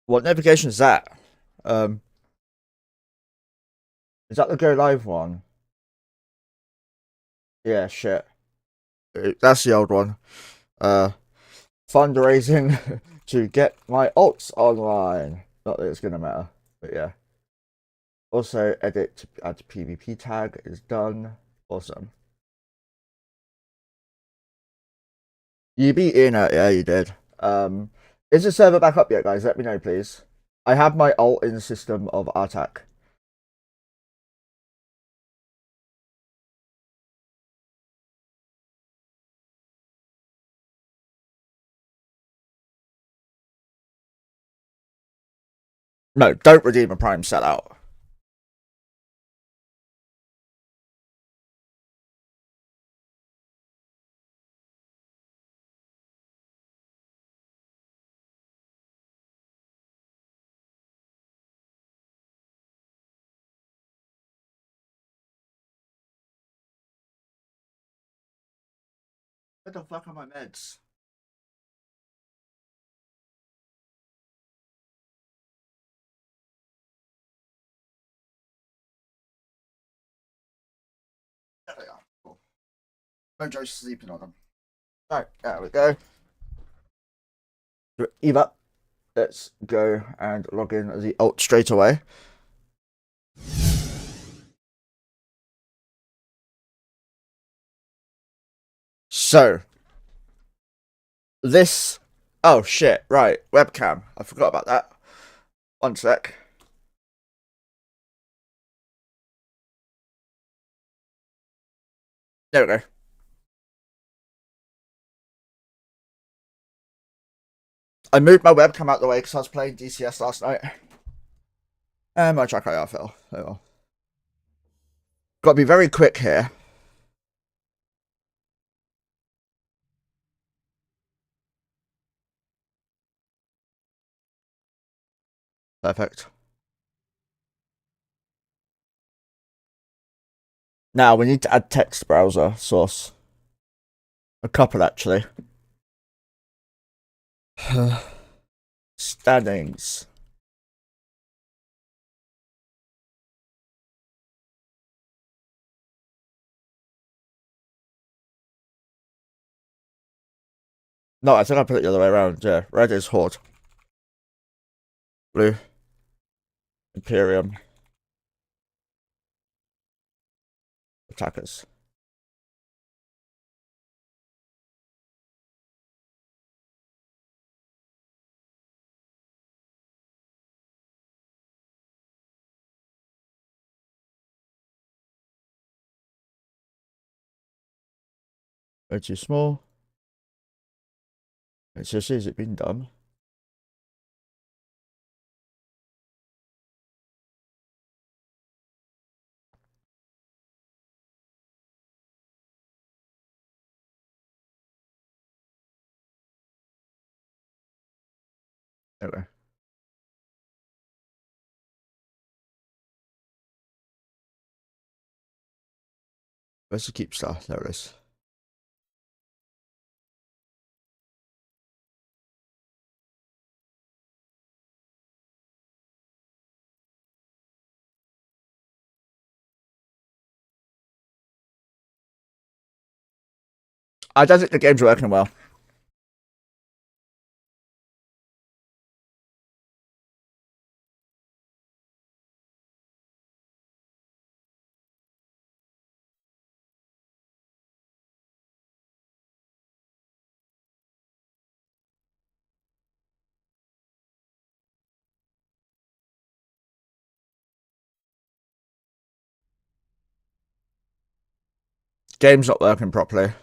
What notification is that? Is that the go live one? Yeah, shit. That's the old one. Uh, Fundraising to get my alts online. Not that it's gonna matter, but yeah. Also, edit to add to PvP tag is done. Awesome. You beat in it, yeah, you did. Is the server back up yet, guys? Let me know, please. I have my alt in the system of Artak. No, don't redeem a prime sellout. What the fuck are my meds? There they are. Cool. Mojo's sleeping on them. Alright, there we go. Eva, let's go and log in as the alt straight away. So, this. Oh shit, right. Webcam. I forgot about that. One sec. There we go. I moved my webcam out the way because I was playing DCS last night. And my track IR fell. Oh well. Got to be very quick here. Perfect. Now we need to add text browser source. A couple actually. Standings. No, I think I put it the other way around. Yeah, red is Horde. Blue. Imperium. Attackers. Way too small. Seriously, has it been done? There we go. Where's the Keepstar? There it is. I don't think the game's working well. Game's not working properly.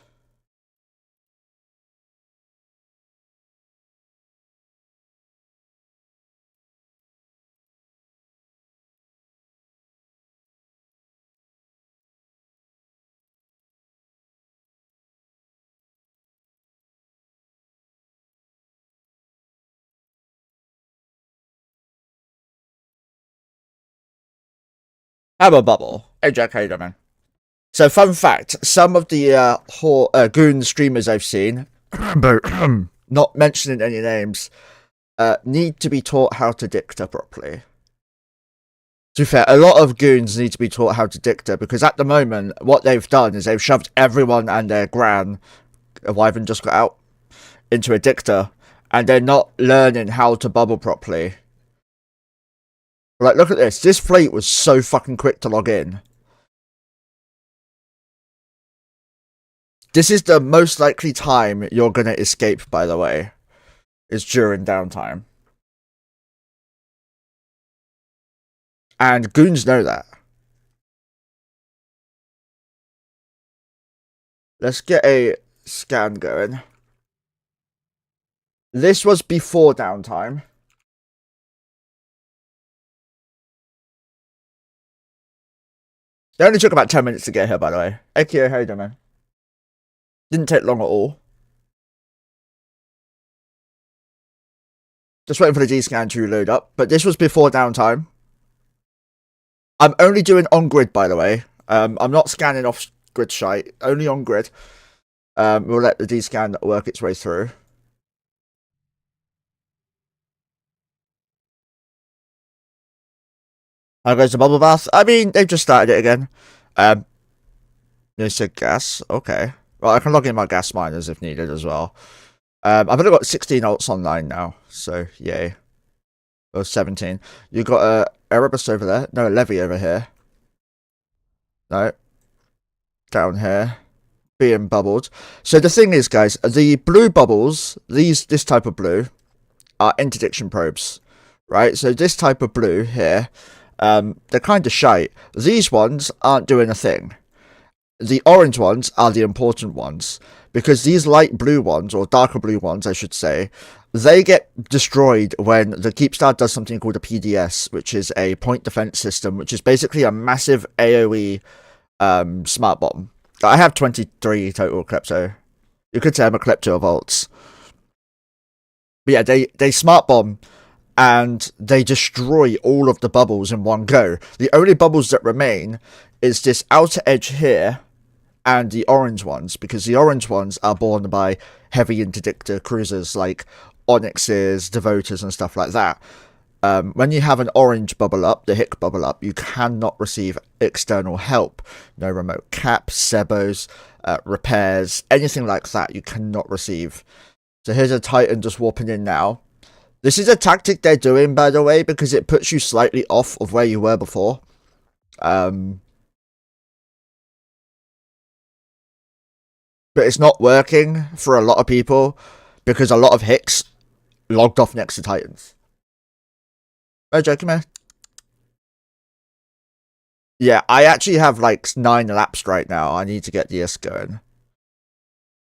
Have a bubble. Hey Jack, how you doing, man? So, fun fact: some of the goon streamers I've seen, but not mentioning any names, need to be taught how to dicta properly. To be fair, a lot of goons need to be taught how to dicta, because at the moment, what they've done is they've shoved everyone and their gran, a wyvern just got out, into a dicta, and they're not learning how to bubble properly. Like, look at this. This fleet was so fucking quick to log in. This is the most likely time you're gonna escape, by the way. Is during downtime. And goons know that. Let's get a scan going. This was before downtime. It only took about 10 minutes to get here, by the way. Akio, how you doing, man? Didn't take long at all. Just waiting for the D-scan to load up. But this was before downtime. I'm only doing on-grid, by the way. I'm not scanning off-grid shite. Only on-grid. We'll let the D-scan work its way through. How goes the bubble bath? I mean, they've just started it again. They said gas. Okay. Well, I can log in my gas miners if needed as well. I've only got 16 alts online now, so yay. Or 17. You got a Erebus over there. No, a Levy over here. No. Down here. Being bubbled. So the thing is, guys, the blue bubbles, this type of blue, are interdiction probes. Right? So this type of blue here, they're kind of shite. These ones aren't doing a thing. The orange ones are the important ones, because these light blue ones, or darker blue ones, I should say, they get destroyed when the Keepstar does something called a PDS, which is a point defense system, which is basically a massive AoE smart bomb. I have 23 total klepto. You could say I'm a klepto of alts. But yeah, they smart bomb, and they destroy all of the bubbles in one go. The only bubbles that remain is this outer edge here, and the orange ones, because the orange ones are born by heavy interdictor cruisers like Onyxes, Devoters, and stuff like that. When you have an orange bubble up, the Hick bubble up, you cannot receive external help. No remote caps, sebos, repairs, anything like that, you cannot receive. So here's a Titan just warping in now. This is a tactic they're doing, by the way, because it puts you slightly off of where you were before. But it's not working for a lot of people, because a lot of Hicks logged off next to Titans. Oh, joking, man. Yeah, I actually have like 9 elapsed right now. I need to get the IS going.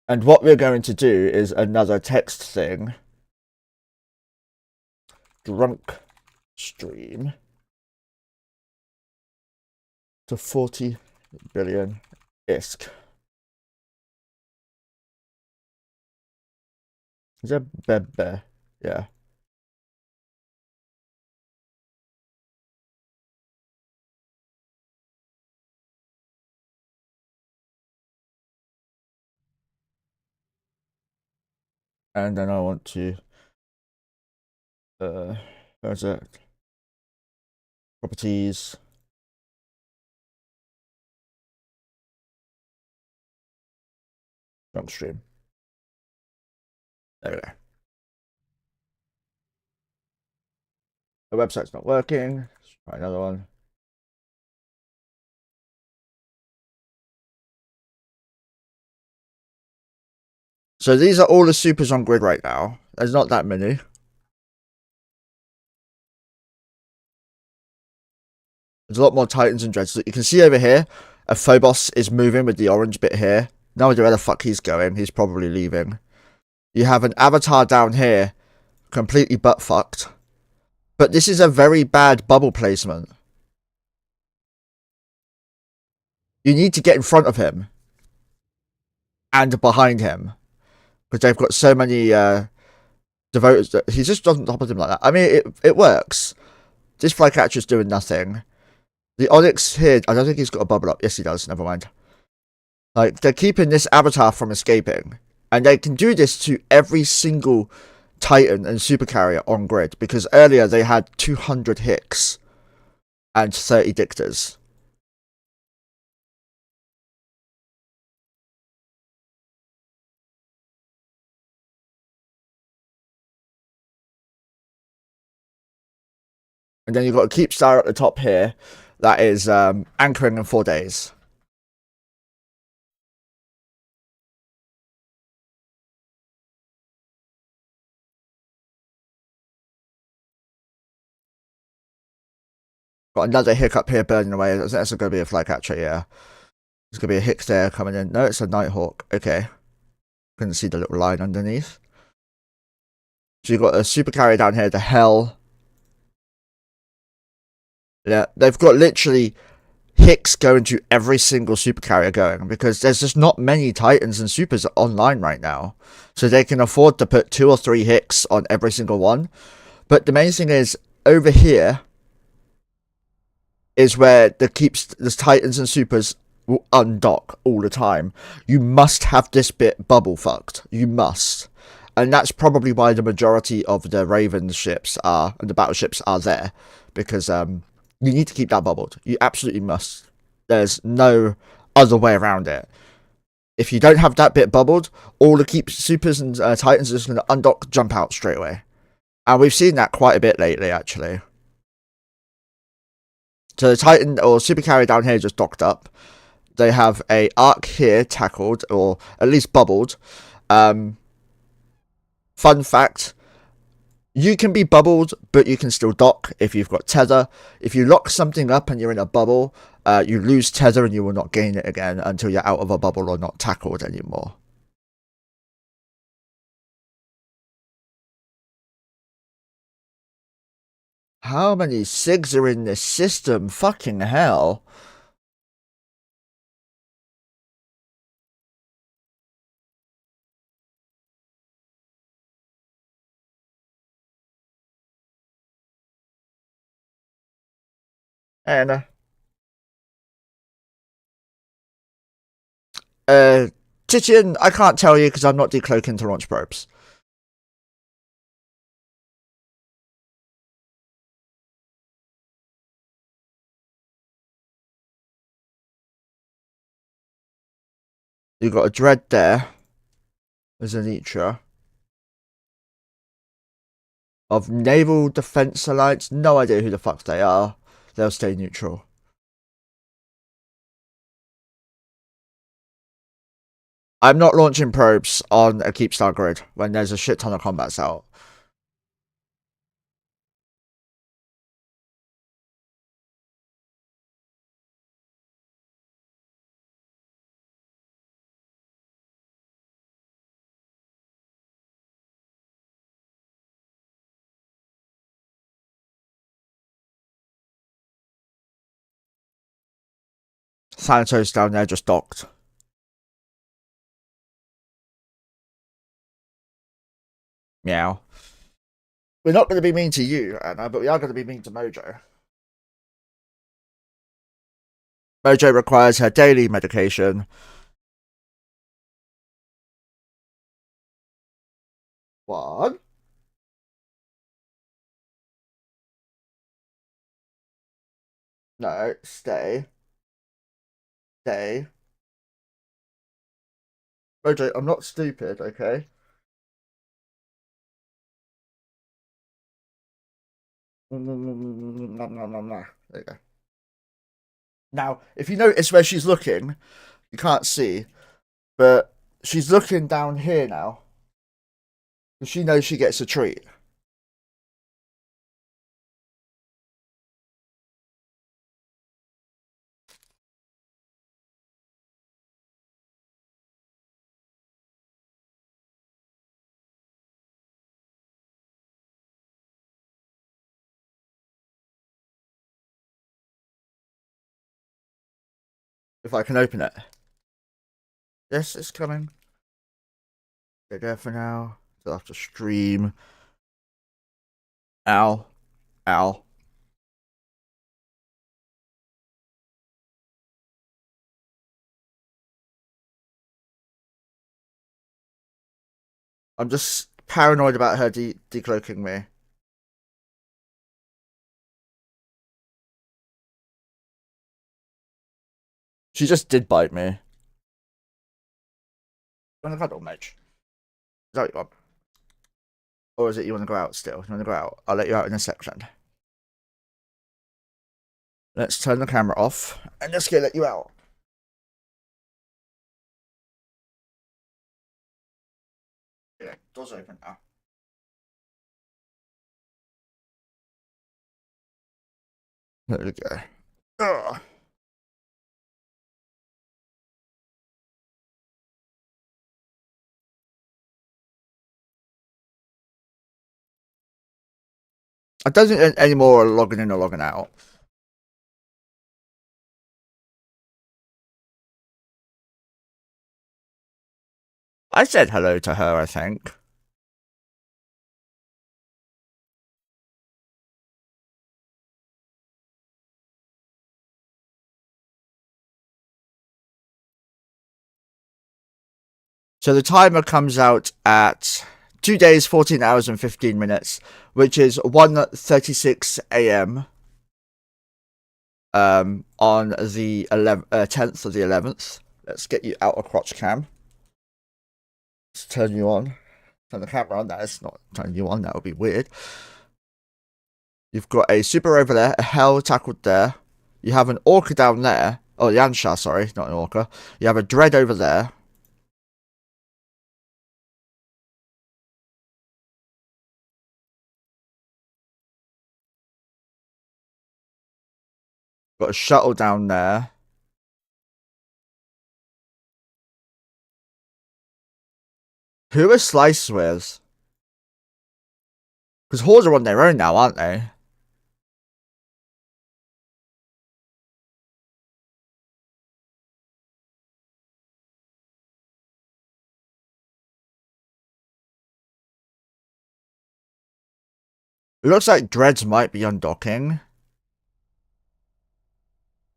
And what we're going to do is another text thing. Drunk stream to 40 billion ISK. Is that Bebe? Yeah. And then I want to where's it? Properties. Drunk stream. There we go. The website's not working. Let's try another one. So these are all the supers on grid right now. There's not that many. There's a lot more Titans and Dreads. So you can see over here, a Phobos is moving with the orange bit here. No idea where the fuck he's going. He's probably leaving. You have an Avatar down here, completely butt fucked. But this is a very bad bubble placement. You need to get in front of him. And behind him. Because they've got so many devoters that he just doesn't top of them like that. I mean, it works. This flycatcher's doing nothing. The Onyx here, I don't think he's got a bubble up. Yes, he does. Never mind. Like, they're keeping this Avatar from escaping. And they can do this to every single Titan and Super Carrier on grid, because earlier they had 200 Hicks and 30 Dictors. And then you've got a Keepstar at the top here that is anchoring in 4 days. Got another Hick up here burning away. That's going to be a Flycatcher, yeah. There's going to be a Hick there coming in. No, it's a Nighthawk. Okay. Couldn't see the little line underneath. So you've got a Super Carrier down here, the Hell. Yeah, they've got literally Hicks going to every single Super Carrier going, because there's just not many Titans and Supers online right now. So they can afford to put 2 or 3 Hicks on every single one. But the main thing is, over here is where the Titans and Supers will undock all the time. You must have this bit bubble fucked. You must. And that's probably why the majority of the Raven ships are, and the battleships are there. Because you need to keep that bubbled. You absolutely must. There's no other way around it. If you don't have that bit bubbled, all the Supers and Titans are just going to undock, jump out straight away. And we've seen that quite a bit lately, actually. So the Titan or Super Carrier down here just docked up. They have a arc here tackled, or at least bubbled. Fun fact, you can be bubbled, but you can still dock if you've got tether. If you lock something up and you're in a bubble, you lose tether and you will not gain it again until you're out of a bubble or not tackled anymore. How many SIGs are in this system? Fucking hell. And Chichen, I can't tell you because I'm not decloaking to launch probes. You've got a Dread there. There's a Nitra. Of Naval Defense Alliance, no idea who the fuck they are. They'll stay neutral. I'm not launching probes on a Keepstar grid when there's a shit ton of combats out. Thanatos down there just docked. Meow. We're not going to be mean to you, Anna, but we are going to be mean to Mojo. Mojo requires her daily medication. What? No, stay. Stay. Mojo, I'm not stupid, okay? There you go. Now, if you notice where she's looking, you can't see, but she's looking down here now. She knows she gets a treat. If I can open it. Yes, it's coming. Stay there for now. Still have to stream. Ow. Ow. I'm just paranoid about her decloaking me. She just did bite me. You want to cuddle, Midge? Is that what you want? Or is it you want to go out still? You want to go out? I'll let you out in a second. Let's turn the camera off and just let you out. Yeah, door's open now. There we go. Ugh. I don't think any more logging in or logging out. I said hello to her, I think. So the timer comes out at 2 days, 14 hours and 15 minutes, which is 1:36 a.m. On the 10th of the 11th. Let's get you out of crotch cam. Let's turn you on. Turn the camera on. That is not turning you on. That would be weird. You've got a super over there, a hell tackled there. You have an orca down there. Oh, the Ansha, sorry, not an orca. You have a dread over there. Got a shuttle down there. Who are Slice with? Because Horde are on their own now, aren't they? It looks like Dreads might be undocking.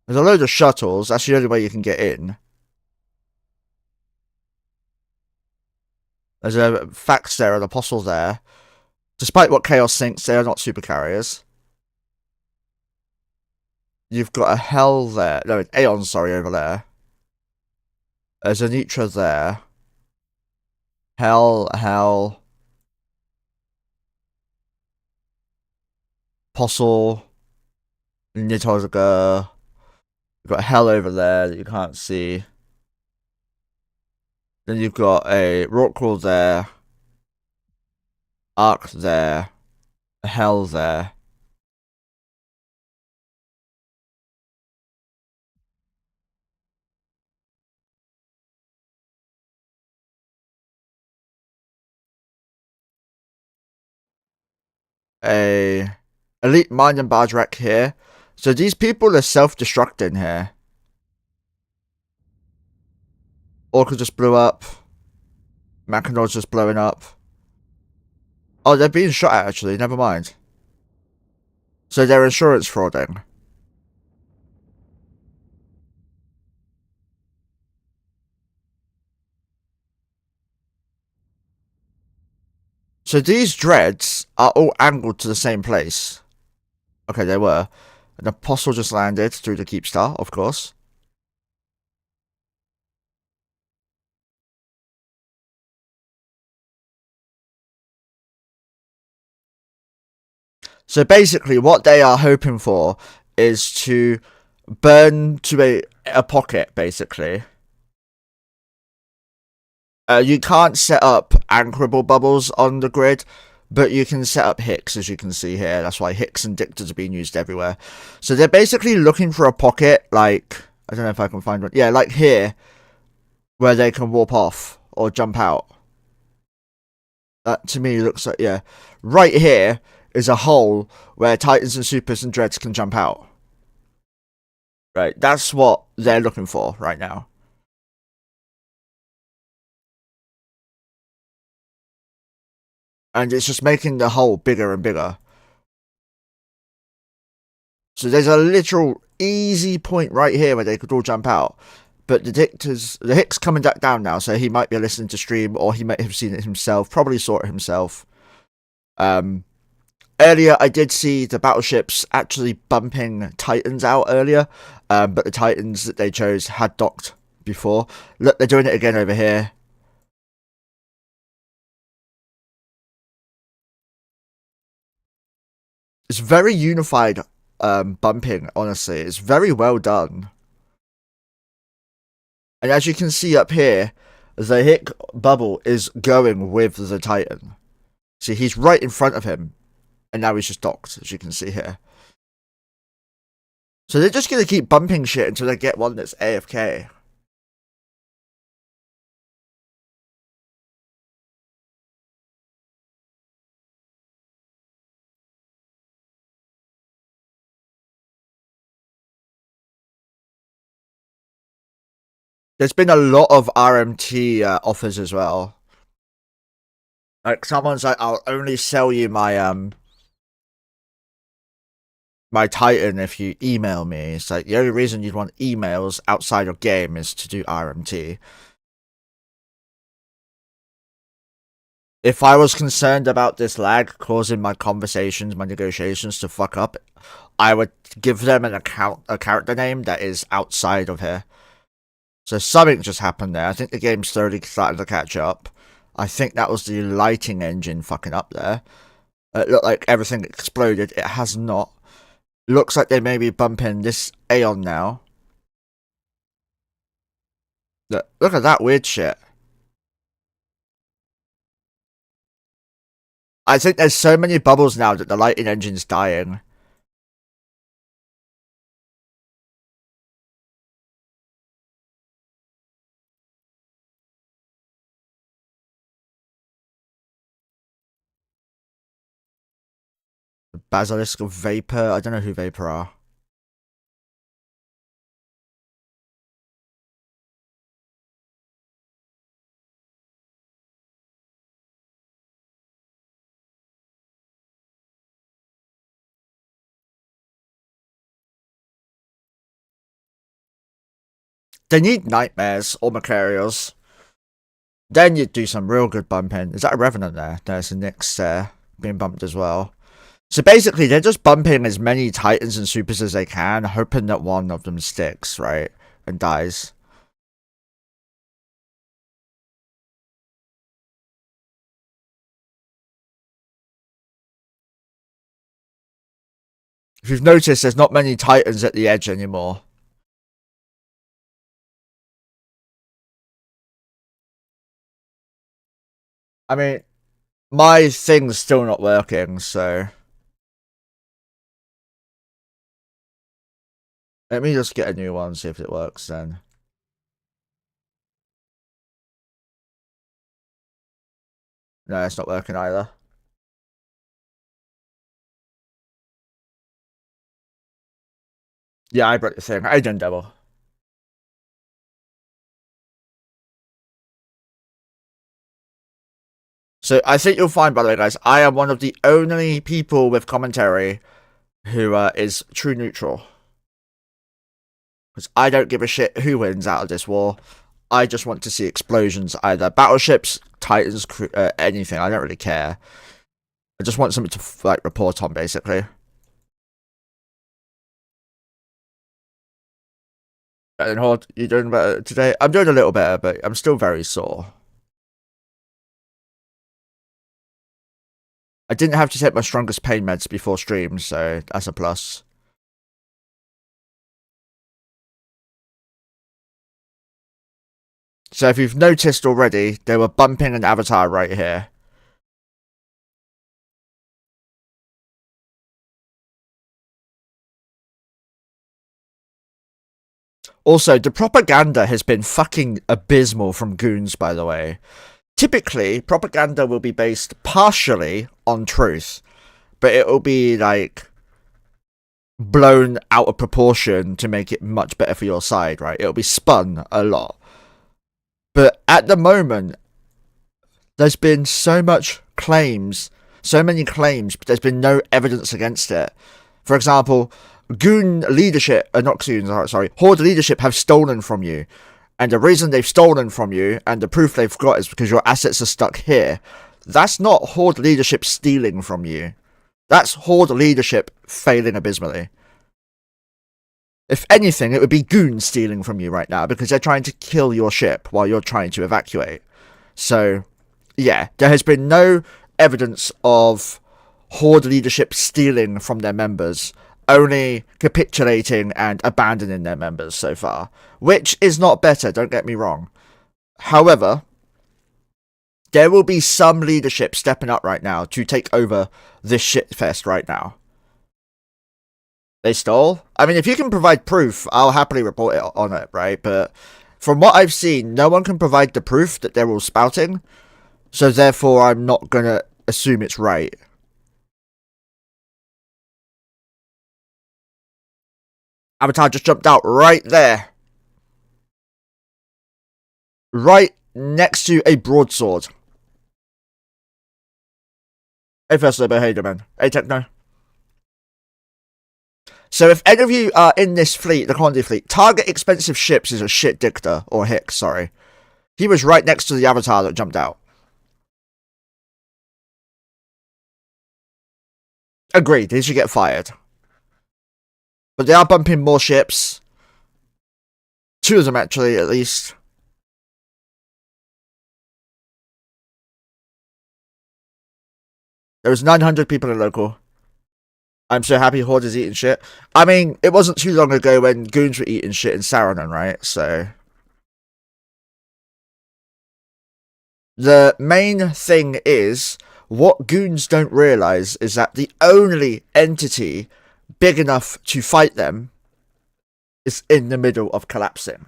There's a load of shuttles. That's the only way you can get in. There's a Fax there, an Apostle there. Despite what Chaos thinks, they are not super carriers. You've got a Hell there. No, an Aeon, sorry, over there. There's a Nitra there. Hell. Apostle. Nitozaga. You've got Hell over there that you can't see. Then you've got a Rorqual there. Arc there. A Hell there. A Elite Mind and Barge Wreck here. So these people are self-destructing here. Orca just blew up. Mackinac just blowing up. Oh, they're being shot at, actually. Never mind. So they're insurance frauding. So these dreads are all angled to the same place. Okay, they were. An Apostle just landed through the Keepstar, of course. So basically, what they are hoping for is to burn to a pocket, basically. You can't set up anchorable bubbles on the grid, but you can set up Hicks, as you can see here. That's why Hicks and Dictors are being used everywhere. So they're basically looking for a pocket, like, I don't know if I can find one. Yeah, like here, where they can warp off or jump out. That, to me, looks like, yeah. Right here is a hole where Titans and Supers and Dreads can jump out. Right, that's what they're looking for right now. And it's just making the hole bigger and bigger. So there's a literal easy point right here where they could all jump out. But the Hick's coming back down now, so he might be listening to stream, or he might have seen it himself, probably saw it himself. Earlier, I did see the battleships actually bumping Titans out earlier, but the Titans that they chose had docked before. Look, they're doing it again over here. It's very unified bumping, honestly. It's very well done. And as you can see up here, the Hick bubble is going with the Titan. See, he's right in front of him. And now he's just docked, as you can see here. So they're just going to keep bumping shit until they get one that's AFK. There's been a lot of RMT offers as well. Like, someone's like, I'll only sell you my my Titan if you email me. It's like, the only reason you'd want emails outside of game is to do RMT. If I was concerned about this lag causing my conversations, my negotiations to fuck up, I would give them a character name that is outside of here. So something just happened there. I think the game's slowly starting to catch up. I think that was the lighting engine fucking up there. It looked like everything exploded. It has not. Looks like they may be bumping this Aeon now. Look at that weird shit. I think there's so many bubbles now that the lighting engine's dying. Basilisk of Vapor. I don't know who Vapor are. They need Nightmares or Macarios. Then you'd do some real good bumping. Is that a Revenant there? There's a Nyx there being bumped as well. So basically, they're just bumping as many Titans and Supers as they can, hoping that one of them sticks, right? And dies. If you've noticed, there's not many Titans at the edge anymore. I mean, my thing's still not working, so... Let me just get a new one, see if it works then. No, it's not working either. Yeah, I broke the thing. I done double. So I think you'll find, by the way, guys, I am one of the only people with commentary who is true neutral. Because I don't give a shit who wins out of this war. I just want to see explosions, either battleships, Titans, anything. I don't really care. I just want something to like report on, basically. And Horde, you doing better today? I'm doing a little better, but I'm still very sore. I didn't have to take my strongest pain meds before stream, so that's a plus. So if you've noticed already, they were bumping an avatar right here. Also, the propaganda has been fucking abysmal from goons, by the way. Typically, propaganda will be based partially on truth, but it will be, like, blown out of proportion to make it much better for your side, right? It'll be spun a lot. But at the moment, there's been so many claims, but there's been no evidence against it. For example, goon leadership, not goons, sorry, Horde leadership have stolen from you. and the reason they've stolen from you and the proof they've got is because your assets are stuck here, that's not Horde leadership stealing from you. That's Horde leadership failing abysmally. If anything, it would be goons stealing from you right now because they're trying to kill your ship while you're trying to evacuate. So, yeah, there has been no evidence of Horde leadership stealing from their members, only capitulating and abandoning their members so far, which is not better, don't get me wrong. However, there will be some leadership stepping up right now to take over this shitfest right now. They stole? I mean, if you can provide proof, I'll happily report it on it, right? But from what I've seen, no one can provide the proof that they're all spouting, so therefore I'm not gonna assume it's right. Avatar just jumped out right there. Right next to a broadsword. Hey, First Labour, hey, man. Hey, Techno. So if any of you are in this fleet, the Condi fleet, target expensive ships is a shit dictator, or Hicks, sorry. He was right next to the Avatar that jumped out. Agreed, he should get fired. But they are bumping more ships. 2 of them, actually, at least. There was 900 people in local. I'm so happy Horde is eating shit. I mean, it wasn't too long ago when goons were eating shit in Saranon, right? So the main thing is, what goons don't realise is that the only entity big enough to fight them is in the middle of collapsing.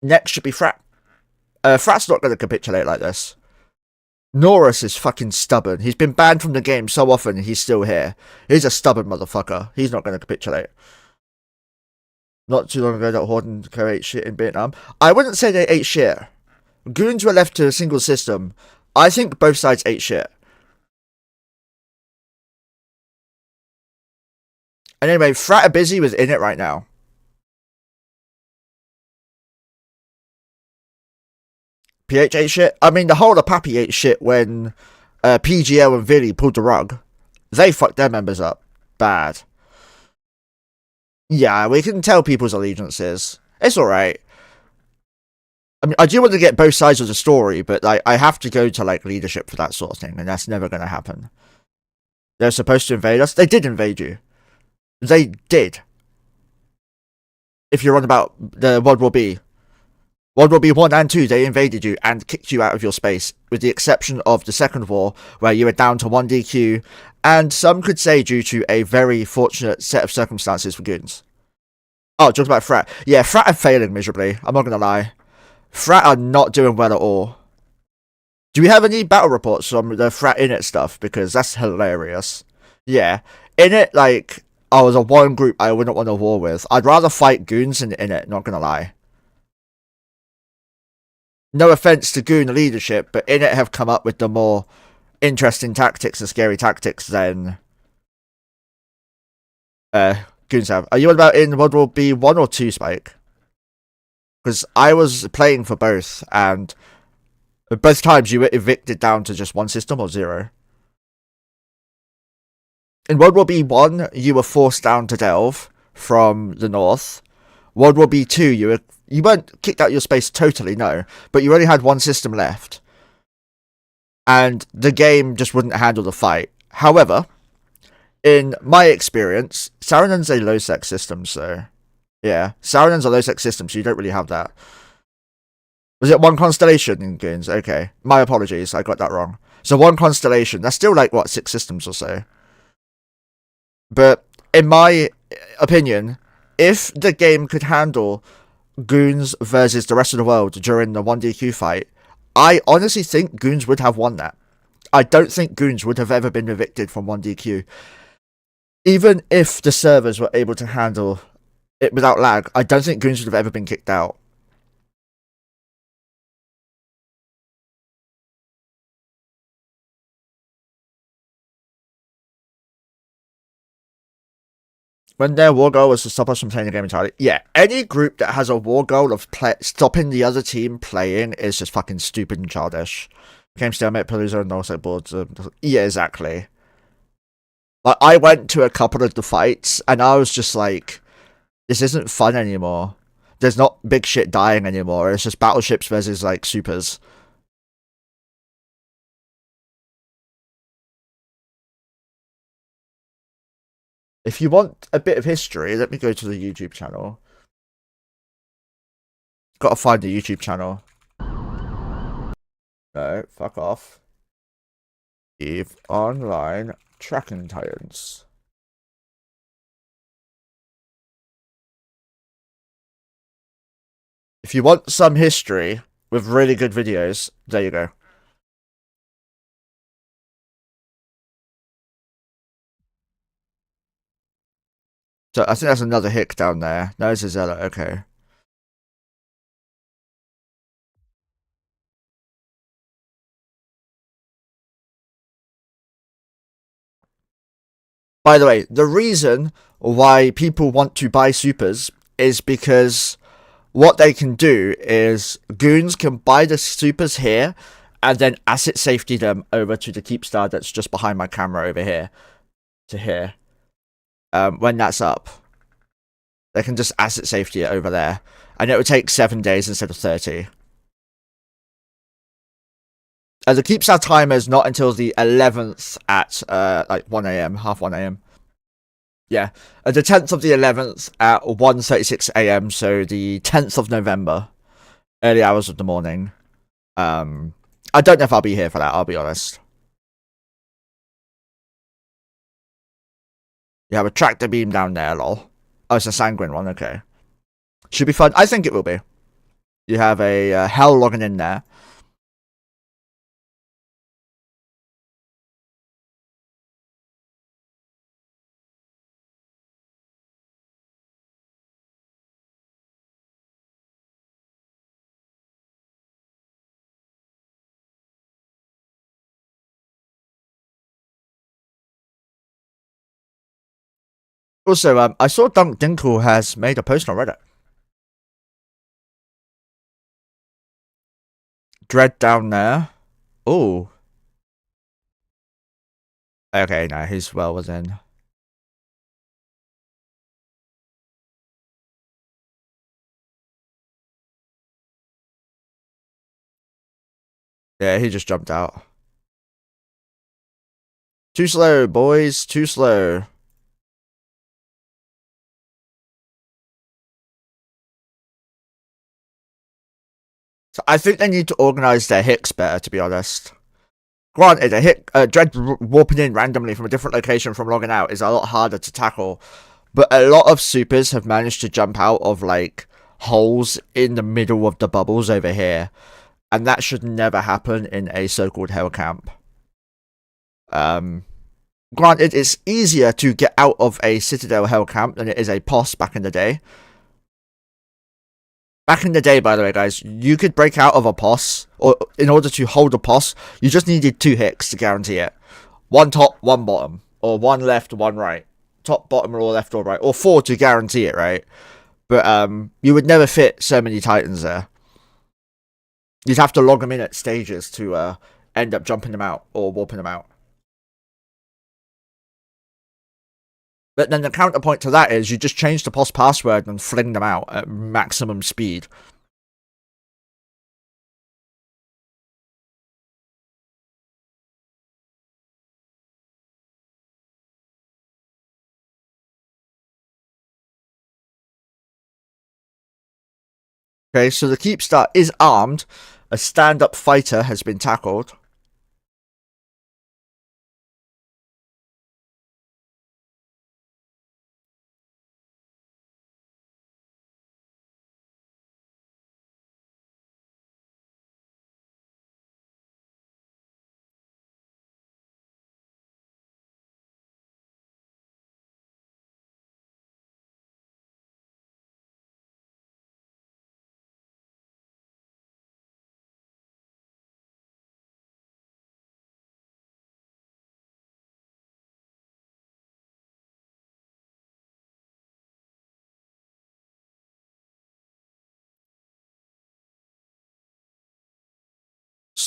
Next should be Frat. Frat's not going to capitulate like this. Norris is fucking stubborn. He's been banned from the game so often, he's still here. He's a stubborn motherfucker. He's not going to capitulate. Not too long ago that Horde and Co ate shit in Vietnam. I wouldn't say they ate shit. Goons were left to a single system. I think both sides ate shit. And anyway, Frat are busy was in it right now. PH ate shit. I mean, the whole of Pappy ate shit when PGL and Villy pulled the rug. They fucked their members up. Bad. Yeah, we can tell people's allegiances. It's alright. I mean, I do want to get both sides of the story, but like, I have to go to like leadership for that sort of thing, and that's never going to happen. They're supposed to invade us. They did invade you. They did. If you're on about the World War B. World War B 1 and 2, they invaded you and kicked you out of your space, with the exception of the Second War, where you were down to 1 DQ, and some could say due to a very fortunate set of circumstances for goons. Oh, talking about Frat. Yeah, Frat are failing miserably, I'm not gonna lie. Frat are not doing well at all. Do we have any battle reports from the Frat Init stuff? Because that's hilarious. Yeah, Init, like, I was a one group I wouldn't want to war with. I'd rather fight goons than Init, not gonna lie. No offense to Goon leadership, but Init have come up with the more interesting tactics and scary tactics than Goons have. Are you on about in World War B 1 or 2, Spike? Because I was playing for both, and both times you were evicted down to just 1 system or 0. In World War B 1, you were forced down to Delve from the north. World War B 2, you weren't kicked out of your space totally, no, but you only had 1 system left. And the game just wouldn't handle the fight. However, in my experience, Saranon's a low-sec system, so yeah, Saranon's a low-sec system, so you don't really have that. Was it 1 constellation in Goons? Okay, my apologies, I got that wrong. So 1 constellation, that's still like, what, 6 systems or so. But in my opinion, if the game could handle Goons versus the rest of the world during the 1DQ fight, I honestly think Goons would have won that. I don't think Goons would have ever been evicted from 1DQ. Even if the servers were able to handle it without lag, I don't think Goons would have ever been kicked out. When their war goal was to stop us from playing the game entirely. Yeah, any group that has a war goal of stopping the other team playing is just fucking stupid and childish. Game stalemate, Palooza, and also boards. Yeah, exactly. Like, I went to a couple of the fights, and I was just like, this isn't fun anymore. There's not big shit dying anymore. It's just battleships versus, like, supers. If you want a bit of history, let me go to the YouTube channel. Gotta find the YouTube channel. No, fuck off. EVE Online Tracking Titans. If you want some history with really good videos, there you go. So I think that's another hick down there. No, it's a Zealot, okay. By the way, the reason why people want to buy supers is because what they can do is goons can buy the supers here and then asset safety them over to the Keepstar that's just behind my camera over here to here. When that's up, they can just asset safety it over there, and it would take 7 days instead of 30. The Keepstar timer is not until the 11th at like 1 a.m., half 1 a.m. Yeah, the 10th of the 11th at 1:36 a.m. So the 10th of November, early hours of the morning. I don't know if I'll be here for that. I'll be honest. You have a tractor beam down there, lol. Oh, it's a sanguine one. Okay, should be fun. I think it will be. You have a hell logging in there. Also, I saw Dunk Dinkle has made a post on Reddit. Dread down there. Oh. Okay, no, he's well within. Yeah, he just jumped out. Too slow, boys. Too slow. So I think they need to organize their hicks better, to be honest. Granted, a hick, Dread warping in randomly from a different location from logging out is a lot harder to tackle, but a lot of supers have managed to jump out of, like, holes in the middle of the bubbles over here, and that should never happen in a so-called hell camp. Granted, it's easier to get out of a Citadel hell camp than it is a POS back in the day. Back in the day, by the way, guys, you could break out of a POS, or in order to hold a POS, you just needed 2 hicks to guarantee it. One top, one bottom, or one left, one right. Top, bottom, or left or right, or 4 to guarantee it, right? But you would never fit so many Titans there. You'd have to log them in at stages to end up jumping them out or warping them out. But then the counterpoint to that is you just change the POS password and fling them out at maximum speed. Okay, so the Keepstar is armed. A stand-up fighter has been tackled.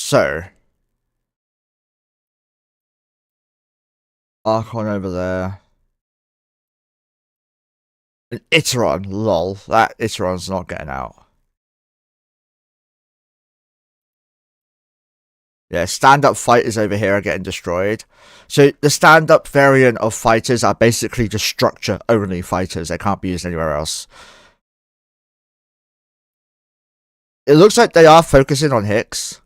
So, Archon over there. An Iteron, lol. That Iteron's not getting out. Yeah, stand-up fighters over here are getting destroyed. So the stand-up variant of fighters are basically just structure-only fighters. They can't be used anywhere else. It looks like they are focusing on Hicks.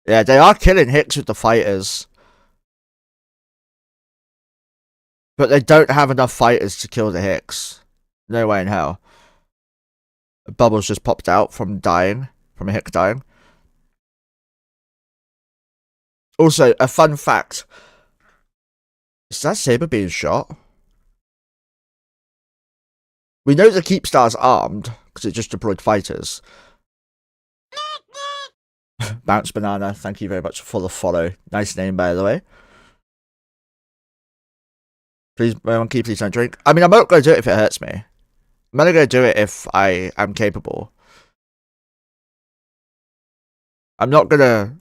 Yeah, they are killing Hicks with the fighters. But they don't have enough fighters to kill the Hicks. No way in hell. Bubbles just popped out from dying. From a Hick dying. Also, a fun fact. Is that Saber being shot? We know the Keepstar's armed, because it just deployed fighters. Bounce Banana, thank you very much for the follow. Nice name, by the way. Please, Monkey, please don't drink. I mean, I'm not going to do it if it hurts me. I'm only going to do it if I am capable. I'm not going to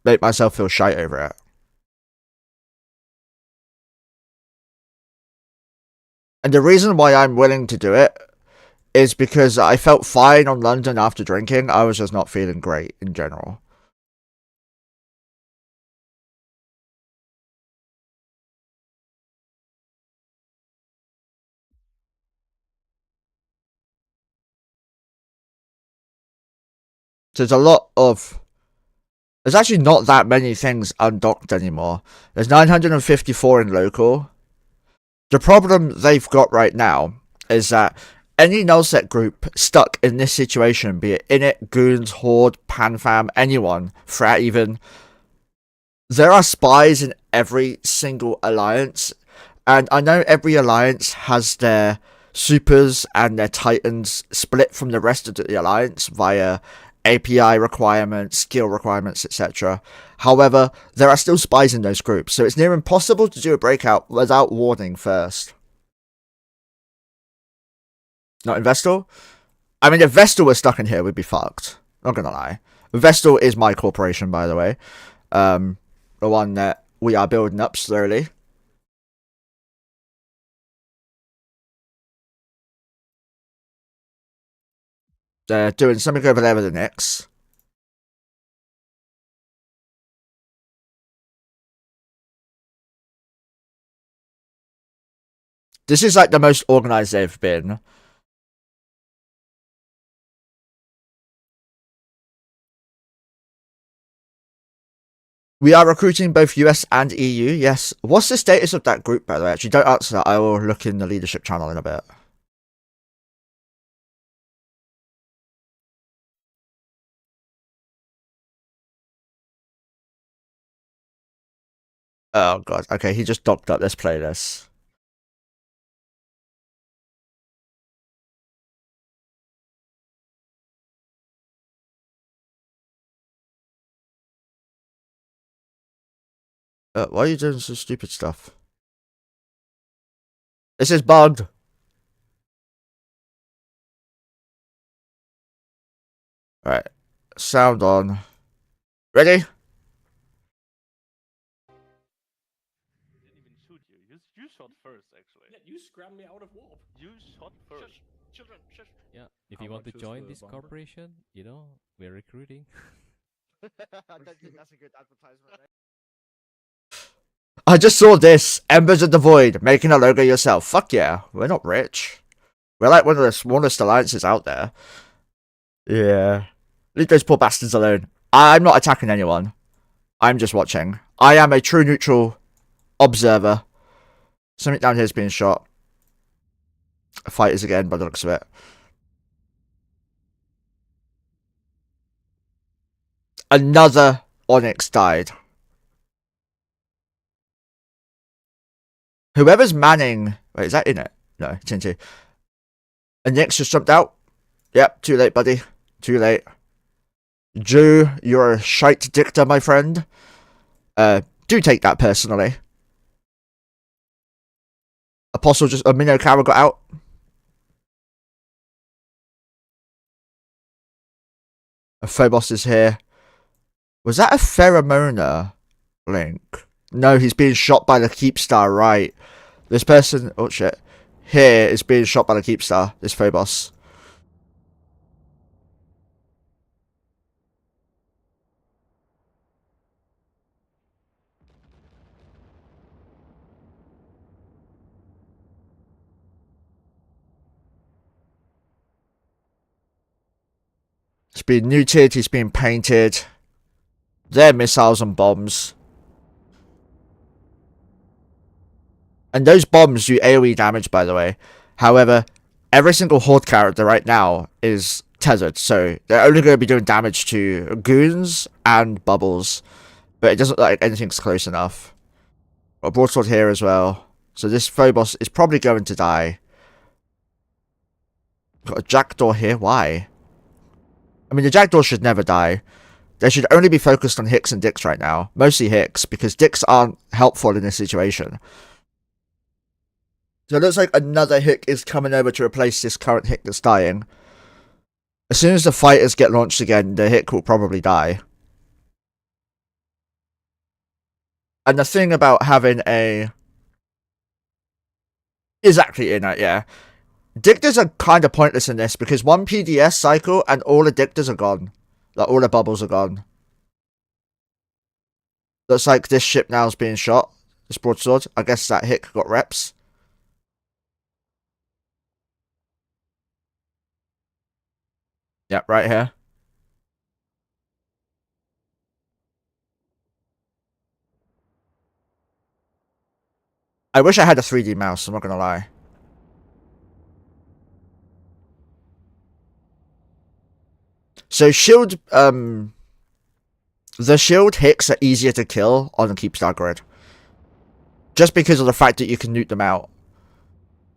make myself feel shite over it. And the reason why I'm willing to do it is because I felt fine on London after drinking. I was just not feeling great in general. So there's a lot of... There's actually not that many things undocked anymore. There's 954 in local. The problem they've got right now is that any nullset group stuck in this situation, be it Init, Goons, Horde, Panfam, anyone, Threat even, there are spies in every single alliance. And I know every alliance has their supers and their titans split from the rest of the alliance via API requirements, skill requirements, etc. However, there are still spies in those groups, so it's near impossible to do a breakout without warning first. Not in Vestal? I mean, if Vestal was stuck in here, we'd be fucked. Not gonna lie. Vestal is my corporation, by the way. The one that we are building up slowly. They're doing something over there with the Knicks. This is like the most organized they've been. We are recruiting both US and EU, yes. What's the status of that group, by the way? Actually, don't answer that. I will look in the leadership channel in a bit. Oh, God. Okay, he just docked up. Let's play this. Why are you doing some stupid stuff? This is bugged. Alright. Sound on. Ready? Didn't even shoot you. You shot first, actually. Yeah, you scrammed me out of warp. You shot first. Shush, children, shush. Yeah, if you want to join this corporation, you know, we're recruiting. I don't think that's a good advertisement. I just saw this. Embers of the Void. Making a logo yourself. Fuck yeah. We're not rich. We're like one of the smallest alliances out there. Yeah. Leave those poor bastards alone. I'm not attacking anyone. I'm just watching. I am a true neutral observer. Something down here is being shot. Fighters again by the looks of it. Another Onyx died. Whoever's manning... Wait, is that in it? No, it's into. And Nyx just jumped out. Yep, too late, buddy. Too late. Jew, you're a shite dictator, my friend. Do take that personally. Apostle just... Minnow Carol got out. Phobos is here. Was that a pheromona link? No, he's being shot by the Keepstar, right. This person, oh shit, here is being shot by the Keepstar, this Phobos. He's being neutered, he's being painted. They're missiles and bombs. And those bombs do AoE damage, by the way. However, every single Horde character right now is tethered, so they're only going to be doing damage to goons and bubbles. But it doesn't look like anything's close enough. Got a broadsword here as well. So this Phobos is probably going to die. Got a jackdaw here. Why? I mean, the jackdaw should never die. They should only be focused on Hicks and Dicks right now. Mostly Hicks, because Dicks aren't helpful in this situation. So it looks like another Hick is coming over to replace this current Hick that's dying. As soon as the fighters get launched again, the Hick will probably die. And the thing about having a... Exactly in it, yeah. Dictors are kind of pointless in this, because one PDS cycle and all the Dictors are gone. Like, all the bubbles are gone. Looks like this ship now is being shot. This broadsword. I guess that Hick got reps. Yep, right here. I wish I had a 3D mouse, I'm not gonna lie. So shield, the shield Hicks are easier to kill on the Keepstar grid. Just because of the fact that you can nuke them out.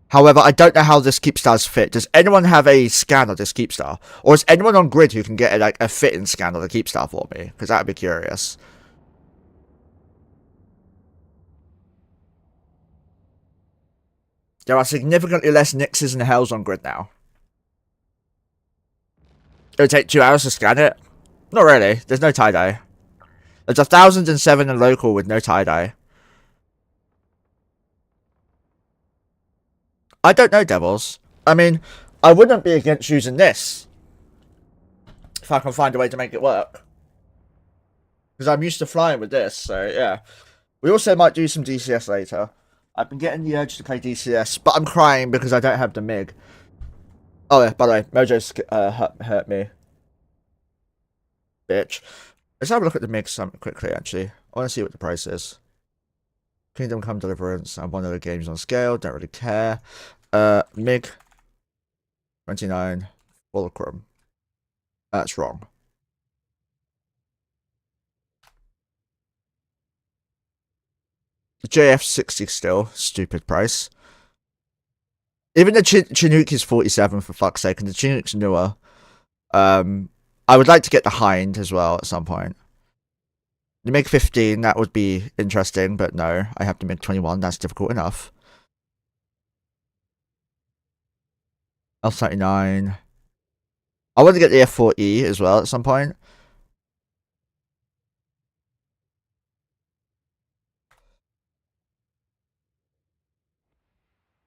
However, I don't know how this Keepstar's fit. Does anyone have a scan of this Keepstar? Or is anyone on grid who can get like a fit-in scan of the Keepstar for me? Because that would be curious. There are significantly less Nixes and Hells on grid now. It would take 2 hours to scan it? Not really. There's no tie-dye. There's 1,007 in local with no tie-dye. I don't know, Devils. I mean, I wouldn't be against using this. If I can find a way to make it work. Because I'm used to flying with this, so yeah. We also might do some DCS later. I've been getting the urge to play DCS, but I'm crying because I don't have the MiG. Oh yeah, by the way, Mojo's hurt me. Bitch. Let's have a look at the MiG something quickly, actually. I want to see what the price is. Kingdom Come Deliverance and one of the games on scale, don't really care. MiG 29 Fulcrum. That's wrong. The JF60 still, stupid price. Even the Chinook is 47 for fuck's sake, and the Chinook's newer. I would like to get the Hind as well at some point. The MiG 15, that would be interesting, but no, I have the MiG 21, that's difficult enough. L39. I want to get the F4E as well at some point.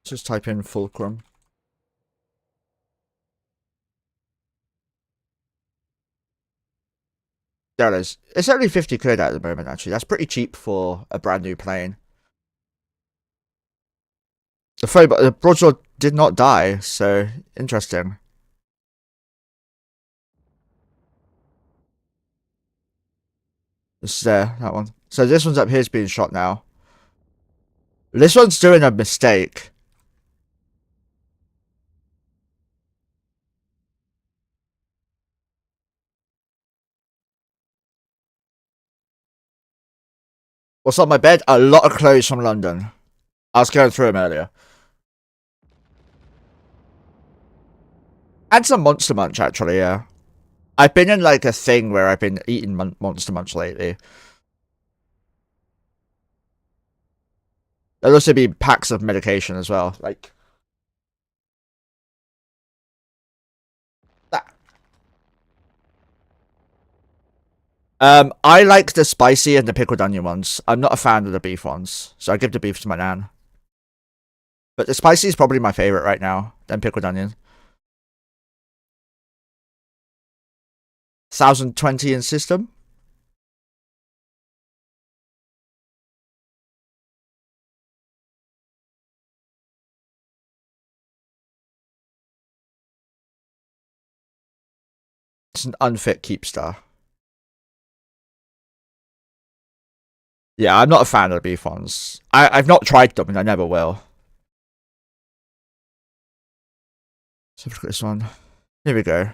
Just type in Fulcrum. There it is. It's only 50 quid at the moment, actually. That's pretty cheap for a brand new plane. The broadsword did not die, so interesting. This is there, that one. So this one's up here is being shot now. This one's doing a mistake. What's on my bed? A lot of clothes from London. I was going through them earlier. And some Monster Munch, actually, yeah. I've been in, like, a thing where I've been eating Monster Munch lately. There'll also be packs of medication as well, like... that. I like the spicy and the pickled onion ones. I'm not a fan of the beef ones, so I give the beef to my nan. But the spicy is probably my favorite right now, then pickled onion. 1020 in system. It's an unfit Keepstar. Yeah, I'm not a fan of the beef ones. I've not tried them and I never will. So let's look at this one. Here we go.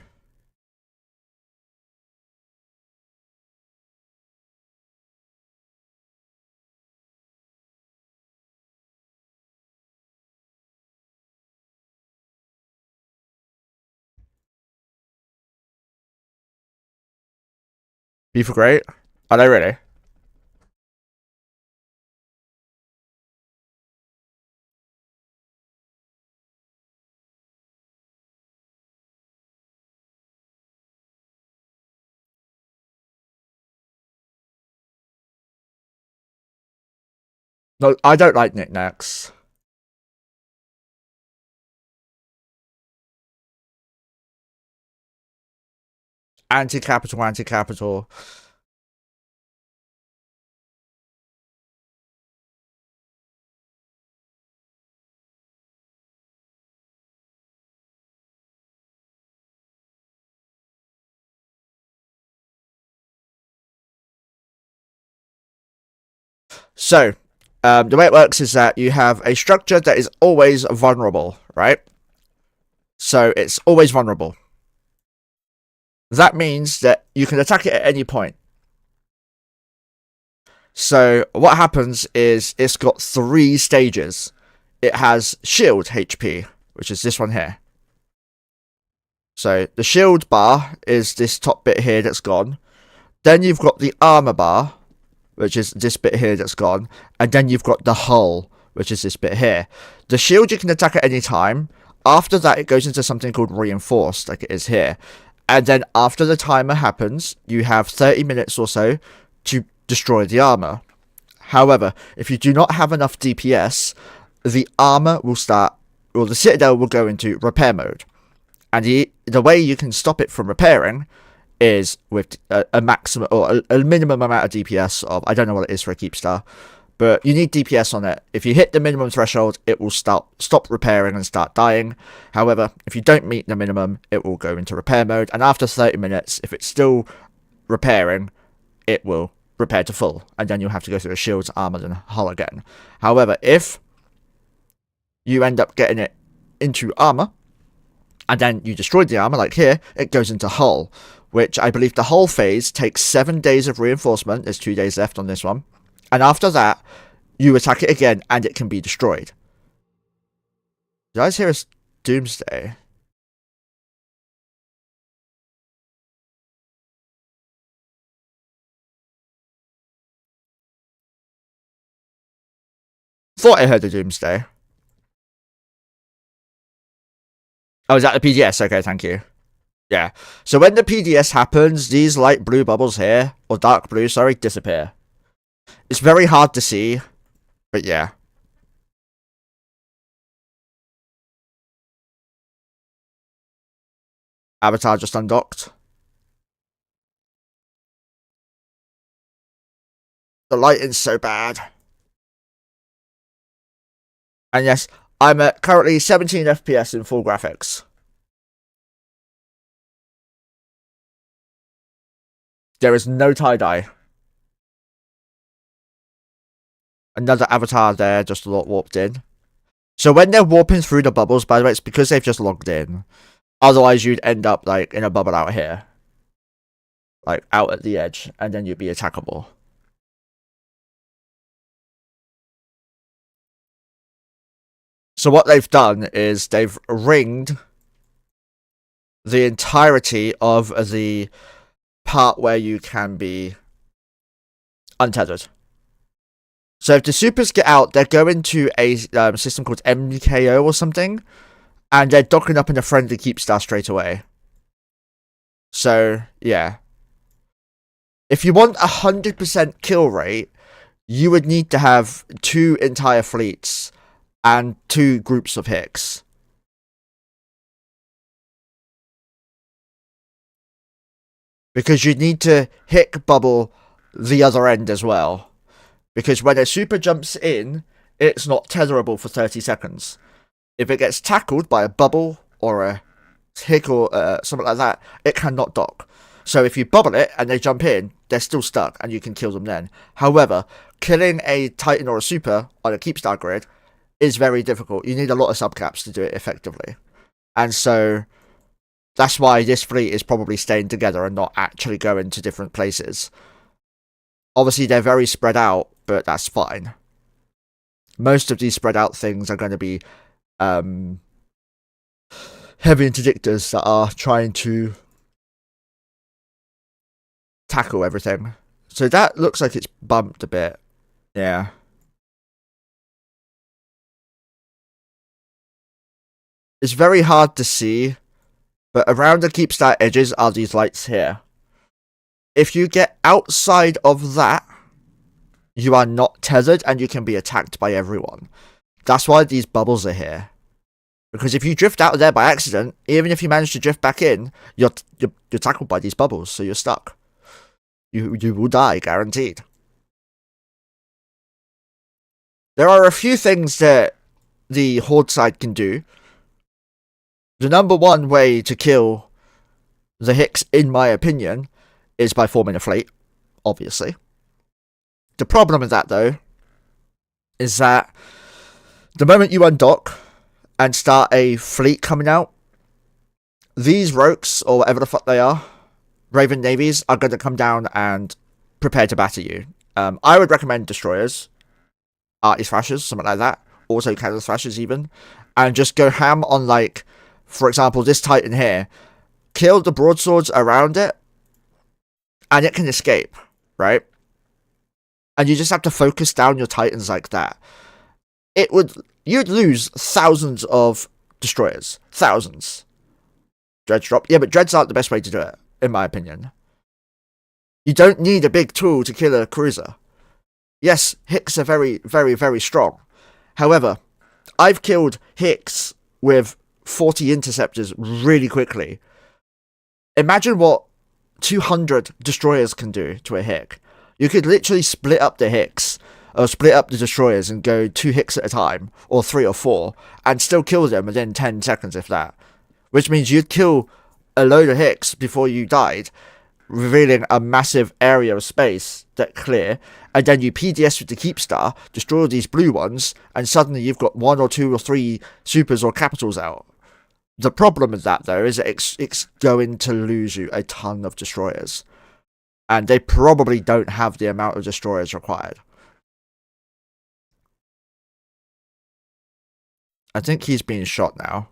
Beef are great. Are they really? No, I don't like knickknacks. Anti-capital, anti-capital. So, the way it works is that you have a structure that is always vulnerable, right? So it's always vulnerable. That means that you can attack it at any point. So what happens is it's got 3 stages. It has shield HP, which is this one here. So the shield bar is this top bit here that's gone. Then you've got the armor bar, which is this bit here that's gone. And then you've got the hull, which is this bit here. The shield you can attack at any time. After that, it goes into something called reinforced, like it is here. And then after the timer happens, you have 30 minutes or so to destroy the armor. However, if you do not have enough DPS, the armor will start, or the citadel will go into repair mode. And the way you can stop it from repairing is with a maximum or a minimum amount of DPS of, I don't know what it is for a Keepstar, but you need DPS on it. If you hit the minimum threshold, it will stop repairing and start dying. However, if you don't meet the minimum, it will go into repair mode. And after 30 minutes, if it's still repairing, it will repair to full. And then you'll have to go through the shields, armor, and hull again. However, if you end up getting it into armor, and then you destroyed the armor, like here, it goes into hull, which I believe the hull phase takes 7 days of reinforcement. There's 2 days left on this one. And after that, you attack it again, and it can be destroyed. Did I just hear a doomsday? Thought I heard a doomsday. Oh, is that the PDS? Okay, thank you. Yeah. So when the PDS happens, these light blue bubbles here, or dark blue, sorry, disappear. It's very hard to see, but yeah. Avatar just undocked. The lighting's so bad. And yes, I'm at currently 17 FPS in full graphics. There is no tie-dye. Another avatar there just warped in. So when they're warping through the bubbles, by the way, it's because they've just logged in. Otherwise, you'd end up like in a bubble out here. Like out at the edge, and then you'd be attackable. So what they've done is they've ringed the entirety of the part where you can be untethered. So if the supers get out, they're going to a system called MKO or something, and they're docking up in a friendly Keepstar straight away. So, yeah. If you want 100% kill rate, you would need to have 2 entire fleets and 2 groups of Hicks. Because you'd need to Hick bubble the other end as well. Because when a super jumps in, it's not tetherable for 30 seconds. If it gets tackled by a bubble or a Hick or something like that, it cannot dock. So if you bubble it and they jump in, they're still stuck and you can kill them then. However, killing a Titan or a Super on a Keepstar grid is very difficult. You need a lot of subcaps to do it effectively. And so that's why this fleet is probably staying together and not actually going to different places. Obviously, they're very spread out, but that's fine. Most of these spread out things are going to be heavy interdictors that are trying to tackle everything. So that looks like it's bumped a bit. Yeah. It's very hard to see, but around the Keepstar edges are these lights here. If you get outside of that, you are not tethered and you can be attacked by everyone. That's why these bubbles are here. Because if you drift out of there by accident, even if you manage to drift back in, you're tackled by these bubbles, so you're stuck. You will die, guaranteed. There are a few things that the Horde side can do. The number one way to kill the Hicks, in my opinion, is by forming a fleet, obviously. The problem with that, though, is that the moment you undock and start a fleet coming out, these Rokes, or whatever the fuck they are, Raven Navies, are going to come down and prepare to batter you. I would recommend Destroyers, Arty Thrashers, something like that, also Cannon Thrashers even, and just go ham on, like, for example, this Titan here, kill the broadswords around it, and it can escape, right? And you just have to focus down your Titans like that. You'd lose thousands of Destroyers. Thousands. Dredge drop. Yeah, but Dreads aren't the best way to do it, in my opinion. You don't need a big tool to kill a cruiser. Yes, Hicks are very, very, very strong. However, I've killed Hicks with 40 interceptors really quickly. Imagine what 200 Destroyers can do to a Hick. You could literally split up the Hicks, or split up the Destroyers and go 2 Hicks at a time, or 3 or 4, and still kill them within 10 seconds, if that. Which means you'd kill a load of Hicks before you died, revealing a massive area of space that clear, and then you PDS with the Keepstar, destroy all these blue ones, and suddenly you've got 1 or 2 or 3 supers or capitals out. The problem with that, though, is that it's going to lose you a ton of Destroyers. And they probably don't have the amount of Destroyers required. I think he's being shot now.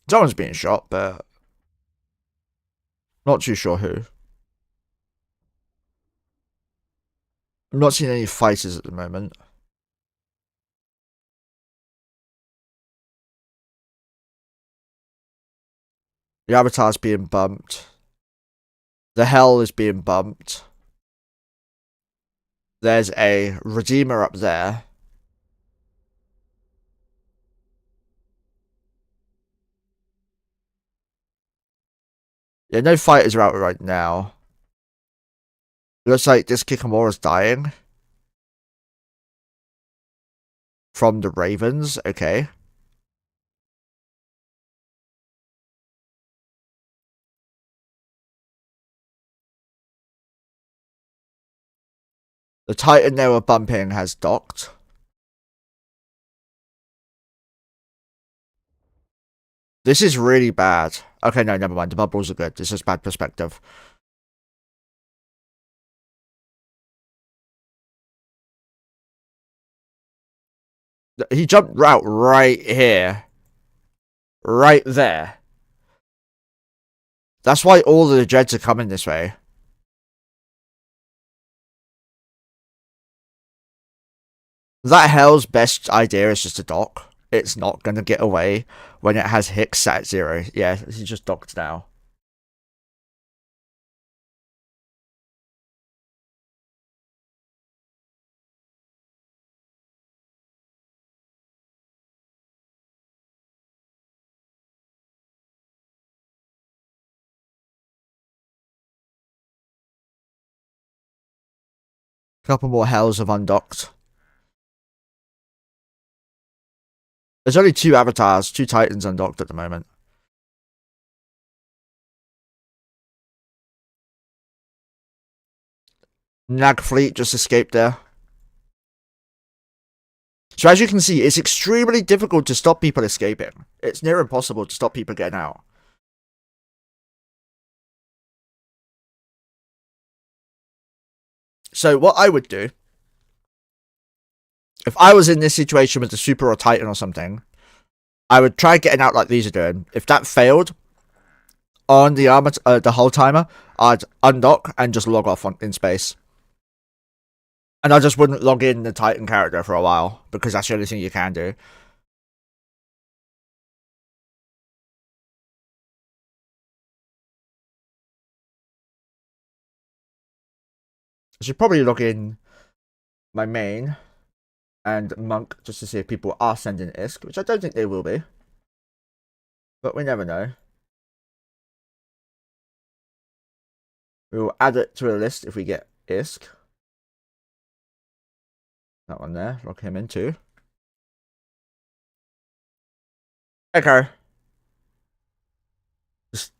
Someone's being shot, but not too sure who. I'm not seeing any fighters at the moment. The avatar's being bumped. The hell is being bumped. There's a Redeemer up there. Yeah, no fighters are out right now. Looks like this Kikamura's dying. From the Ravens, okay. The Titan they were bumping has docked. This is really bad. Okay, no, never mind. The bubbles are good. This is bad perspective. He jumped out right here. Right there. That's why all of the Dreads are coming this way. That Hell's best idea is just to dock. It's not going to get away when it has Hicks set at 0. Yeah, he's just docked now. Couple more Hells have undocked. There's only 2 avatars, 2 Titans undocked at the moment. Nag Fleet just escaped there. So as you can see, it's extremely difficult to stop people escaping. It's near impossible to stop people getting out. So what I would do, if I was in this situation with the Super or Titan or something, I would try getting out like these are doing. If that failed on the armor, the hull timer, I'd undock and just log off in space. And I just wouldn't log in the Titan character for a while, because that's the only thing you can do. I should probably log in my main and Monk just to see if people are sending ISK, which I don't think they will be. But we never know. We will add it to a list if we get ISK. That one there, log him in too. Okay.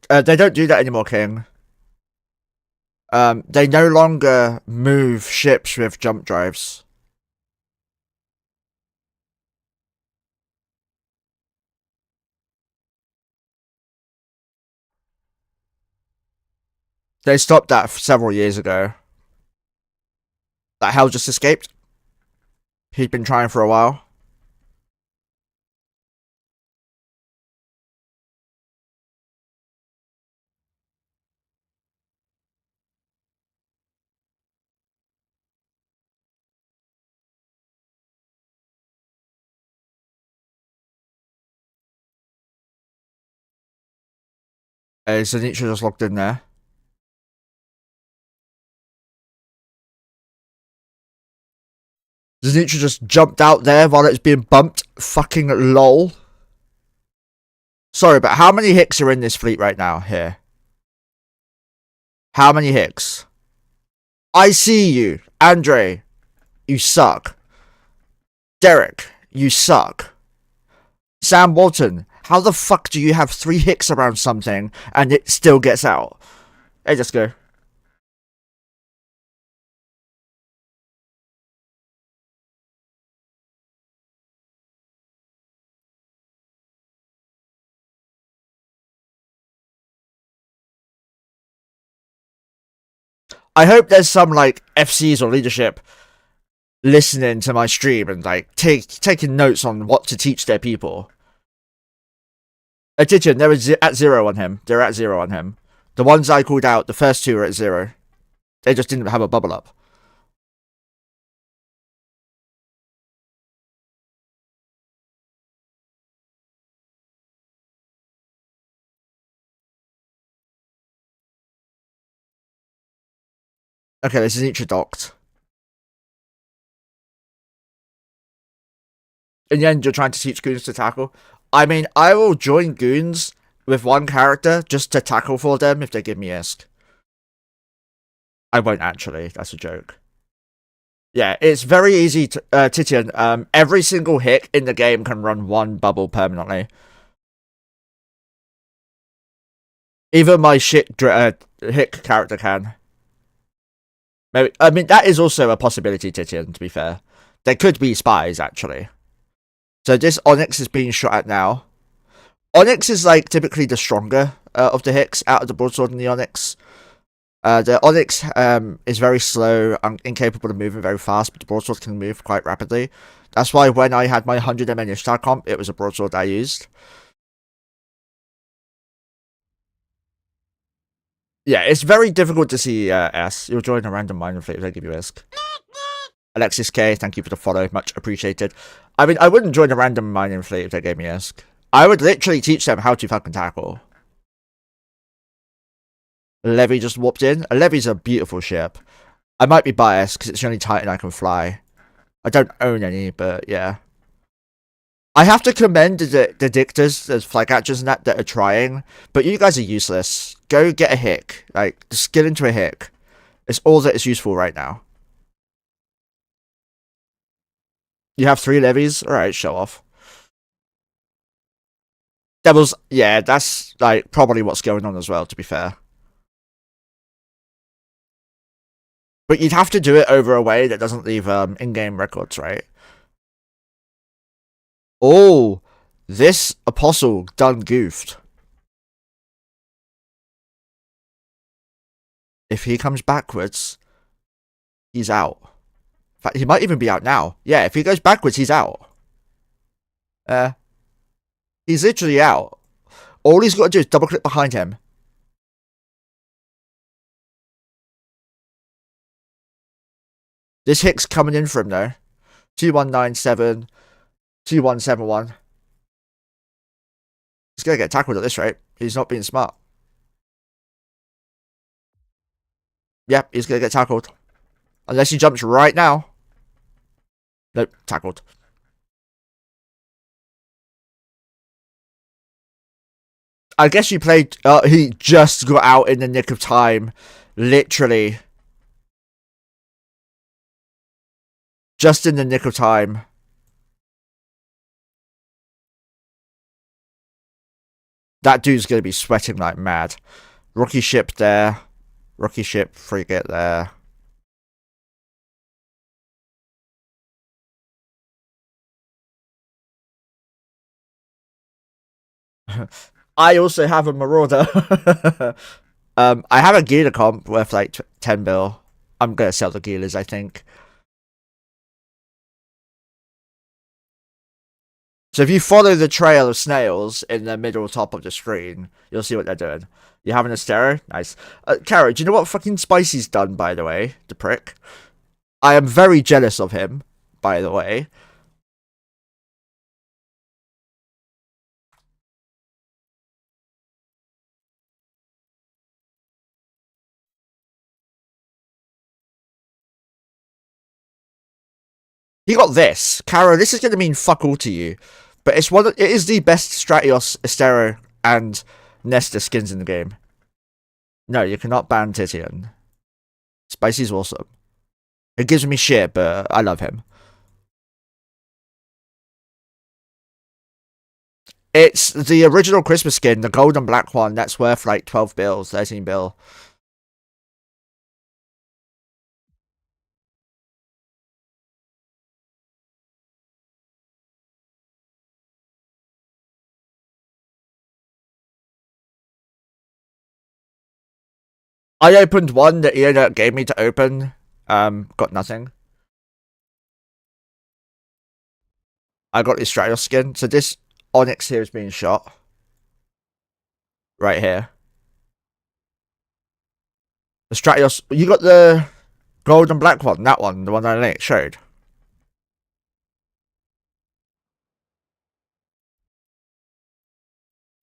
They don't do that anymore, King. They no longer move ships with jump drives. They stopped that several years ago. That Hell just escaped. He'd been trying for a while. Zenitra just logged in there. Zenitra just jumped out there while it's being bumped. Fucking lol. Sorry, but how many Hicks are in this fleet right now here? How many Hicks? I see you. Andre, you suck. Derek, you suck. Sam Walton, how the fuck do you have 3 Hicks around something and it still gets out? Hey, just go. I hope there's some, like, FCs or leadership listening to my stream and, like, taking notes on what to teach their people. Titian, they're at 0 on him. They're at 0 on him. The ones I called out, the first 2 are at 0. They just didn't have a bubble up. Okay, this is each docked. In the end, you're trying to teach goons to tackle. I mean, I will join goons with one character just to tackle for them if they give me ISK. I won't actually. That's a joke. Yeah, it's very easy to Titian. Every single Hick in the game can run 1 bubble permanently. Even my shit Hick character can. Maybe, I mean, that is also a possibility, Titian, to be fair. There could be spies, actually. So this Onyx is being shot at now. Onyx is, like, typically the stronger of the Hicks out of the Broadsword and the Onyx. The Onyx is very slow and incapable of moving very fast, but the Broadsword can move quite rapidly. That's why when I had my 100 MN Ishtar comp, it was a Broadsword I used. Yeah, it's very difficult to see S. You'll join a random minor fleet if they give you ISK. Alexis K, thank you for the follow, much appreciated. I mean, I wouldn't join a random mining fleet if they gave me ISK. I would literally teach them how to fucking tackle. Levy just warped in. A Levy's a beautiful ship. I might be biased because it's the only Titan I can fly. I don't own any, but yeah. I have to commend the dictors, the flycatchers and that are trying, but you guys are useless. Go get a hick. Like, just get into a hick. It's all that is useful right now. You have 3 levies? Alright, show off. Devils, yeah, that's like probably what's going on as well, to be fair. But you'd have to do it over a way that doesn't leave in-game records, right? Oh, this apostle done goofed. If he comes backwards, he's out. In fact, he might even be out now. Yeah, if he goes backwards, he's out. He's literally out. All he's got to do is double click behind him. This hick's coming in for him though. 2197, 2171. He's gonna get tackled at this rate. He's not being smart. Yep, he's gonna get tackled. Unless he jumps right now. Nope, tackled. I guess you played. He just got out in the nick of time. Literally. Just in the nick of time. That dude's gonna be sweating like mad. Rookie ship there. Rookie ship frigate there. I also have a Marauder. I have a Gila comp worth like 10 bill. I'm gonna sell the Gilas, I think. So if you follow the trail of snails in the middle top of the screen, you'll see what they're doing. You having a stare? Nice. Caro, do you know what fucking Spicy's done, by the way? The prick. I am very jealous of him, by the way. He got this. Caro, this is going to mean fuck all to you. But it is the best Stratios, Estero, and Nesta skins in the game. No, you cannot ban Titian. Spicy's awesome. It gives me shit, but I love him. It's the original Christmas skin, the gold and black one, that's worth like 12 bills, 13 bill. I opened one that Ian gave me to open. Got nothing. I got the Stratos skin. So this Onyx here is being shot. Right here. The Stratos. You got the gold and black one. That one. The one I showed.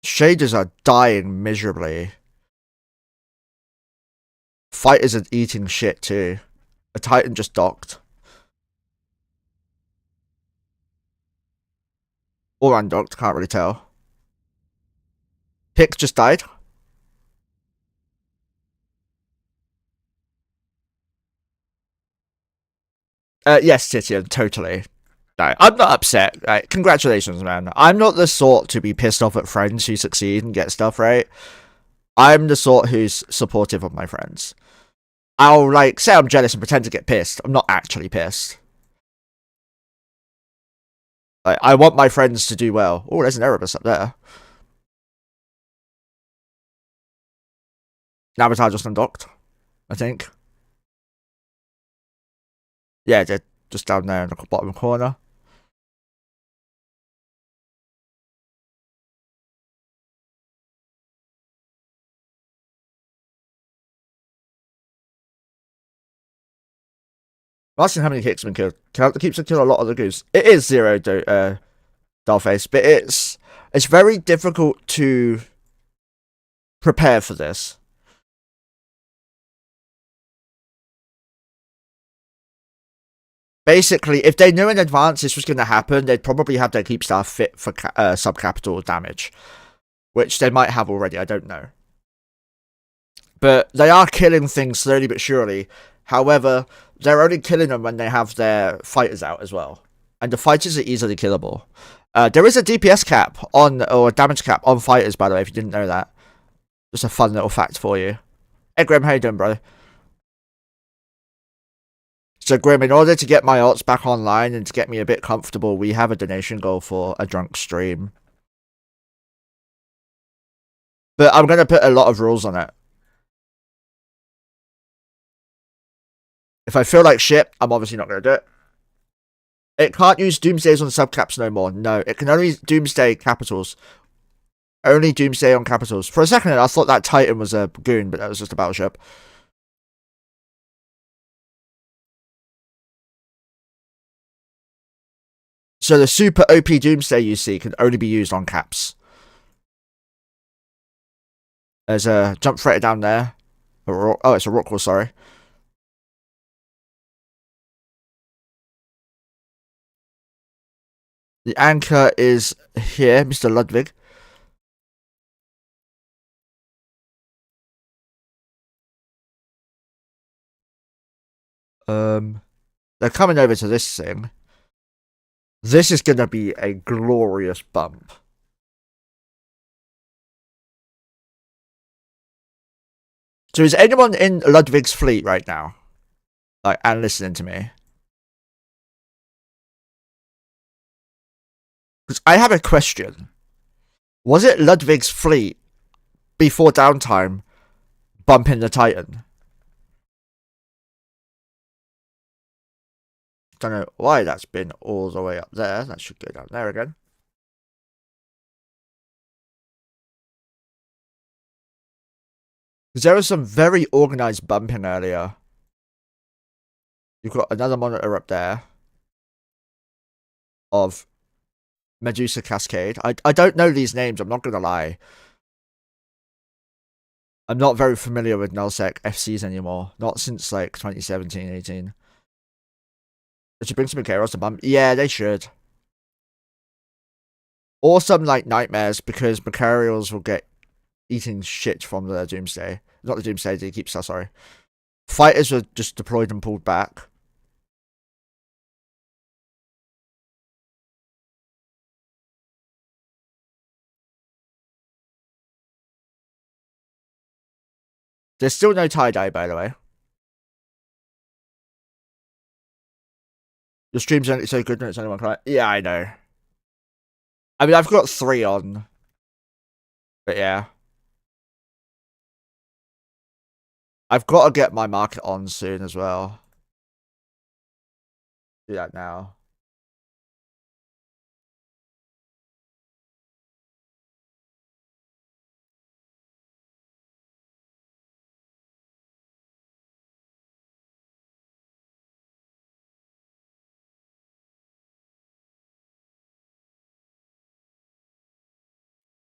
Shaders are dying miserably. Fighters are eating shit too. A Titan just docked. Or undocked, can't really tell. Hick just died. Yes, Titian, totally. No, I'm not upset. Right, congratulations, man. I'm not the sort to be pissed off at friends who succeed and get stuff right. I'm the sort who's supportive of my friends. I'll, like, say I'm jealous and pretend to get pissed. I'm not actually pissed. Like, I want my friends to do well. Oh, there's an Erebus up there. Navatar just undocked, I think. Yeah, they're just down there in the bottom corner. I'm asking how many Keeps have been killed. Count the Keeps have killed a lot of the goose. It is 0, Dollface, but it's very difficult to prepare for this. Basically, if they knew in advance this was going to happen, they'd probably have their Keepstar fit for subcapital damage, which they might have already, I don't know. But they are killing things slowly but surely. However, they're only killing them when they have their fighters out as well. And the fighters are easily killable. There is a DPS cap on, or a damage cap on fighters, by the way, if you didn't know that. Just a fun little fact for you. Hey, Grim, how you doing, bro? So, Grim, in order to get my alts back online and to get me a bit comfortable, we have a donation goal for a drunk stream. But I'm going to put a lot of rules on it. If I feel like shit, I'm obviously not going to do it. It can't use Doomsdays on subcaps no more. No, it can only Doomsday capitals. Only Doomsday on capitals. For a second, I thought that Titan was a goon, but that was just a battleship. So the super OP Doomsday you see can only be used on caps. There's a jump freighter down there. Oh, it's a Rockwell, sorry. The anchor is here, Mr. Ludwig. They're coming over to this thing. This is going to be a glorious bump. So is anyone in Ludwig's fleet right now? Like, and listening to me? Because I have a question. Was it Ludwig's fleet before downtime bumping the Titan? Don't know why that's been all the way up there. That should go down there again. Because there was some very organised bumping earlier. You've got another monitor up there of Medusa Cascade. I don't know these names, I'm not going to lie. I'm not very familiar with nullsec FCs anymore. Not since like 2017, 18. They should bring some Karos to bump. Yeah, they should. Or some like nightmares, because Macarials will get eating shit from the Doomsday. Not the Doomsday, the Keepstar, sorry. Fighters were just deployed and pulled back. There's still no tie-dye, by the way. Your stream's only so good when it's only one client. Yeah, I know. I mean, I've got 3 on. But yeah. I've got to get my market on soon as well. Do that now.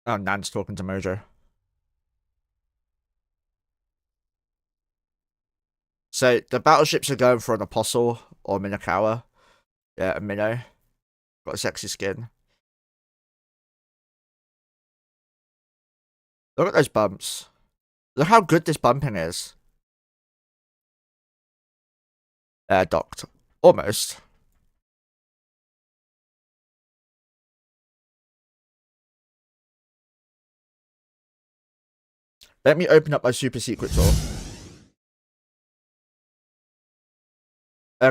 Oh, Nan's talking to Mojo. So, the battleships are going for an Apostle or Minakawa. Yeah, a Minnow. Got a sexy skin. Look at those bumps. Look how good this bumping is. Docked. Almost. Let me open up my super secret tool.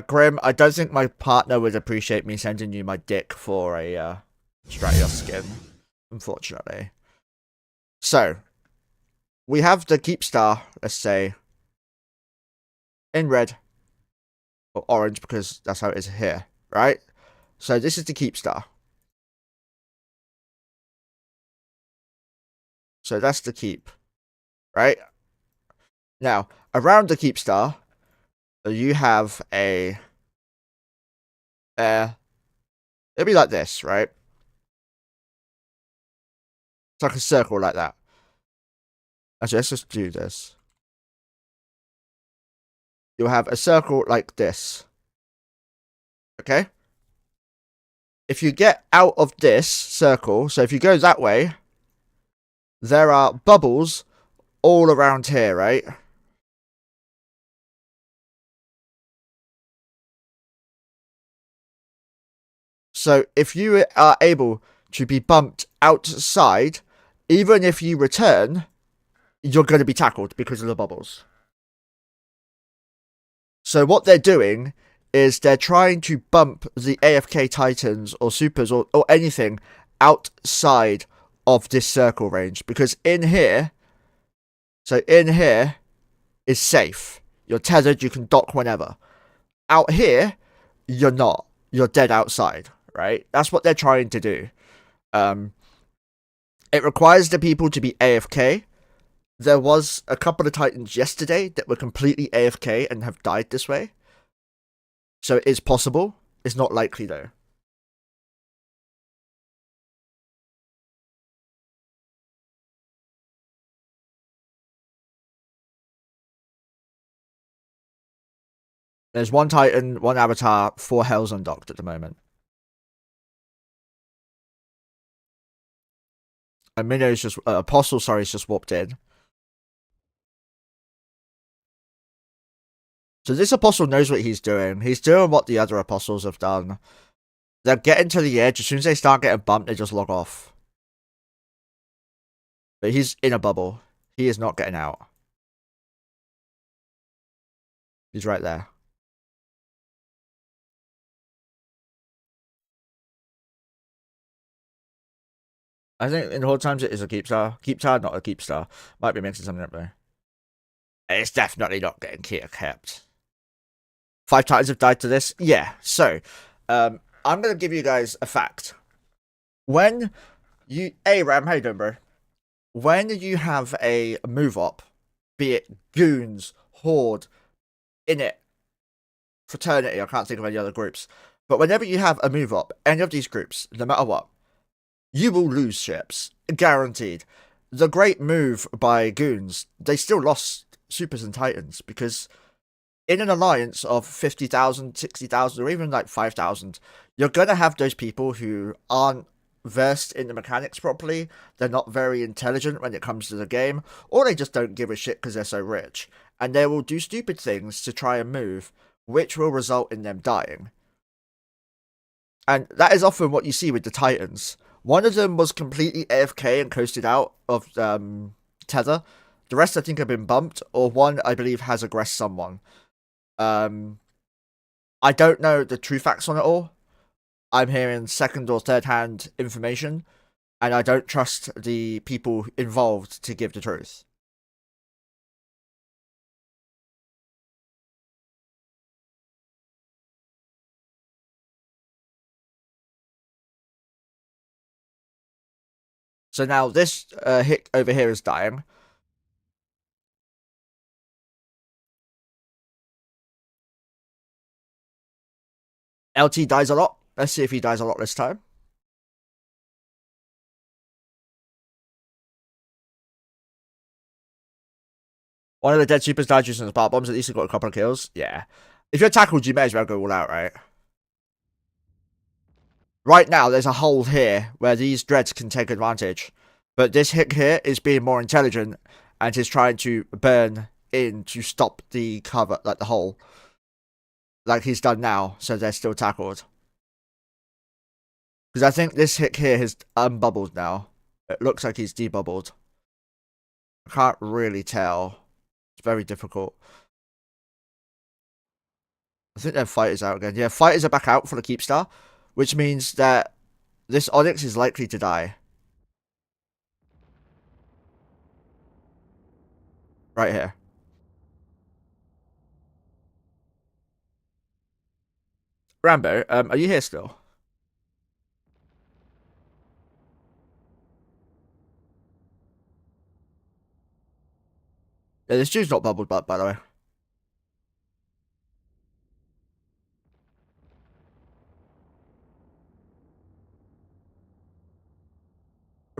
Grim, I don't think my partner would appreciate me sending you my dick for a Stratios skin, unfortunately. So, we have the Keepstar, let's say, in red, or orange, because that's how it is here, right? So this is the Keepstar. So that's the keep, right? Now, around the Keepstar, you have a it'll be like this, right? It's like a circle like that. Actually, let's just do this. You'll have a circle like this. Okay? If you get out of this circle, so if you go that way, there are bubbles all around here, right? So if you are able to be bumped outside, even if you return, you're going to be tackled because of the bubbles. So what they're doing is they're trying to bump the AFK Titans or Supers or anything outside of this circle range. Because in here, so in here is safe. You're tethered, you can dock whenever. Out here, you're not. You're dead outside, right? That's what they're trying to do. It requires the people to be AFK. There was a couple of Titans yesterday that were completely AFK and have died this way. So it is possible. It's not likely though. There's one Titan, one Avatar, 4 Hells undocked at the moment. And Minnow's just Apostle, sorry, is just warped in. So this Apostle knows what he's doing. He's doing what the other Apostles have done. They're getting to the edge. As soon as they start getting bumped, they just log off. But he's in a bubble. He is not getting out. He's right there. I think in Horde times it is a Keepstar. Keepstar, not a Keepstar. Might be mixing something up there. It's definitely not getting kept. 5 Titans have died to this? Yeah. So, I'm going to give you guys a fact. When you... Hey, Ram, how you doing, bro? When you have a move-up, be it Goons, Horde, Init, Fraternity, I can't think of any other groups, but whenever you have a move-up, any of these groups, no matter what, you will lose ships. Guaranteed. The great move by Goons, they still lost Supers and Titans, because in an alliance of 50,000, 60,000, or even like 5,000, you're going to have those people who aren't versed in the mechanics properly, they're not very intelligent when it comes to the game, or they just don't give a shit because they're so rich, and they will do stupid things to try and move, which will result in them dying. And that is often what you see with the Titans. One of them was completely AFK and coasted out of tether. The rest, I think, have been bumped, or one, I believe, has aggressed someone. I don't know the true facts on it all. I'm hearing second or third hand information, and I don't trust the people involved to give the truth. So now this hit over here is dying. LT dies a lot. Let's see if he dies a lot this time. One of the dead supers died using the spark bombs. At least he got a couple of kills. Yeah. If you're tackled, you may as well go all out, right? Right now, there's a hole here where these dreads can take advantage. But this hit here is being more intelligent and is trying to burn in to stop the cover, like the hole. Like he's done now, so they're still tackled. Because I think this hit here has unbubbled now. It looks like he's debubbled. I can't really tell. It's very difficult. I think their fighters out again. Yeah, fighters are back out for the Keepstar, which means that this Onyx is likely to die. Right here. Rambo, are you here still? Yeah, this dude's not bubbled, but by the way.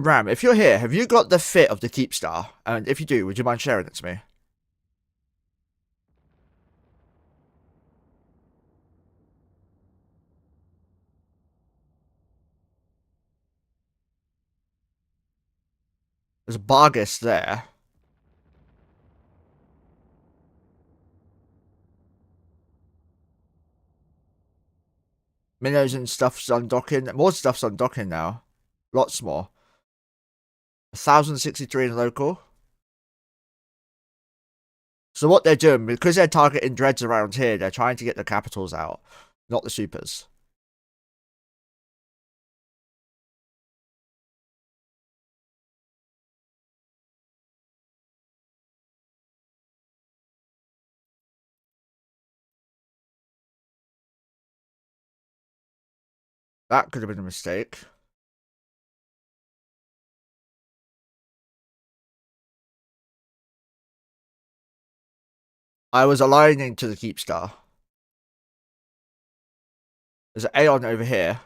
Ram, if you're here, have you got the fit of the Keepstar? And if you do, would you mind sharing it to me? There's a Bargus there. Minnows and stuff's undocking. More stuff's undocking now. Lots more. 1,063 in local. So what they're doing, because they're targeting dreads around here, they're trying to get the capitals out, not the supers. That could have been a mistake. I was aligning to the Keepstar. There's an Aeon over here.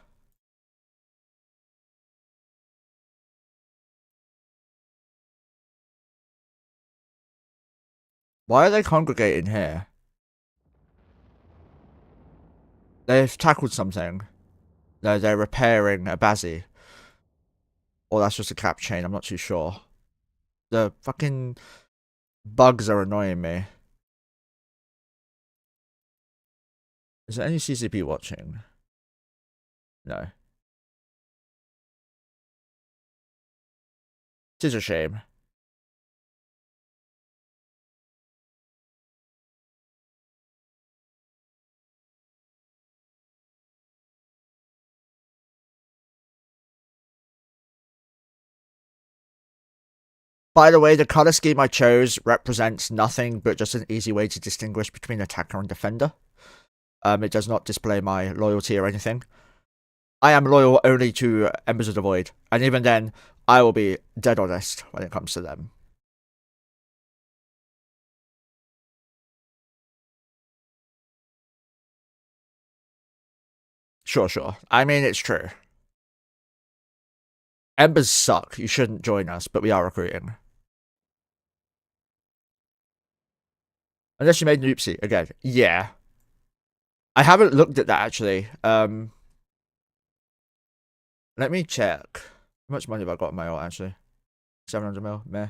Why are they congregating here? They've tackled something. No, they're repairing a Bazzy. Or that's just a cap chain, I'm not too sure. The fucking bugs are annoying me. Is there any CCP watching? No. It is a shame. By the way, the color scheme I chose represents nothing but just an easy way to distinguish between attacker and defender. It does not display my loyalty or anything. I am loyal only to Embers of the Void, and even then, I will be dead honest when it comes to them. Sure. I mean, it's true. Embers suck. You shouldn't join us, but we are recruiting. Unless you made an oopsie again. Yeah. I haven't looked at that actually. Let me check. How much money have I got in my alt actually? 700 mil. Meh.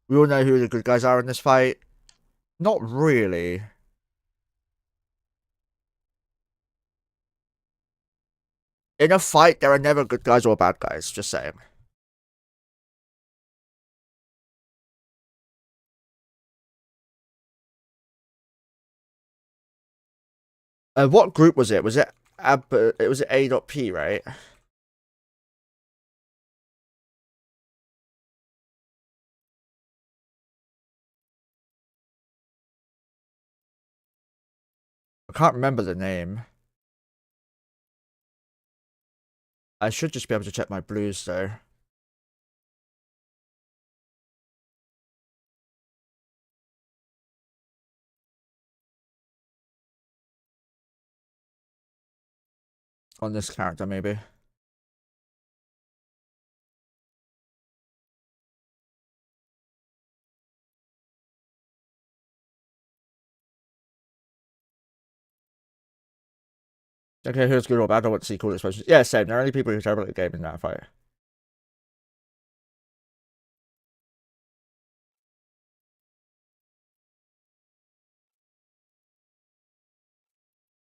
We all know who the good guys are in this fight. Not really. In a fight, there are never good guys or bad guys. Just saying. What group was it? Was it it was A.P, right? I can't remember the name. I should just be able to check my blues though. On this character, maybe. Okay, who's good or bad? I want to see cool expressions. Yeah, same. There are only people who are terrible at the game in that fight.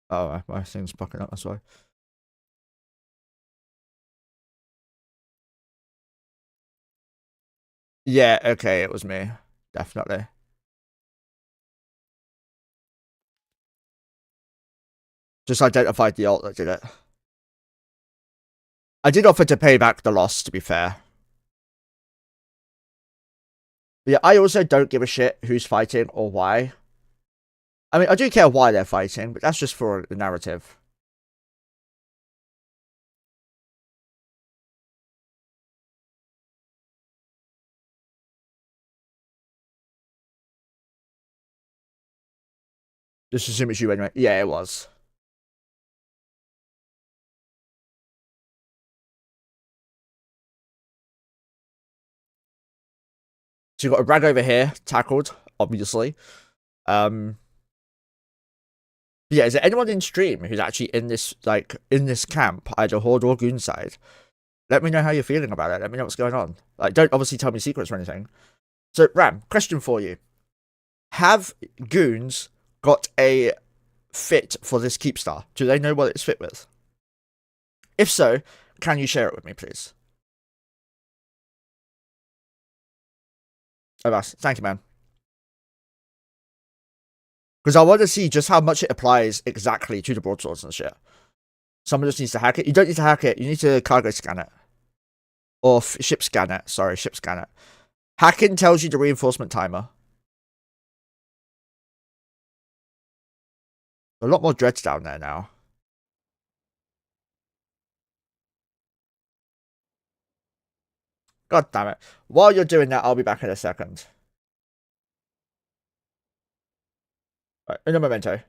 Oh, my thing's fucking up, that's why. Yeah, okay, it was me. Definitely. Just identified the alt that did it. I did offer to pay back the loss, to be fair. But yeah, I also don't give a shit who's fighting or why. I mean, I do care why they're fighting, but that's just for the narrative. Just assume it's you anyway. Yeah, it was. So you've got a rag over here, tackled, obviously. Yeah, is there anyone in stream who's actually in this, like, in this camp, either Horde or Goon side? Let me know how you're feeling about it. Let me know what's going on. Like, don't obviously tell me secrets or anything. So, Ram, question for you. Have Goons got a fit for this Keepstar? Do they know what it's fit with? If so, can you share it with me, please? Oh, Bass, thank you, man. Because I want to see just how much it applies exactly to the broadswords and shit. Someone just needs to hack it. You don't need to hack it. You need to cargo scan it. Or ship scan it. Sorry, ship scan it. Hacking tells you the reinforcement timer. A lot more dreads down there now. God damn it. While you're doing that, I'll be back in a second. Right, in a memento.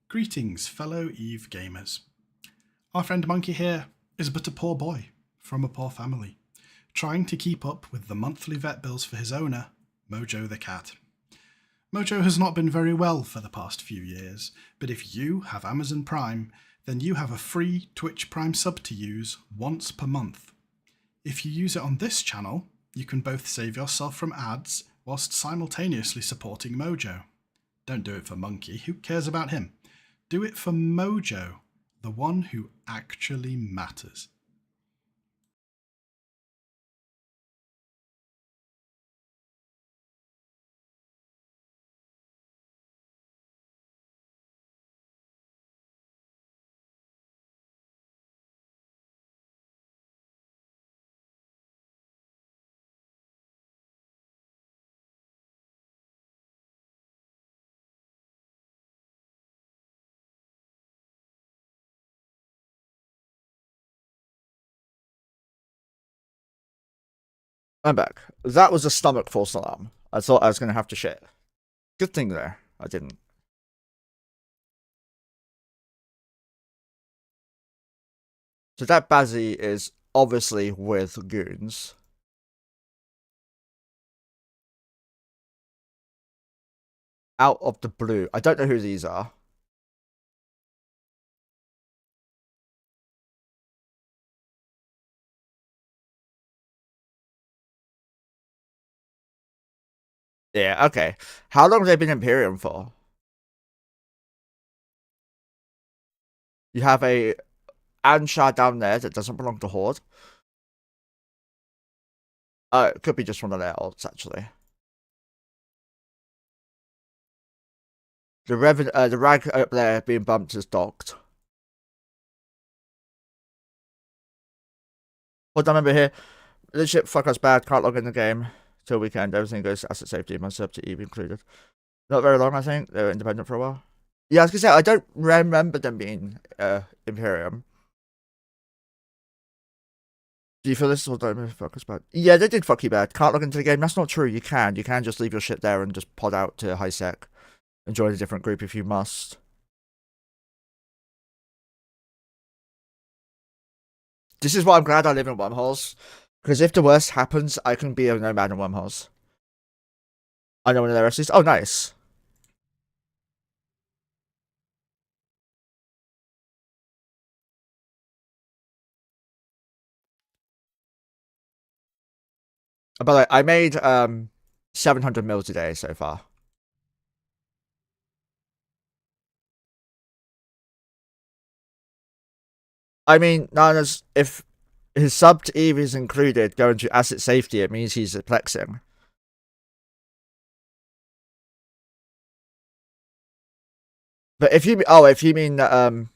Greetings, fellow Eve gamers. Our friend Monkey here is but a poor boy from a poor family, trying to keep up with the monthly vet bills for his owner, Mojo the cat. Mojo has not been very well for the past few years, but if you have Amazon Prime, then you have a free Twitch Prime sub to use once per month. If you use it on this channel, you can both save yourself from ads whilst simultaneously supporting Mojo. Don't do it for Monkey, who cares about him? Do it for Mojo, the one who actually matters. I'm back. That was a stomach false alarm. I thought I was going to have to shit. Good thing there. I didn't. So that Bazzy is obviously with Goons. Out of the blue. I don't know who these are. Yeah, okay. How long have they been Imperium for? You have a Anshar down there that doesn't belong to Horde. It could be just one of their ults, actually. The rag up there being bumped is docked. What I remember here, this shit fuck us bad, can't log in the game till weekend. Everything goes to asset safety, my sub to Eve included. Not very long, I think. They were independent for a while. Yeah, I was gonna say, I don't remember them being Imperium. Do you feel this will don't fuck us bad? Yeah, they did fuck you bad. Can't log into the game. That's not true. You can. You can just leave your shit there and just pod out to high sec. And join a different group if you must. This is why I'm glad I live in wormholes. Because if the worst happens, I can be a nomad in wormholes. I know one of the rest is. Oh, nice. By the way, I made 700 mils a day so far. I mean, Nanas, if his sub to Eve is included going to asset safety, it means he's plexing. But if you mean that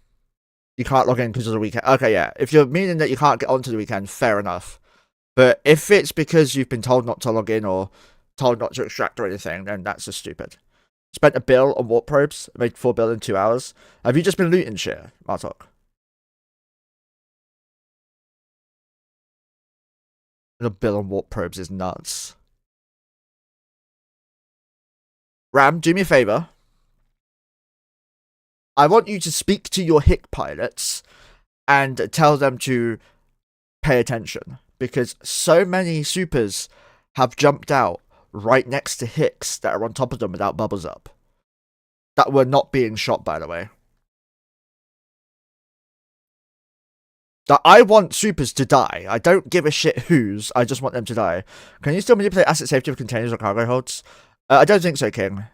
you can't log in because of the weekend, okay, yeah. If you're meaning that you can't get onto the weekend, fair enough. But if it's because you've been told not to log in or told not to extract or anything, then that's just stupid. Spent a bill on warp probes, made 4 bill in 2 hours. Have you just been looting shit, Martok? The bill on warp probes is nuts. Ram, do me a favor. I want you to speak to your hick pilots and tell them to pay attention. Because so many supers have jumped out right next to Hicks that are on top of them without bubbles up. That were not being shot, by the way. That I want supers to die. I don't give a shit whose. I just want them to die. Can you still manipulate asset safety of containers or cargo holds? I don't think so, King.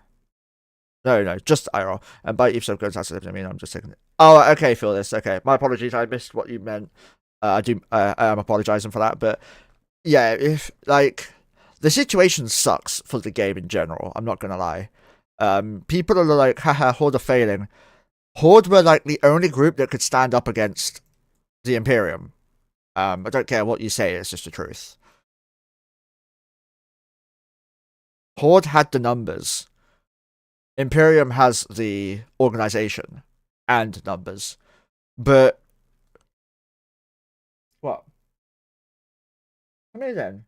No, just IRL. And by if so goes asset safety, I mean I'm just taking it. Oh, okay, feel this. Okay, my apologies. I missed what you meant. I am apologizing for that, but yeah, if like the situation sucks for the game in general. I'm not gonna lie. People are like, haha, Horde are failing. Horde were like the only group that could stand up against the Imperium. I don't care what you say, it's just the truth. Horde had the numbers. Imperium has the organization and numbers. But what? How many then?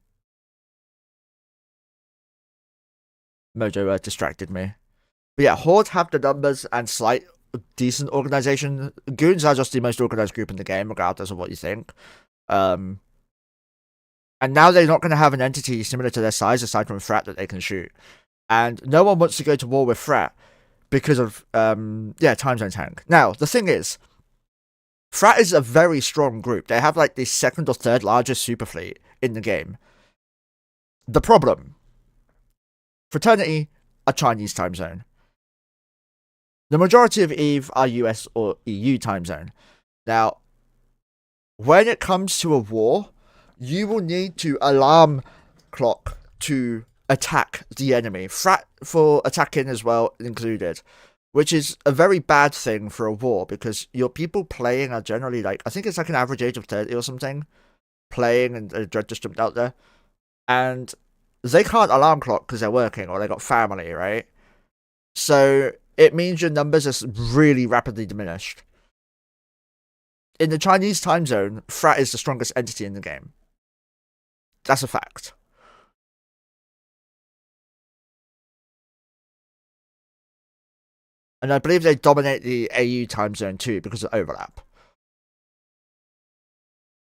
Mojo distracted me. But yeah, Horde have the numbers and slight decent organization. Goons are just the most organized group in the game, regardless of what you think. And now they're not going to have an entity similar to their size aside from Frat that they can shoot. And no one wants to go to war with Frat because of, time zone tank. Now, the thing is, Frat is a very strong group. They have like the second or third largest super fleet in the game. The problem, Fraternity are Chinese time zone. The majority of EVE are US or EU time zone. Now, when it comes to a war, you will need to alarm clock to attack the enemy. Frat for attacking as well included, which is a very bad thing for a war because your people playing are generally like, I think it's like an average age of 30 or something, playing and Dread just jumped out there. And they can't alarm clock because they're working or they got family, right? So it means your numbers are really rapidly diminished. In the Chinese time zone, Frat is the strongest entity in the game. That's a fact. And I believe they dominate the AU time zone too because of overlap.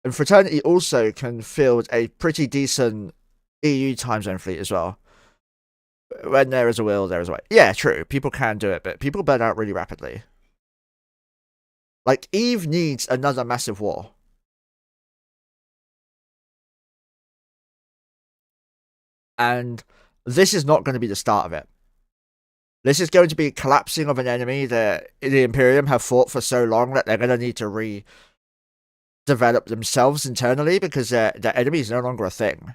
And Fraternity also can field a pretty decent EU time zone fleet as well. When there is a will, there is a way. Yeah, true. People can do it, but people burn out really rapidly. Like, EVE needs another massive war. And this is not going to be the start of it. This is going to be collapsing of an enemy that the Imperium have fought for so long that they're going to need to redevelop themselves internally because their enemy is no longer a thing.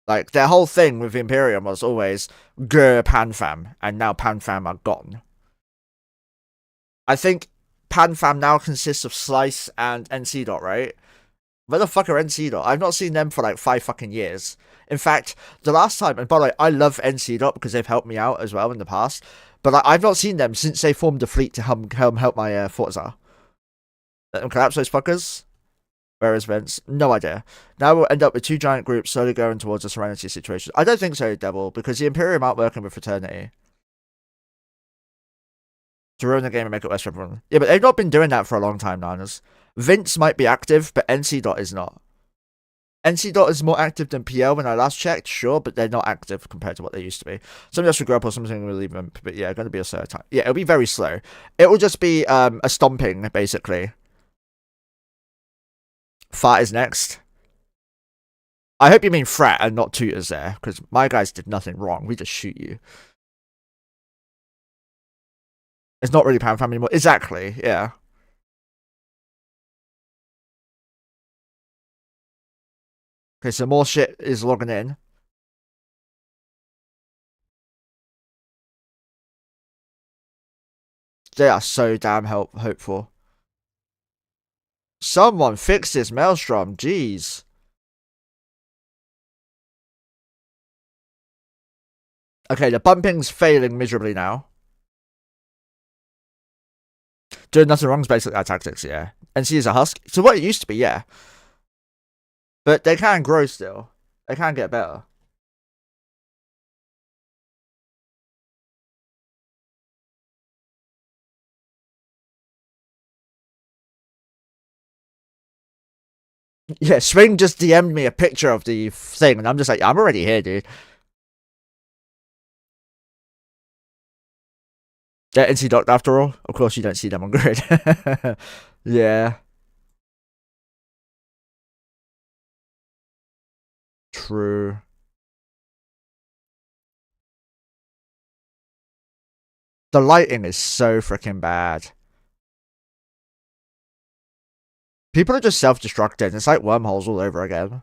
Like, their whole thing with Imperium was always grr Panfam, and now Panfam are gone. I think Panfam now consists of Slice and NC Dot, right? Where the fuck are NC Dot? I've not seen them for like 5 fucking years. In fact, the last time, and by the way, I love NC Dot because they've helped me out as well in the past, but I've not seen them since they formed a fleet to help my Forza. Let them collapse those fuckers. Where is Vince? No idea. Now we'll end up with 2 giant groups slowly going towards a Serenity situation. I don't think so, Devil, because the Imperium aren't working with Fraternity to ruin the game and make it worse for everyone. Yeah, but they've not been doing that for a long time, Niners. Vince might be active, but NC Dot is not. NC Dot is more active than PL when I last checked, sure, but they're not active compared to what they used to be. Something else will grow up or something will leave them, but yeah, going to be a slow time. Yeah, it'll be very slow. It will just be a stomping, basically. Fart is next. I hope you mean Frat and not Tutors there, because my guys did nothing wrong. We just shoot you. It's not really Pan Fam anymore. Exactly, yeah. Okay, so more shit is logging in. They are so damn hopeful. Someone fix this maelstrom, jeez. Okay, the bumping's failing miserably now. Doing nothing wrong is basically our tactics, yeah. NC is a husk. So what it used to be, yeah. But they can grow still. They can get better. Yeah, Swing just DM'd me a picture of the thing, and I'm just like, I'm already here, dude. Yeah, NC Doctor after all. Of course, you don't see them on grid. Yeah. True. The lighting is so freaking bad. People are just self-destructing. It's like wormholes all over again.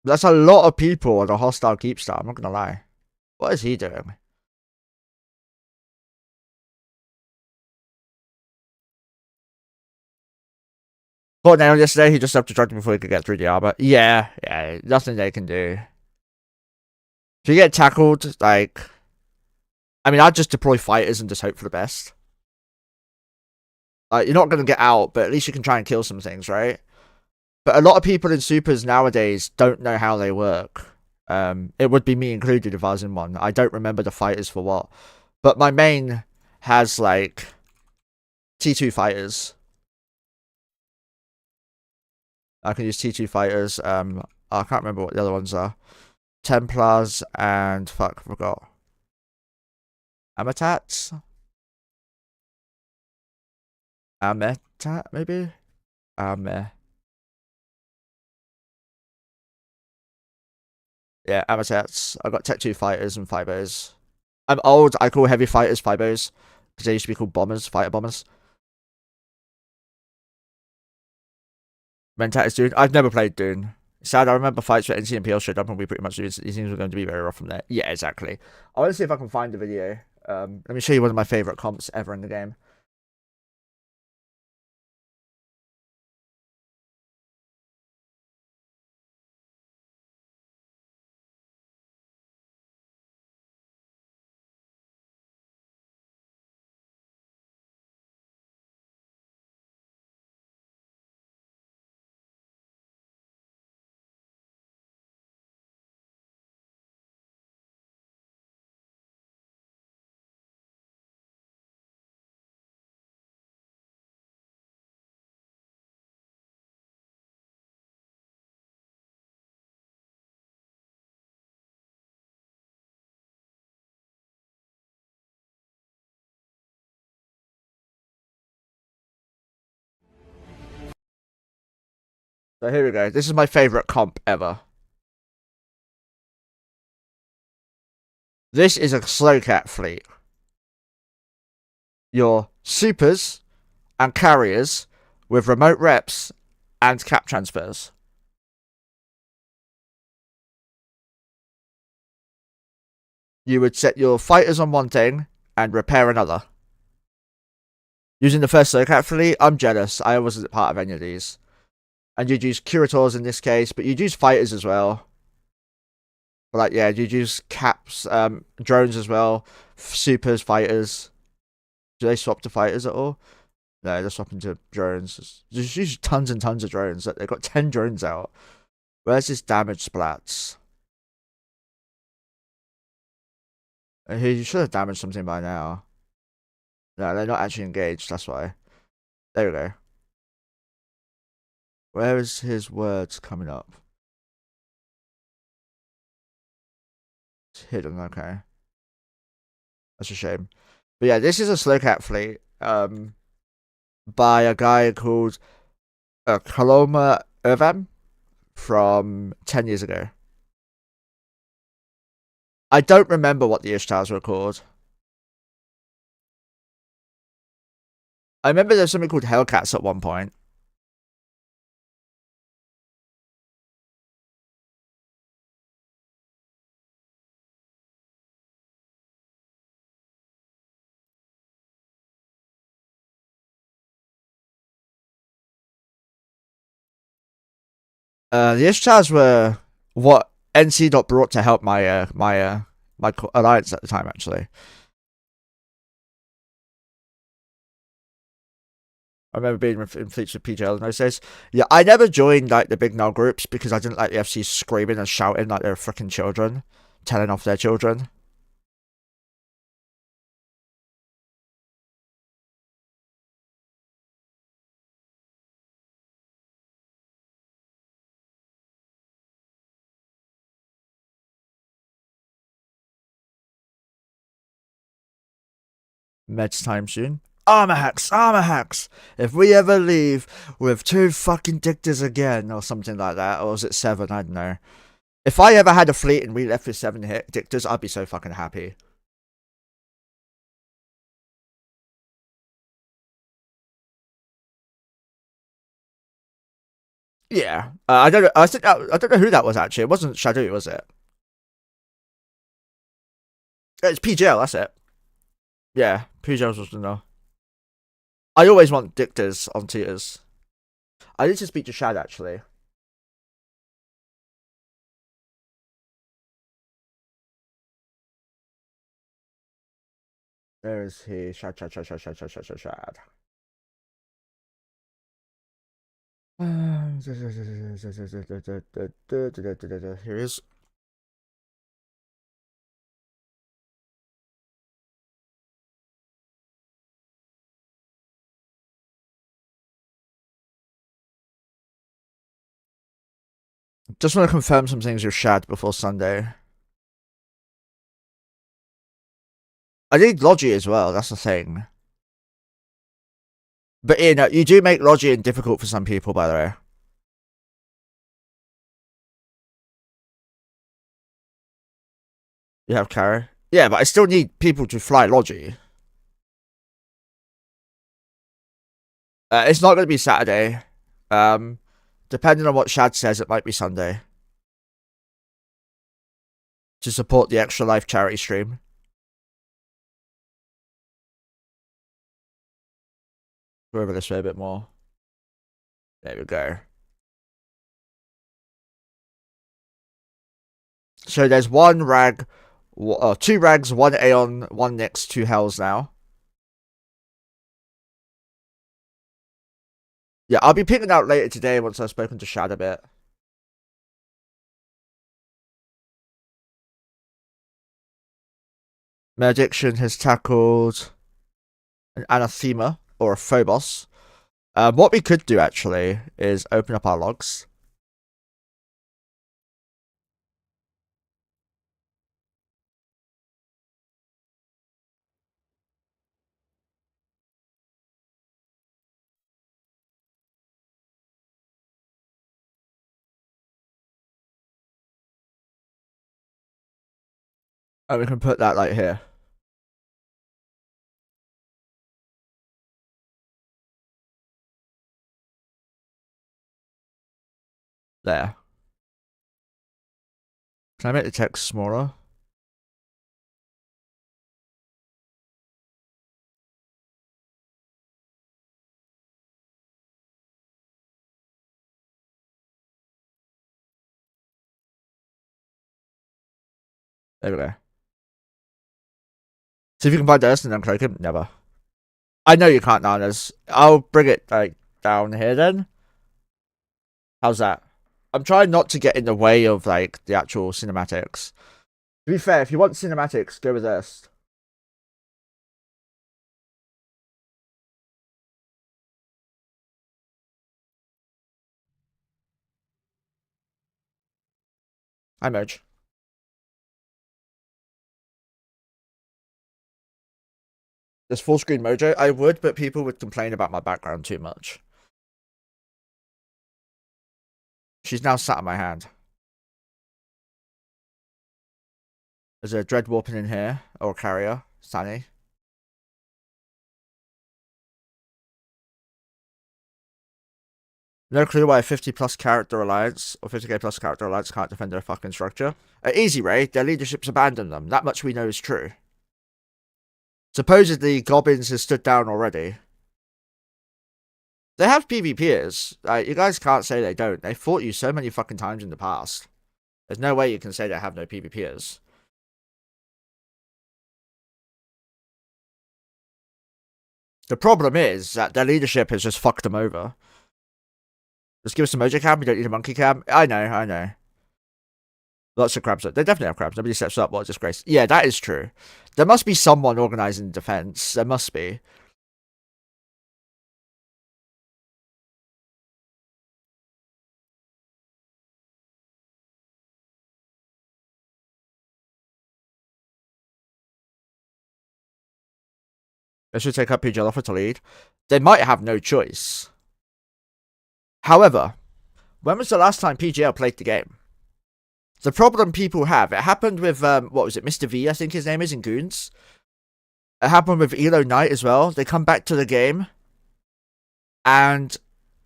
That's a lot of people on a hostile Keepstar, I'm not gonna lie. What is he doing? Caught nailed yesterday, he just self-destructed before he could get through the armor. Yeah, nothing they can do. If you get tackled, like... I mean, I'd just deploy fighters and just hope for the best. You're not gonna get out, but at least you can try and kill some things, right? But a lot of people in supers nowadays don't know how they work. It would be me included if I was in one. I don't remember the fighters for what. But my main has, like, T2 fighters. I can use T2 fighters. I can't remember what the other ones are. Templars and... Fuck, I forgot. Amatats? Ametat, maybe? Yeah, Amatats. I got Tech 2 fighters and Fibos. I'm old. I call heavy fighters Fibos. Because they used to be called bombers, fighter bombers. Mentat is Dune. I've never played Dune. Sad, I remember fights where NCMPL showed up and we pretty much knew these things were going to be very rough from there. Yeah, exactly. I want to see if I can find the video. Let me show you one of my favourite comps ever in the game. So here we go. This is my favourite comp ever. This is a Slowcat fleet. Your supers and carriers with remote reps and cap transfers. You would set your fighters on one thing and repair another. Using the first Slowcat fleet, I'm jealous. I wasn't part of any of these. And you'd use curators in this case, but you'd use fighters as well. But like, yeah, you'd use caps, drones as well, supers, fighters. Do they swap to fighters at all? No, they're swapping to drones. Just use tons and tons of drones. They've got 10 drones out. Where's this damage splats? He should have damaged something by now. No, they're not actually engaged, that's why. There we go. Where is his words coming up? It's hidden, okay. That's a shame. But yeah, this is a Slowcat fleet. By a guy called Kaloma Irvam from 10 years ago. I don't remember what the Ishtars were called. I remember there's something called Hellcats at one point. The Ishtars were what NC brought to help my my alliance at the time, actually. I remember being in fleets with PJL, and I says, yeah, I never joined like the big null groups because I didn't like the FC screaming and shouting like they were freaking children, telling off their children. Meds time soon. Armor hacks. If we ever leave with 2 fucking dictors again, or something like that, or was it 7? I don't know. If I ever had a fleet and we left with 7 dictors, I'd be so fucking happy. Yeah, I don't know. I don't know who that was actually. It wasn't Shadow, was it? It's PGL. That's it. Yeah, PGL's supposed to know. I always want dictors on tiers. I need to speak to Shad actually. Where is he? Shad. Here he is. Just want to confirm some things with Shad before Sunday. I need Logi as well, that's the thing. But Ian, you do make Logi difficult for some people, by the way. You have Kara? Yeah, but I still need people to fly Logi. It's not going to be Saturday. Depending on what Shad says, it might be Sunday. To support the Extra Life charity stream. Go over this way a bit more. There we go. So there's 1 rag, 2 rags, 1 Aeon, 1 Nyx, 2 Hells now. Yeah, I'll be picking out later today once I've spoken to Shad a bit. Malediction has tackled an Anathema, or a Phobos. What we could do, actually, is open up our logs. And we can put that, like, here. There. Can I make the text smaller? There we go. See if you can find this and then click it. Never. I know you can't, Nanas. I'll bring it, like, down here then. How's that? I'm trying not to get in the way of, like, the actual cinematics. To be fair, if you want cinematics, go with this. Hi, Merge. This full screen Mojo, I would, but people would complain about my background too much. She's now sat on my hand. There's a Dread Warping in here, or a Carrier, Sunny. No clue why a 50 plus character alliance, or 50k plus character alliance can't defend their fucking structure. Easy, Ray, their leadership's abandoned them. That much we know is true. Supposedly, Goblins has stood down already. They have PvPers. Like, you guys can't say they don't. They fought you so many fucking times in the past. There's no way you can say they have no PvPers. The problem is that their leadership has just fucked them over. Just give us a Mojo cam, you don't need a monkey cam. I know. Lots of crabs. They definitely have crabs. Nobody steps up. What a disgrace. Yeah, that is true. There must be someone organising the defence. There must be. They should take up PGL offer to lead. They might have no choice. However, when was the last time PGL played the game? The problem people have, it happened with, what was it, Mr. V, I think his name is, in Goons. It happened with Elo Knight as well. They come back to the game, and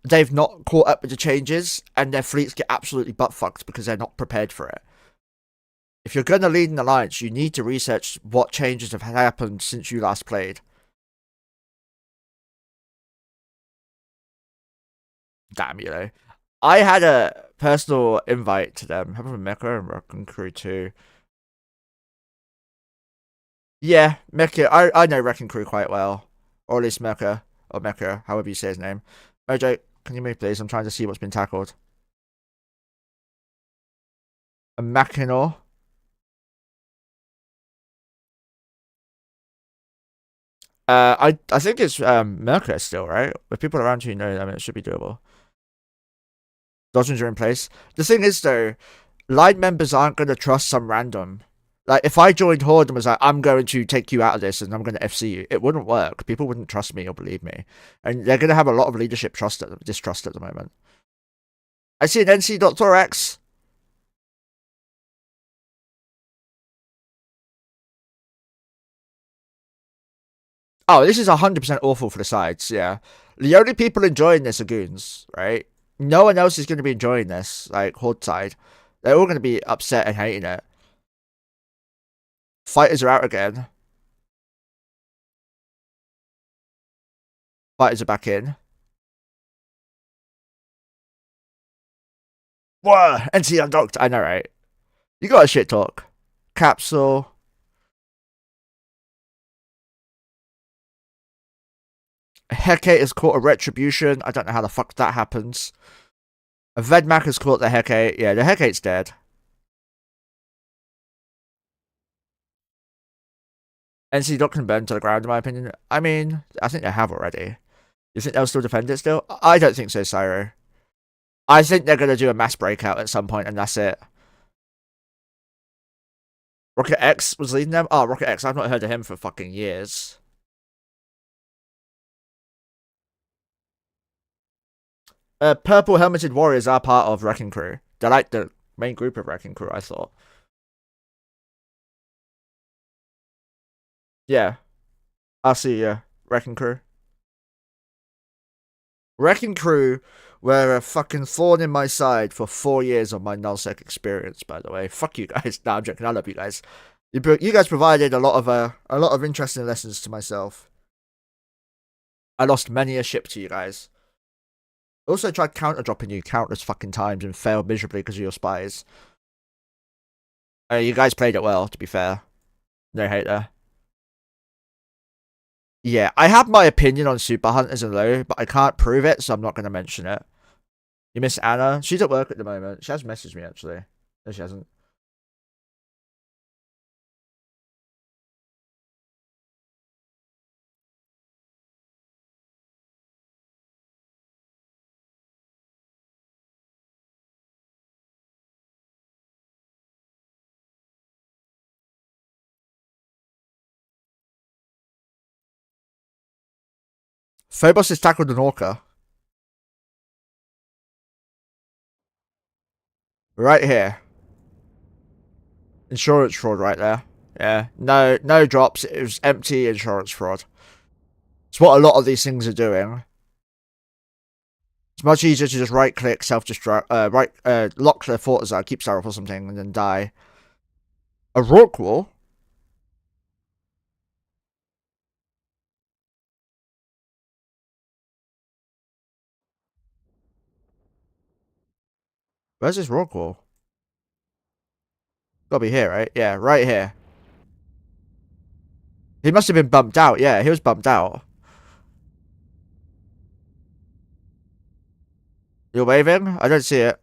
they've not caught up with the changes, and their fleets get absolutely butt-fucked because they're not prepared for it. If you're going to lead an alliance, you need to research what changes have happened since you last played. Damn, you know. I had a personal invite to them. How about Mecha and Rock and Crew too? Yeah, Mecha. I know Wrecking Crew quite well. Or at least Mecha. Or Mecha, however you say his name. Mojo, can you move please? I'm trying to see what's been tackled. A Machinor. I think it's Merca still, right? With people around who know them, it should be doable. Dodgings are in place. The thing is though, line members aren't gonna trust some random. Like, if I joined Horde and was like, I'm going to take you out of this and I'm going to FC you, it wouldn't work. People wouldn't trust me or believe me. And they're going to have a lot of leadership distrust at the moment. I see an NC.Thorax. Oh, this is 100% awful for the sides, yeah. The only people enjoying this are Goons, right? No one else is going to be enjoying this, like, Horde side. They're all going to be upset and hating it. Fighters are out again. Fighters are back in. Whoa! NC undocked. I know, right? You got a shit talk. Capsule. Hecate has caught a retribution. I don't know how the fuck that happens. A Vedmak has caught the Hecate. Yeah, the Hecate's dead. NC Doc can burn to the ground, in my opinion. I mean, I think they have already. You think they'll still defend it still? I don't think so, Syro. I think they're going to do a mass breakout at some point, and that's it. Rocket X was leading them? Oh, Rocket X. I've not heard of him for fucking years. Purple Helmeted Warriors are part of Wrecking Crew. They're like the main group of Wrecking Crew, I thought. Yeah. I see, yeah. Wrecking Crew. Wrecking Crew were a fucking thorn in my side for 4 years of my nullsec experience, by the way. Fuck you guys. Nah, I'm joking. I love you guys. You guys provided a lot of interesting lessons to myself. I lost many a ship to you guys. Also tried counter dropping you countless fucking times and failed miserably because of your spies. You guys played it well, to be fair. No hate there. Yeah, I have my opinion on Super Hunters and Low, but I can't prove it, so I'm not going to mention it. You miss Anna? She's at work at the moment. She has messaged me, actually. No, she hasn't. Phobos has tackled an Orca. Right here. Insurance fraud right there. Yeah. No drops. It was empty insurance fraud. It's what a lot of these things are doing. It's much easier to just right click, self-destruct, lock the Fortizar, Keepstar or something, and then die. A Rock Wall? Where's this rock wall? Gotta be here, right? Yeah, right here. He must have been bumped out. Yeah, he was bumped out. You're waving? I don't see it.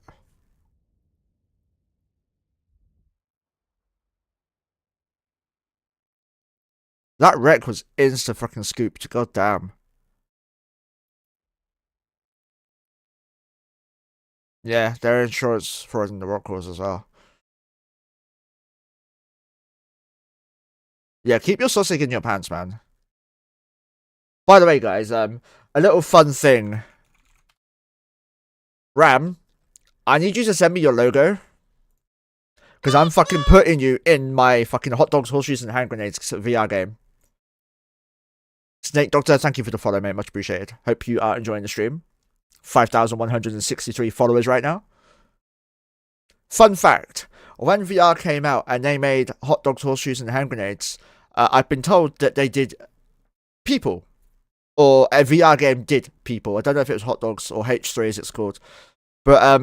That wreck was insta fucking scooped. God damn. Yeah, their insurance fraud in the rock walls as well. Yeah, keep your sausage in your pants, man. By the way, guys, a little fun thing. Ram, I need you to send me your logo. Because I'm fucking putting you in my fucking hot dogs, horseshoes, and hand grenades VR game. Snake Doctor, thank you for the follow, mate. Much appreciated. Hope you are enjoying the stream. 5,163 followers right now. Fun fact. When VR came out and they made hot dogs, horseshoes, and hand grenades, I've been told that they did people. Or a VR game did people. I don't know if it was hot dogs or H3 as it's called. But,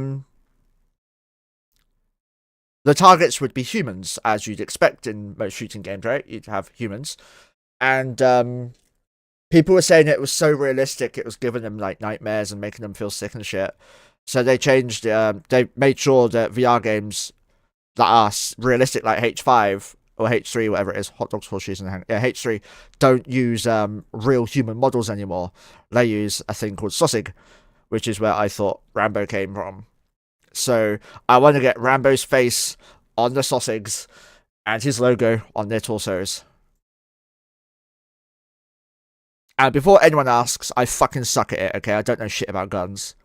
the targets would be humans, as you'd expect in most shooting games, right? You'd have humans. And, people were saying it was so realistic, it was giving them, like, nightmares and making them feel sick and shit. So they changed, they made sure that VR games that are realistic, like H5 or H3, whatever it is, hot dogs, horseshoes, and H3, don't use real human models anymore. They use a thing called sausage, which is where I thought Rambo came from. So I want to get Rambo's face on the sausages and his logo on their torsos. And before anyone asks, I fucking suck at it, okay? I don't know shit about guns.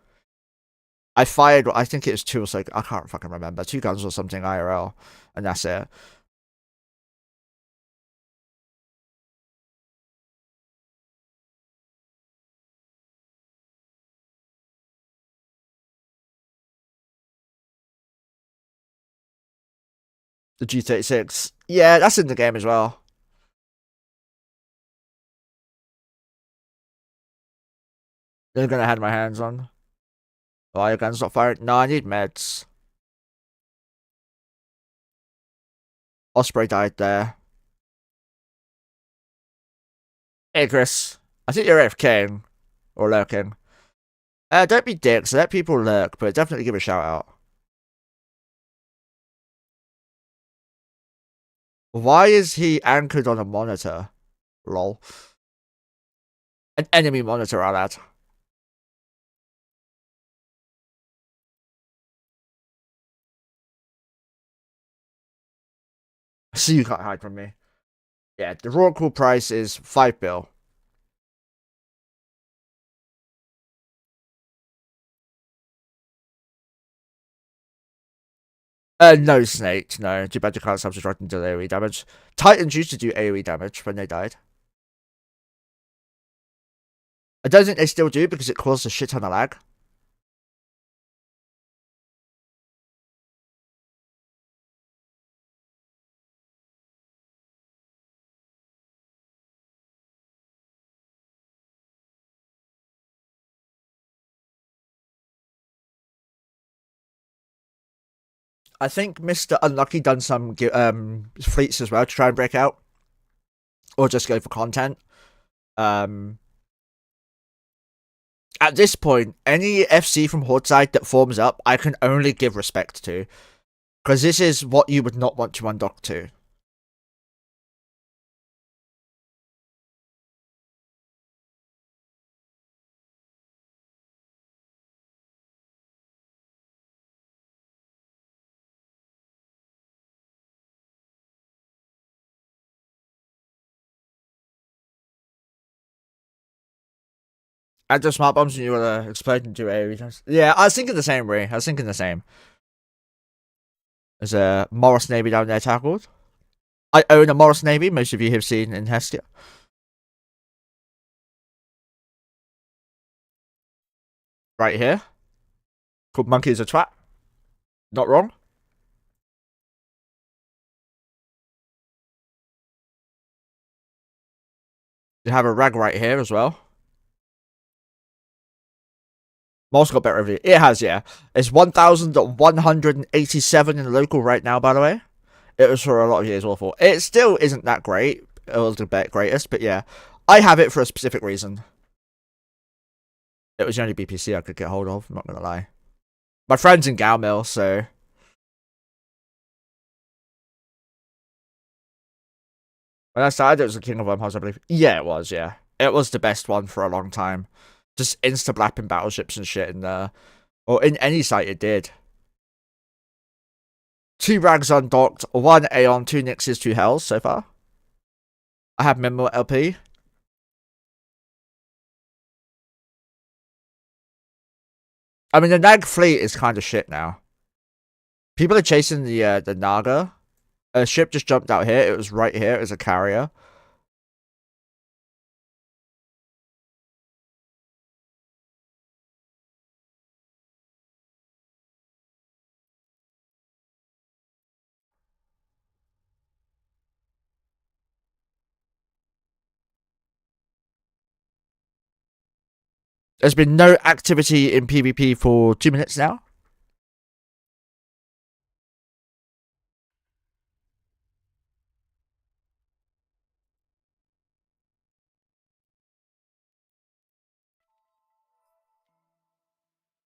I fired, I think it was 2 or so, I can't fucking remember, 2 guns or something IRL, and that's it. The G36. Yeah, that's in the game as well. They're gonna have my hands on. Why your gun's not firing? No, I need meds. Osprey died there. Hey, Chris. I think you're AFKing. Or lurking. Don't be dicks. Let people lurk, but definitely give a shout out. Why is he anchored on a monitor? Lol. An enemy monitor, I'll add. So you can't hide from me. Yeah, the raw cool price is 5 bill. No, Snake, no. Too bad you can't subtract into AoE damage. Titans used to do AoE damage when they died. I don't think they still do because it caused a shit ton of lag. I think Mr. Unlucky done some fleets as well to try and break out. Or just go for content. At this point, any FC from Horde side that forms up, I can only give respect to. Because this is what you would not want to undock to. Add the smart bombs and you will explode into AoE. Yeah, I was thinking the same, Ray. I was thinking the same. There's a Morris Navy down there tackled. I own a Morris Navy, most of you have seen in Hestia. Right here. Called Monkey is a twat. Not wrong. You have a rag right here as well. Most got better review. It has, yeah. It's 1,187 in the local right now, by the way. It was for a lot of years awful. It still isn't that great. It was the greatest, but yeah. I have it for a specific reason. It was the only BPC I could get hold of, I'm not gonna lie. My friend's in Galmill, so... When I started, it was the King of Wormholes, I believe. Yeah, it was, yeah. It was the best one for a long time. Just insta-blapping battleships and shit in there. Or in any site it did. 2 rags undocked, 1 Aeon, 2 Nixes, 2 Hells so far. I have Memo LP. I mean, the Nag fleet is kind of shit now. People are chasing the Naga. A ship just jumped out here. It was right here. It was a carrier. There's been no activity in PvP for 2 minutes now.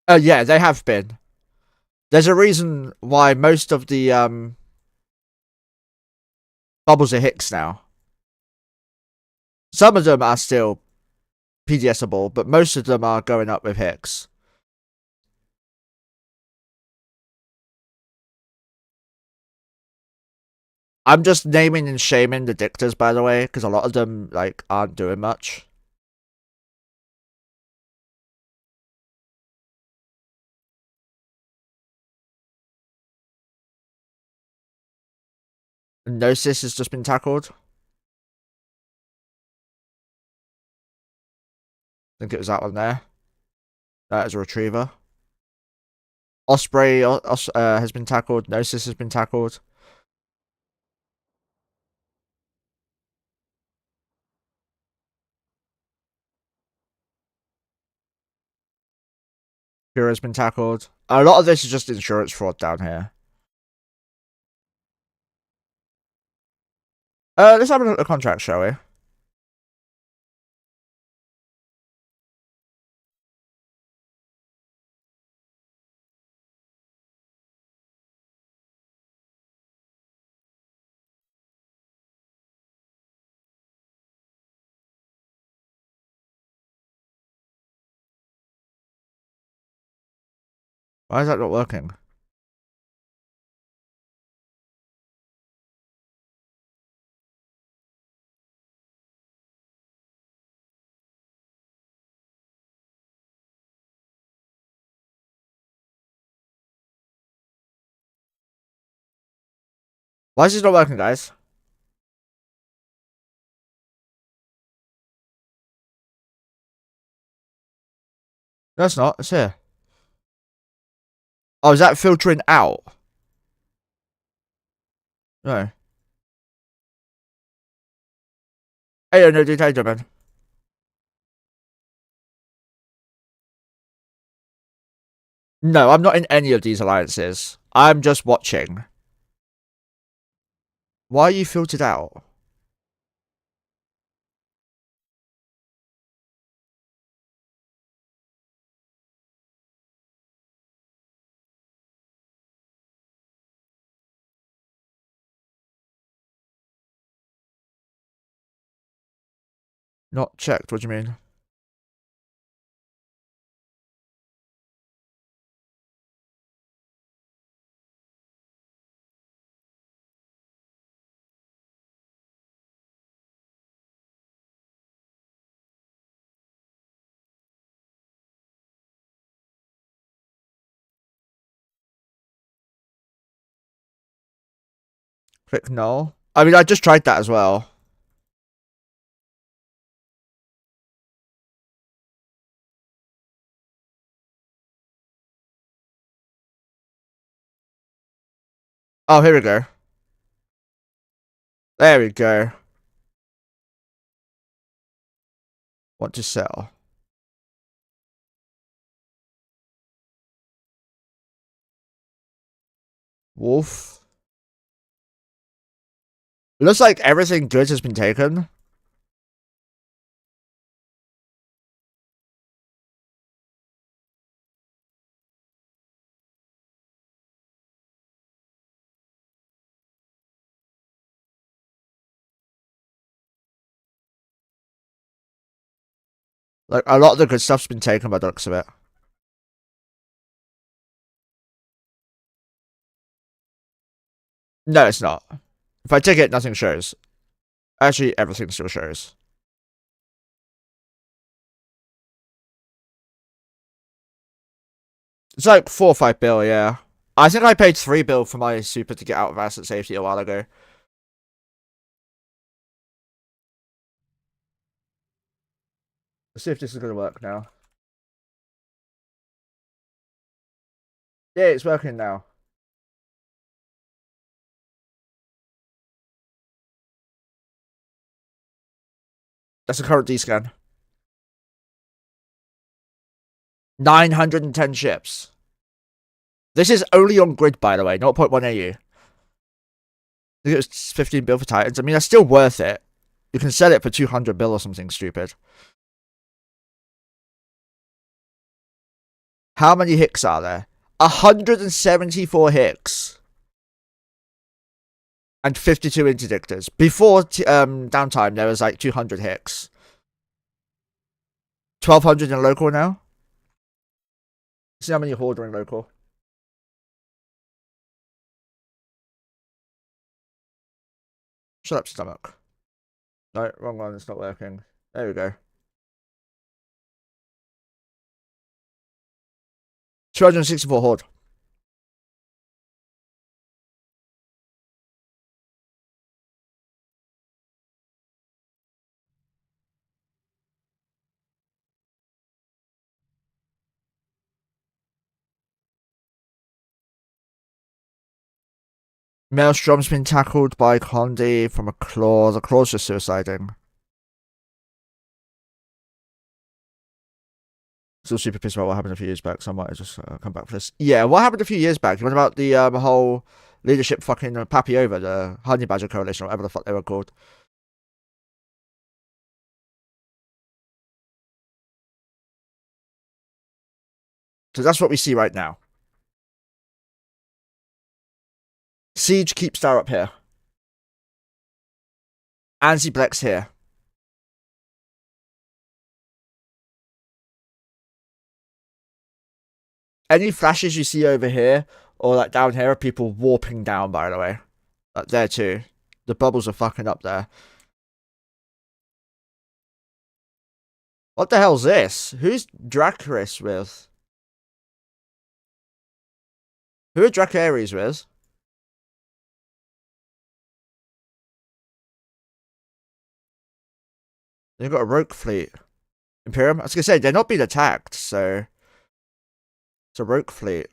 Yeah, they have been. There's a reason why most of the bubbles are Hicks now. Some of them are still PDSable, but most of them are going up with Hicks. I'm just naming and shaming the dictators, by the way, because a lot of them like aren't doing much. Gnosis has just been tackled. I think it was that one there. That is a retriever. Osprey has been tackled. Gnosis has been tackled. Hero has been tackled. A lot of this is just insurance fraud down here. Let's have a look at the contract, shall we? Why is that not working? Why is this not working, guys? No, it's not. It's here. Oh, is that filtering out? No. Hey, no, dude, how you doing, man? No, I'm not in any of these alliances. I'm just watching. Why are you filtered out? Not checked, what do you mean? Click no. I mean, I just tried that as well. Oh, here we go. There we go. Want to sell. Wolf. Looks like everything good has been taken. Like, a lot of the good stuff's been taken by the looks of it. No, it's not. If I take it, nothing shows. Actually, everything still shows. It's like 4 or 5 bill, yeah. I think I paid 3 bill for my super to get out of asset safety a while ago. Let's see if this is going to work now. Yeah, it's working now. That's a current D-scan. 910 ships. This is only on grid, by the way, 0.1 AU. I think it was 15 bill for Titans. I mean, that's still worth it. You can sell it for 200 bill or something stupid. How many hicks are there? 174 hicks. And 52 interdictors. Before downtime, there was like 200 hicks. 1,200 in local now. See how many Horde are in local. Shut up, stomach. No, wrong one. It's not working. There we go. 264 Horde. Maelstrom's been tackled by Condi from a claw. The claw's just suiciding. Still super pissed about what happened a few years back, so I might just come back for this. Yeah, what happened a few years back? You went about the whole leadership fucking Pappy over, the Honey Badger Coalition, or whatever the fuck they were called. So that's what we see right now. Siege Keepstar up here. Anti-Blex here. Any flashes you see over here, or like down here, are people warping down, by the way. Like there too. The bubbles are fucking up there. What the hell's this? Who's Dracarys with? Who are Dracaris with? They've got a rogue fleet. Imperium? I was gonna say, they're not being attacked, so... It's a rogue fleet.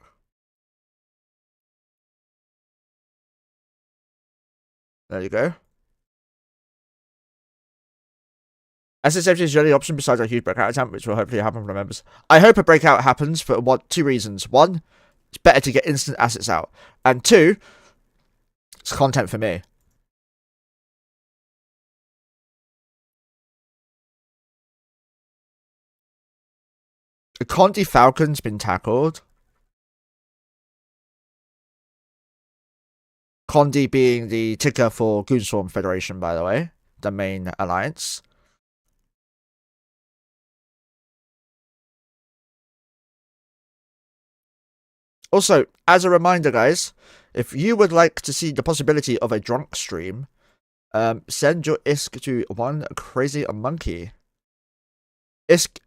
There you go. SSFG is the only option besides a huge breakout attempt, which will hopefully happen for the members. I hope a breakout happens for two reasons. One, it's better to get instant assets out. And two, it's content for me. The Conti Falcon's been tackled. Condi being the ticker for Goonswarm Federation, by the way. The main alliance. Also, as a reminder, guys, if you would like to see the possibility of a drunk stream, send your ISK to OneCrazyMonkeh. ISK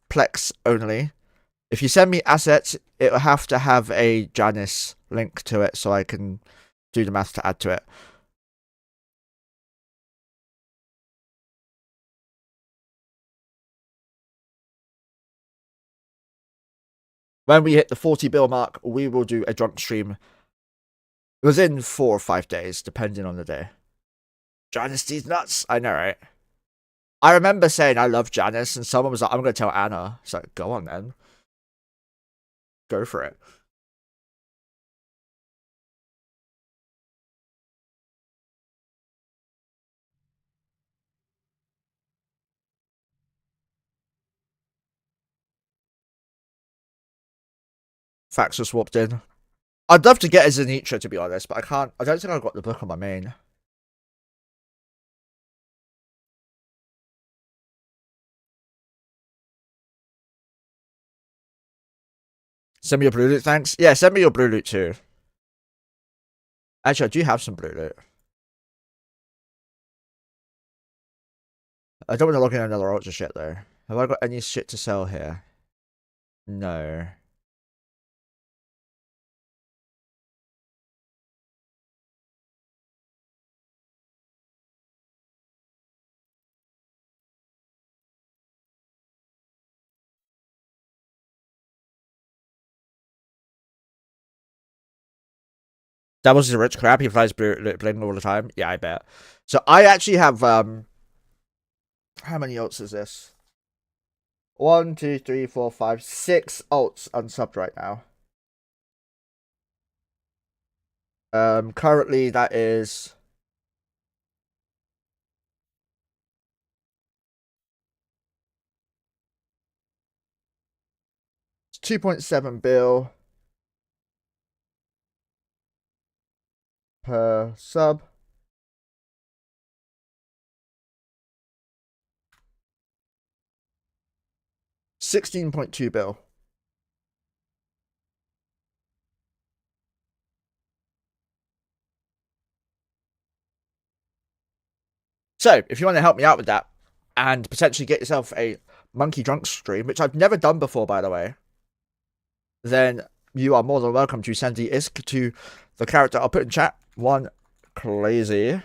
Plex only. If you send me assets, it will have to have a Janice link to it so I can do the math to add to it. When we hit the 40 bill mark, we will do a drunk stream within 4 or 5 days, depending on the day. Janice, these nuts. I know, right? I remember saying I love Janice, and someone was like, I'm going to tell Anna. It's like, go on then. Go for it. facts are swapped in. I'd love to get a Zenitra, to be honest, but I can't. I don't think I've got the book on my main. Send me your blue loot, thanks. Yeah, send me your blue loot too. Actually, I do have some blue loot. I don't want to log in another ultra shit though. Have I got any shit to sell here? No. Doubles is a rich crap. He flies bling all the time. Yeah, I bet. So I actually have how many ults is this? 1, 2, 3, 4, 5, 6 ults unsubbed right now. Currently that is $2.7 bill per sub. $16.2 bill. So, if you want to help me out with that and potentially get yourself a monkey drunk stream, which I've never done before, by the way, then you are more than welcome to send the ISK to the character I'll put in chat. OneCrazyMonkeh.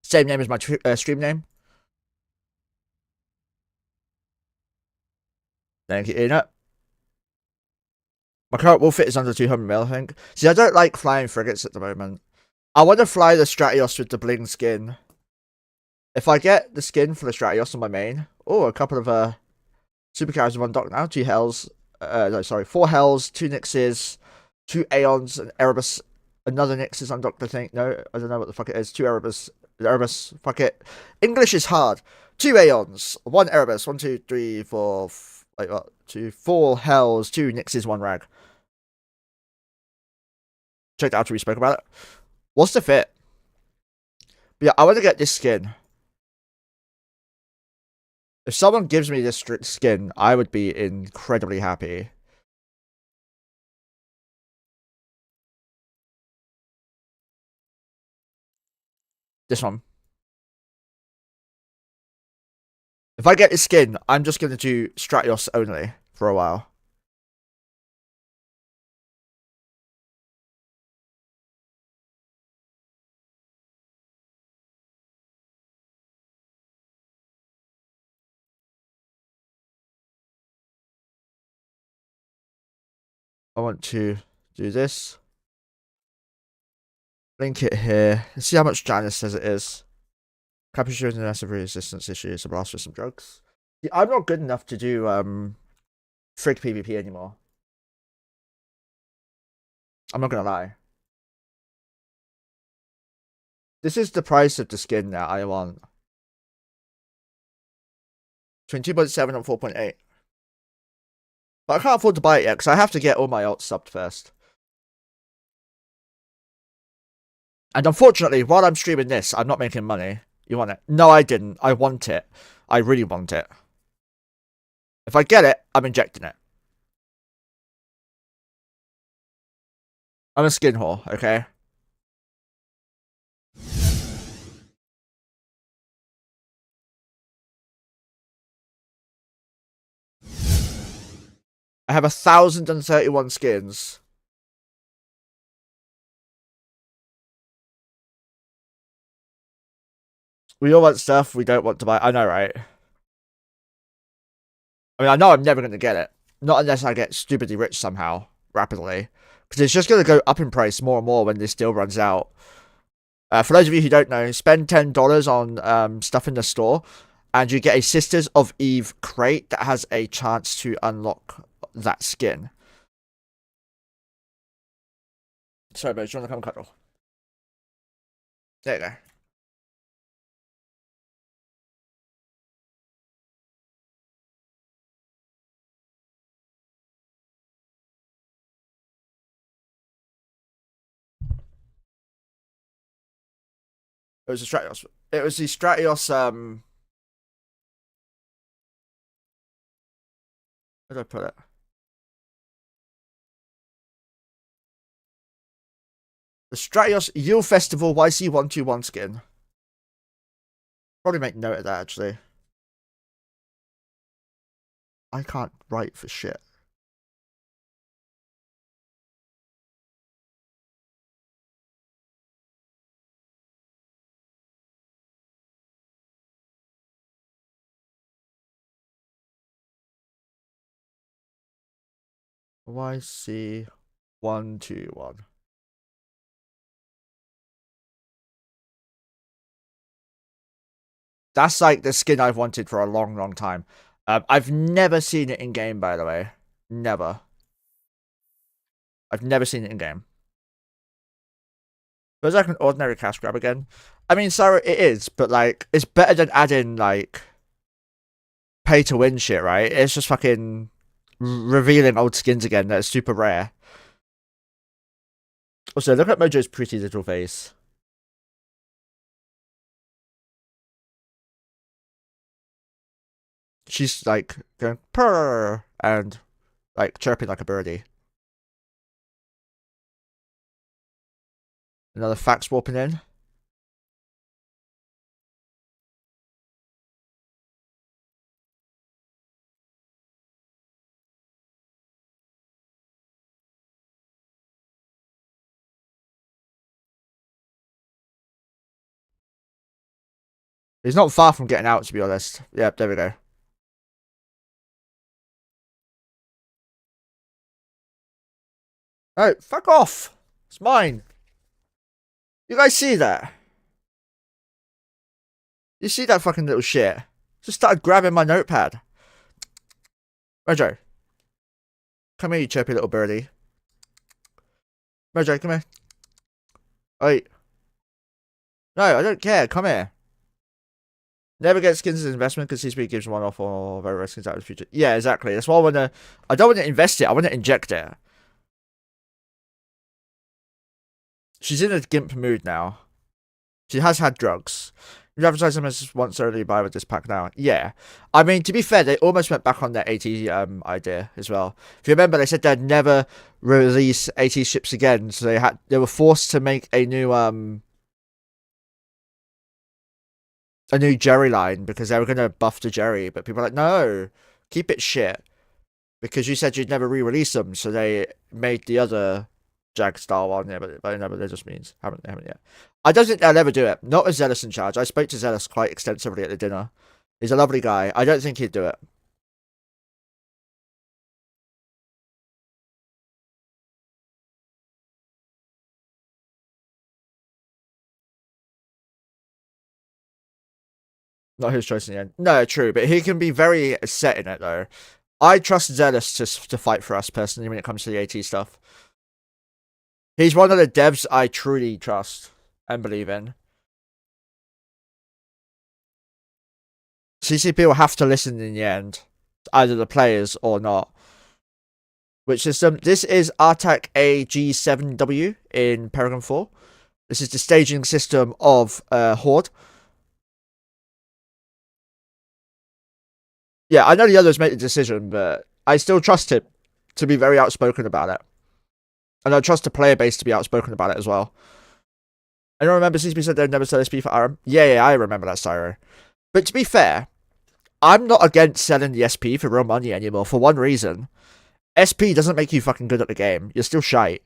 Same name as my stream name. Thank you, Ina. My current wolf fit is under 200 mil, I think. See, I don't like flying frigates at the moment. I want to fly the Stratios with the bling skin. If I get the skin for the Stratios on my main, oh, a couple of supercars in one dock now. 2 hells, no, sorry, 4 hells, 2 Nixes, 2 Aeons, an Erebus, another Nix is undocked, I think. No, I don't know what the fuck it is. 2 Erebus, fuck it. English is hard. 2 Aeons, 1 Erebus, 1, 2, 3, 4, wait, what? 2, 4 hells, 2 Nixes, 1 rag. Checked out after we spoke about it. What's the fit? But yeah, I want to get this skin. If someone gives me this skin, I would be incredibly happy. This one. If I get this skin, I'm just going to do Stratios only for a while. I want to do this. Link it here. Let's see how much Janice says it is. Capture massive resistance issues. A blast with some drugs. Yeah, I'm not good enough to do frig PvP anymore. I'm not gonna lie. This is the price of the skin that I want. 22.7 and 4.8. But I can't afford to buy it yet because I have to get all my ults subbed first. And unfortunately, while I'm streaming this, I'm not making money. You want it? No, I didn't. I want it. I really want it. If I get it, I'm injecting it. I'm a skin whore, okay? I have 1,031 skins. We all want stuff we don't want to buy. I know, right? I mean, I know I'm never going to get it. Not unless I get stupidly rich somehow, rapidly. Because it's just going to go up in price more and more when this deal runs out. For those of you who don't know, spend $10 on stuff in the store, and you get a Sisters of Eve crate that has a chance to unlock that skin. Sorry, but do you want to come cuddle? There you go. It was a Stratios. It was the Stratios. Where did I put it? The Stratios Yule Festival YC121 skin. Probably make note of that actually. I can't write for shit. YC121. That's like the skin I've wanted for a long, long time. I've never seen it in game, by the way. Never. I've never seen it in game. Feels like an ordinary cash grab again. I mean, sorry, it is, but like, it's better than adding like pay to win shit, right? It's just fucking revealing old skins again that are super rare. Also, look at Mojo's pretty little face. She's like going purr and like chirping like a birdie. Another fax warping in. He's not far from getting out, to be honest. Yep, there we go. Oh, fuck off! It's mine. You guys see that? You see that fucking little shit? Just started grabbing my notepad. Mojo. Come here, you chirpy little birdie. Mojo, come here. Wait. No, I don't care. Come here. Never get skins as an investment because CSP gives one off or very rare skins out of the future. Yeah, exactly. That's why I want to... I don't want to invest it. I want to inject it. She's in a gimp mood now. She has had drugs. You advertise them as once only buy with this pack now. Yeah. I mean, to be fair, they almost went back on their AT idea as well. If you remember, they said they'd never release AT ships again, so they were forced to make a new Jerry line because they were gonna buff the Jerry, but people were like, no, keep it shit. Because you said you'd never re-release them, so they made the other Jag style one, yeah, but that just means haven't yet. I don't think they'll ever do it. Not with Zealous in charge. I spoke to Zealous quite extensively at the dinner. He's a lovely guy. I don't think he'd do it. Not his choice in the end. No, true, but he can be very set in it though. I trust Zealous to fight for us personally when it comes to the AT stuff. He's one of the devs I truly trust and believe in. CCP will have to listen in the end, either the players or not. Which system? This is Artac AG7W in Paragon 4. This is the staging system of Horde. Yeah, I know the others made the decision, but I still trust him to be very outspoken about it. And I trust the player base to be outspoken about it as well. I don't remember CCP said they'd never sell SP for Aram. Yeah, I remember that, Syro. But to be fair, I'm not against selling the SP for real money anymore for one reason. SP doesn't make you fucking good at the game. You're still shite.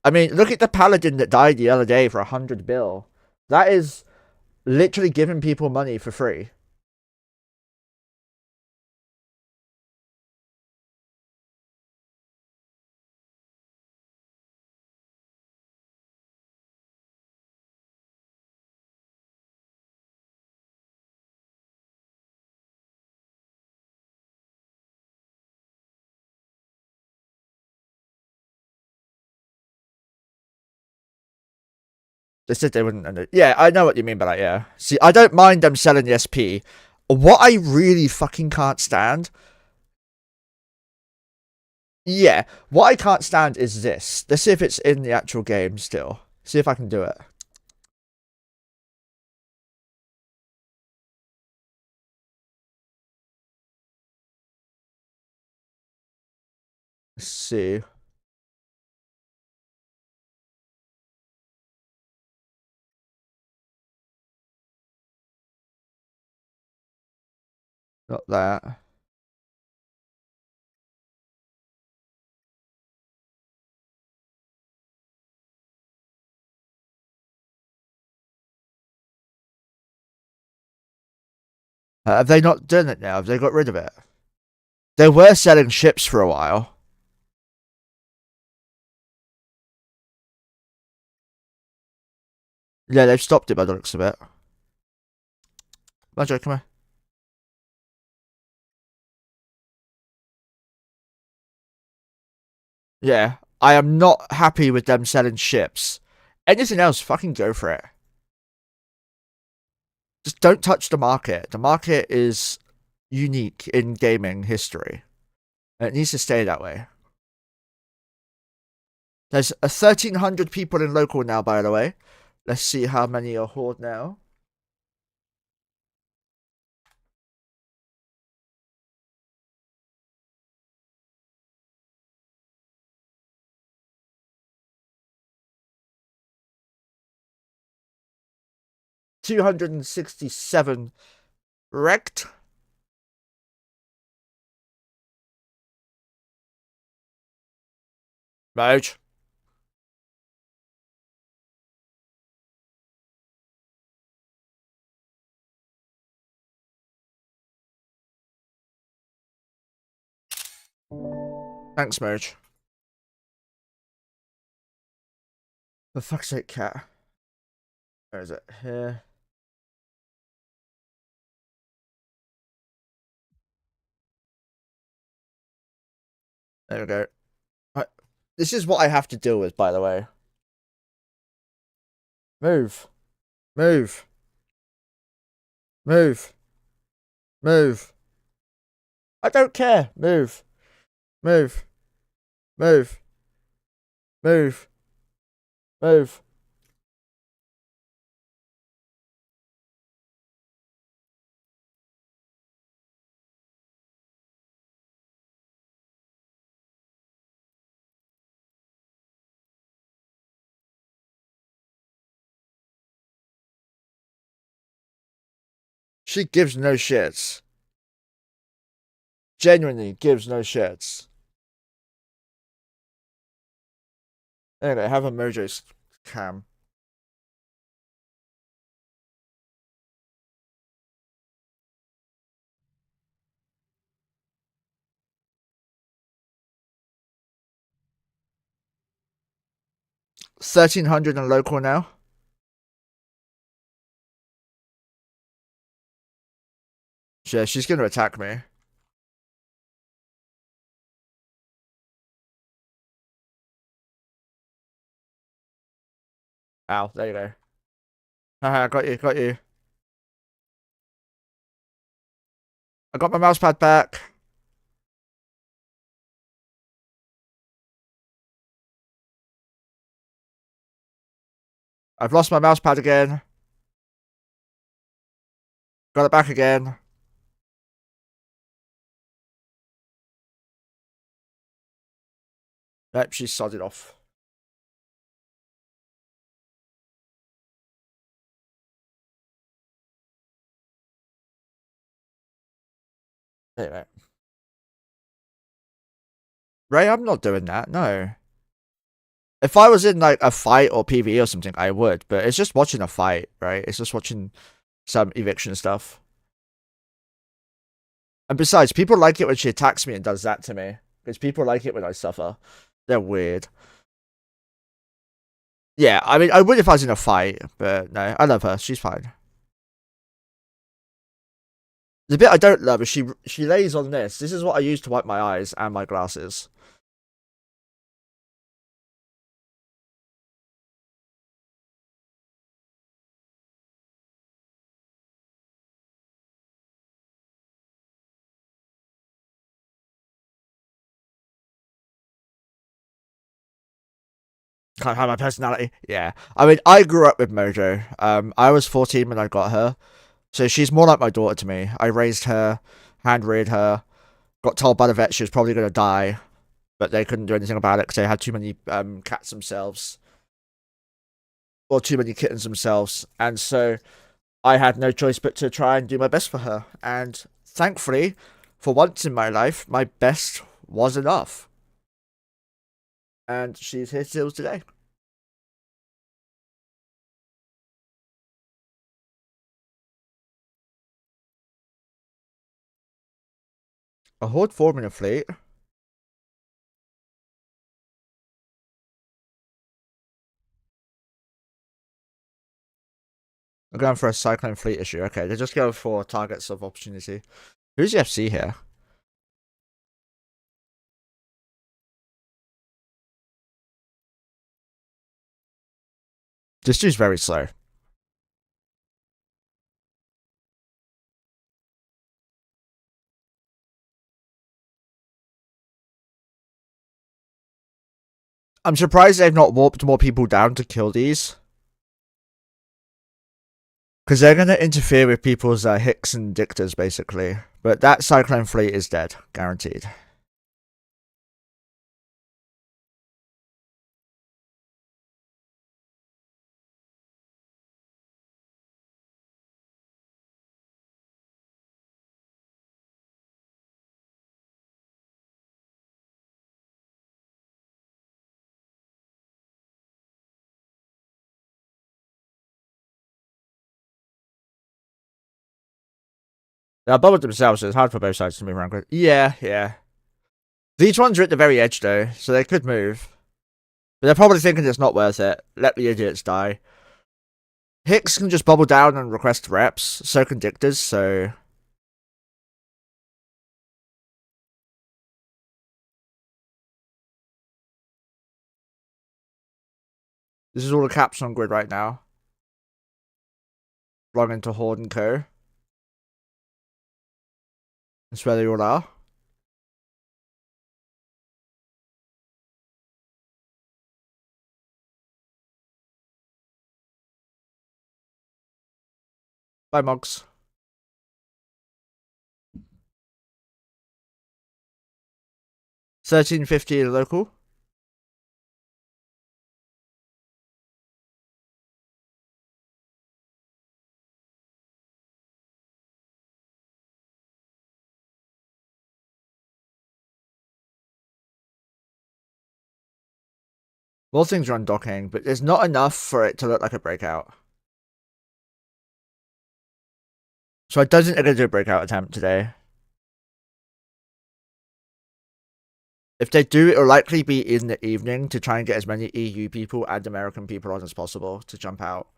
I mean, look at the Paladin that died the other day for 100 bill. That is literally giving people money for free. They said they wouldn't. Yeah, I know what you mean by that, yeah. See, I don't mind them selling the SP. What I really fucking can't stand... Yeah, what I can't stand is this. Let's see if it's in the actual game still. See if I can do it. Let's see. Not that. Have they not done it now? Have they got rid of it? They were selling ships for a while. Yeah, they've stopped it by the looks of it. Mojo, come here. Yeah, I am not happy with them selling ships. Anything else, fucking go for it. Just don't touch the market. The market is unique in gaming history. And it needs to stay that way. There's 1,300 people in local now, by the way. Let's see how many are Horde now. $267 wrecked. Moj. Thanks, Moj. For fuck's sake, cat. Where is it? Here. There we go. Right. This is what I have to deal with, by the way. Move. Move. Move. Move. I don't care. Move. Move. Move. Move. Move. She gives no shits. Genuinely gives no shits. Anyway, have a Mojo's cam. $1,300 in local now. Yeah, she's gonna attack me. Ow, there you go. Haha, got you, got you. I got my mouse pad back. I've lost my mouse pad again. Got it back again. Yep, she's sodded off. Anyway. Ray, I'm not doing that, no. If I was in like a fight or PvE or something, I would, but it's just watching a fight, right? It's just watching some eviction stuff. And besides, people like it when she attacks me and does that to me. Because people like it when I suffer. They're weird. Yeah, I mean, I would if I was in a fight, but no, I love her. She's fine. The bit I don't love is she lays on this. This is what I use to wipe my eyes and my glasses. Can't hide my personality. Yeah. I mean, I grew up with Mojo. I was 14 when I got her. So she's more like my daughter to me. I raised her, hand-reared her, got told by the vet she was probably going to die. but they couldn't do anything about it because they had too many cats themselves, or too many kittens themselves, and so I had no choice but to try and do my best for her. And thankfully, for once in my life, my best was enough. And she's here still today. A Horde forming a fleet. I'm going for a Cyclone fleet issue. Okay, they just go for targets of opportunity. Who's the FC here? This dude's very slow. I'm surprised they've not warped more people down to kill these. Because they're going to interfere with people's Hicks and Dictors, basically. But that Cyclone fleet is dead. Guaranteed. They're bubbled themselves, so it's hard for both sides to move around. Yeah. These ones are at the very edge, though, so they could move. But they're probably thinking it's not worth it. Let the idiots die. Hicks can just bubble down and request reps. So can Dictors, so... This is all the caps on grid right now. Belonging to Horde and Co. That's where they all are. Bye, Mogs. $13.50 local. More things are undocking, but there's not enough for it to look like a breakout. So I don't think they're going to do a breakout attempt today. If they do, it'll likely be in the evening to try and get as many EU people and American people on as possible to jump out.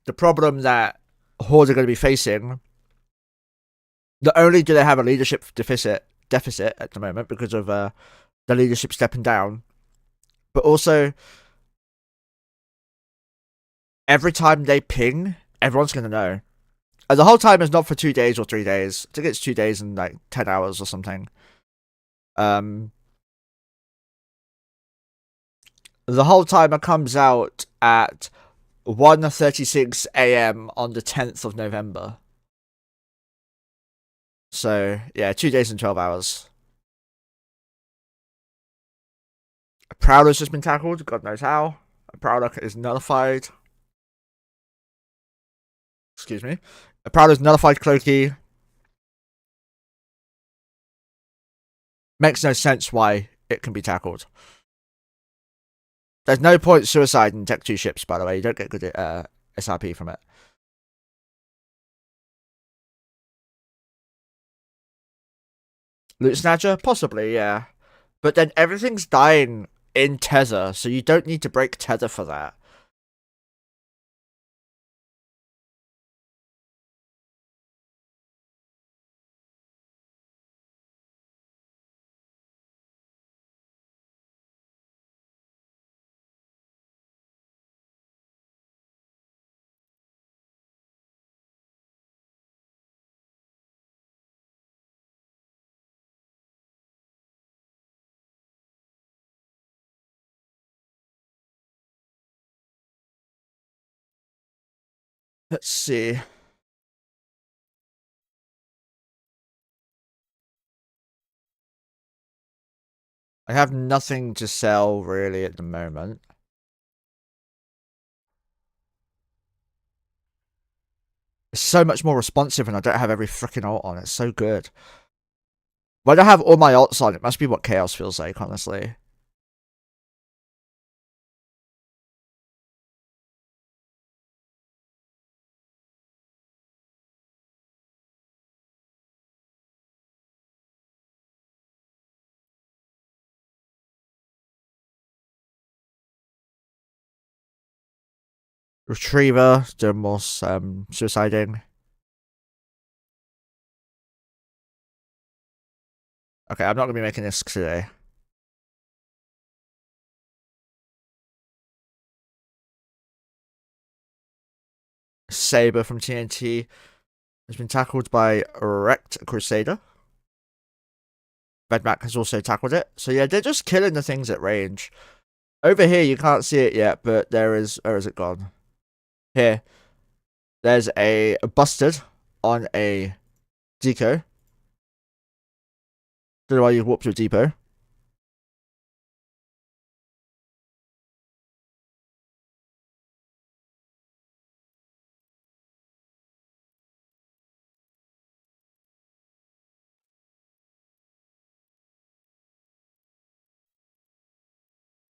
The problem that Horde are going to be facing, not only do they have a leadership deficit at the moment because of the leadership stepping down, but also every time they ping, everyone's going to know. And the whole time is not for 2 days or 3 days. I think it's 2 days and like 10 hours or something. The whole timer comes out at 1:36 a.m. on the 10th of November. So, yeah, 2 days and 12 hours. A Prowler's just been tackled, God knows how. A Prowler is nullified. Excuse me. A Prowler's nullified Cloaky. Makes no sense why it can be tackled. There's no point suicide in Tech 2 ships, by the way. You don't get good SRP from it. Loot Snatcher? Possibly, yeah. But then everything's dying in Tether, so you don't need to break Tether for that. Let's see. I have nothing to sell really at the moment. It's so much more responsive and I don't have every freaking alt on. It's so good. When I have all my alts on, it must be what Chaos feels like, honestly. Retriever, doing more suiciding. Okay, I'm not going to be making this today. Saber from TNT has been tackled by Wrecked Crusader. Redmac has also tackled it. So yeah, they're just killing the things at range. Over here, you can't see it yet, but there is... Where is it gone? Here. There's a busted on a deco. Don't know why you warped to a depot.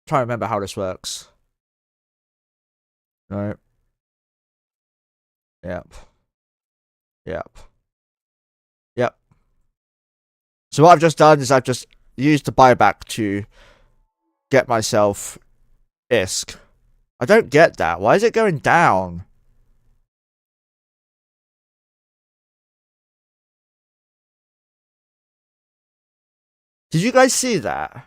Trying to remember how this works. No. Yep. Yep. Yep. So what I've just done is I've just used the buyback to get myself ISK. I don't get that. Why is it going down? Did you guys see that?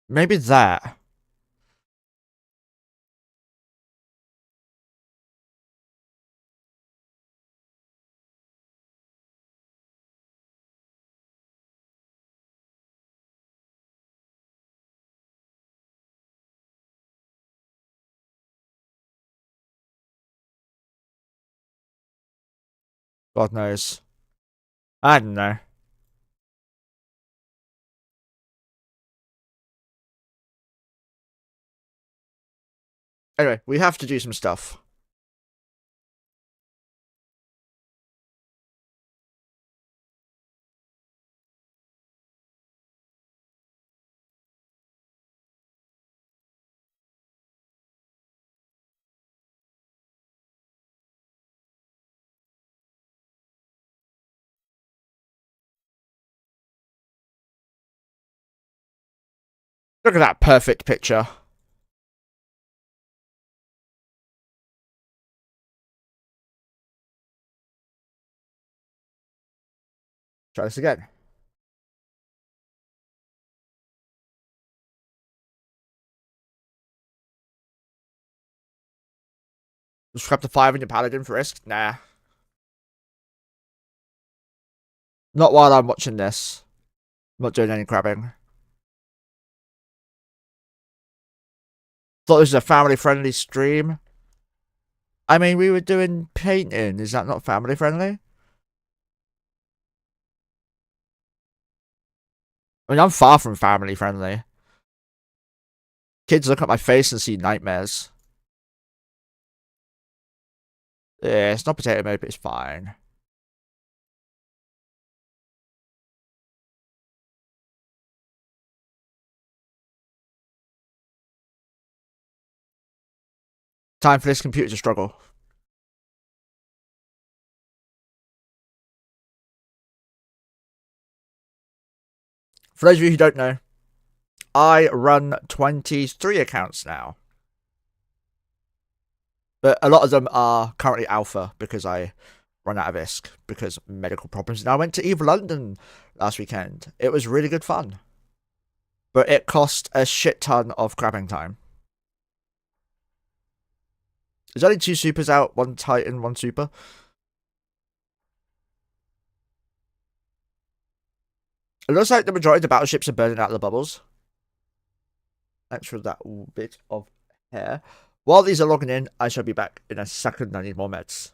Maybe that. God knows. I don't know. Anyway, we have to do some stuff. Look at that perfect picture. Try this again. Just grab the 5 in your paladin for risk? Nah. Not while I'm watching this. I'm not doing any grabbing. Thought this was a family-friendly stream. I mean, we were doing painting. Is that not family-friendly? I mean, I'm far from family-friendly. Kids look at my face and see nightmares. Yeah, it's not potato mode, but it's fine. Time for this computer to struggle. For those of you who don't know, I run 23 accounts now. But a lot of them are currently alpha because I run out of ISK because medical problems. And I went to EVE London last weekend. It was really good fun. But it cost a shit ton of grabbing time. There's only 2 supers out, 1 Titan, 1 super. It looks like the majority of the battleships are burning out of the bubbles. Thanks for that bit of hair. While these are logging in, I shall be back in a second. I need more meds.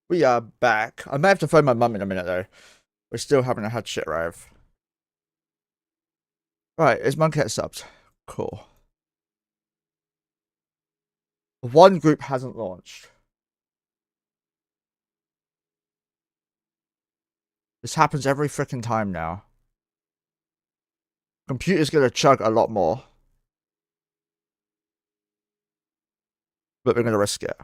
We are back. I may have to phone my mum in a minute though. We're still having a hard shit arrive. Right, is Monkey subbed? Cool. One group hasn't launched. This happens every freaking time now. Computer's gonna chug a lot more. But we're gonna risk it.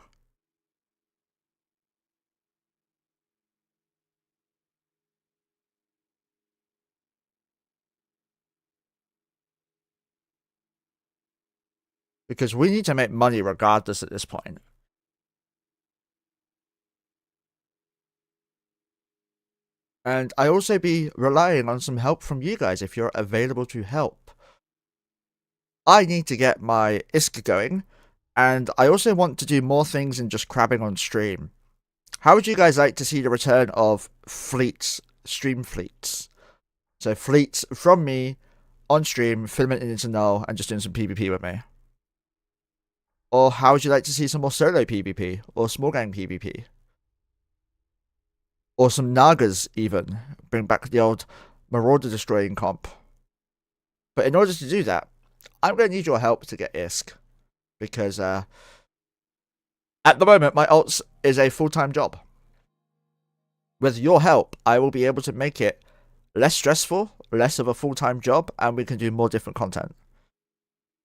Because we need to make money regardless at this point. And I also be relying on some help from you guys if you're available to help. I need to get my ISK going, and I also want to do more things than just crabbing on stream. How would you guys like to see the return of fleets, stream fleets? So fleets from me on stream, filming it into null, and just doing some PvP with me. Or how would you like to see some more solo PvP, or small gang PvP? Or some Nagas even. Bring back the old Marauder destroying comp. But in order to do that, I'm going to need your help to get ISK. Because at the moment, my alts is a full-time job. With your help, I will be able to make it less stressful, less of a full-time job, and we can do more different content.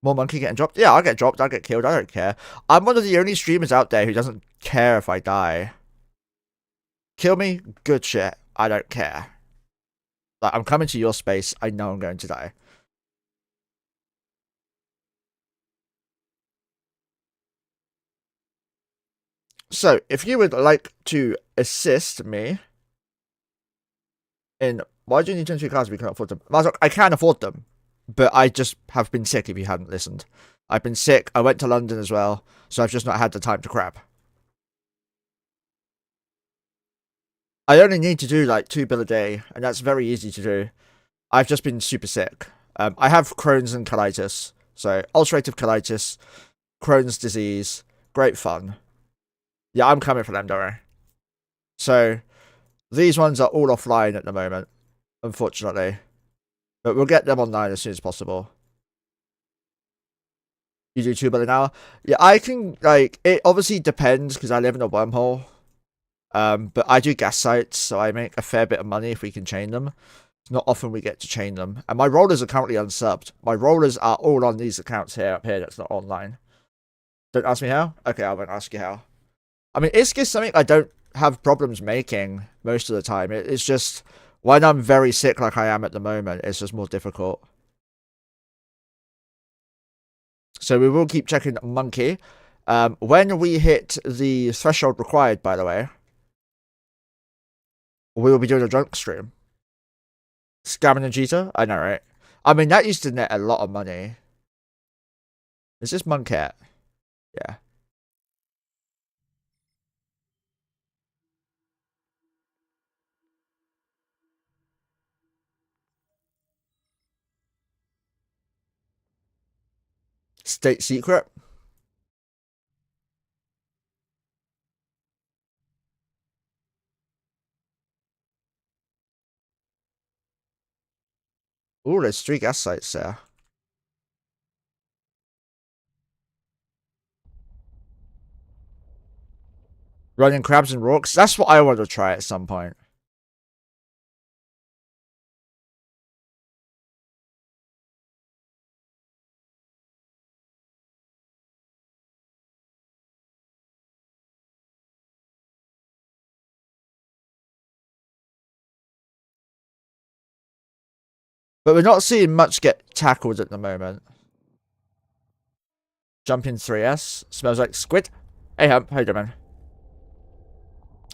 More monkey getting dropped? Yeah, I'll get dropped, I'll get killed, I don't care. I'm one of the only streamers out there who doesn't care if I die. Kill me? Good shit. I don't care. Like, I'm coming to your space, I know I'm going to die. So, if you would like to assist me in... Why do you need 22 cars if you can't afford them? I can afford them, but I just have been sick if you hadn't listened. I've been sick, I went to London as well, so I've just not had the time to crap. I only need to do like 2 bill a day, and that's very easy to do. I've just been super sick. I have Crohn's and colitis, so ulcerative colitis, Crohn's disease, great fun. Yeah, I'm coming for them, don't worry. So, these ones are all offline at the moment, unfortunately. But we'll get them online as soon as possible. You do $2 billion an hour? Yeah, I can, like, it obviously depends because I live in a wormhole. But I do gas sites, so I make a fair bit of money if we can chain them. It's not often we get to chain them. And my rollers are currently unsubbed. My rollers are all on these accounts here, up here, that's not online. Don't ask me how? Okay, I won't ask you how. I mean, it's just something I don't have problems making most of the time. It's just, when I'm very sick like I am at the moment, it's just more difficult. So we will keep checking Monkey. When we hit the threshold required, by the way, we will be doing a drunk stream. Scamming and cheater? I know, right? I mean, that used to net a lot of money. Is this Monkey? Yeah. State secret? Ooh, there's 3 gas sites there. Running crabs and rocks? That's what I want to try at some point. But we're not seeing much get tackled at the moment. Jumping 3S. Smells like squid. Hey, Hump. How you doing, man?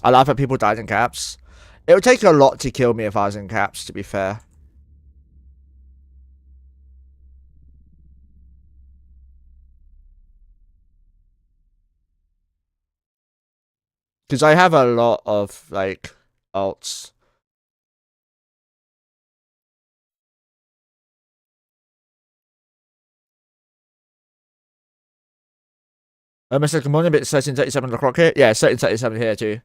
I laugh at people died in caps. It would take a lot to kill me if I was in caps, to be fair. Because I have a lot of, like, alts. Mr. Good morning, but it's 13:37 o'clock here. Yeah, 13:37 here too.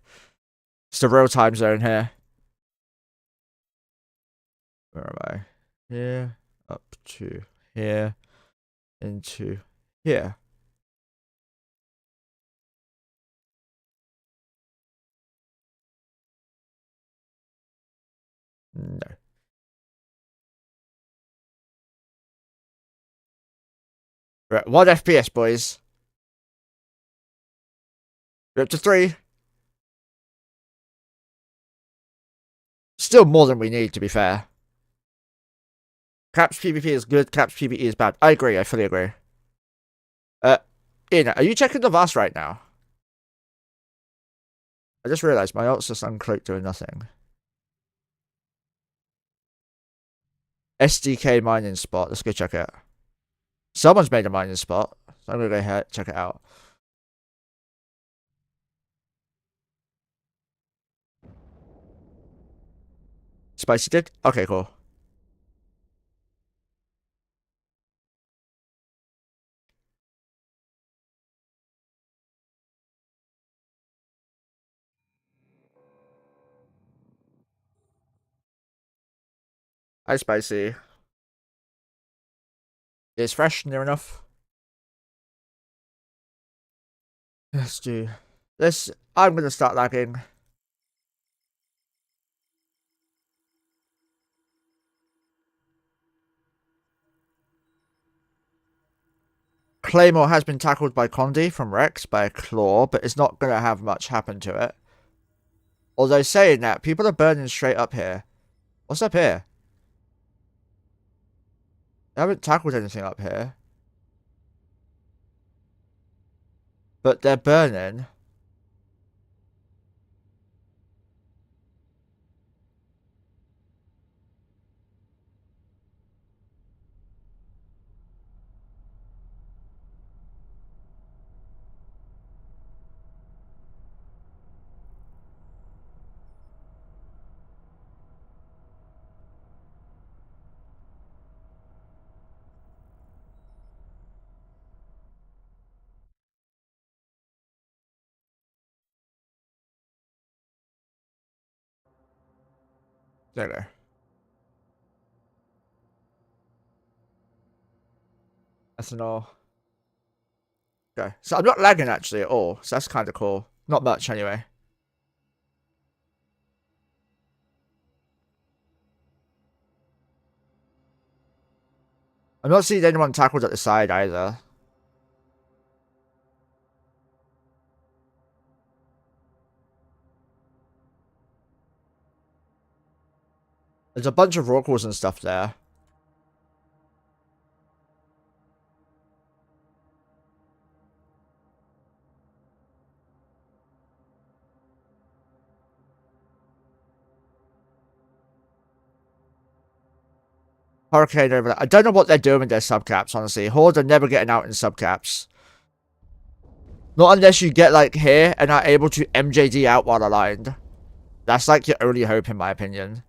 It's the real time zone here. Where am I? Here, up to here, into here. No. Right, 1 FPS, boys. We're up to 3. Still more than we need, to be fair. Caps PvP is good, Caps PvE is bad. I agree, I fully agree. Ian, are you checking the VAS right now? I just realised my alt's just uncloaked doing nothing. SDK mining spot, let's go check it. Someone's made a mining spot, so I'm gonna go ahead check it out. Spicy did? Okay, cool. Hi, Spicy. It's fresh, near enough. Let's do this. I'm gonna start lagging. Claymore has been tackled by Condi from Rex by a claw, but it's not gonna have much happen to it. Although saying that, people are burning straight up here. What's up here? They haven't tackled anything up here. But they're burning. There we go. Ethanol. Okay, so I'm not lagging actually at all, so that's kind of cool. Not much anyway. I'm not seeing anyone tackled at the side either. There's a bunch of oracles and stuff there. Hurricane over there. I don't know what they're doing with their subcaps, honestly. Horde are never getting out in subcaps. Not unless you get, like, here and are able to MJD out while aligned. That's, like, your only hope, in my opinion.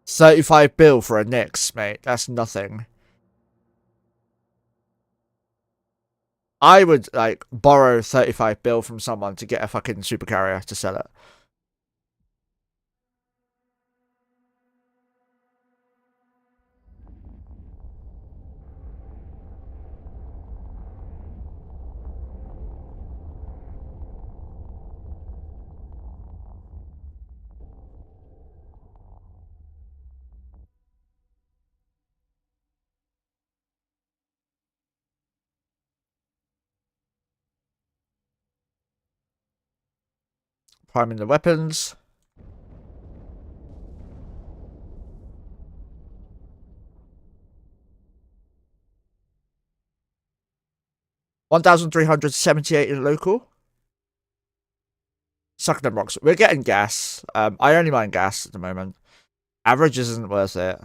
$35 bill for a Nyx, mate. That's nothing. I would, like, borrow $35 bill from someone to get a fucking super carrier to sell it. Priming the weapons. $1,378 in local. Sucking them rocks. We're getting gas. I only mind gas at the moment. Average isn't worth it.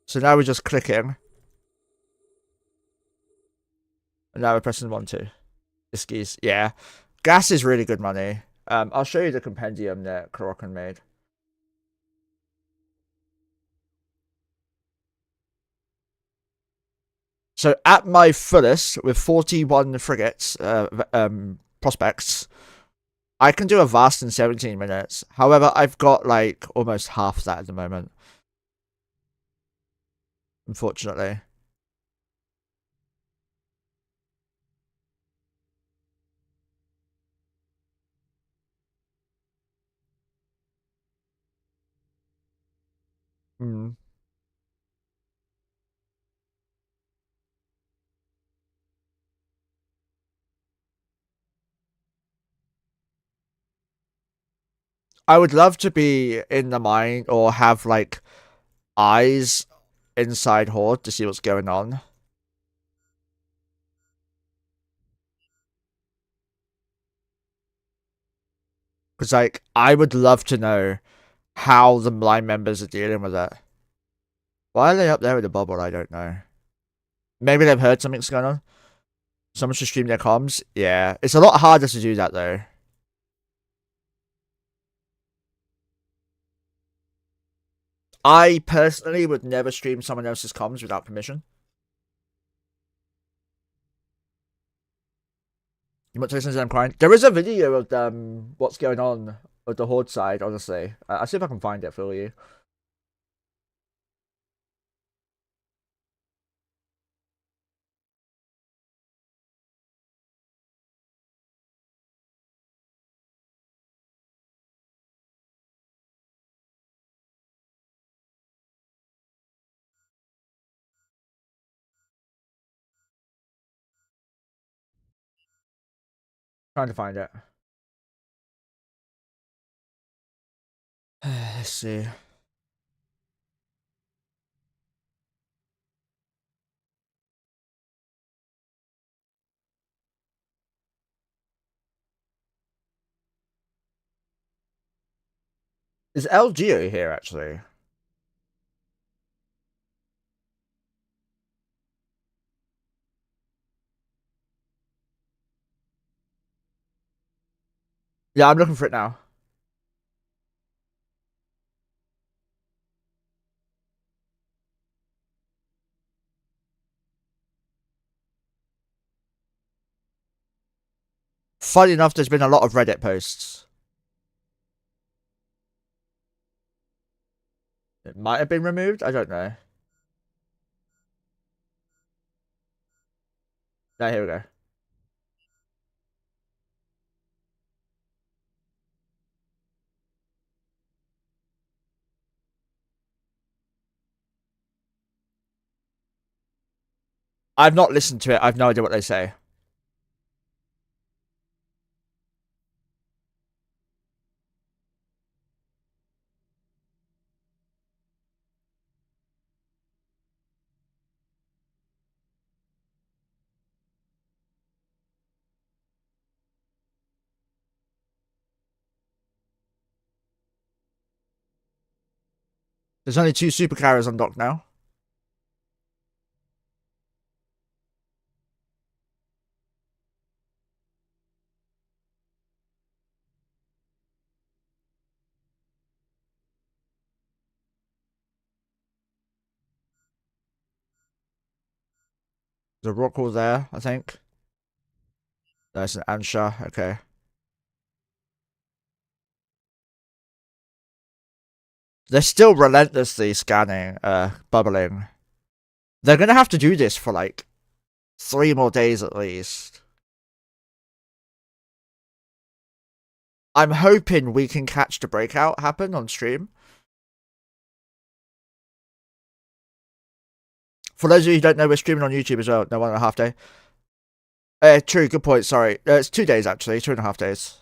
So now we're just clicking. And now we're pressing 1-2. Iskies. Yeah. Gas is really good money. I'll show you the compendium that Karokan made. So at my fullest, with 41 frigates, prospects, I can do a vast in 17 minutes. However, I've got like almost half that at the moment. Unfortunately. Hmm. I would love to be in the mine or have like eyes inside Horde to see what's going on. Because like I would love to know how the line members are dealing with it. Why are they up there with the bubble? I don't know. Maybe they've heard something's going on. Someone should stream their comms. Yeah, it's a lot harder to do that though. I personally would never stream someone else's comms without permission. You want to listen to them crying? There is a video of them, what's going on with the Horde side, honestly. I'll see if I can find it for you. Trying to find it. Let's see. Is LGO here, actually? Yeah, I'm looking for it now. funny enough, there's been a lot of Reddit posts. It might have been removed. I don't know. No, here we go. I've not listened to it. I've no idea what they say. There's only 2 super carriers on dock now. There's a Rockwall there, I think. There's an Ansha. Okay. They're still relentlessly scanning, bubbling. They're gonna have to do this for like 3 more days at least. I'm hoping we can catch the breakout happen on stream. For those of you who don't know, we're streaming on YouTube as well. No, 1.5 day. True, good point, sorry. It's 2 days actually, 2.5 days.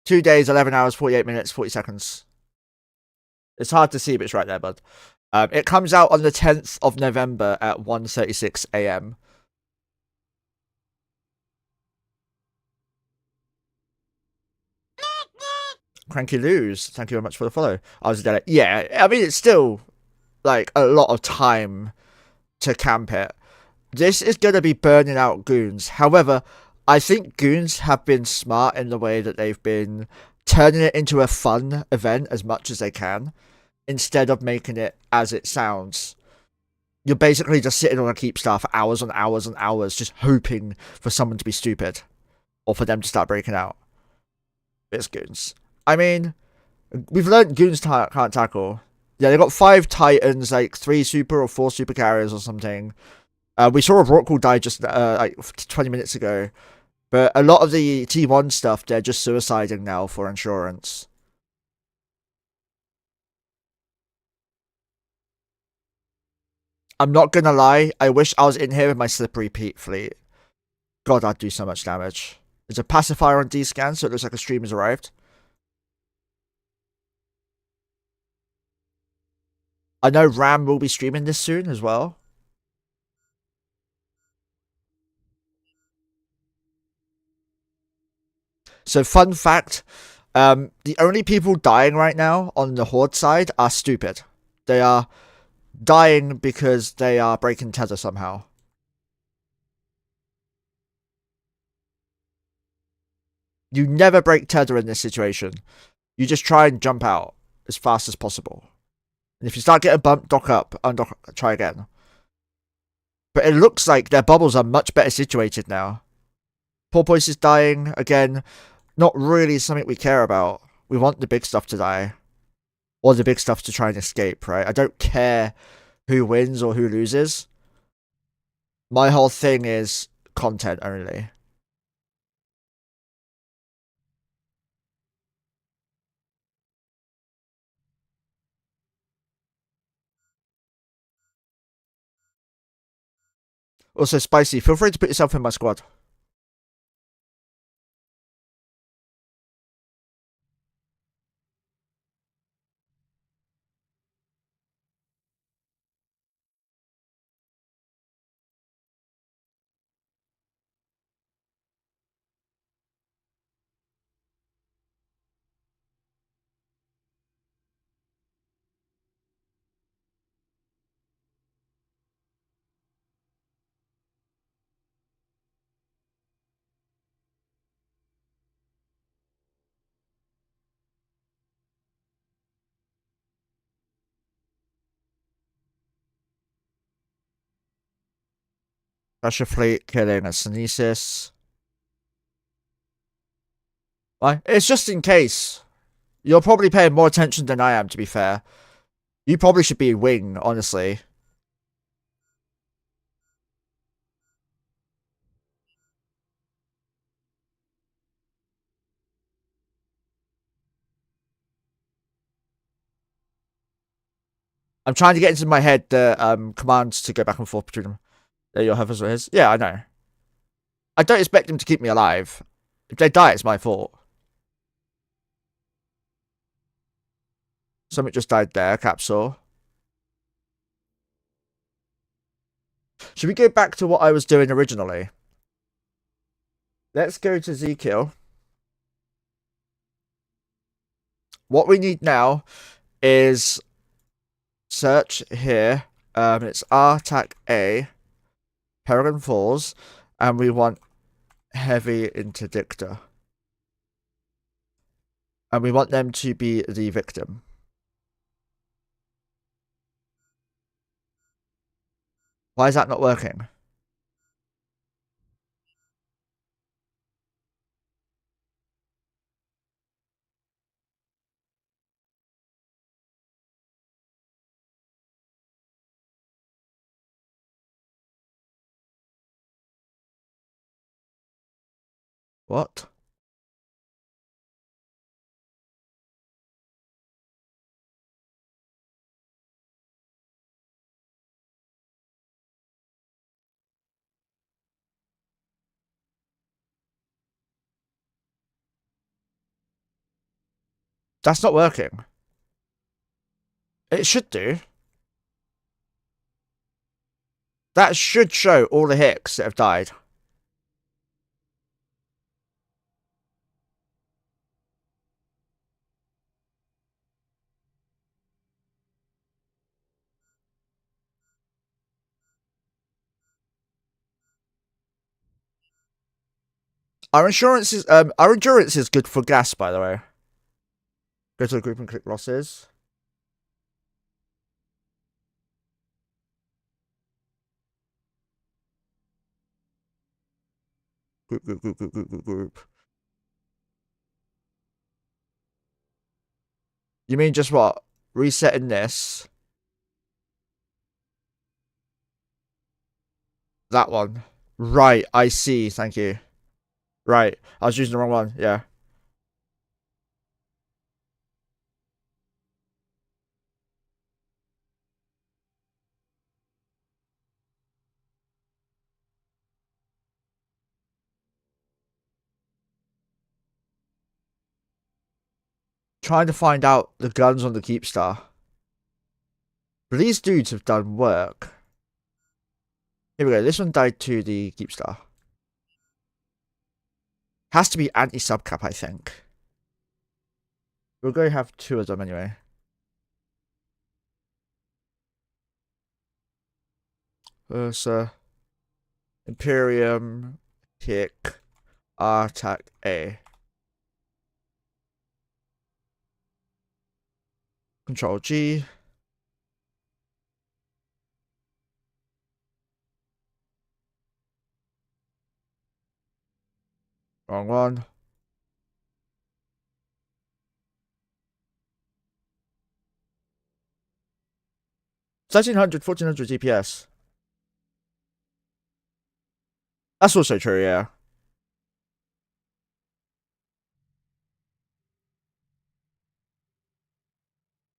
2 days, 11 hours, 48 minutes, 40 seconds. It's hard to see, but it's right there, bud. It comes out on the 10th of November at 1:36 a.m. Cranky Lose, thank you very much for the follow. I was dead. Yeah, I mean, it's still like a lot of time to camp it. This is going to be burning out goons. However, I think goons have been smart in the way that they've been turning it into a fun event as much as they can, instead of making it as it sounds. You're basically just sitting on a Keepstar for hours and hours and hours, just hoping for someone to be stupid, or for them to start breaking out. It's goons. I mean, we've learned goons can't tackle. Yeah, they got 5 Titans, like 3 super or 4 super carriers or something. We saw a Rockwall die just like 20 minutes ago. But a lot of the T1 stuff, they're just suiciding now for insurance. I'm not gonna lie, I wish I was in here with my Slippery Pete fleet. God, I'd do so much damage. There's a pacifier on D-scan, so it looks like a stream has arrived. I know Ram will be streaming this soon as well. So, fun fact, the only people dying right now on the Horde side are stupid. They are dying because they are breaking tether somehow. You never break tether in this situation. You just try and jump out as fast as possible. And if you start getting bumped, dock up, undock, try again. But it looks like their bubbles are much better situated now. Porpoise is dying, again, not really something we care about. We want the big stuff to die. Or the big stuff to try and escape, right? I don't care who wins or who loses. My whole thing is content only. Also, Spicy, feel free to put yourself in my squad. Pressure Fleet killing a Synesis. Why? It's just in case. You're probably paying more attention than I am, to be fair. You probably should be wing, honestly. I'm trying to get into my head the commands to go back and forth between them. There, your heifers are his. Yeah, I know. I don't expect them to keep me alive. If they die, it's my fault. Something just died there, capsule. Should we go back to what I was doing originally? Let's go to Ezekiel. What we need now is search here. It's R-Tac A, Peregrine Falls, and we want heavy interdictor. And we want them to be the victim. Why is that not working? What? That's not working. It should do. That should show all the hicks that have died. Our endurance is good for gas, by the way. Go to the group and click losses. Group. You mean just what? Resetting this? That one. Right, I see, thank you. Right, I was using the wrong one, yeah. Trying to find out the guns on the Keepstar. But these dudes have done work. Here we go, this one died to the Keepstar. Has to be anti-subcap, I think. We're going to have two of them anyway. Ursa. Imperium. Kick. R-Tac A. Control G. Wrong one. $1,300, $1,400 DPS. That's also true, yeah.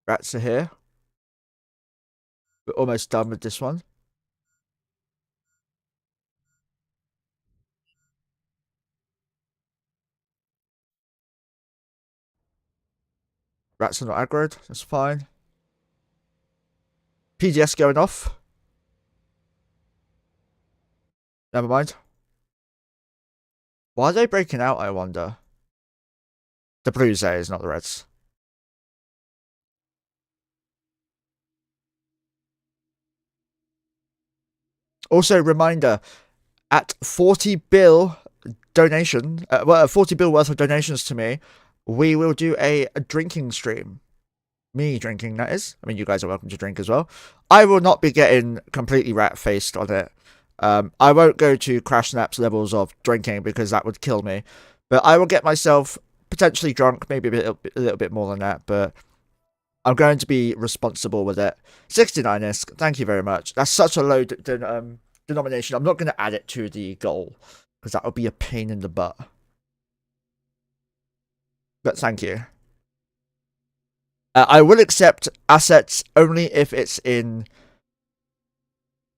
Rats are here. We're almost done with this one. Rats are not aggroed. That's fine. PDS going off. Never mind. Why are they breaking out, I wonder? The blues there is not the reds. Also, reminder, at 40 bill donation, 40 bill worth of donations to me, we will do a drinking stream. Me drinking, that is. I mean, you guys are welcome to drink as well. I will not be getting completely rat-faced on it. I won't go to Crash Snaps levels of drinking because that would kill me. But I will get myself potentially drunk, maybe a little bit more than that, but I'm going to be responsible with it. 69 ISK, thank you very much. That's such a low denomination. I'm not going to add it to the goal, because that would be a pain in the butt. But thank you. I will accept assets only if it's in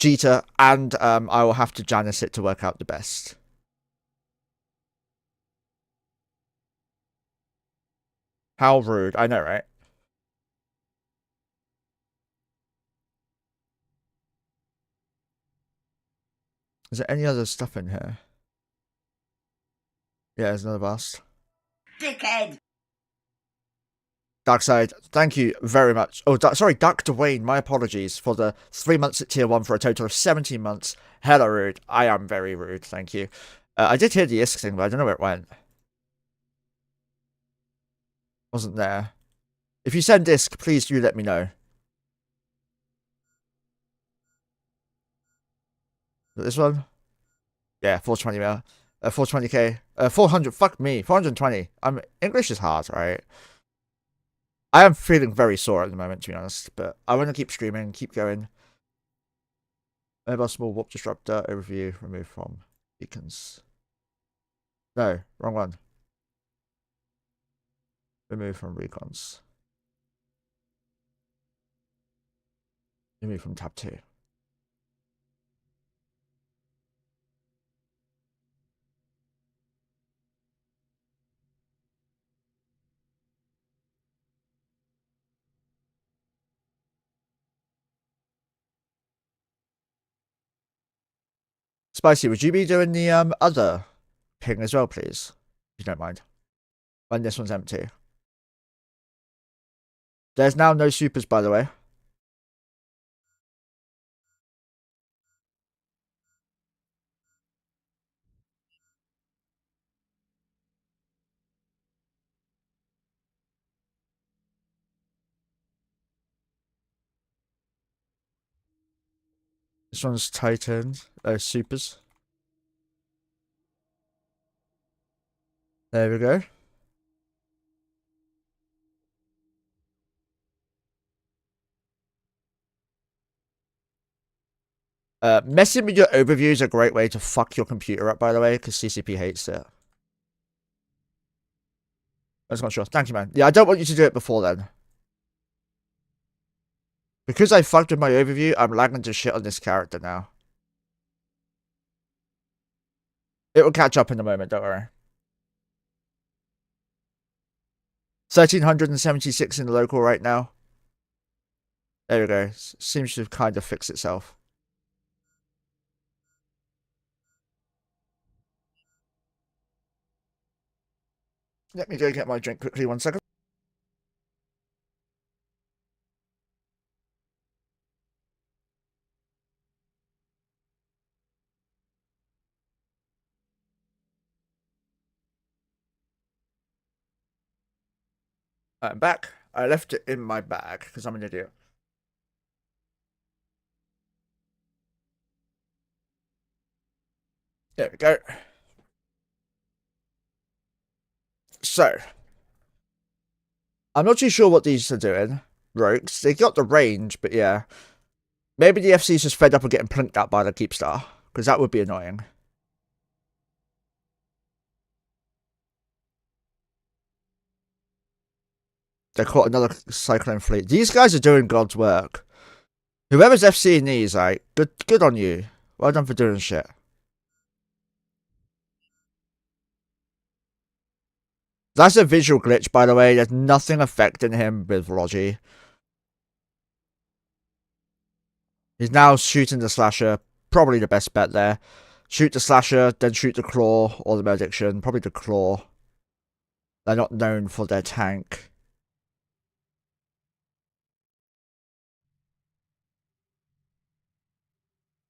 Jita, and I will have to Janice it to work out the best. How rude. I know, right? Is there any other stuff in here? Yeah, there's another vast. Dickhead! Darkside, thank you very much. Oh, sorry, Dr. Wayne, my apologies for the 3 months at tier 1 for a total of 17 months. Hella rude. I am very rude, thank you. I did hear the ISK thing, but I don't know where it went. Wasn't there. If you send ISK, please do let me know. This one? Yeah, 420 mil. 420k. 400, fuck me. 420. English is hard, right? I am feeling very sore at the moment, to be honest, but I want to keep streaming, keep going. Mobile small warp disruptor overview removed from beacons. No, wrong one. Remove from recons. Remove from tab 2. Spicy, would you be doing the other ping as well, please? If you don't mind. When this one's empty. There's now no supers, by the way. This one's tightened. Supers. There we go. Messing with your overview is a great way to fuck your computer up, by the way, because CCP hates it. I was not sure. Thank you, man. Yeah, I don't want you to do it before then. Because I fucked with my overview, I'm lagging to shit on this character now. It will catch up in a moment, don't worry. 1376 in the local right now. There we go. Seems to have kind of fixed itself. Let me go get my drink quickly, 1 second. I'm back. I left it in my bag because I'm an idiot. There we go. So, I'm not too sure what these are doing. Rogues. They got the range, but yeah. Maybe the FC's just fed up of getting plinked out by the Keepstar, because that would be annoying. They caught another Cyclone fleet. These guys are doing God's work. Whoever's FCing these, like, good on you. Well done for doing shit. That's a visual glitch, by the way. There's nothing affecting him with Logi. He's now shooting the Slasher. Probably the best bet there. Shoot the Slasher, then shoot the Claw or the Malediction. Probably the Claw. They're not known for their tank.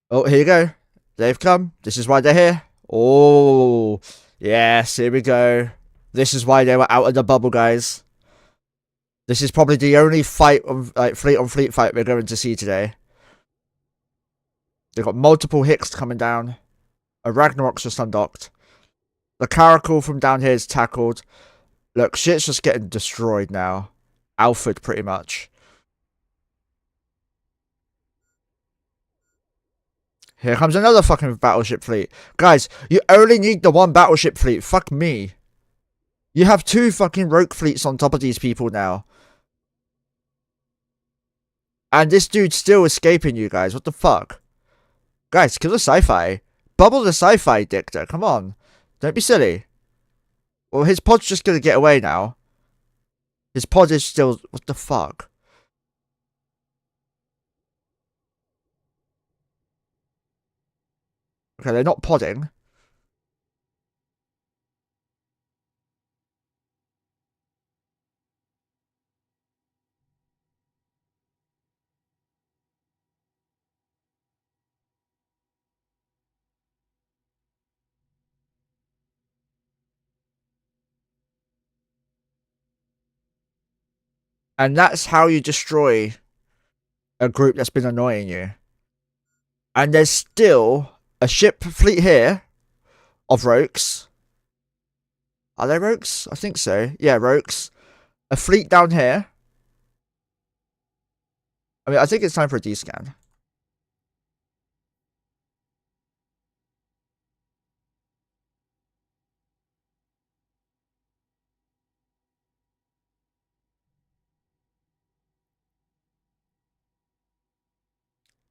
Oh, here you go. They've come. This is why they're here. Oh, yes, here we go. This is why they were out of the bubble, guys. This is probably the only fight, like fleet on fleet fight we're going to see today. They've got multiple Hicks coming down. A Ragnarok's just undocked. The Caracal from down here is tackled. Look, shit's just getting destroyed now. Alfred, pretty much. Here comes another fucking battleship fleet. Guys, you only need the one battleship fleet. Fuck me. You have 2 fucking rogue fleets on top of these people now. And this dude's still escaping you guys. What the fuck? Guys, kill the sci-fi. Bubble the sci-fi, Dictor. Come on. Don't be silly. Well, his pod's just gonna get away now. His pod is still... What the fuck? Okay, they're not podding. And that's how you destroy a group that's been annoying you. And there's still a ship fleet here of rogues. Are they rogues? I think so. Yeah, rogues. A fleet down here. I mean, I think it's time for a D-scan.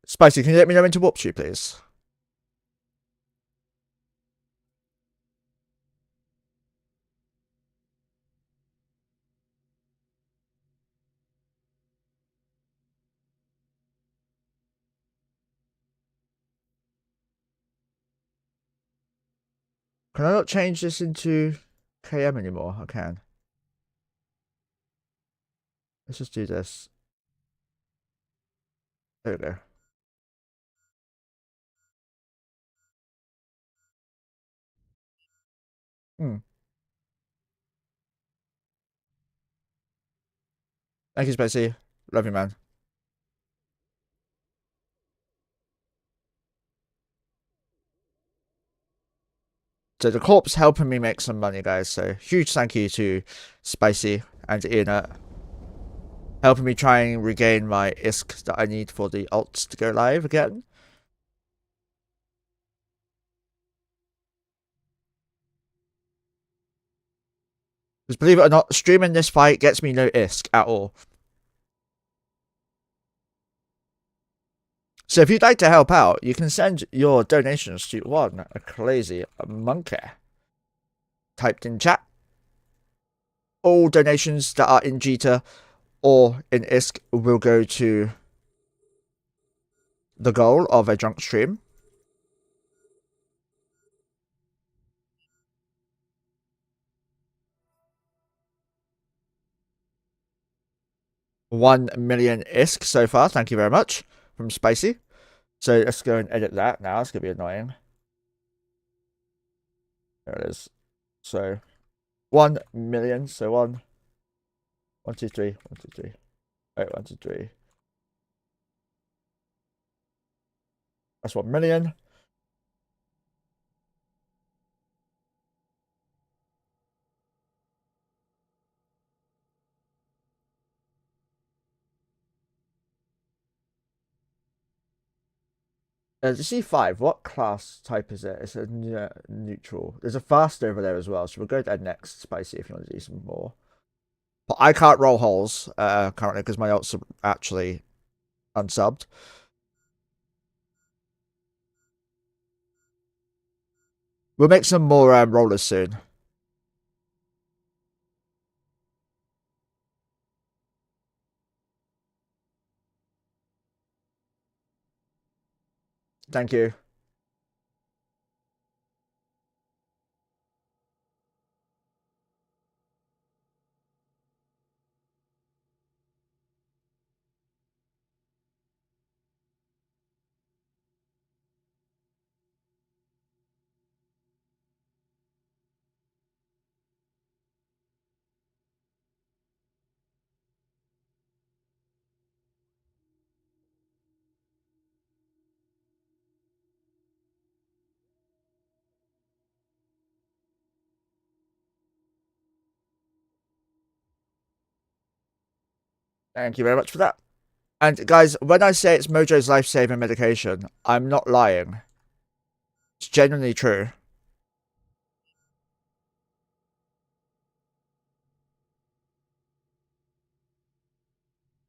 Spicy, can you let me know when to warp you, please? Can I not change this into KM anymore? I can. Let's just do this. There we go. Thank you, Spicy. Love you, man. So the corp's helping me make some money, guys. So huge thank you to Spicy and Ian helping me try and regain my ISK that I need for the alts to go live again. Because believe it or not, streaming this fight gets me no ISK at all. So if you'd like to help out, you can send your donations to OneCrazyMonkeh. Typed in chat. All donations that are in Jita or in ISK will go to the goal of a drunk stream. $1 million ISK so far. Thank you very much from Spicy. So let's go and edit that now. It's going to be annoying. There it is. So 1 million. So 1, 2, 3, 1, 2, 3. Wait, 1, 2, 3. That's 1 million. The C5, what class type is it? It's a neutral. There's a fast over there as well, so we'll go there next, Spicy, if you want to do some more. But I can't roll holes currently because my ults are actually unsubbed. We'll make some more rollers soon. Thank you. Thank you very much for that. And guys, when I say it's Mojo's life-saving medication, I'm not lying. It's genuinely true.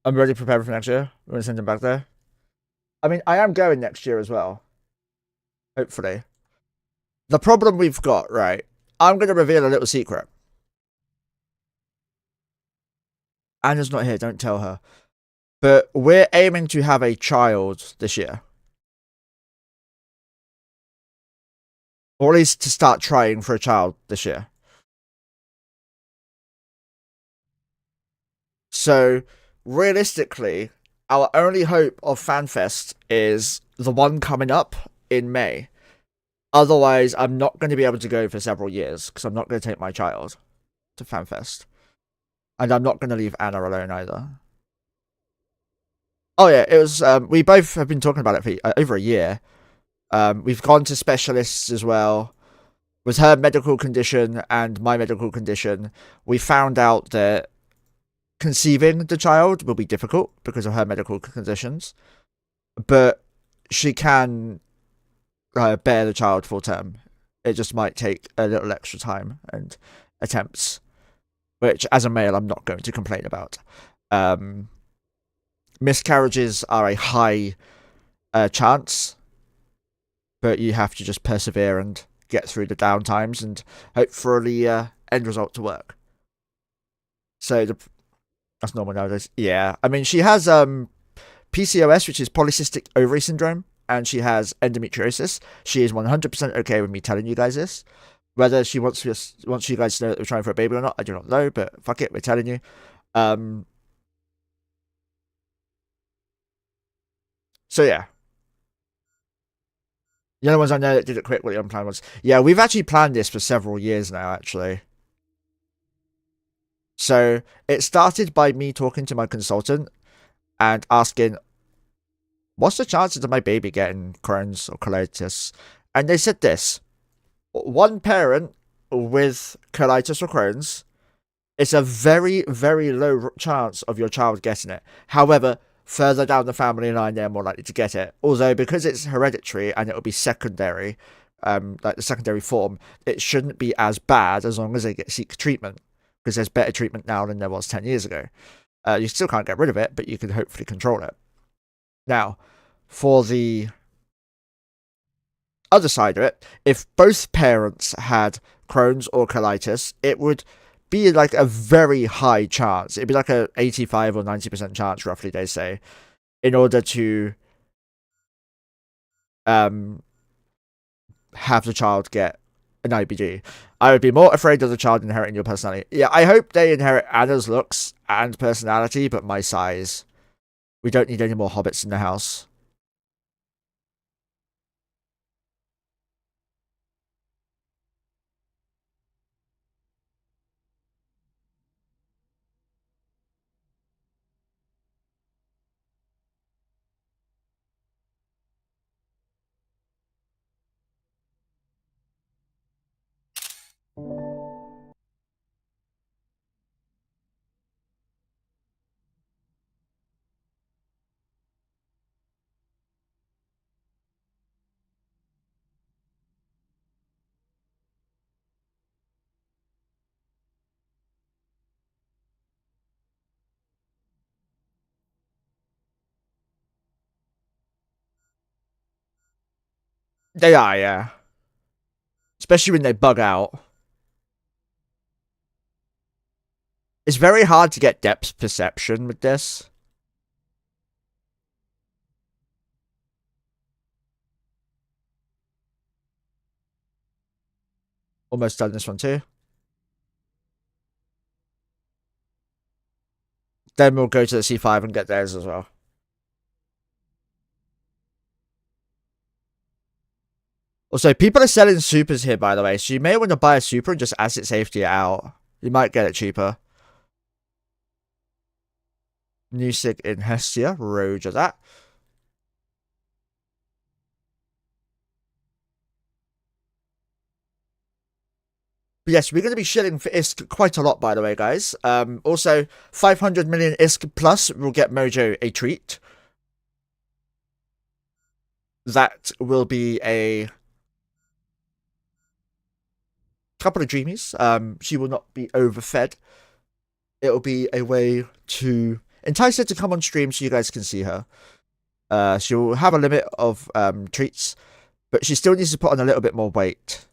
I'm already prepared for next year. We're gonna send him back there. I mean, I am going next year as well. Hopefully. The problem we've got, right? I'm gonna reveal a little secret. Anna's not here, don't tell her. But we're aiming to have a child this year. Or at least to start trying for a child this year. So, realistically, our only hope of FanFest is the one coming up in May. Otherwise, I'm not going to be able to go for several years because I'm not going to take my child to FanFest. And I'm not going to leave Anna alone either. Oh yeah, it was, we both have been talking about it for over a year. We've gone to specialists as well. With her medical condition and my medical condition, we found out that conceiving the child will be difficult because of her medical conditions. But she can bear the child full term. It just might take a little extra time and attempts, which as a male I'm not going to complain about. Miscarriages are a high chance, but you have to just persevere and get through the down times and hope for the end result to work. So that's normal nowadays. Yeah, I mean, she has PCOS, which is polycystic ovary syndrome, and she has endometriosis. She is 100% okay with me telling you guys this. Whether she wants you guys to know that we're trying for a baby or not, I do not know, but fuck it, we're telling you. So yeah. The only ones I know that did it quick were the unplanned ones. Yeah, we've actually planned this for several years now, actually. So it started by me talking to my consultant and asking, what's the chances of my baby getting Crohn's or colitis? And they said this: one parent with colitis or Crohn's, it's a very, very low chance of your child getting it. However, further down the family line, they're more likely to get it. Although, because it's hereditary and it will be secondary, like the secondary form, it shouldn't be as bad as long as they seek treatment. Because there's better treatment now than there was 10 years ago. You still can't get rid of it, but you can hopefully control it. Now, for the other side of it, if both parents had Crohn's or colitis, it would be like a very high chance. It'd be like a 85 or 90% chance, roughly, they say, in order to have the child get an IBD. I would be more afraid of the child inheriting your personality. Yeah, I hope they inherit Anna's looks and personality, but my size. We don't need any more hobbits in the house. They are, yeah. Especially when they bug out. It's very hard to get depth perception with this. Almost done this one too. Then we'll go to the C5 and get theirs as well. Also, people are selling supers here, by the way, so you may want to buy a super and just asset safety it out. You might get it cheaper. Nusig in Hestia, roger that. But yes, we're going to be shilling for ISK quite a lot, by the way, guys. Also, 500 million ISK plus will get Mojo a treat. That will be a couple of dreamies. She will not be overfed. It'll be a way to entice her to come on stream so you guys can see her. She'll have a limit of treats, but she still needs to put on a little bit more weight.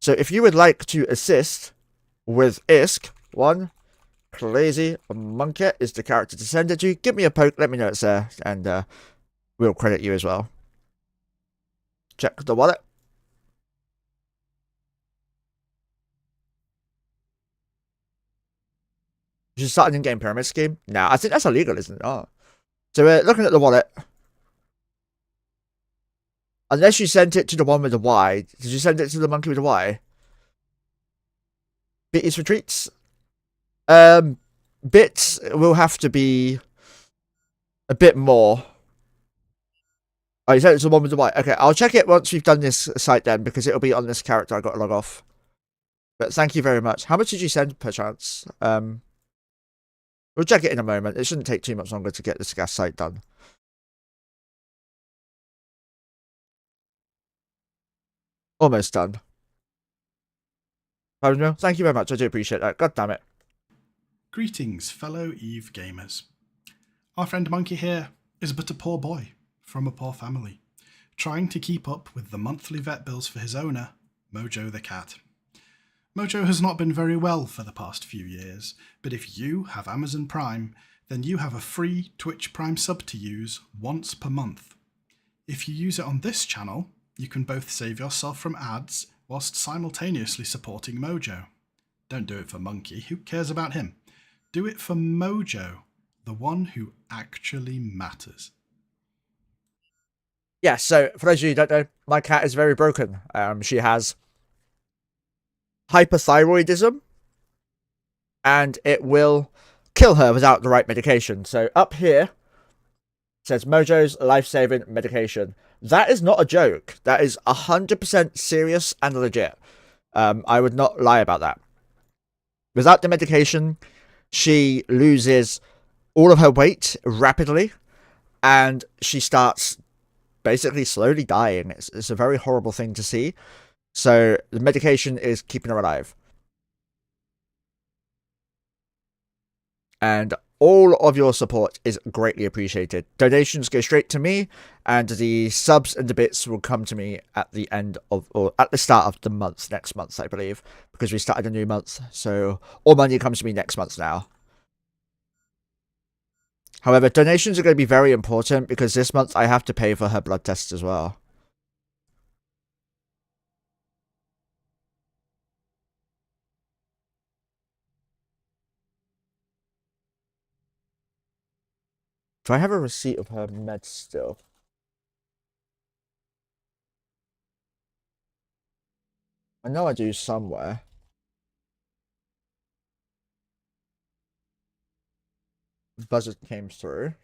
So if you would like to assist with ISK, OneCrazyMonkeh is the character to send it to. Give me a poke, let me know it's there, and we'll credit you as well. Check the wallet. You should start an in-game pyramid scheme. Now, I think that's illegal, isn't it? Oh. So we're looking at the wallet. Unless you sent it to the one with the Y. Did you send it to the monkey with the Y? Bits for treats? Bits will have to be a bit more. Oh, you sent it to the one with the Y. Okay, I'll check it once we've done this site then, because it'll be on this character I got to log off. But thank you very much. How much did you send per chance? We'll check it in a moment. It shouldn't take too much longer to get this gas site done. Almost done. Thank you very much. I do appreciate that. God damn it. Greetings, fellow Eve gamers. Our friend Monkey here is but a poor boy from a poor family, trying to keep up with the monthly vet bills for his owner, Mojo the cat. Mojo has not been very well for the past few years, but if you have Amazon Prime, then you have a free Twitch Prime sub to use once per month. If you use it on this channel, you can both save yourself from ads whilst simultaneously supporting Mojo. Don't do it for Monkey, who cares about him? Do it for Mojo, the one who actually matters. Yeah, so for those of you who don't know, my cat is very broken. She has hyperthyroidism, and it will kill her without the right medication. So up here it says Mojo's life-saving medication. That is not a joke. That is 100% serious and legit. I would not lie about that. Without the medication, she loses all of her weight rapidly, and she starts basically slowly dying. It's a very horrible thing to see. So the medication is keeping her alive. And all of your support is greatly appreciated. Donations go straight to me, and the subs and the bits will come to me at the end of, or at the start of the month, next month, I believe, because we started a new month. So all money comes to me next month now. However, donations are going to be very important because this month I have to pay for her blood tests as well. Do I have a receipt of her meds still? I know I do somewhere. Buzzer came through.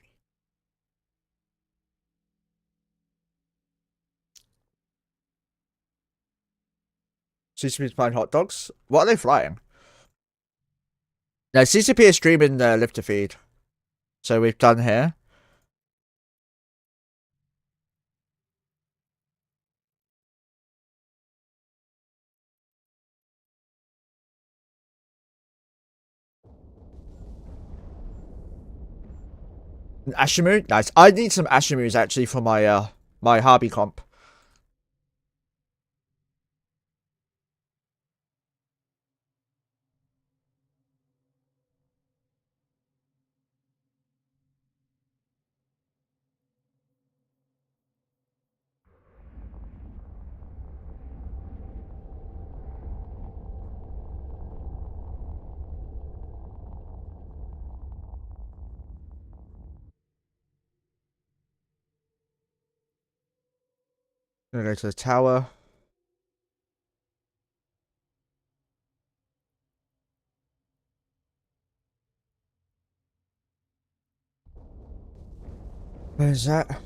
CCP's flying hot dogs? What are they flying? No, CCP is streaming the lifter feed. So we've done here. An Ashimu? Nice. I need some Ashimus actually for my my hobby comp. I'm gonna go to the tower. Where's that?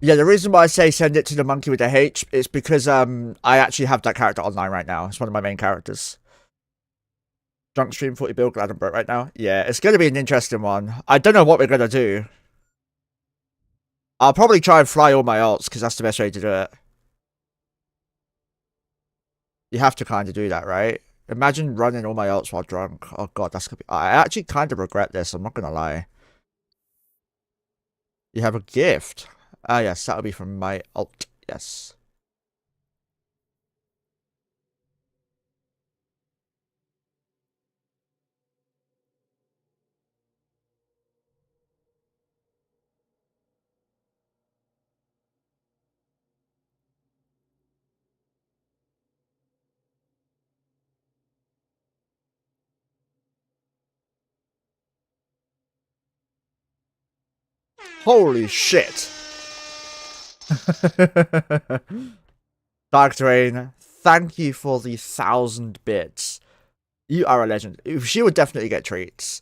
Yeah, the reason why I say send it to the monkey with the H is because I actually have that character online right now. It's one of my main characters. Drunk stream 40 bill, glad I'm broke right now. Yeah, it's gonna be an interesting one. I don't know what we're gonna do. I'll probably try and fly all my alts because that's the best way to do it. You have to kind of do that, right? Imagine running all my alts while drunk. Oh god, that's gonna be. I actually kind of regret this. I'm not gonna lie. You have a gift. Ah, yes, that'll be from my alt. Yes. Holy shit. Dark Terrain, thank you for the 1,000 bits. You are a legend. She would definitely get treats.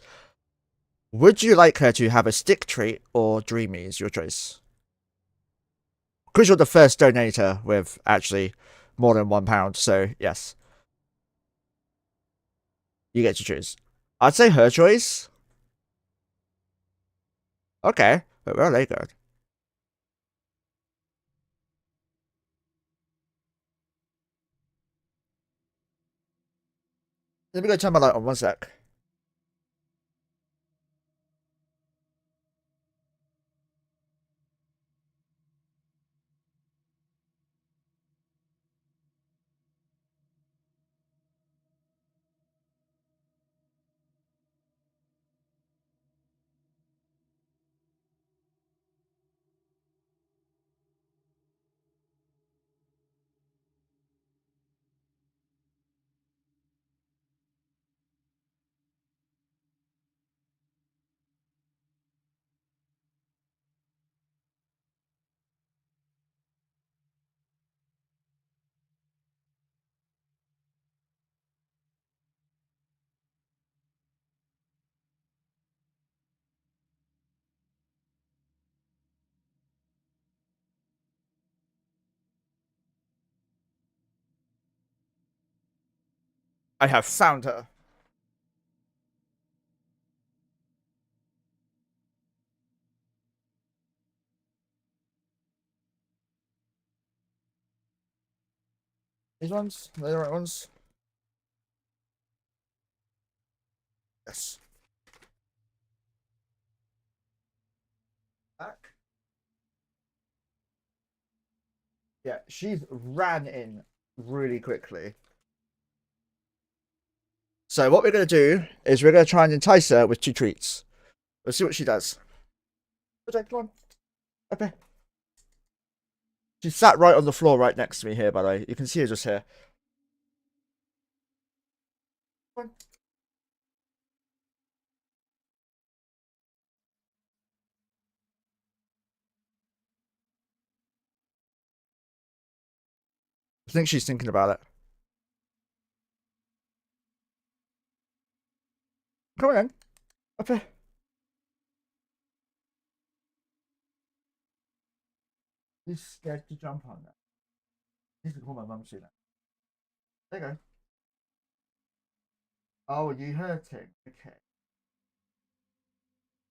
Would you like her to have a stick treat or dreamies? Your choice. Because you're the first donator with actually more than £1, so yes. You get to choose. I'd say her choice. Okay, but where are they going? Let me go turn my light on 1 sec. I have found her. These ones? Are they the right ones? Yes. Back. Yeah, she's ran in really quickly. So what we're going to do is we're going to try and entice her with 2 treats. Let's see what she does. Okay, come on. Okay. She sat right on the floor right next to me here, by the way. You can see her just here. Come on. I think she's thinking about it. Come on in. Up here. He's scared to jump on that. He's gonna call my mum soon. There you go. Oh, you hurting? Okay.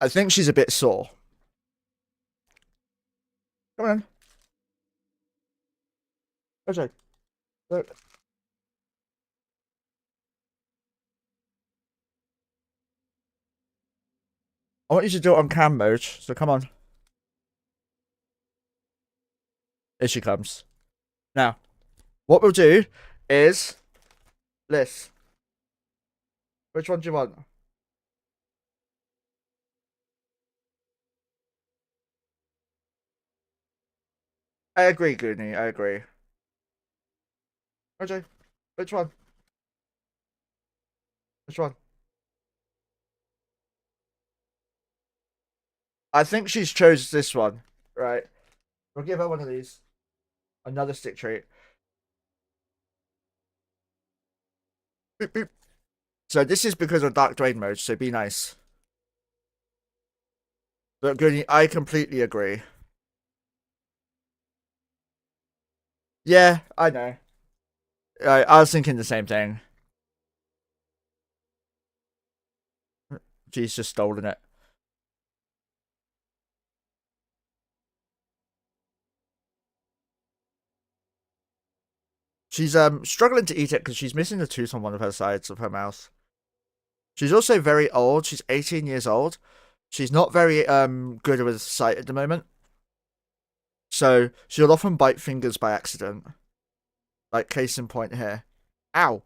I think she's a bit sore. Come on. Okay. Look. I want you to do it on cam mode, so come on. Here she comes. Now, what we'll do is this. Which one do you want? I agree, Goonie. I agree. Okay. Which one? Which one? I think she's chose this one. Right. We'll give her one of these. Another stick treat. Boop, boop. So this is because of Dark Drain mode, so be nice. But Goonie, I completely agree. Yeah, I know. I was thinking the same thing. She's just stolen it. She's struggling to eat it because she's missing a tooth on one of her sides of her mouth. She's also very old. She's 18 years old. She's not very good with sight at the moment. So she'll often bite fingers by accident. Like case in point here. Ow.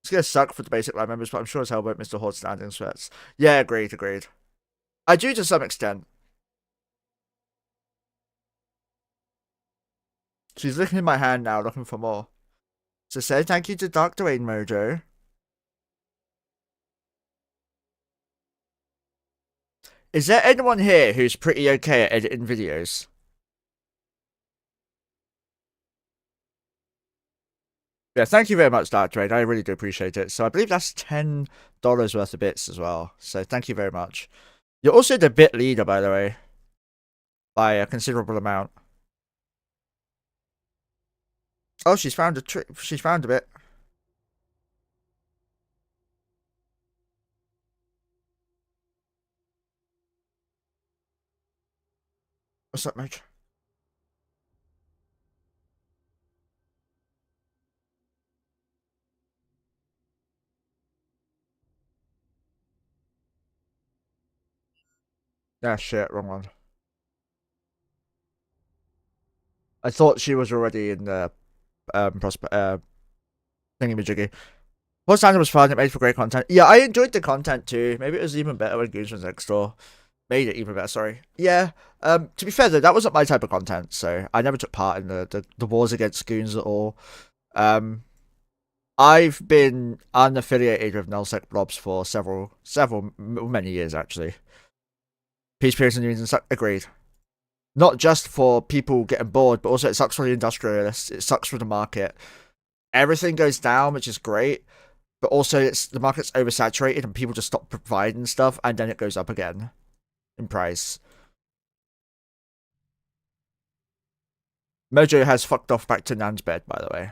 It's gonna suck for the basic line members, but I'm sure as hell won't Mr. Horde standing sweats. Yeah, agreed. I do to some extent. She's licking my hand now, looking for more. So say thank you to Dr. Wayne Mojo. Is there anyone here who's pretty okay at editing videos? Yeah, thank you very much, Dr. Wayne. I really do appreciate it. So I believe that's $10 worth of bits as well. So thank you very much. You're also the bit leader, by the way. By a considerable amount. Oh, she's found a trick. She's found a bit. What's up, mate? Ah, shit, wrong one. I thought she was already in the thingy-majiggy. What standard was fun, it made for great content. Yeah, I enjoyed the content too. Maybe it was even better when Goons was next door. Made it even better, sorry. Yeah, to be fair though, that wasn't my type of content, so I never took part in the wars against Goons at all. I've been unaffiliated with nullsec blobs for many years actually. Peace, Pearson, and agreed. Not just for people getting bored, but also it sucks for the industrialists. It sucks for the market. Everything goes down, which is great, but also the market's oversaturated and people just stop providing stuff, and then it goes up again in price. Mojo has fucked off back to Nan's bed, by the way.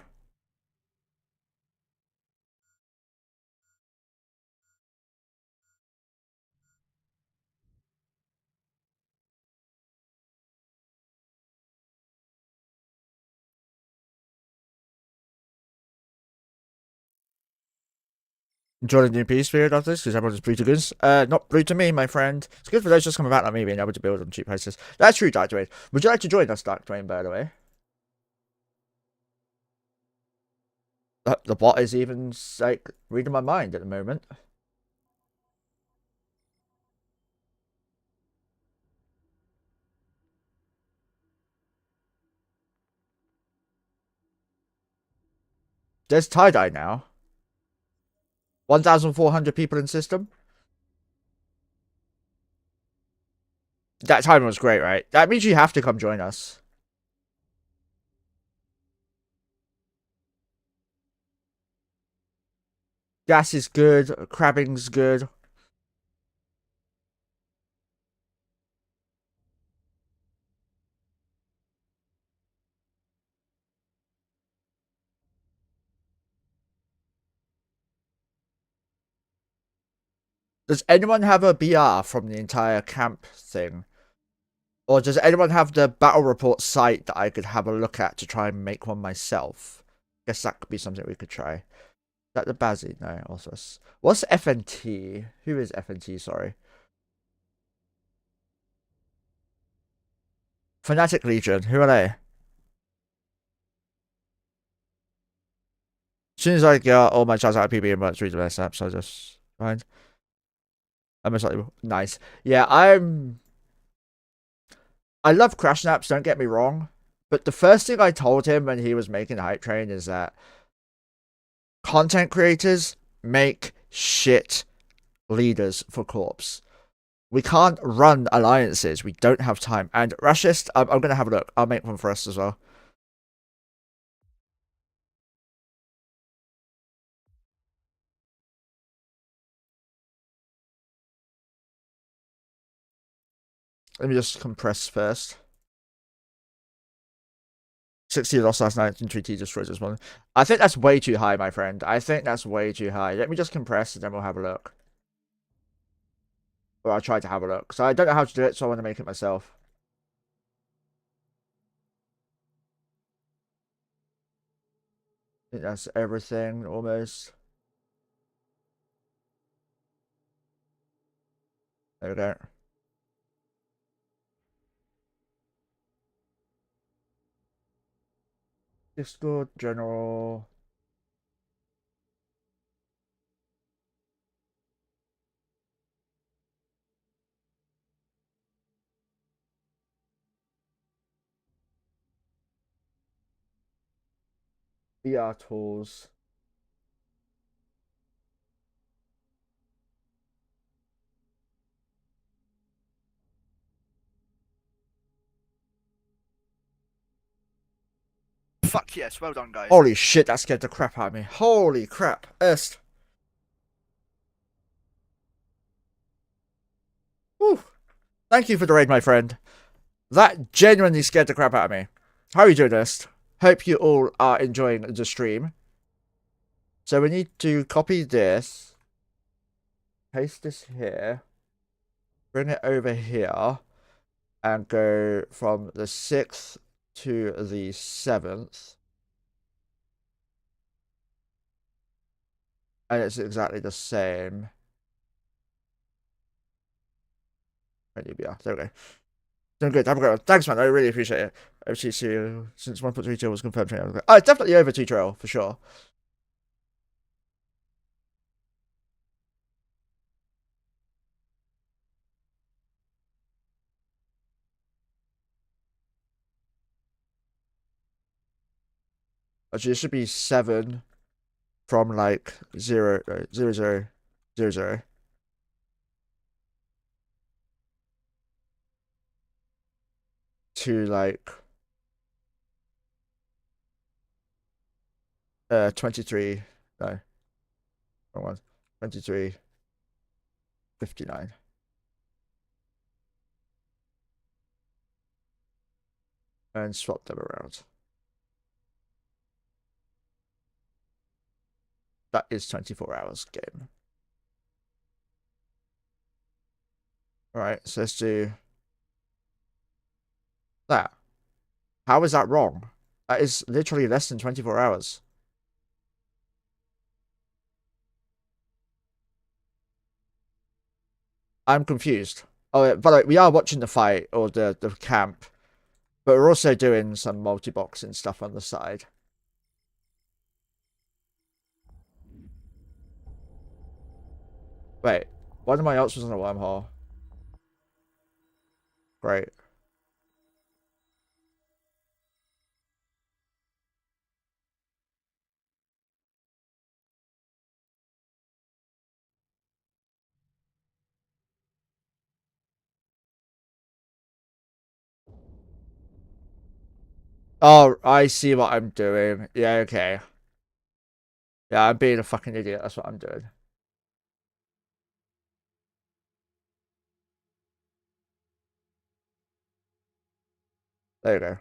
Enjoy the new peace period of this, because everyone's blue to goods. Not blue to me, my friend. It's good for those just coming back like me being able to build on cheap prices. That's true, Dark Dwayne. Would you like to join us, Dark Dwayne, by the way? The bot is even, like, reading my mind at the moment. There's tie-dye now. 1,400 people in system. That time was great, right? That means you have to come join us. Gas is good. Crabbing's good. Does anyone have a BR from the entire camp thing? Or does anyone have the battle report site that I could have a look at to try and make one myself? Guess that could be something we could try. Is that the Bazzi? No, also. What's FNT? Who is FNT? Sorry. Fnatic Legion. Who are they? As soon as I get all my chats out of PB and much read the best apps, I just find. I'm slightly nice. Yeah, I love Crash Naps, don't get me wrong. But the first thing I told him when he was making the hype train is that content creators make shit leaders for corps. We can't run alliances. We don't have time. And Rashist, I'm going to have a look. I'll make one for us as well. Let me just compress first. 60 lost last night and 3T destroyed this morning. I think that's way too high, my friend. I think that's way too high. Let me just compress and then we'll have a look. Or I'll try to have a look. So I don't know how to do it, so I want to make it myself. I think that's everything, almost. There we go. Discord, general. VR tools. Fuck yes, well done, guys. Holy shit, that scared the crap out of me. Holy crap. Est. Whew. Thank you for the raid, my friend. That genuinely scared the crap out of me. How are you doing, Est? Hope you all are enjoying the stream. So we need to copy this. Paste this here. Bring it over here. And go from the 6th to the 7th. And it's exactly the same. There we go. Doing good. Have a great one. Thanks, man. I really appreciate it. I've seen you since 1.3 trail was confirmed. Oh, it's definitely over 2 trail, for sure. Actually, it should be 7 from like 0, 0, 0, 0, 0. To like 23. No. Wrong one. 23. 59. And swap them around. That is 24 hours game. Alright, so let's do that. How is that wrong? That is literally less than 24 hours. I'm confused. Oh, by the way, we are watching the fight or the camp, but we're also doing some multi-boxing stuff on the side. Wait, one of my ults was on a wormhole. Great. Oh, I see what I'm doing. Yeah, okay. Yeah, I'm being a fucking idiot. That's what I'm doing. There you go.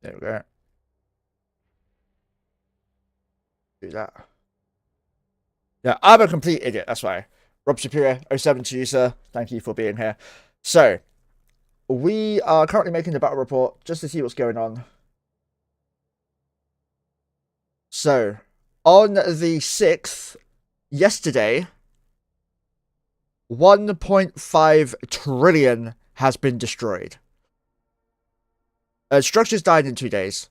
There we go. Do that. Yeah, I'm a complete idiot. That's why. Rob Superior, 07 to you, sir. Thank you for being here. So, we are currently making the battle report just to see what's going on. So, on the 6th, yesterday, 1.5 trillion has been destroyed. Structures died in 2 days.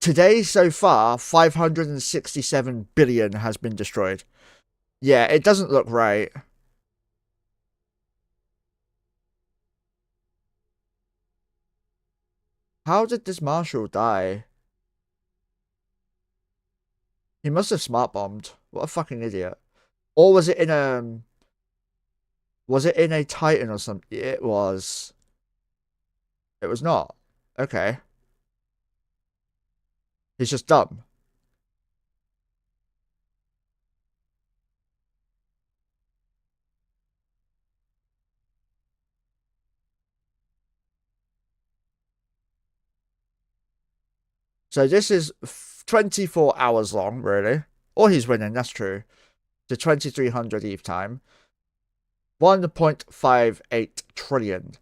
Today, so far, 567 billion has been destroyed. Yeah, it doesn't look right. How did this marshal die? He must have smart bombed. What a fucking idiot. Or was it in Was it in a Titan or something? It was. It was not. Okay. He's just dumb. So this is 24 hours long, really. Or he's winning, that's true. To 2300 ETH time. 1.58 trillion.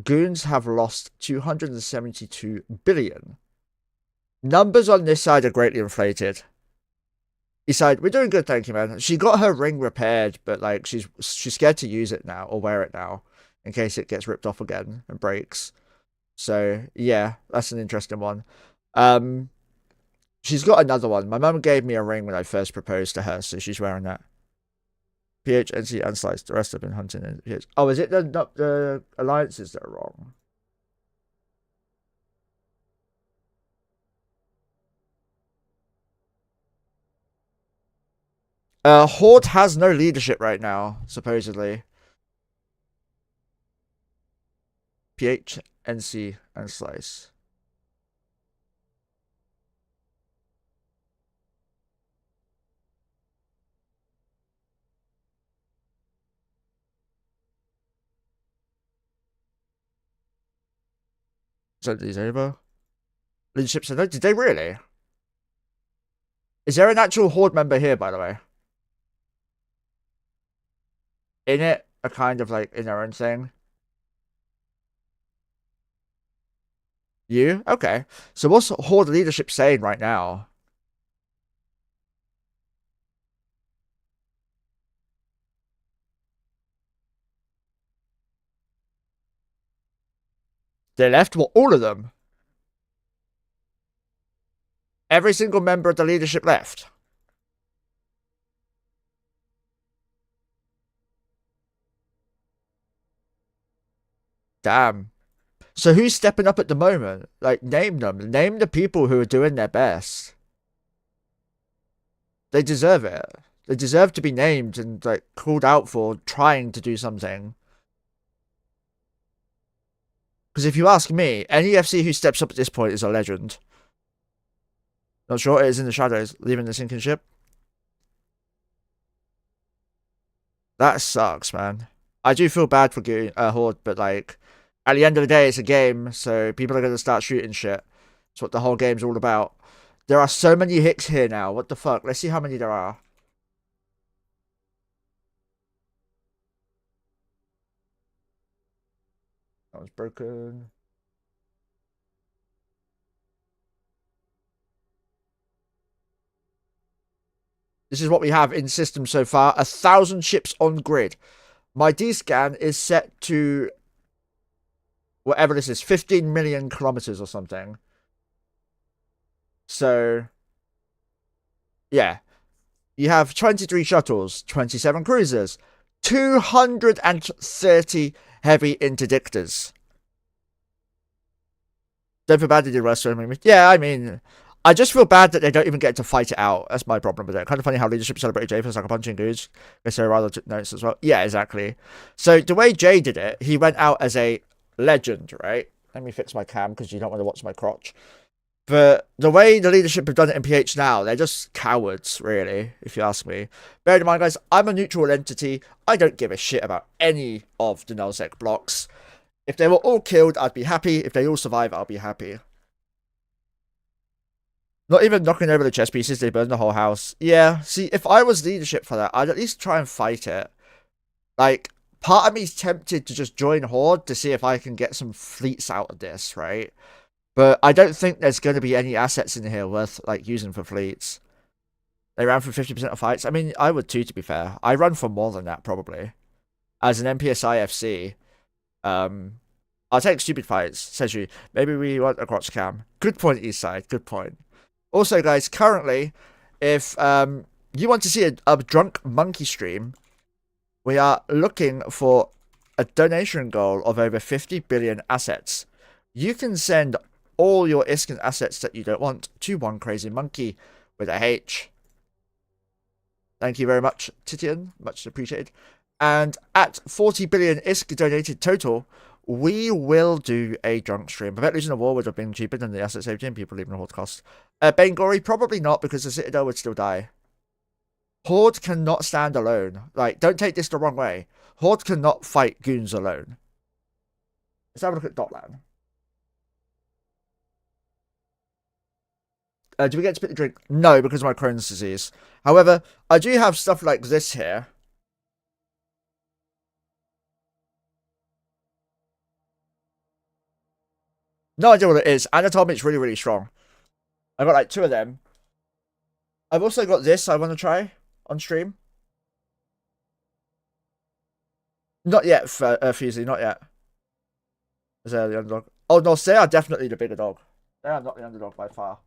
Goons have lost 272 billion. Numbers on this side are greatly inflated. East side, we're doing good, thank you, man. She got her ring repaired, but like she's scared to use it now or wear it now in case it gets ripped off again and breaks. So yeah, that's an interesting one. She's got another one. My mum gave me a ring when I first proposed to her, so she's wearing that. PH, NC, and Slice. The rest have been hunting in PH. Oh, is it the alliances that are wrong? Horde has no leadership right now, supposedly. PH, NC, and Slice. So these over. Leadership said no. Did they really? Is there an actual Horde member here, by the way? In it, a kind of like in their own thing. You? Okay. So what's Horde leadership saying right now? They left? What, all of them? Every single member of the leadership left? Damn. So who's stepping up at the moment? Like, name them. Name the people who are doing their best. They deserve it. They deserve to be named and, like, called out for trying to do something. Because if you ask me, any FC who steps up at this point is a legend. Not sure, it is in the shadows, leaving the sinking ship. That sucks, man. I do feel bad for Horde, but, like, at the end of the day, it's a game, so people are going to start shooting shit. That's what the whole game's all about. There are so many hicks here now. What the fuck? Let's see how many there are. That was broken. This is what we have in system so far. 1,000 ships on grid. My D-scan is set to whatever this is, 15 million kilometers or something. So, yeah. You have 23 shuttles, 27 cruisers, 230 heavy interdictors. Don't feel bad they did rest. Yeah, I mean, I just feel bad that they don't even get to fight it out. That's my problem with it. Kind of funny how leadership celebrated Jay for Sucker Punching Goose. I say rather took notes as well. Yeah, exactly. So the way Jay did it, he went out as a legend, right? Let me fix my cam because you don't want to watch my crotch. But the way the leadership have done it in PH now, they're just cowards, really, if you ask me. Bear in mind, guys, I'm a neutral entity. I don't give a shit about any of the nullsec blocks. If they were all killed, I'd be happy. If they all survive, I'll be happy. Not even knocking over the chess pieces, they burned the whole house. Yeah, see, if I was leadership for that, I'd at least try and fight it. Like, part of me's tempted to just join Horde to see if I can get some fleets out of this, right? But I don't think there's going to be any assets in here worth, like, using for fleets. They ran for 50% of fights. I mean, I would too, to be fair. I run for more than that, probably. As an NPSI FC, I'll take stupid fights, says you. Maybe we want a crotch cam. Good point, Eastside. Good point. Also, guys, currently, if you want to see a drunk monkey stream, we are looking for a donation goal of over 50 billion assets. You can send all your Iskin assets that you don't want to OneCrazyMonkeh with a H. Thank you very much, Titian. Much appreciated. And at 40 billion ISK donated total, we will do a drunk stream. I bet losing a war would have been cheaper than the asset safety and people leaving the Horde cost. Bangori, probably not, because the Citadel would still die. Horde cannot stand alone. Like, don't take this the wrong way. Horde cannot fight goons alone. Let's have a look at Dotland. Do we get to pick the drink? No, because of my Crohn's disease. However, I do have stuff like this here. No idea what it is. Anna told me it's really, really strong. I got like 2 of them. I've also got this I want to try on stream. Not yet, Fusey, not yet. Is there the underdog? Oh, no, they are definitely the bigger dog. They are not the underdog by far.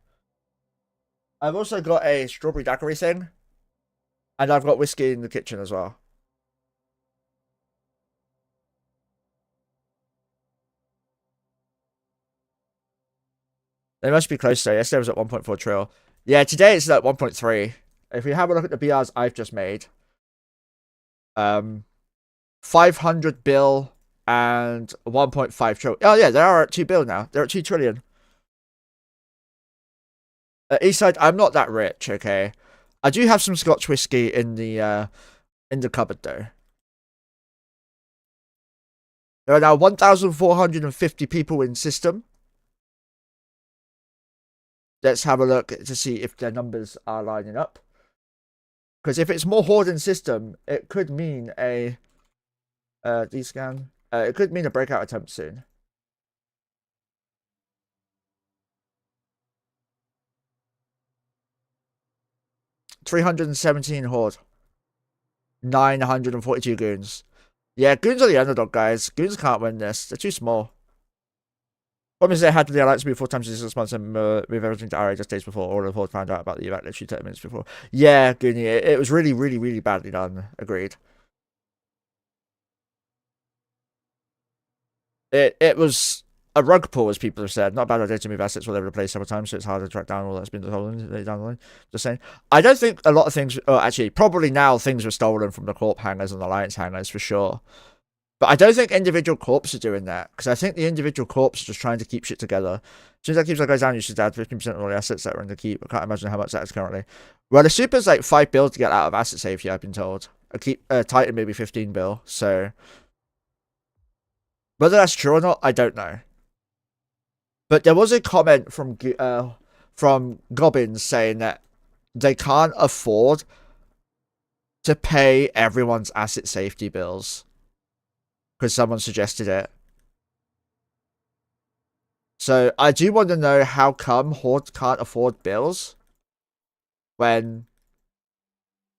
I've also got a strawberry daiquiri thing. And I've got whiskey in the kitchen as well. They must be close though. Yesterday was at 1.4 trill. Yeah, today it's at 1.3. If we have a look at the BRs I've just made. 500 bill and 1.5 trill. Oh yeah, they are at 2 bill now. They're at 2 trillion. Eastside, I'm not that rich, okay? I do have some Scotch whiskey in the cupboard though. There are now 1,450 people in system. Let's have a look to see if their numbers are lining up. Because if it's more Horde in system, it could mean a descan. It could mean a breakout attempt soon. $317 Horde. 942 goons. Yeah, goons are the underdog, guys. Goons can't win this. They're too small. What means they had the alliance be 4 times in 6 months and move everything to RA just days before all of Horde found out about the event literally 30 minutes before. Yeah, Goonie, it was really, really, really badly done. Agreed. It was a rug pull, as people have said. Not a bad idea to move assets all over the place several times, so it's harder to track down all that's been stolen down the line. Just saying. I don't think a lot of things... Oh, actually, probably now things were stolen from the Corp hangers and the Alliance hangers, for sure. But I don't think individual corps are doing that, because I think the individual corps are just trying to keep shit together. As soon as that Keepstar goes down, you should add 15% of all the assets that are in the Keep. I can't imagine how much that is currently. Well, the Super's like 5 bill to get out of asset safety, I've been told. Titan maybe 15 bill, so... Whether that's true or not, I don't know. But there was a comment from Gobbins saying that they can't afford to pay everyone's asset safety bills. Because someone suggested it. So I do want to know how come Horde can't afford bills when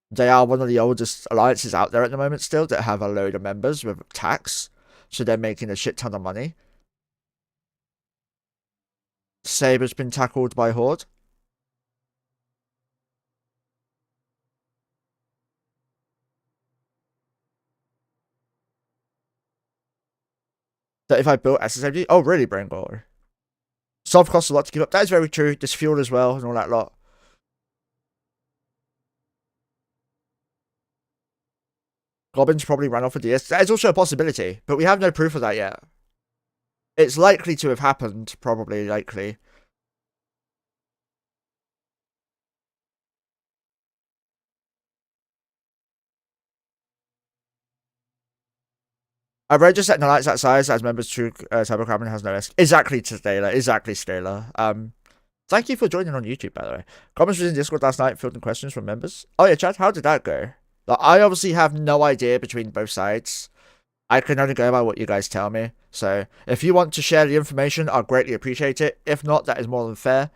they are one of the oldest alliances out there at the moment still that have a load of members with tax. So they're making a shit ton of money. Saber's been tackled by Horde. That if I built SSMG, oh really, Brain Baller? Soft costs a lot to keep up. That is very true. There's fuel as well and all that lot. Goblins probably ran off with DS. That is also a possibility, but we have no proof of that yet. It's likely to have happened, probably likely. I've read just setting the lights that size as members true Turbo Carbon has no risk. Exactly, Staler. Exactly, Staler. Thank you for joining on YouTube, by the way. Comments was in Discord last night, fielding questions from members. Oh yeah, chat, how did that go? Like, I obviously have no idea between both sides. I can only go by what you guys tell me. So, if you want to share the information, I'll greatly appreciate it. If not, that is more than fair.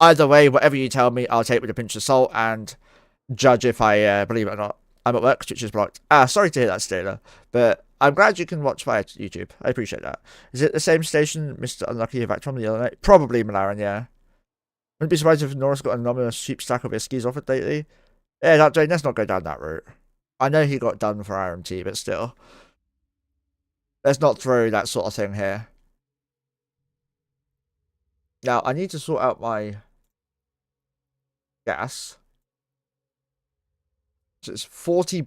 Either way, whatever you tell me, I'll take it with a pinch of salt and judge if I believe it or not. I'm at work, Twitch is blocked. Sorry to hear that, Staler. But I'm glad you can watch via YouTube. I appreciate that. Is it the same station Mr. Unlucky back from the other night? Probably, Malaran, yeah. Wouldn't be surprised if Norris got an anonymous cheap stack of his skis offered lately. Yeah, let's not go down that route. I know he got done for RMT, but still. Let's not throw that sort of thing here. Now, I need to sort out my gas. So it's 40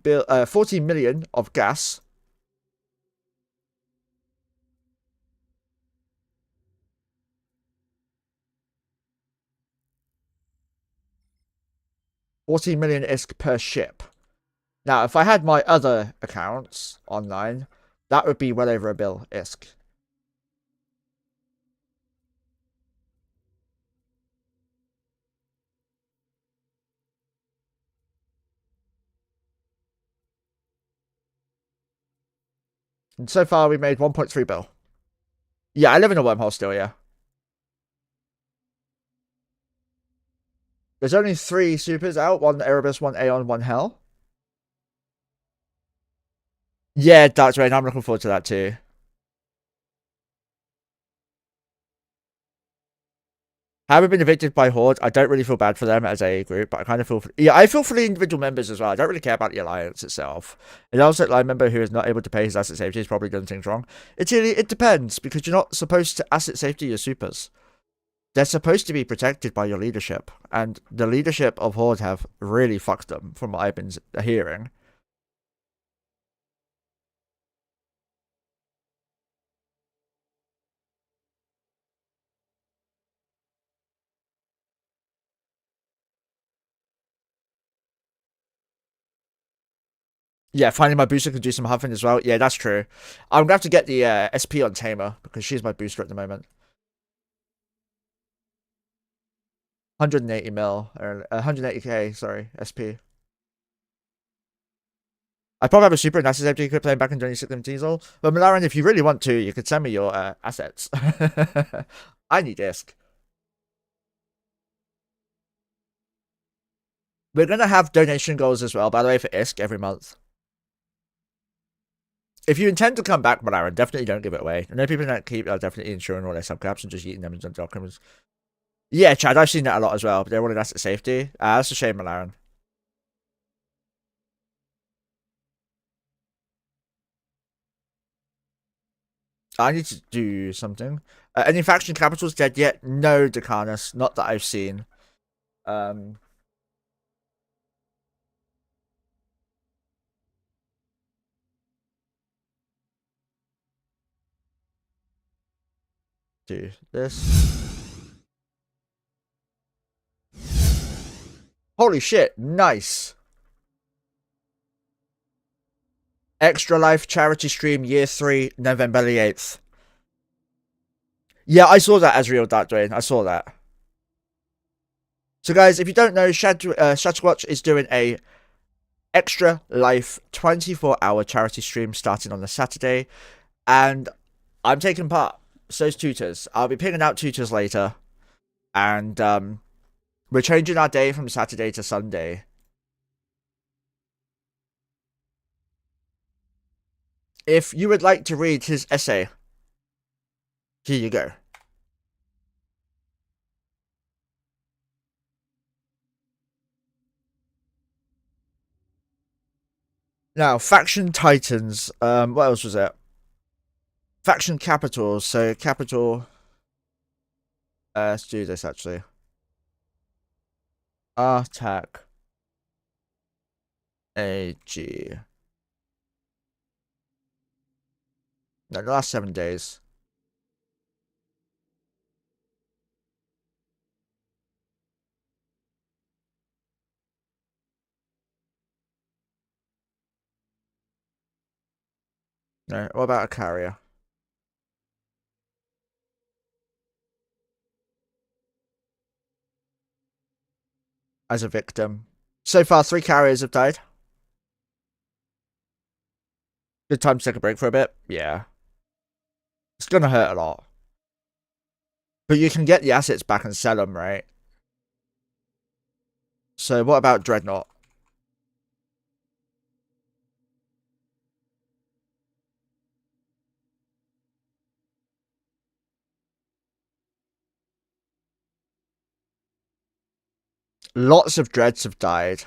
million of gas. $40 million ISK per ship. Now, if I had my other accounts online, that would be well over a bill ISK. And so far, we made 1.3 bill. Yeah, I live in a wormhole still, yeah. There's only 3 supers out. 1 Erebus, 1 Aeon, 1 Hell. Yeah, Dark Rain. I'm looking forward to that too. Having been evicted by Horde, I don't really feel bad for them as a group, but I kind of feel I feel for the individual members as well. I don't really care about the alliance itself. And also, like, a member who is not able to pay his asset safety has probably done things wrong. It depends, because you're not supposed to asset safety your supers. They're supposed to be protected by your leadership, and the leadership of Horde have really fucked them, from what I've been hearing. Yeah, finding my booster can do some huffing as well. Yeah, that's true. I'm going to have to get the SP on Tamer, because she's my booster at the moment. 180 mil, or 180k, sorry, SP. I probably have a super and asset safety equip playing back in 2016 diesel. But Malaran, if you really want to, you could send me your assets. I need ISK. We're going to have donation goals as well, by the way, for ISK every month. If you intend to come back, Malaran, definitely don't give it away. I know people that keep are definitely insuring all their subcaps and just eating them in documents. Yeah, Chad, I've seen that a lot as well, but they're wanting asset safety. That's a shame, Malaran. I need to do something. Any faction capitals dead yet? No, Decanus. Not that I've seen. Do this. Holy shit, nice. Extra Life charity stream year 3, November the 8th. Yeah, I saw that, Azriel Dark Dwayne. I saw that. So guys, if you don't know, Shatterwatch is doing a Extra Life 24-hour charity stream starting on the Saturday. And I'm taking part. So's tutors. I'll be picking out tutors later. And we're changing our day from Saturday to Sunday. If you would like to read his essay, here you go. Now, Faction Titans. What else was it? Faction Capitals. So, Capital. Let's do this, actually. Attack. AG. No, the last 7 days. No, what about a carrier? As a victim. So far, 3 carriers have died. Good time to take a break for a bit. Yeah. It's gonna hurt a lot. But you can get the assets back and sell them, right? So what about Dreadnought? Lots of Dreads have died.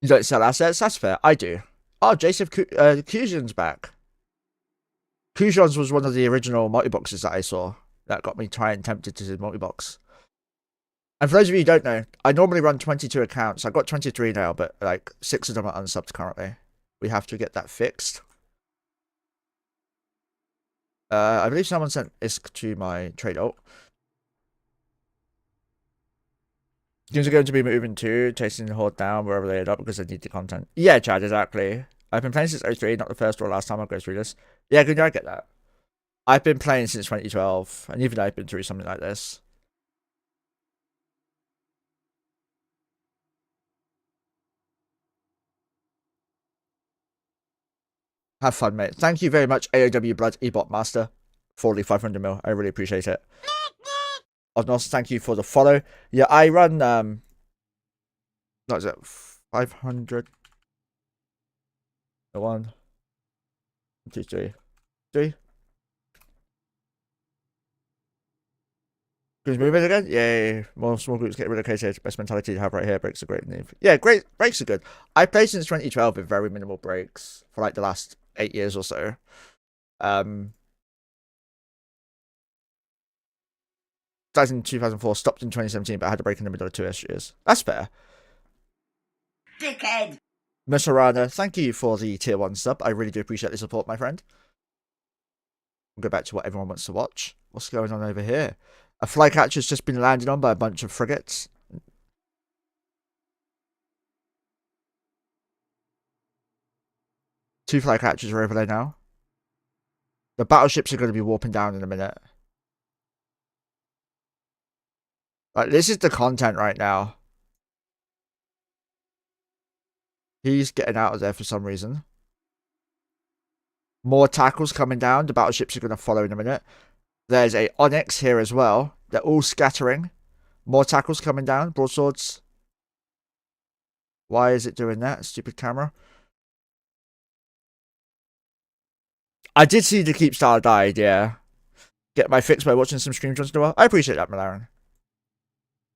You don't sell assets? That's fair. I do. Oh, Joseph Kujan's back. Kujan's was one of the original multi-boxes that I saw. that got me tempted to do multi-box. And for those of you who don't know, I normally run 22 accounts. I've got 23 now, but like 6 of them are unsubbed currently. We have to get that fixed. I believe someone sent ISK to my trade ult. Games are going to be moving to chasing the Horde down wherever they end up because they need the content. Yeah, Chad, exactly. I've been playing since 03, not the first or last time I'll go through this. Yeah, good, I get that. I've been playing since 2012, and even I've been through something like this. Have fun, mate. Thank you very much, AOW Blood Ebot Master, for the 500 mil. I really appreciate it. Odnos, thank you for the follow. Yeah, I run, what is it, 500? 1, 2, 3. 3. Groups moving again? Yay. More small groups get relocated. Best mentality to have right here. Breaks are great. Yeah, great. Breaks are good. I played since 2012 with very minimal breaks for like the last 8 years or so. Started in 2004, stopped in 2017, but I had a break in the middle of 2 years. That's fair. Dickhead! Mesarana, thank you for the tier 1 sub. I really do appreciate the support, my friend. We'll go back to what everyone wants to watch. What's going on over here? A flycatcher's just been landed on by a bunch of frigates. Two flycatchers are over there now. The battleships are going to be warping down in a minute. Like, this is the content right now. He's getting out of there for some reason. More tackles coming down. The battleships are going to follow in a minute. There's a Onyx here as well. They're all scattering. More tackles coming down. Broadswords. Why is it doing that? Stupid camera. I did see the Keepstar died, yeah. Get my fix by watching some streams once in a while. I appreciate that, Malaran.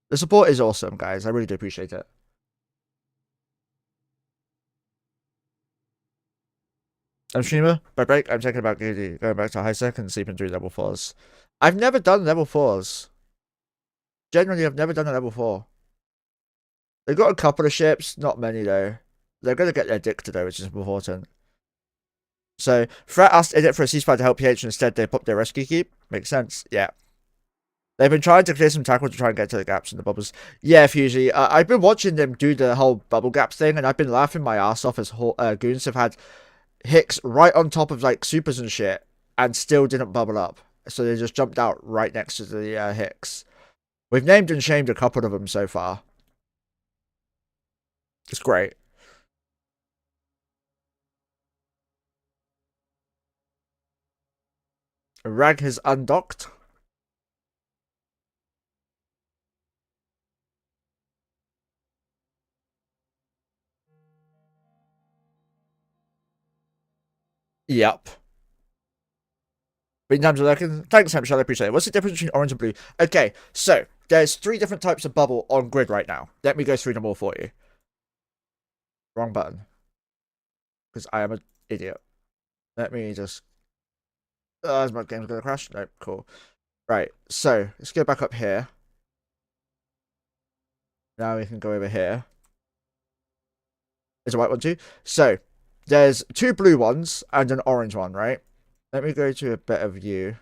The support is awesome, guys. I really do appreciate it. I'm streamer. By break, I'm thinking about going back to high sec and sleeping through level 4s. I've never done level 4s. Generally, I've never done a level 4. They've got a couple of ships, not many though. They're going to get their dick to though, which is important. So, Threat asked in it for a ceasefire to help PH, and instead they popped their rescue keep. Makes sense, yeah. They've been trying to clear some tackle to try and get to the gaps in the bubbles. Yeah, Fusey, I've been watching them do the whole bubble gaps thing, and I've been laughing my ass off as goons have had Hicks right on top of like supers and shit, and still didn't bubble up. So they just jumped out right next to the Hicks. We've named and shamed a couple of them so far. It's great. Rag has undocked. Yep. Being times are lurking. Thanks, Hampshire. I appreciate it. What's the difference between orange and blue? Okay, so there's 3 different types of bubble on grid right now. Let me go through them all for you. Wrong button. Because I am an idiot. Let me just... is my game's going to crash? No, cool. Right, so let's go back up here. Now we can go over here. There's a white one too. So, there's 2 blue ones and an orange one, right? Let me go to a better view.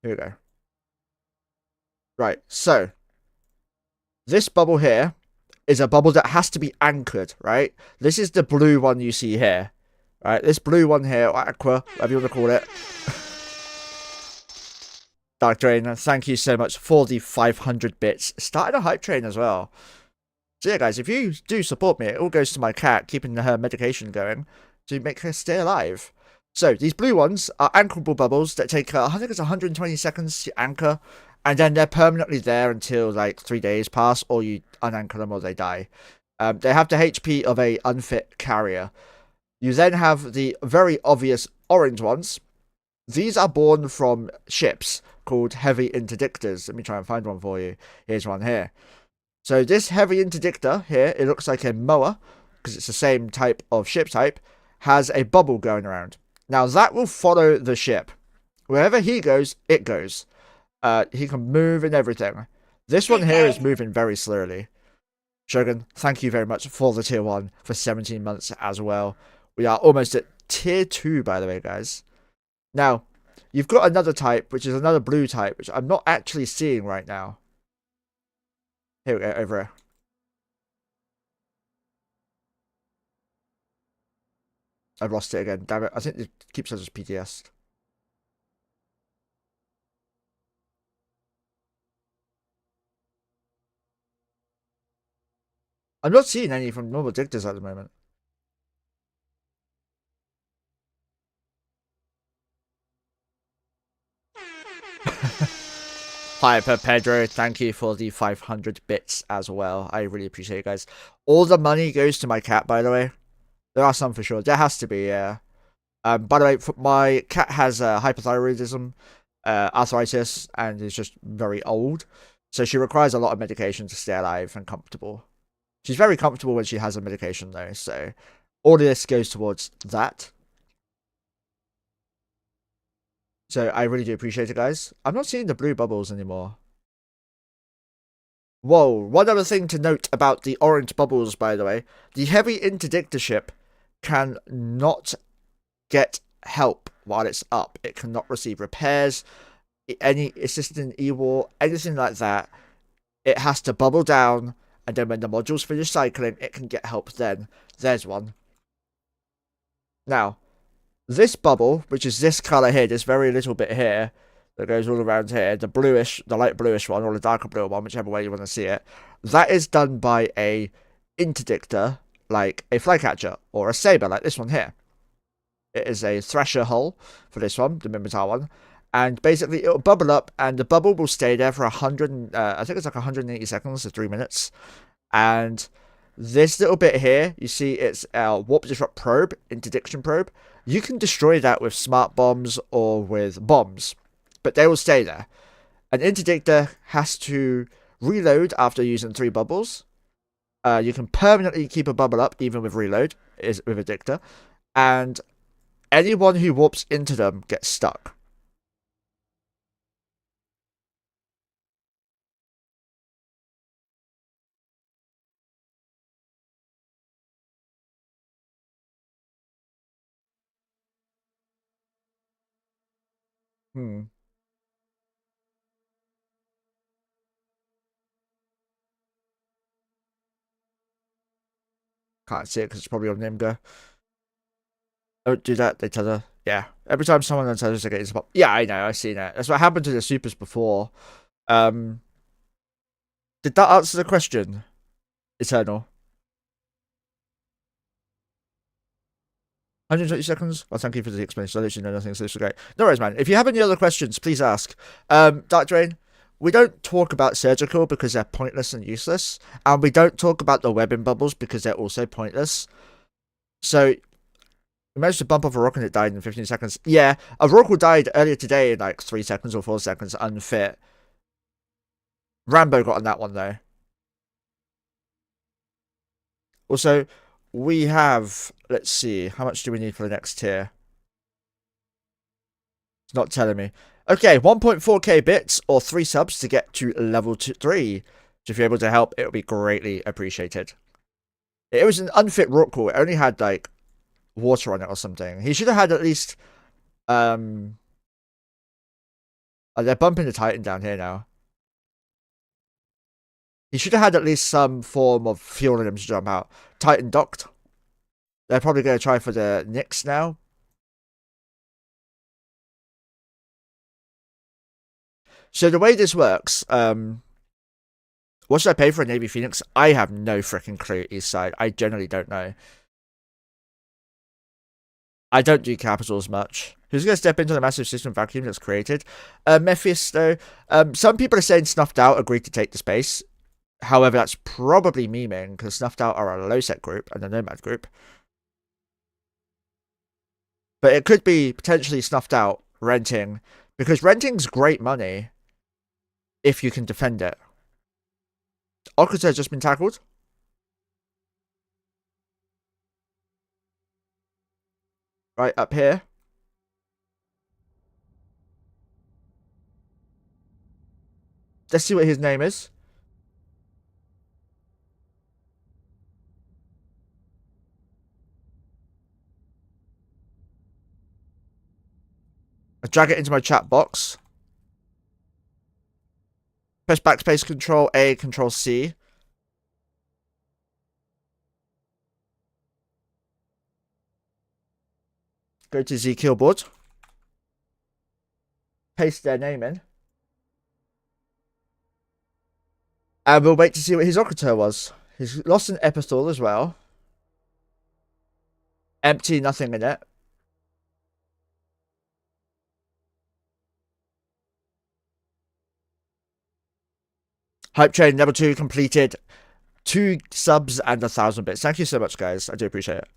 Here we go. Right, so this bubble here is a bubble that has to be anchored, right? This is the blue one you see here. Right, this blue one here, or aqua, whatever you want to call it. Dark Drain, thank you so much for the 500 bits. Started a hype train as well. So yeah, guys, if you do support me, it all goes to my cat, keeping her medication going to make her stay alive. So, these blue ones are anchorable bubbles that take, I think it's 120 seconds to anchor, and then they're permanently there until, like, 3 days pass, or you unanchor them or they die. They have the HP of a unfit carrier. You then have the very obvious orange ones. These are born from ships called heavy interdictors. Let me try and find one for you. Here's one here. So this heavy interdictor here, it looks like a mower, because it's the same type of ship type, has a bubble going around. Now that will follow the ship. Wherever he goes, it goes. He can move and everything. This one here is moving very slowly. Shogun, thank you very much for the tier 1 for 17 months as well. We are almost at tier 2, by the way, guys. Now, you've got another type, which is another blue type, which I'm not actually seeing right now. Here we go, over here. I've lost it again. Damn it. I think it keeps us as PTS. I'm not seeing any from normal dictators at the moment. Hyper Pedro, thank you for the 500 bits as well. I really appreciate it, guys. All the money goes to my cat, by the way. There are some for sure. There has to be, yeah. By the way, my cat has hypothyroidism, arthritis, and is just very old. So she requires a lot of medication to stay alive and comfortable. She's very comfortable when she has a medication, though. So all of this goes towards that. So I really do appreciate it, guys. I'm not seeing the blue bubbles anymore. Whoa, one other thing to note about the orange bubbles, by the way. The heavy interdictorship can not get help while it's up. It cannot receive repairs, any assistant e-war, anything like that. It has to bubble down, and then when the modules finish cycling, it can get help then. There's one. Now, this bubble, which is this colour here, this very little bit here, that goes all around here, the bluish, the light bluish one, or the darker blue one, whichever way you want to see it, that is done by a interdictor, like a flycatcher, or a saber, like this one here. It is a Thrasher hull for this one, the Mimitar one. And basically, it'll bubble up, and the bubble will stay there for 100, I think it's like 180 seconds to 3 minutes. And this little bit here, you see it's a Warp Disrupt probe, interdiction probe. You can destroy that with smart bombs or with bombs, but they will stay there. An interdictor has to reload after using 3 bubbles. You can permanently keep a bubble up, even with reload, with a dictor. And anyone who warps into them gets stuck. Can't see it because it's probably on Nimga. Don't do that, they tether. Yeah. Every time someone untethers, they get into pop. Yeah, I know, I've seen that. That's what happened to the supers before. Did that answer the question? Eternal. 120 seconds? Oh, thank you for the explanation. I literally know nothing, so this is great. No worries, man. If you have any other questions, please ask. Dark Drain, we don't talk about surgical because they're pointless and useless. And we don't talk about the webbing bubbles because they're also pointless. So, we managed to bump off a rock and it died in 15 seconds. Yeah, a rock died earlier today in like 3 seconds or 4 seconds, unfit. Rambo got on that one, though. Also, we have, let's see, how much do we need for the next tier? It's not telling me. Okay, 1.4k bits or 3 subs to get to level 3. So if you're able to help, it would be greatly appreciated. It was an unfit Rockall. It only had, like, water on it or something. He should have had at least, oh, they're bumping the Titan down here now. He should have had at least some form of fuel in him to jump out. Titan docked. They're probably going to try for the Nyx now. So the way this works, what should I pay for a Navy Phoenix? I have no freaking clue, East Side. I generally don't know. I don't do capitals much. Who's going to step into the massive system vacuum that's created? Mephisto. Some people are saying Snuffed Out agreed to take the space. However, that's probably memeing, because Snuffed Out are a low-set group and a Nomad group. But it could be potentially Snuffed Out renting, because renting's great money if you can defend it. Oculus has just been tackled. Right, up here. let's see what his name is. I drag it into my chat box. Press backspace, Control A, Control C. Go to Z keyboard. Paste their name in. And we'll wait to see what his Okator was. He's lost an Epithal as well. Empty, nothing in it. Hype train level 2 completed. 2 subs and 1,000 bits. Thank you so much, guys. I do appreciate it.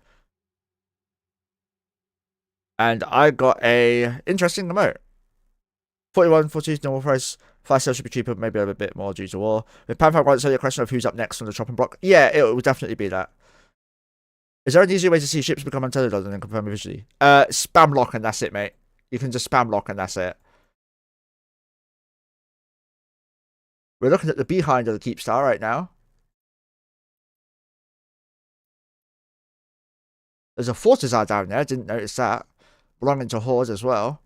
And I got a interesting remote. 41, 42 normal price. 5 sales should be cheaper, maybe a bit more due to war. With Panfire wants a question of who's up next on the chopping block. Yeah, it will definitely be that. Is there an easier way to see ships become untethered other than confirm visually? Spam lock and that's it, mate. You can just spam lock and that's it. We're looking at the behind of the Keepstar right now. There's a Fortizar down there, didn't notice that. Belonging to Horde as well.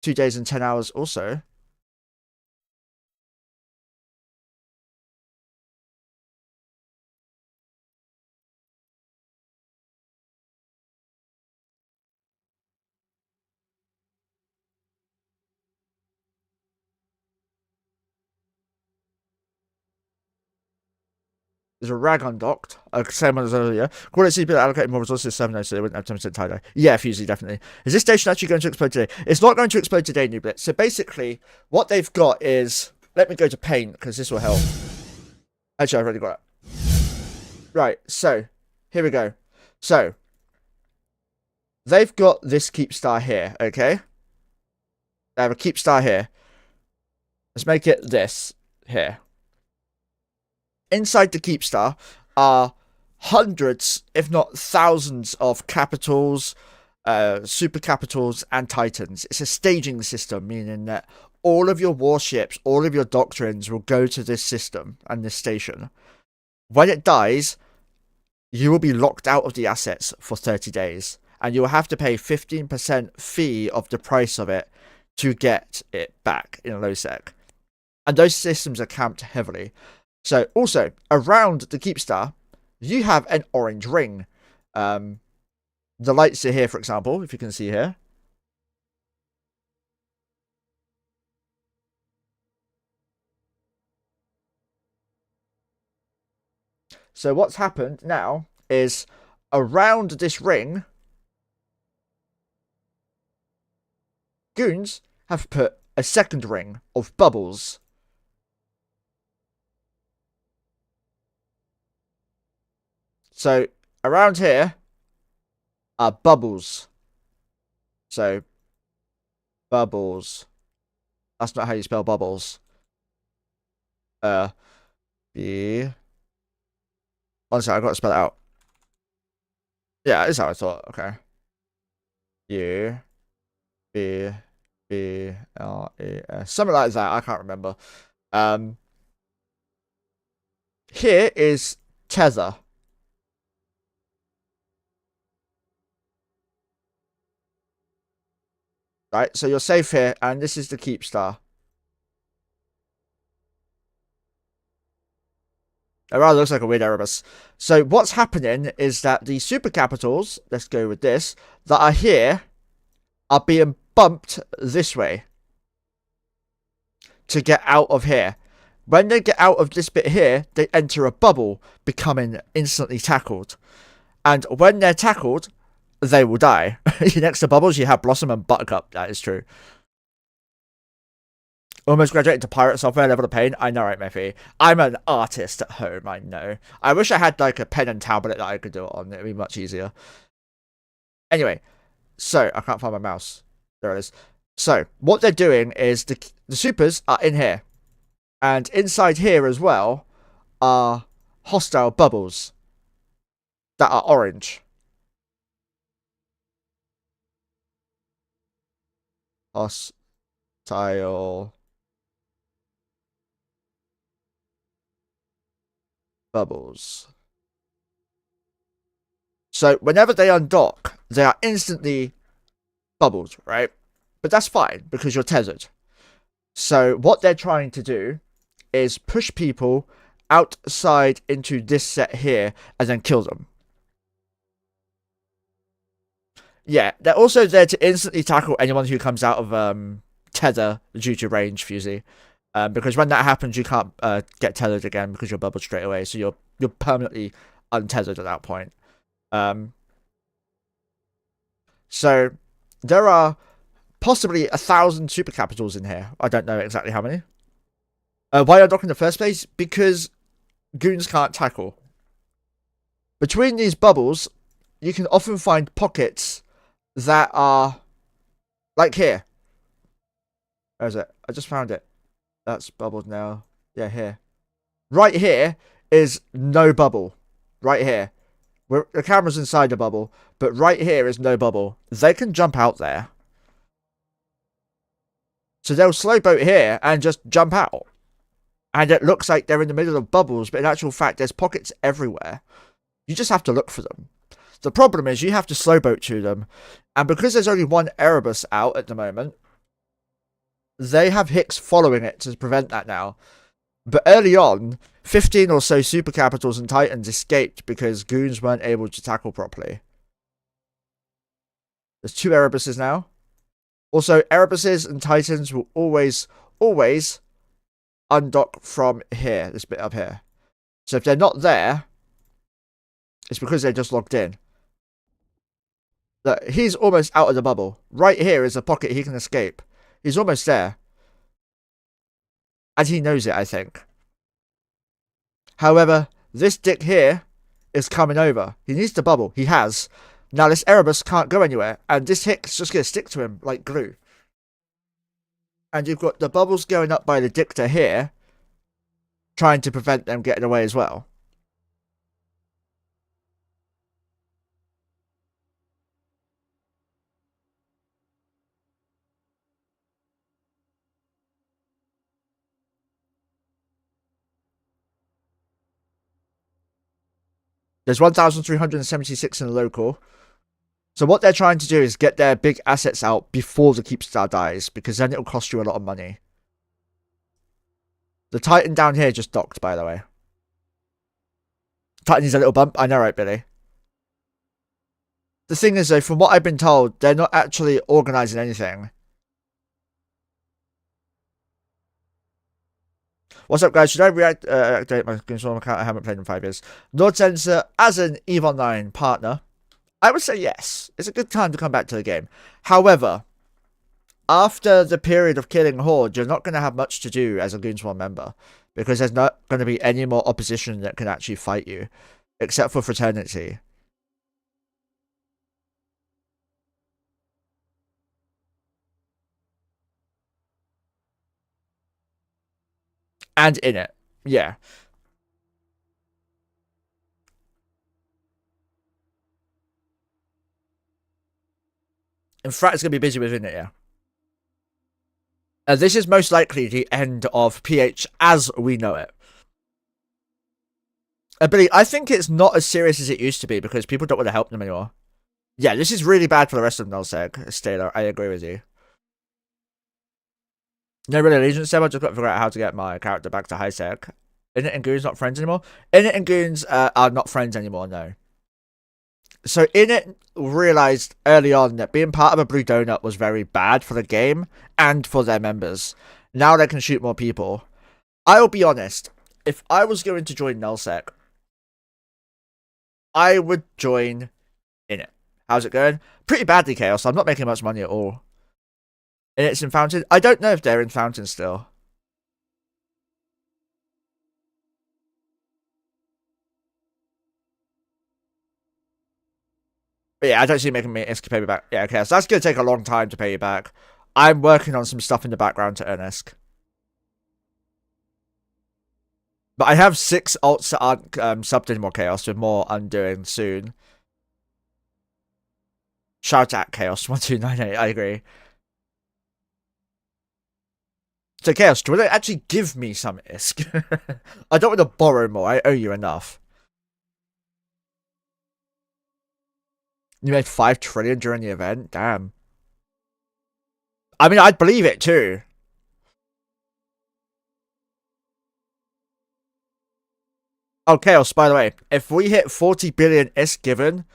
2 days and 10 hours also. There's a rag undocked. Same one as earlier. Quality CP allocated more resources 7 so they wouldn't have 10% tie-dye. Yeah, Fusey, definitely. Is this station actually going to explode today? It's not going to explode today, New Blitz. So basically, what they've got is... Let me go to paint, because this will help. Actually, I've already got it. Right, so, here we go. So, they've got this Keepstar here, okay? They have a Keepstar here. Let's make it this here. Inside the Keepstar are hundreds, if not thousands, of capitals, super capitals, and titans. It's a staging system, meaning that all of your warships, all of your doctrines will go to this system and this station. When it dies, you will be locked out of the assets for 30 days, and you will have to pay 15% fee of the price of it to get it back in a low sec. And those systems are camped heavily. So, also, around the Keepstar, you have an orange ring. The lights are here, for example, if you can see here. So, what's happened now is around this ring, goons have put a second ring of bubbles. So, around here are bubbles. So, bubbles. That's not how you spell bubbles. B. Honestly, I've got to spell it out. Yeah, that's how I thought. Okay. U. B. B. L. E. S. Something like that. I can't remember. Here is tether. Right, so you're safe here, and this is the Keepstar. It rather looks like a weird Erebus. So what's happening is that the super capitals, let's go with this, that are here, are being bumped this way to get out of here. When they get out of this bit here, they enter a bubble, becoming instantly tackled. And when they're tackled, they will die. Next to bubbles, you have Blossom and Buttercup. That is true. Almost graduated to pirate software level of pain. I know, right, Mephi? I'm an artist at home, I know. I wish I had like a pen and tablet that I could do it on. It'd be much easier. Anyway, so I can't find my mouse. There it is. So what they're doing is the supers are in here. And inside here as well are hostile bubbles that are orange. Hostile bubbles. So whenever they undock, they are instantly bubbled, right? But that's fine because you're tethered. So what they're trying to do is push people outside into this set here and then kill them. Yeah, they're also there to instantly tackle anyone who comes out of tether due to range fusey. Because when that happens, you can't get tethered again because you're bubbled straight away. So you're permanently untethered at that point. So there are possibly 1,000 super capitals in here. I don't know exactly how many. Why undock in the first place? Because goons can't tackle. Between these bubbles, you can often find pockets that are like here. Where is it? I just found it. That's bubbled now. Yeah, here. Right here is no bubble. Right here. The camera's inside the bubble, but right here is no bubble. They can jump out there. So they'll slow boat here and just jump out. And it looks like they're in the middle of bubbles, but in actual fact, there's pockets everywhere. You just have to look for them. The problem is you have to slow boat to them. And because there's only one Erebus out at the moment, they have Hicks following it to prevent that now. But early on, 15 or so super capitals and titans escaped because goons weren't able to tackle properly. There's 2 Erebuses now. Also, Erebuses and titans will always undock from here, this bit up here. So if they're not there, it's because they're just logged in. Look, he's almost out of the bubble. Right here is a pocket he can escape. He's almost there. And he knows it, I think. However, this dick here is coming over. He needs to bubble. He has. Now this Erebus can't go anywhere. And this Hick's just going to stick to him like glue. And you've got the bubbles going up by the dicta here, trying to prevent them getting away as well. There's 1,376 in the local. So what they're trying to do is get their big assets out before the Keepstar dies, because then it'll cost you a lot of money. The Titan down here just docked, by the way. Titan needs a little bump. I know, right, Billy? The thing is, though, from what I've been told, they're not actually organising anything. What's up, guys? Should I reactivate my console account? I haven't played in 5 years. Nord Sensor, as an EVE Online partner, I would say yes. It's a good time to come back to the game. However, after the period of killing Horde, you're not going to have much to do as a Goon Swarm member. Because there's not going to be any more opposition that can actually fight you. Except for Fraternity. And in it. Yeah. And Frat is going to be busy within it, yeah. This is most likely the end of PH as we know it. Billy, I think it's not as serious as it used to be because people don't want to help them anymore. Yeah, this is really bad for the rest of Nullsec, Staler. I agree with you. No real allegiance, Seb. I just got to figure out how to get my character back to high sec. Init and Goons not friends anymore? Init and Goons are not friends anymore, no. So Init realised early on that being part of a Blue Donut was very bad for the game and for their members. Now they can shoot more people. I'll be honest, if I was going to join Nullsec, I would join Init. How's it going? Pretty badly, Chaos. I'm not making much money at all. Init's in Fountain? I don't know if they're in Fountain still. But yeah, I don't see you making me pay me back. Yeah, okay, so that's going to take a long time to pay you back. I'm working on some stuff in the background to earn ISK. But I have 6 alts that aren't subbed anymore, Chaos, with more undoing soon. Shout out Chaos 1298, I agree. So Chaos, do you want to actually give me some ISK? I don't want to borrow more. I owe you enough. You made 5 trillion during the event? Damn. I mean, I'd believe it too. Oh, Chaos, by the way, if we hit 40 billion ISK given,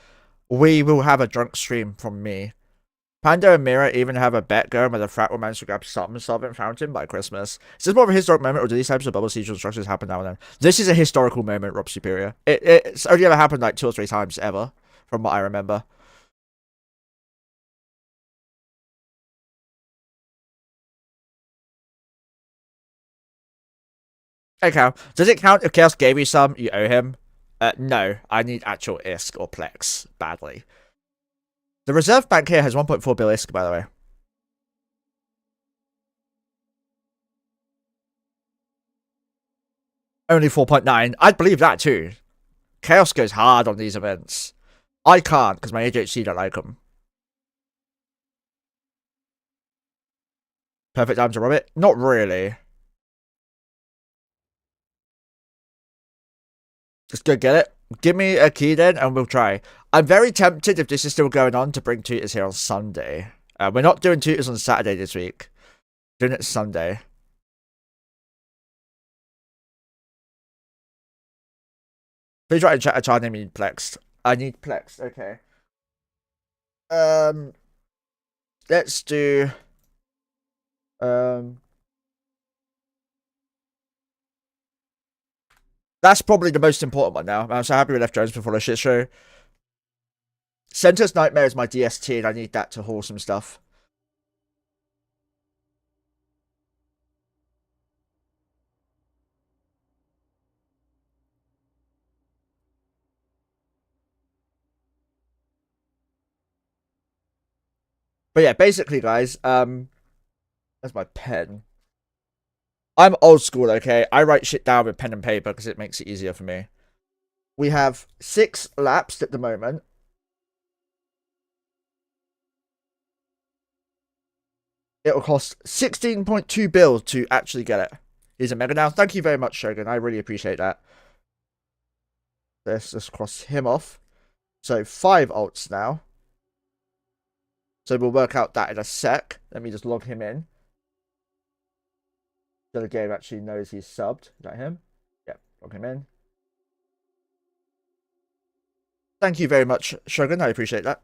we will have a drunk stream from me. Panda and Mira even have a bet going where the frat will manage to grab something solvent fountain by Christmas. Is this more of a historic moment, or do these types of bubble siege structures happen now and then? This is a historical moment, Rob Superior. It's only ever happened like 2 or 3 times ever, from what I remember. Okay, does it count if Chaos gave you some, you owe him? No, I need actual ISK or Plex, badly. The reserve bank here has 1.4 bill ISK, by the way. Only 4.9. I'd believe that too. Chaos goes hard on these events. I can't, because my ADHD don't like them. Perfect time to rob it? Not really. Just go get it. Give me a key then, and we'll try. I'm very tempted, if this is still going on, to bring tutors here on Sunday. We're not doing tutors on Saturday this week. We're doing it Sunday. Please write in chat a child name need Plexed. I need Plexed, okay. Let's do... That's probably the most important one now. I'm so happy we left Jones before the shit show. Center's Nightmare is my DST, and I need that to haul some stuff. But yeah, basically, guys, that's my pen. I'm old school, okay? I write shit down with pen and paper because it makes it easier for me. We have 6 lapsed at the moment. It will cost 16.2 bill to actually get it. Here's a mega now. Thank you very much, Shogun. I really appreciate that. Let's just cross him off. So 5 alts now. So we'll work out that in a sec. Let me just log him in. So the game actually knows he's subbed. Is that him? Yep, log him in. Thank you very much, Shogun. I appreciate that.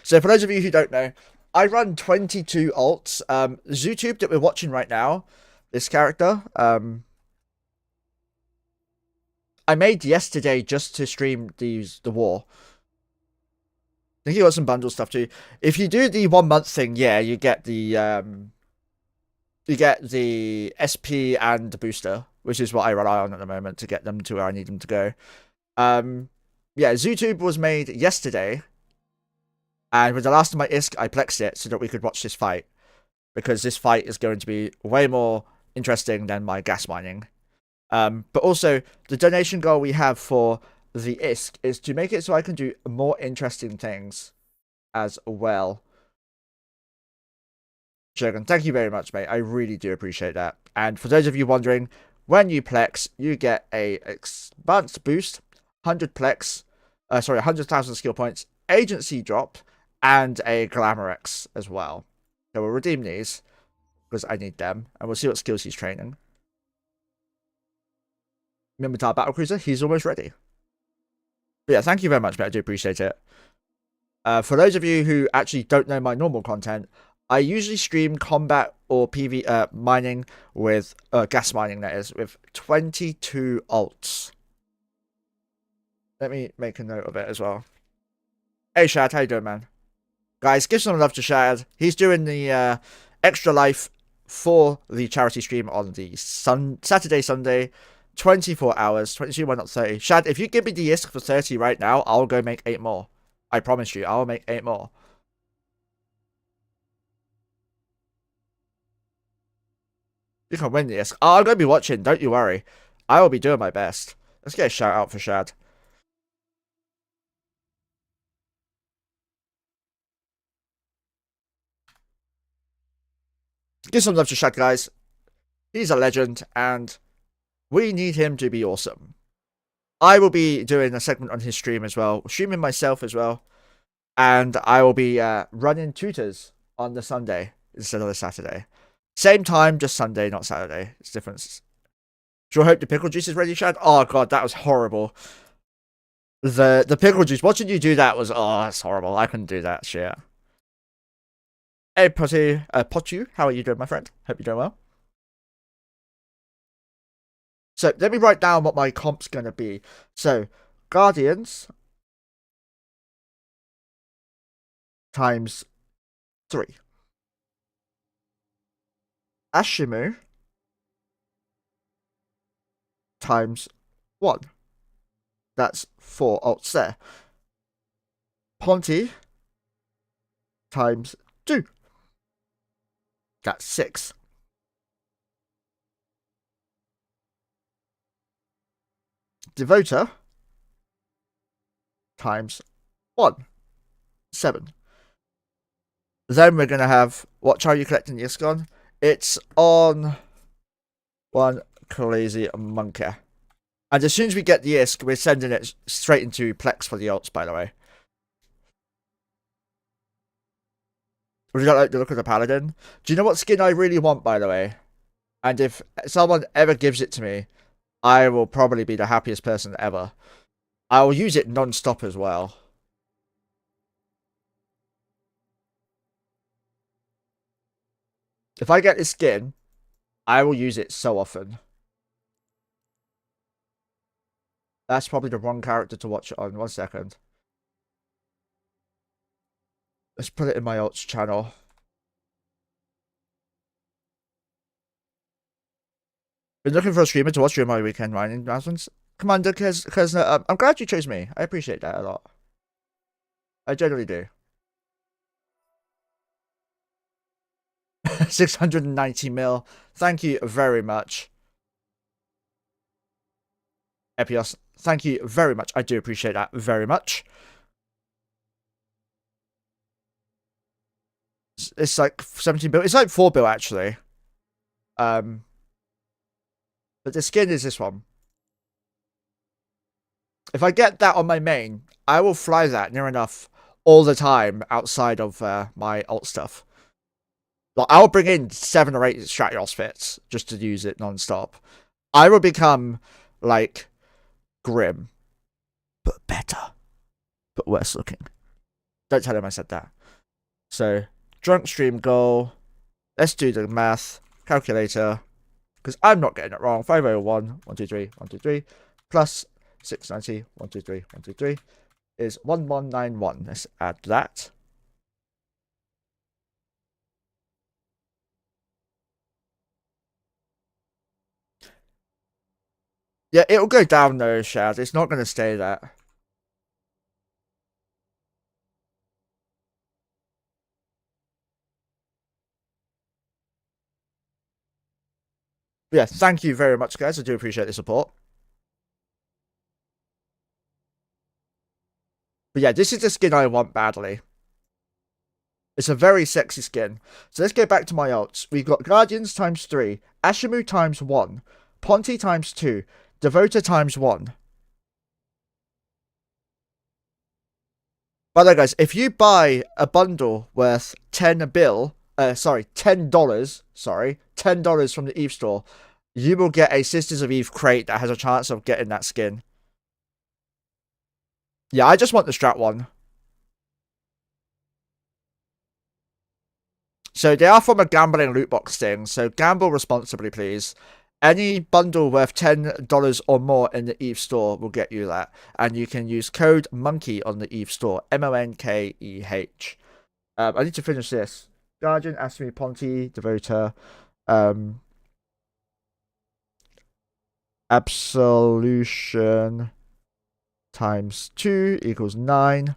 So for those of you who don't know, I run 22 alts. ZooTube that we're watching right now, this character, I made yesterday just to stream the war. I think you got some bundle stuff too. If you do the 1 month thing, yeah, you get the SP and the booster, which is what I rely on at the moment to get them to where I need them to go. Yeah, ZooTube was made yesterday. And with the last of my ISK, I plexed it so that we could watch this fight. Because this fight is going to be way more interesting than my gas mining. But also, the donation goal we have for the ISK is to make it so I can do more interesting things as well. Shogun, thank you very much, mate. I really do appreciate that. And for those of you wondering, when you plex, you get a advanced boost, 100 plex, 100,000 skill points, agency drop, and a Glamorex as well. So we'll redeem these, because I need them, and we'll see what skills he's training. Remember our Battlecruiser? He's almost ready. But yeah, thank you very much, mate. I do appreciate it. For those of you who actually don't know my normal content, I usually stream combat or PV mining with gas mining, that is, with 22 alts. Let me make a note of it as well. Hey Shad, how you doing, man? Guys, give some love to Shad. He's doing the extra life for the charity stream on the Saturday, Sunday, 24 hours, 22, why not 30? Shad, if you give me the ISK for 30 right now, I'll go make 8 more. I promise you, I'll make 8 more. You can win the ISK. Oh, I'm going to be watching, don't you worry. I will be doing my best. Let's get a shout out for Shad. Give some love to Shad, guys. He's a legend, and we need him to be awesome. I will be doing a segment on his stream as well, streaming myself as well, and I will be running tutors on the Sunday instead of the Saturday. Same time, just Sunday, not Saturday. It's different. Sure hope the pickle juice is ready, Shad. Oh god, that was horrible. The pickle juice. Watching you do that was that's horrible. I couldn't do that shit. Hey Potu, how are you doing, my friend? Hope you're doing well. So let me write down what my comp's gonna be. So Guardians times 3. Ashimu times 1. That's 4 alts there. Ponty times 2. That's 6. Devoter times 1. 7. Then we're going to have, what are you collecting the ISK on? It's on OneCrazyMonkeh. And as soon as we get the ISK, we're sending it straight into Plex for the alts, by the way. Would you like the look of the Paladin? Do you know what skin I really want, by the way? And if someone ever gives it to me, I will probably be the happiest person ever. I will use it non-stop as well. If I get this skin, I will use it so often. That's probably the wrong character to watch it on. 1 second. Let's put it in my alts channel. Been looking for a streamer to watch during my weekend mining announcements. Commander Kesner, I'm glad you chose me. I appreciate that a lot. I generally do. 690 mil. Thank you very much. Epios, thank you very much. I do appreciate that very much. It's like 17 bill. It's like 4 bill actually. But the skin is this one. If I get that on my main, I will fly that near enough all the time outside of my alt stuff. Like, I'll bring in 7 or 8 Stratios fits just to use it non-stop. I will become, like, Grim. But better. But worse looking. Don't tell him I said that. So, drunk stream goal. Let's do the math. Calculator. Because I'm not getting it wrong. 501, 123, 123. Plus 690, 123, 123. Is 1191. Let's add that. Yeah, it'll go down though, Shad. It's not going to stay there. Yeah, thank you very much, guys. I do appreciate the support. But yeah, this is the skin I want badly. It's a very sexy skin. So let's go back to my alts. We've got Guardians times 3, Ashimu times 1, Ponty times 2, Devoter times 1. By the way, guys, if you buy a bundle worth $10 from the Eve store, you will get a Sisters of Eve crate that has a chance of getting that skin. Yeah, I just want the strat one. So they are from a gambling loot box thing, so gamble responsibly, please. Any bundle worth $10 or more in the Eve store will get you that. And you can use code MONKEY on the Eve store. MONKEH. I need to finish this. Guardian, Asmi, Ponty, Devoter. Absolution times 2 equals 9.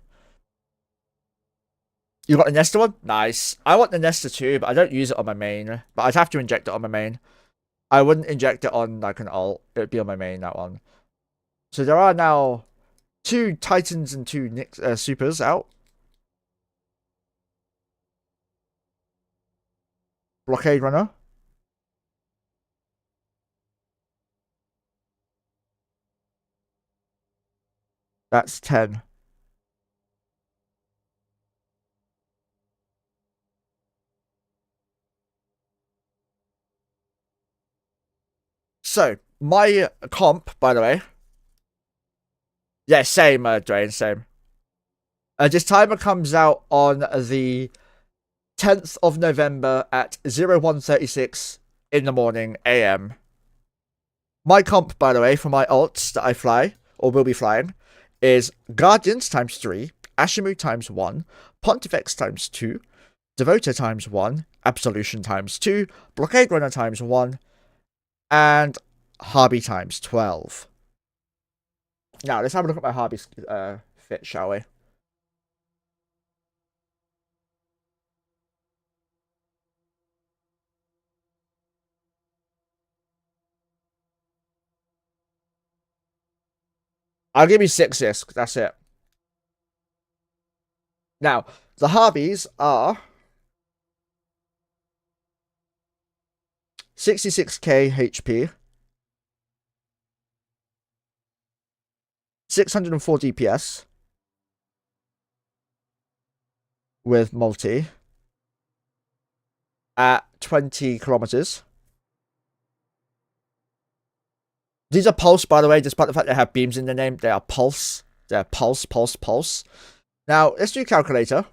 You got the Nesta one? Nice. I want the Nesta too, but I don't use it on my main. But I'd have to inject it on my main. I wouldn't inject it on like an alt. It would be on my main, that one. So there are now 2 Titans and 2 Supers out. Blockade Runner. That's 10. So, my comp, by the way. Yeah, same, Drain, same. This timer comes out on the 10th of November at 01:36 in the morning AM. My comp, by the way, for my alts that I fly, or will be flying, is Guardians times 3, Ashimu times 1, Pontifex times 2, Devoter times 1, Absolution times 2, Blockade Runner times 1, and Harby times 12. Now, let's have a look at my Harby fit, shall we? I'll give you 6 discs, that's it. Now, the Harbies are 66k HP, 604 DPS with multi at 20 kilometers. These are pulse, by the way, despite the fact they have beams in their name. They are pulse. They're pulse, pulse, pulse. Now, let's do calculator.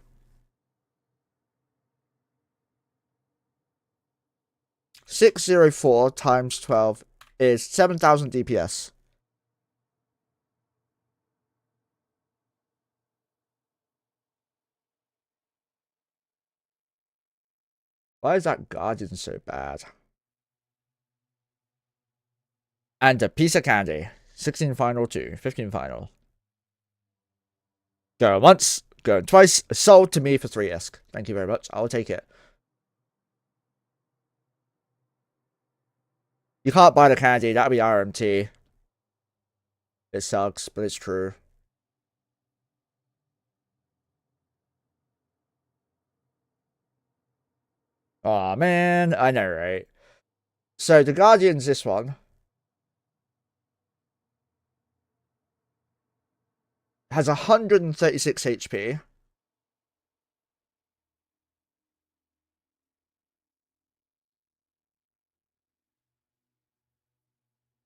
$604 times 12 is 7,000 DPS. Why is that Guardian so bad? And a piece of candy. 16 final to 15 final. Going once, going twice. Sold to me for 3 ISK. Thank you very much. I'll take it. You can't buy the candy. That'll be RMT. It sucks, but it's true. Aw, man. I know, right? So, the Guardian's this one. Has 136 HP.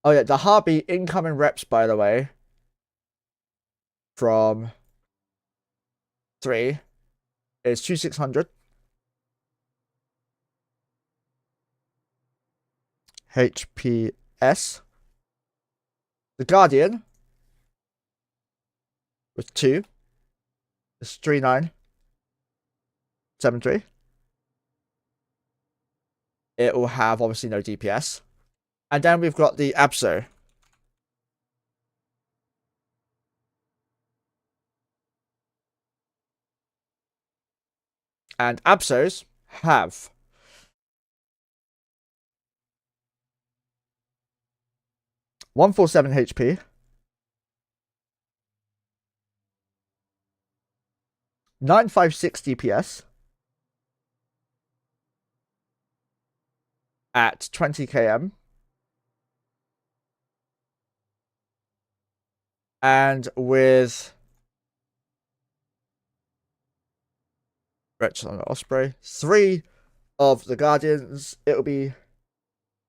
Oh, yeah. The Harpy incoming reps, by the way, from 3 is 2600. HPS. The Guardian with 2 is 3973. It will have obviously no DPS. And then we've got the Abso. And Absos have 147 HP, 956 DPS at 20 km, and with Wretched on the Osprey, 3 of the Guardians, it'll be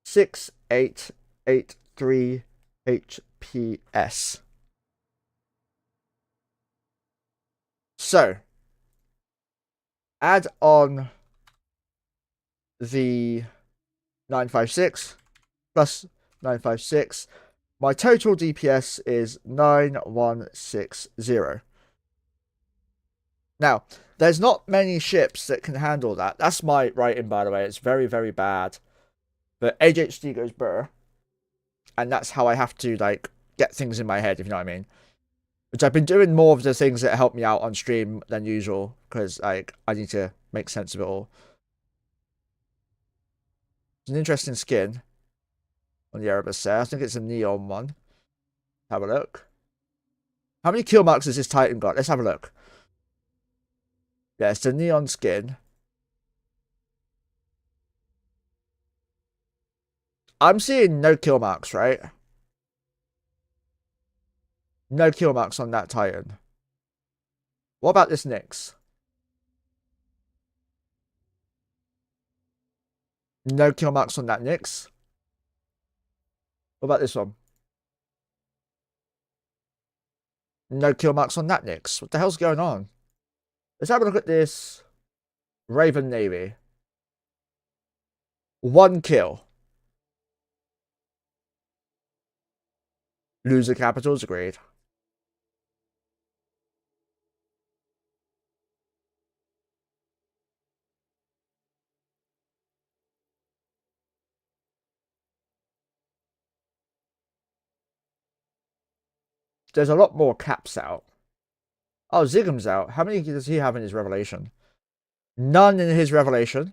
6883 HPS. So, add on the 956 plus 956. My total DPS is 9160. Now, there's not many ships that can handle that. That's my writing, by the way. It's very, very bad. But ADHD goes burr. And that's how I have to, like, get things in my head, if you know what I mean. Which I've been doing more of the things that help me out on stream than usual. Because, like, I need to make sense of it all. It's an interesting skin on the Erebus there. I think it's a neon one. Have a look. How many kill marks has this Titan got? Let's have a look. Yeah, it's a neon skin. I'm seeing no kill marks, right? No kill marks on that Titan. What about this Nyx? No kill marks on that Nyx. What about this one? No kill marks on that Nyx. What the hell's going on? Let's have a look at this Raven Navy. 1 kill. Loser capitals, agreed. There's a lot more caps out. Oh, Zigham's out. How many does he have in his revelation? None in his revelation.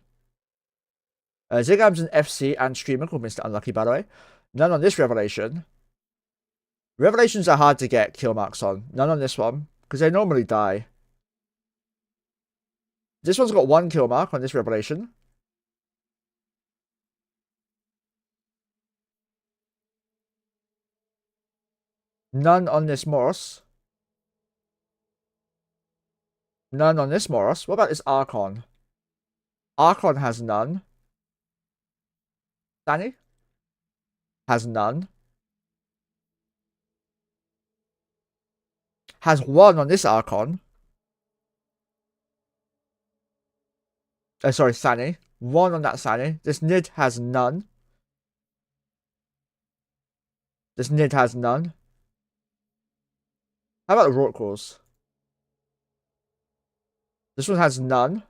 Zigham's an FC and streamer called Mr. Unlucky, by the way. None on this revelation. Revelations are hard to get kill marks on. None on this one, because they normally die. This one's got 1 kill mark on this revelation. None on this Moros. None on this Moros. What about this Archon? Archon has none. Danny? Has none. Has 1 on this Archon. Sorry, Sani. 1 on that Sani. This Nid has none. This Nid has none. How about the Rorquals? This one has none.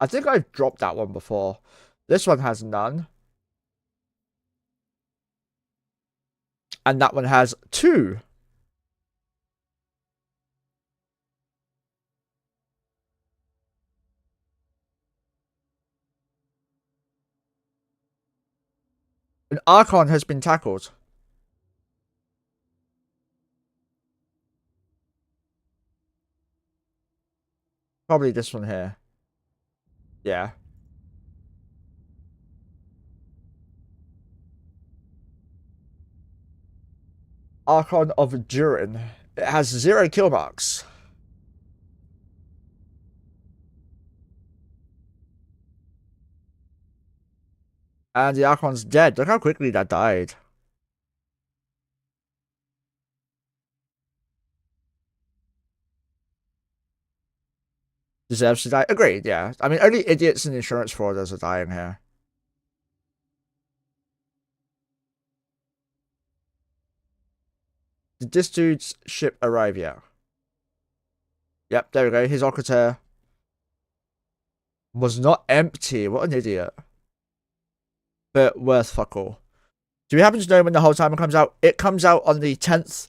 I think I've dropped that one before. This one has none. And that one has 2. An Archon has been tackled. Probably this one here. Yeah. Archon of Durin. It has 0 kill marks. And the Archon's dead. Look how quickly that died. Deserves to die. Agreed, yeah. I mean, only idiots and insurance frauders are dying here. Did this dude's ship arrive yet? Yep, there we go. His Occater was not empty. What an idiot. But worth fuck all. Do we happen to know when the whole timer comes out? It comes out on the 10th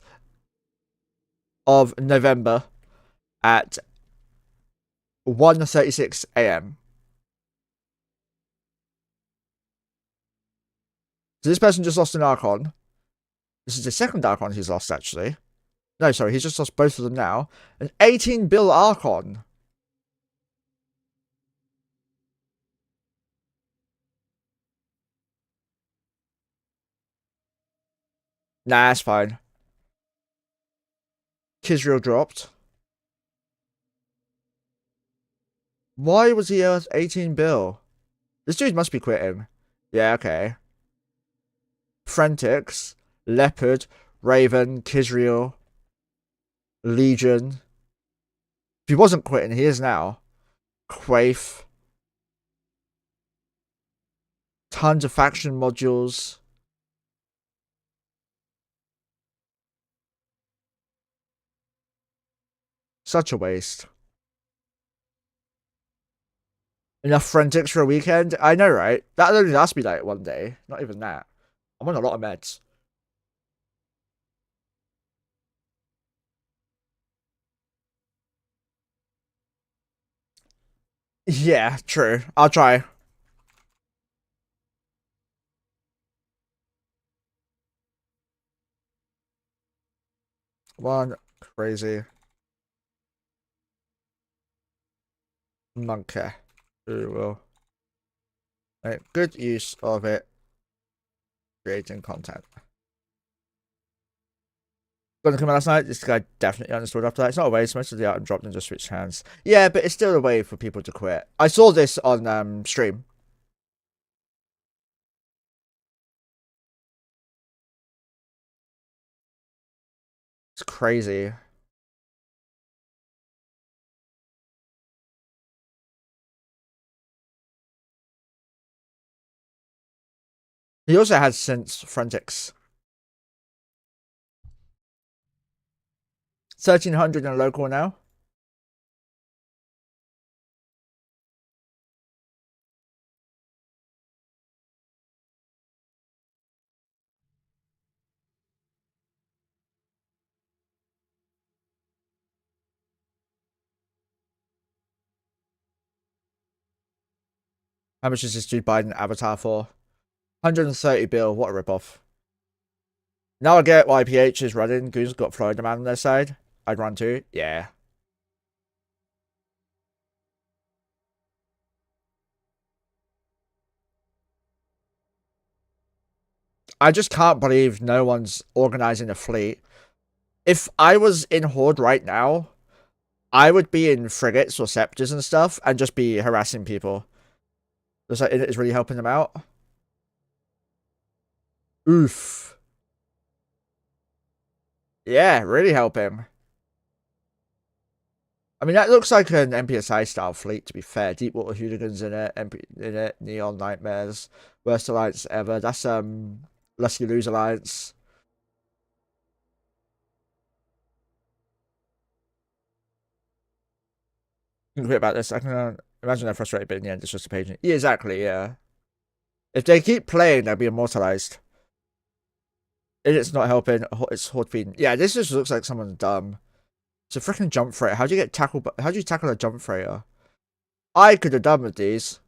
of November at 1:36 AM. So this person just lost an Archon. This is the second Archon he's lost, actually. No, sorry, he's just lost both of them now. An 18 bill Archon. Nah, it's fine. Kisriel dropped. Why was he 18 bill? This dude must be quitting. Yeah, okay. Frentix, Leopard, Raven, Kisriel, Legion. If he wasn't quitting, he is now. Quaif. Tons of faction modules. Such a waste. Enough Frentix for a weekend? I know, right? That only lasts me like 1 day. Not even that. I'm on a lot of meds. Yeah, true. I'll try. One crazy monkey who will make good use of it creating content. Gonna come out last night. This guy definitely understood after that. It's not a waste. Most of the item dropped and just switched hands. Yeah, but it's still a way for people to quit. I saw this on stream. It's crazy. He also has since Forensics. 1300 in local now. How much is this dude buying an avatar for? 130 bill. What a ripoff. Now I get why PH is running. Goon's got Florida Man on their side. I'd run too. Yeah. I just can't believe no one's organizing a fleet. If I was in Horde right now, I would be in frigates or scepters and stuff and just be harassing people. Looks like it is really helping them out. Oof. Yeah, really helping. I mean, that looks like an NPSI style fleet, to be fair. Deepwater Hooligans in it, Neon Nightmares, Worst Alliance ever. That's Lest You Lose Alliance. You can quit about this. I can imagine they're frustrated, but in the end, it's just a page. Yeah, exactly, yeah. If they keep playing, they'll be immortalized. It's not helping. It's Horde feeding. Yeah, this just looks like someone's dumb. It's a freaking jump freighter. How do you get tackled? How do you tackle a jump freighter? I could have done with these.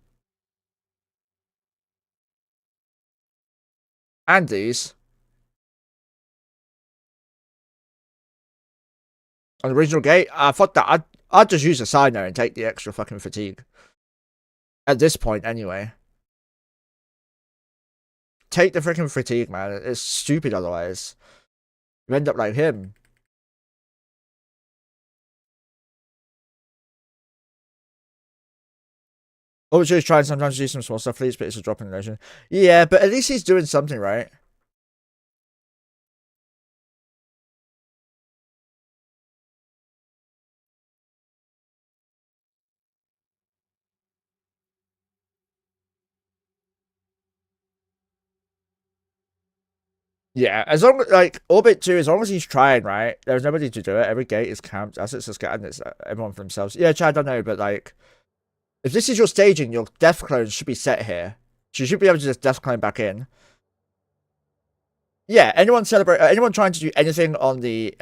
And these. On the original gate, I thought that I'd just use a side note and take the extra fucking fatigue. At this point, anyway. Take the freaking fatigue, man. It's stupid otherwise. You end up like him. Obviously, he's trying sometimes to do some small stuff, please, but it's a drop in the ocean. Yeah, but at least he's doing something, right? Yeah, as long as, like, Orbit 2, as long as he's trying, right? There's nobody to do it. Every gate is camped. Assets are scattered, and it's everyone for themselves. Yeah, Chad, I know, but, like, if this is your staging, your death clones should be set here. So you should be able to just death clone back in. Yeah, anyone trying to do anything on the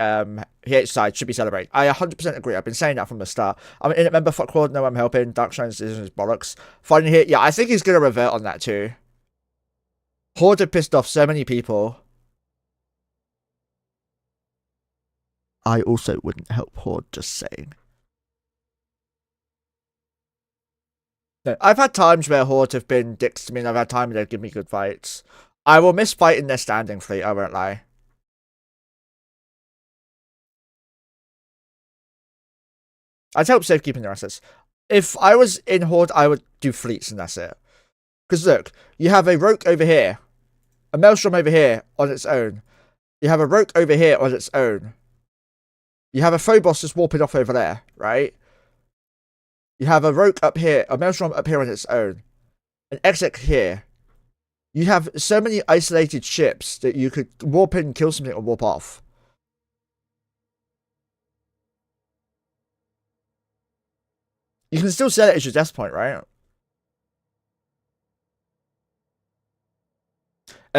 PH side should be celebrated. I 100% agree. I've been saying that from the start. I'm in it, member, fuck Horde, no, I'm helping. Darkshine's decision is bollocks. Finding here, yeah, I think he's going to revert on that too. Horde have pissed off so many people. I also wouldn't help Horde, just saying. No, I've had times where Horde have been dicks to me, and I've had times where they've given me good fights. I will miss fighting their standing fleet, I won't lie. I'd help safekeeping their assets. If I was in Horde, I would do fleets and that's it. Because look, you have a Roke over here, a Maelstrom over here on its own. You have a Roke over here on its own. You have a Phobos just warping off over there, right? You have a Roke up here, a Maelstrom up here on its own. An Exec here. You have so many isolated ships that you could warp in, kill something, or warp off. You can still sell it as your death point, right?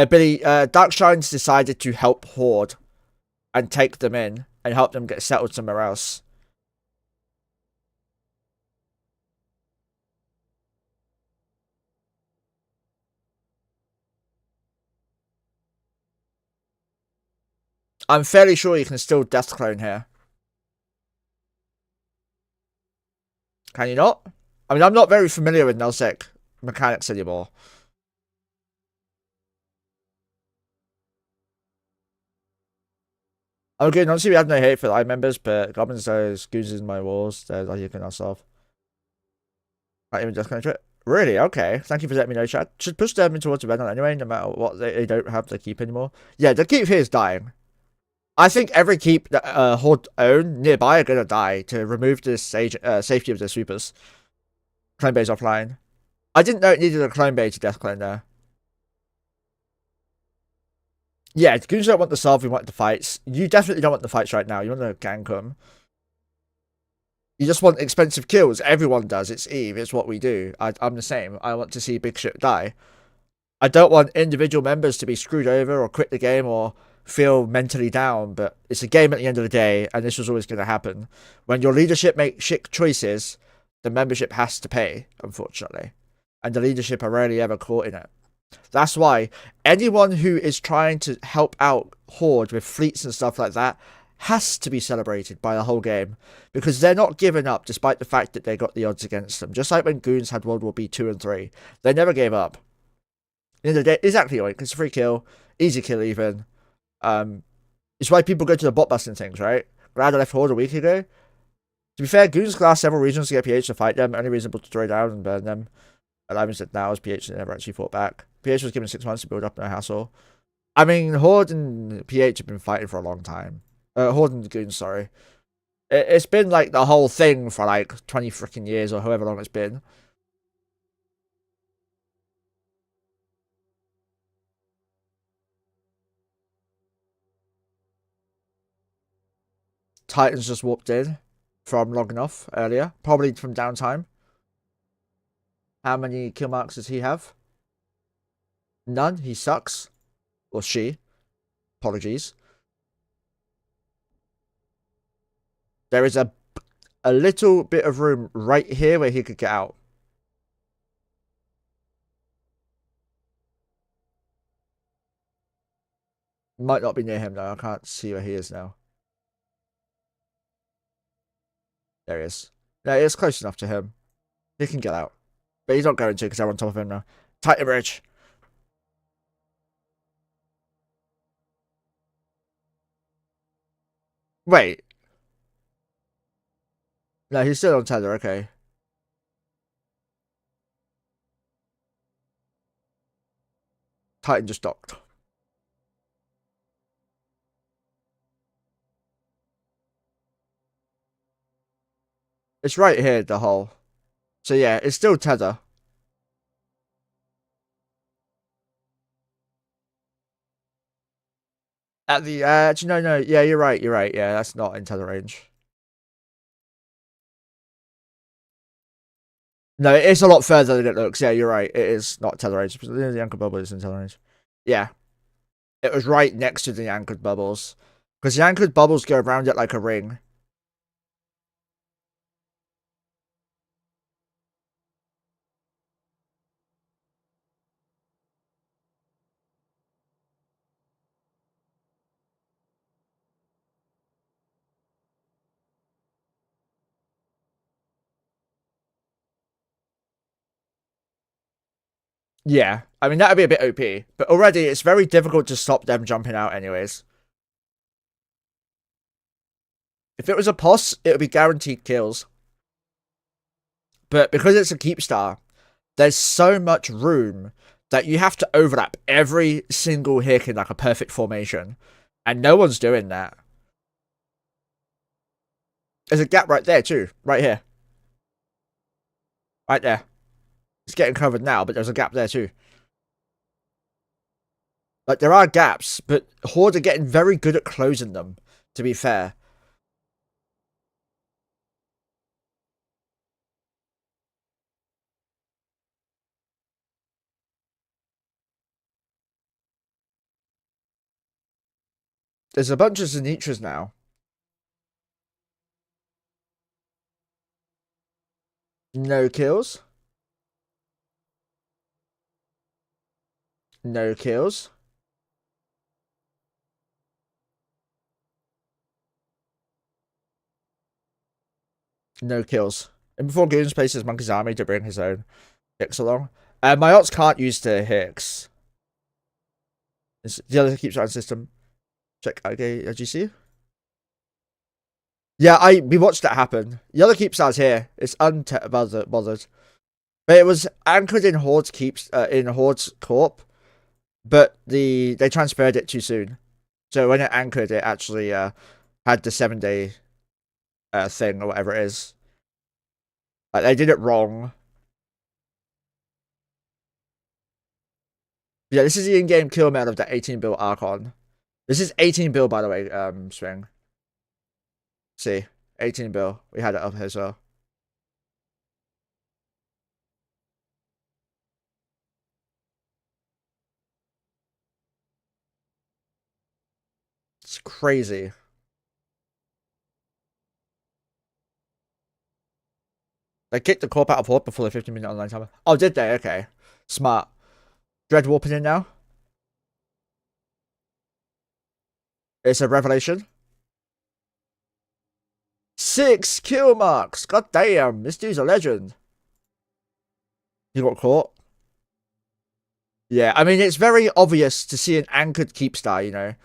Billy, Darkshine's decided to help Horde and take them in and help them get settled somewhere else. I'm fairly sure you can still death clone here. Can you not? I mean, I'm not very familiar with Nullsec mechanics anymore. Okay, honestly, we have no hate for line members, but goblins says goons in my walls. There's you can ourselves. Can't even just it. Really? Okay. Thank you for letting me know, chat. Should push them in towards the red anyway, no matter what they don't have to keep anymore. Yeah, the keep here is dying. I think every keep that Horde own nearby are gonna die to remove the safety of the sweepers. Clone base offline. I didn't know it needed a clone base to death clone there. Yeah, goons don't want the solve, we want the fights. You definitely don't want the fights right now. You want to gank them. You just want expensive kills. Everyone does. It's Eve. It's what we do. I'm the same. I want to see big shit die. I don't want individual members to be screwed over or quit the game or feel mentally down, but it's a game at the end of the day, and this was always going to happen. When your leadership makes shit choices, the membership has to pay, unfortunately. And the leadership are rarely ever caught in it. That's why anyone who is trying to help out Horde with fleets and stuff like that has to be celebrated by the whole game, because they're not giving up despite the fact that they got the odds against them. Just like when Goons had World War B 2 and 3, they never gave up. In the day, exactly, Oink. It's a free kill, easy kill even. It's why people go to the bot busting things, right? Glad I left Horde a week ago. To be fair, Goons class several regions to get PH to fight them. Only reasonable to throw down and burn them. Alive said now as PH never actually fought back. PH was given 6 months to build up, no hassle. I mean, Horde and PH have been fighting for a long time. Horde and Goons, sorry. It's been like the whole thing for like 20 freaking years or however long it's been. Titans just walked in from logging off earlier, probably from downtime. How many kill marks does he have? None. He sucks. Or she. Apologies. There is a little bit of room right here where he could get out. Might not be near him though. I can't see where he is now. There he is. Yeah, it's close enough to him. He can get out. But he's not going to because they're on top of him now. Titan bridge. Wait. No, he's still on tether. Okay. Titan just docked. It's right here, the hole. So yeah, it's still tether. At the actually no, yeah, you're right, yeah, that's not in tether range. No, it's a lot further than it looks. Yeah, you're right. It is not tether range. The anchored bubble is in tether range. Yeah. It was right next to the anchored bubbles. Because the anchored bubbles go around it like a ring. Yeah. I mean, that would be a bit OP. But already, it's very difficult to stop them jumping out anyways. If it was a POS, it would be guaranteed kills. But because it's a Keepstar, there's so much room that you have to overlap every single hick in like a perfect formation. And no one's doing that. There's a gap right there too. Right here. Right there. It's getting covered now, but there's a gap there too. Like, there are gaps, but Horde are getting very good at closing them, to be fair. There's a bunch of Zenitras now. No kills. No kills. No kills. And before Goons places Monkey's army to bring his own Hicks along. My Ots can't use the Hicks. The other Keepstar system. Check, okay, as you see. Yeah, we watched that happen. The other Keepstar's here. It's unbothered. But it was anchored in Horde's in Horde's Corp, but they transferred it too soon. So when it anchored, it actually had the 7-day thing or whatever it is. Like they did it wrong. Yeah, this is the in-game kill amount of the 18 bill Archon. This is 18 bill, by the way, Swing. See, 18 bill. We had it up here as well. It's crazy. They kicked the corp out of Horde before the 15-minute online timer. Oh, did they? Okay. Smart. Dread warping in now. It's a revelation. 6 kill marks. God damn. This dude's a legend. He got caught. Yeah, I mean, it's very obvious to see an anchored Keepstar, you know.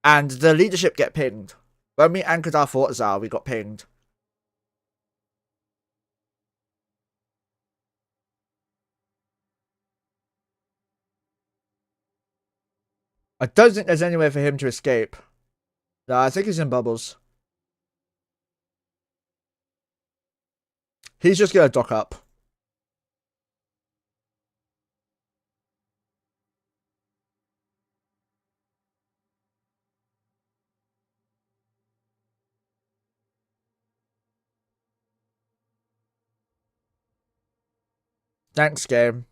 And the leadership get pinged. When we anchored our Fortizar, we got pinged. I don't think there's anywhere for him to escape. No, I think he's in bubbles. He's just gonna dock up. Thanks, game.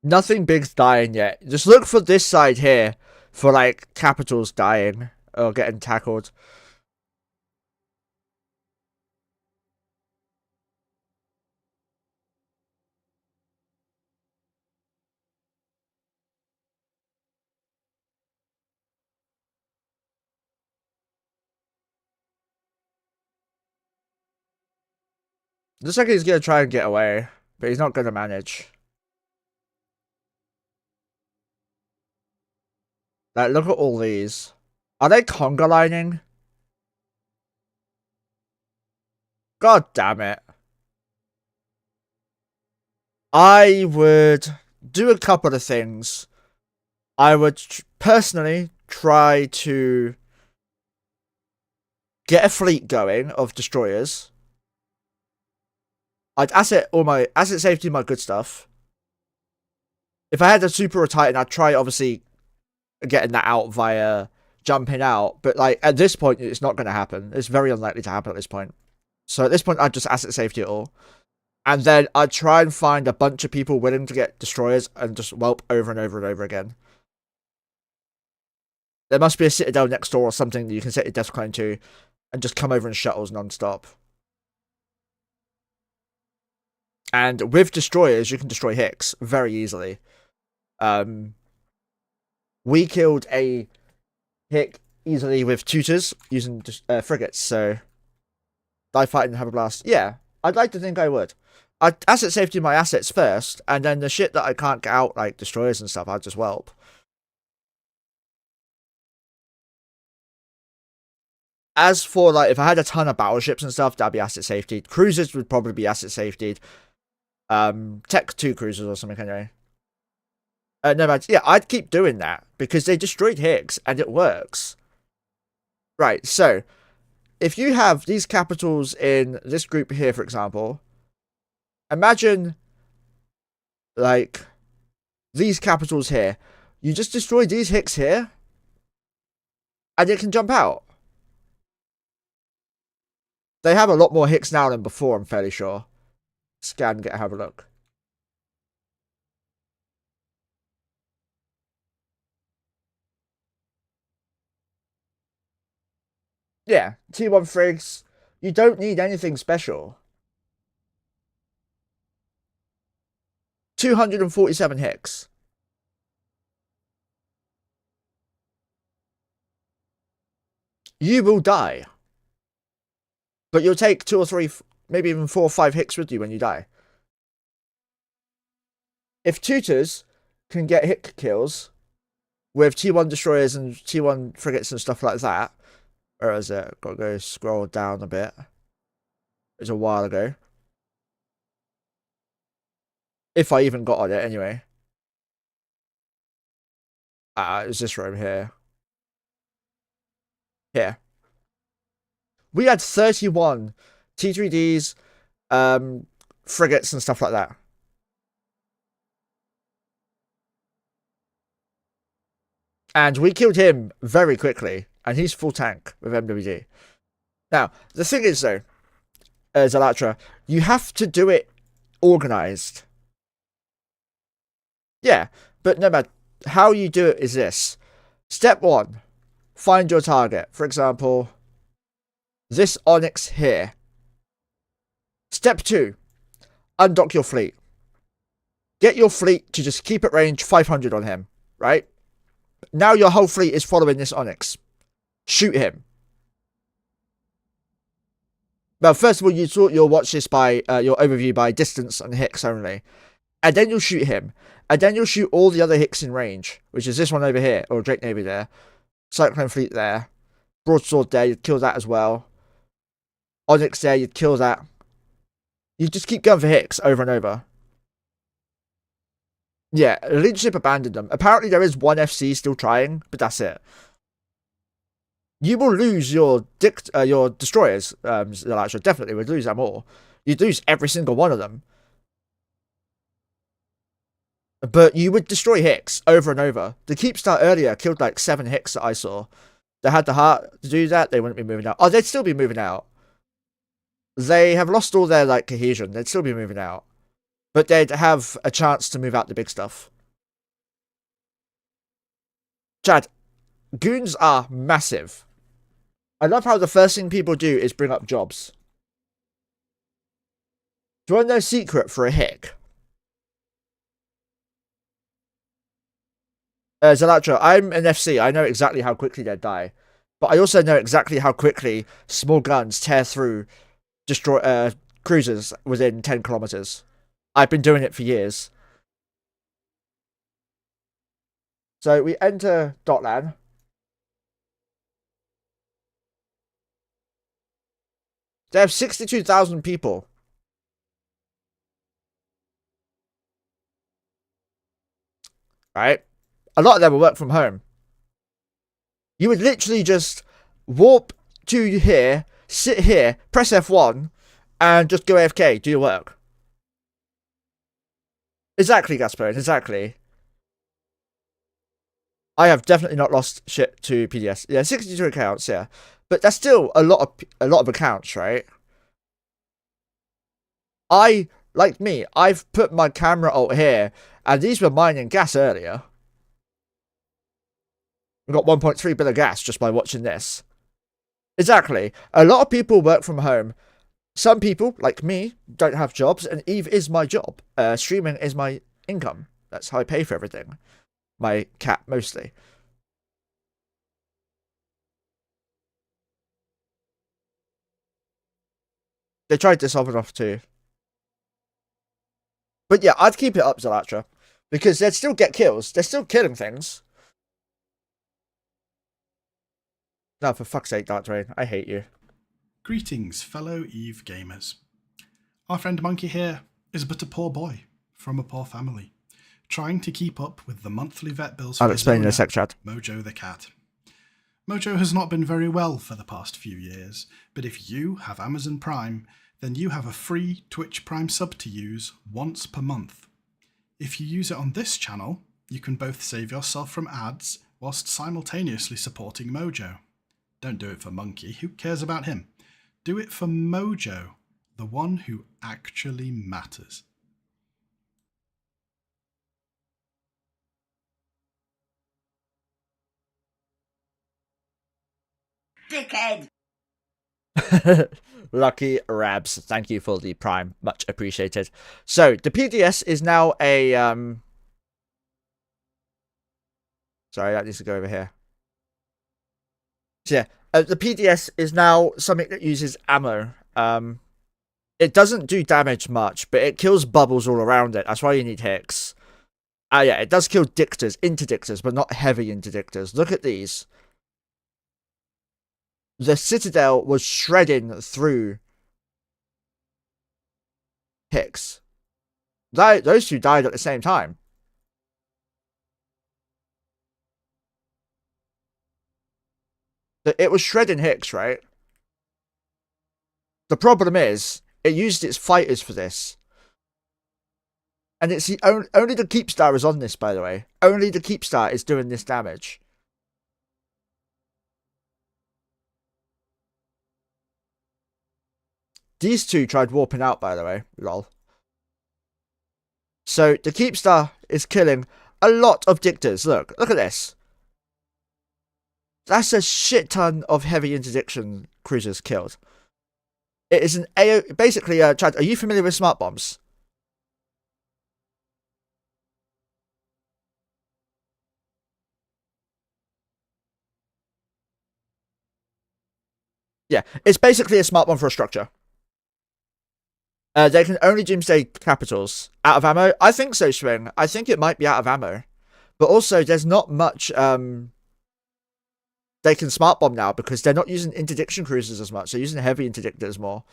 Nothing big's dying yet. Just look for this side here for like capitals dying or getting tackled. Looks like he's gonna try and get away, but he's not gonna manage. Like, look at all these. Are they conga lining? God damn it. I would do a couple of things. I would personally try to get a fleet going of destroyers. I'd asset safety my good stuff. If I had a Super or Titan, I'd try obviously getting that out via jumping out. But like at this point, it's not going to happen. It's very unlikely to happen at this point. So at this point, I'd just asset safety it all. And then I'd try and find a bunch of people willing to get destroyers and just whelp over and over and over again. There must be a citadel next door or something that you can set your death clone to and just come over in shuttles non-stop. And with destroyers, you can destroy Hicks very easily. We killed a Hick easily with tutors using frigates, so die fight and have a blast. Yeah, I'd like to think I would. I'd asset safety my assets first, and then the shit that I can't get out, like destroyers and stuff, I'd just whelp. As for, like, if I had a ton of battleships and stuff, that'd be asset safety. Cruisers would probably be asset safety. Tech 2 cruisers or something, anyway. No, but yeah, I'd keep doing that because they destroyed Hicks and it works. Right, so if you have these capitals in this group here, for example, imagine like these capitals here. You just destroy these Hicks here and it can jump out. They have a lot more Hicks now than before, I'm fairly sure. Scan, have a look. Yeah, T1 frigs. You don't need anything special. 247 Hicks. You will die. But you'll take 2 or 3, maybe even 4 or 5 Hicks with you when you die. if tutors can get hit kills with T1 destroyers and T1 frigates and stuff like that, where is it? Gotta go scroll down a bit. It was a while ago. If I even got on it anyway. It was this room here. Here. We had 31 T3Ds, frigates and stuff like that. And we killed him very quickly. And he's full tank with MWD. Now, the thing is though, Zalatra, you have to do it organized. Yeah, but no matter how you do it is this. Step 1, find your target. For example, this Onyx here. Step 2, undock your fleet. Get your fleet to just keep at range 500 on him, right? Now your whole fleet is following this Onyx. Shoot him. Well, first of all, you'll watch this by your overview by distance and hicks only. And then you'll shoot him. And then you'll shoot all the other hicks in range, which is this one over here, or Drake Navy there. Cyclone Fleet there. Broadsword there, you'd kill that as well. Onyx there, you'd kill that. You just keep going for hicks over and over. Yeah, leadership abandoned them. Apparently there is one FC still trying, but that's it. You will lose your destroyers, Elijah. Definitely would lose them all. You'd lose every single one of them. But you would destroy hicks over and over. The Keepstar earlier killed like 7 hicks that I saw. They had the heart to do that, they wouldn't be moving out. Oh, they'd still be moving out. They have lost all their like cohesion. They'd still be moving out. But they'd have a chance to move out the big stuff. Chad, goons are massive. I love how the first thing people do is bring up jobs. Do you want to know secret for a hick? Zalatra, I'm an FC. I know exactly how quickly they'd die. But I also know exactly how quickly small guns tear through cruisers within 10 kilometers. I've been doing it for years. So we enter Dotlan. They have 62,000 people. Right? A lot of them will work from home. You would literally just warp to here, sit here, press F1, and just go AFK, do your work. Exactly, Gaspar, exactly. I have definitely not lost shit to PDS. Yeah, 62 accounts, yeah. But that's still a lot of accounts, right? Like me, I've put my camera out here, and these were mining gas earlier. We got 1.3 billion gas just by watching this. Exactly. A lot of people work from home. Some people, like me, don't have jobs, and Eve is my job. Streaming is my income. That's how I pay for everything. My cat, mostly. They tried to solve it off too. But yeah, I'd keep it up, Zalatra. Because they'd still get kills. They're still killing things. No, for fuck's sake, Dark Terrain. I hate you. Greetings, fellow Eve gamers. Our friend Monkey here is but a poor boy from a poor family, trying to keep up with the monthly vet bills. I'll explain in a sec, Chad. Mojo the cat. Mojo has not been very well for the past few years, but if you have Amazon Prime, then you have a free Twitch Prime sub to use once per month. If you use it on this channel, you can both save yourself from ads whilst simultaneously supporting Mojo. Don't do it for Monkey, who cares about him? Do it for Mojo, the one who actually matters. Dickhead! Lucky Rabs, thank you for the Prime. Much appreciated. So, the PDS is now a... Sorry, that needs to go over here. So yeah, the PDS is now something that uses ammo. It doesn't do damage much, but it kills bubbles all around it. That's why you need hicks. Yeah, it does kill dictors, interdictors, but not heavy interdictors. Look at these. The Citadel was shredding through Hicks. Those two died at the same time. It was shredding Hicks, right? The problem is, it used its fighters for this. And it's the only the Keepstar is on this, by the way. Only the Keepstar is doing this damage. These two tried warping out, by the way. Lol. So the Keepstar is killing a lot of dictors. Look at this. That's a shit ton of heavy interdiction cruisers killed. It is an AO. Basically, Chad, are you familiar with smart bombs? Yeah, it's basically a smart bomb for a structure. They can only doomsday capitals. Out of ammo? I think so, Swing. I think it might be out of ammo. But also, there's not much they can smart bomb now because they're not using interdiction cruisers as much. They're using heavy interdictors more.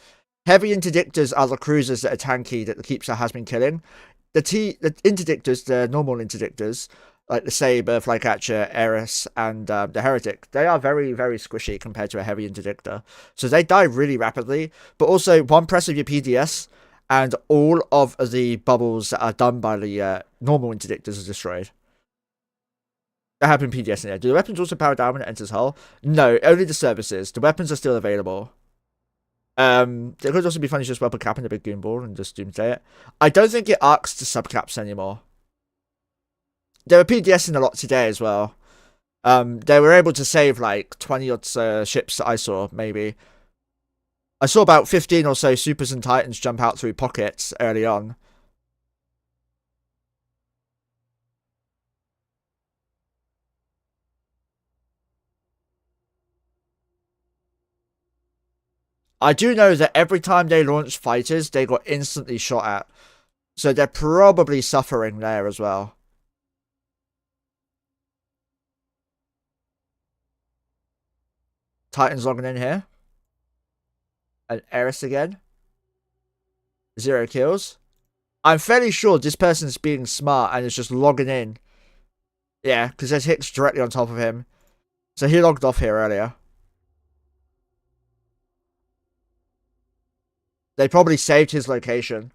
Heavy interdictors are the cruisers that are tanky that the Keepstar has been killing. The interdictors, the normal interdictors, like the Saber, Flycatcher, Eris, and the Heretic, they are very, very squishy compared to a heavy interdictor. So they die really rapidly. But also, one press of your PDS, and all of the bubbles that are done by the normal interdictors are destroyed. That happened PDS in there. Do the weapons also power down when it enters hull? No, only the services. The weapons are still available. It could also be funny to just weapon cap in a big goon ball and just doomsday it. I don't think it arcs to subcaps anymore. They were PDSing a lot today as well. They were able to save like 20 odd ships that I saw, maybe. I saw about 15 or so Supers and Titans jump out through pockets early on. I do know that every time they launched fighters, they got instantly shot at. So they're probably suffering there as well. Titans logging in here. And Eris again. 0 kills. I'm fairly sure this person's being smart and is just logging in. Yeah, because there's Hicks directly on top of him. So he logged off here earlier. They probably saved his location.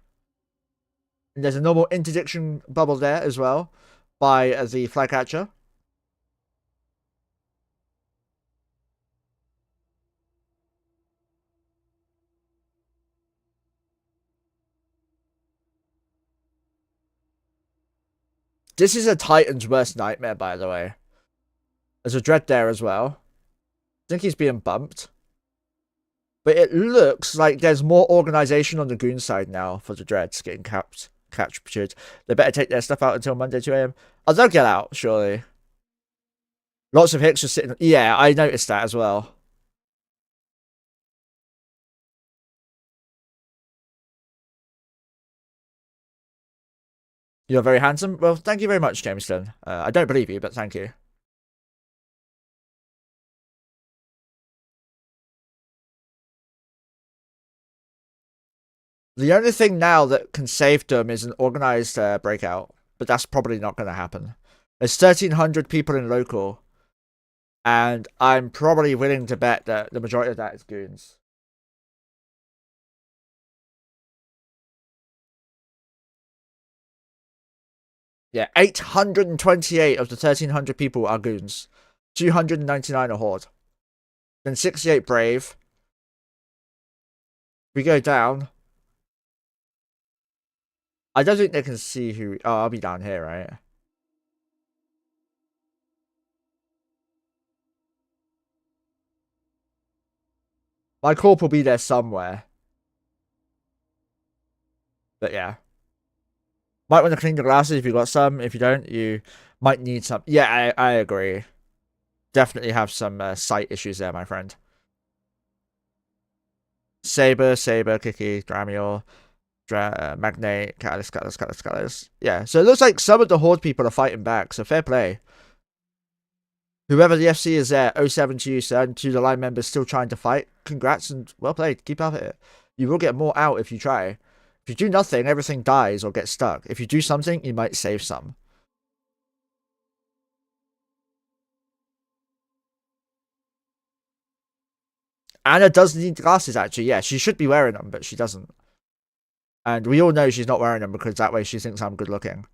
And there's a normal interdiction bubble there as well by the Flycatcher. This is a Titan's worst nightmare, by the way. There's a Dread there as well. I think he's being bumped. But it looks like there's more organization on the Goon side now for the Dreads getting captured. They better take their stuff out until Monday 2 AM. Oh, they'll get out, surely. Lots of Hicks just sitting. Yeah, I noticed that as well. You're very handsome. Well, thank you very much, Jameson. I don't believe you, but thank you. The only thing now that can save them is an organized breakout, but that's probably not going to happen. There's 1,300 people in local, and I'm probably willing to bet that the majority of that is goons. Yeah, 828 of the 1,300 people are goons. 299 are Horde. Then 68 Brave. We go down. I don't think they can see who... Oh, I'll be down here, right? My corp will be there somewhere. But yeah. Might want to clean the glasses if you got some. If you don't, you might need some. Yeah, I agree. Definitely have some sight issues there, my friend. Saber, Kiki, Dramiel, Magnate, Catalyst. Yeah, so it looks like some of the Horde people are fighting back, so fair play. Whoever the FC is there, 07 to you, sir, and to the line members still trying to fight, congrats and well played. Keep up it. You will get more out if you try. If you do nothing, everything dies or gets stuck. If you do something, you might save some. Anna does need glasses, actually. Yeah, she should be wearing them, but she doesn't. And we all know she's not wearing them because that way she thinks I'm good looking.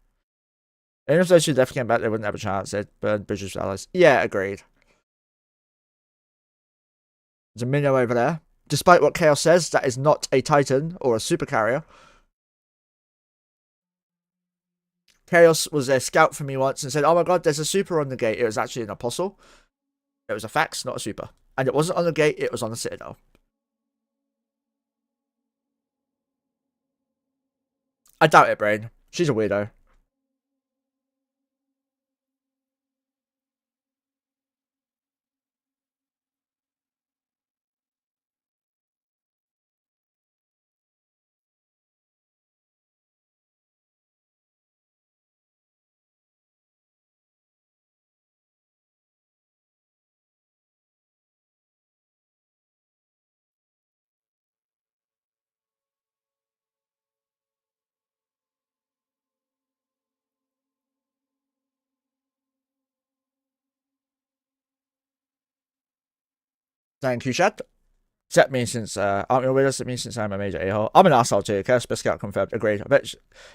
And if she left came back, they wouldn't have a chance. They'd burn bridges with allies. Yeah, agreed. There's a minnow over there. Despite what Chaos says, that is not a Titan or a super carrier. Chaos was a scout for me once and said, oh my god, there's a super on the gate. It was actually an apostle. It was a fax, not a super. And it wasn't on the gate, it was on the citadel. I doubt it, Brain. She's a weirdo. Thank you, chat. Except me since, aren't you with us? It means since I'm a major a-hole. I'm an asshole too, okay? Best scout confirmed. Agreed. I bet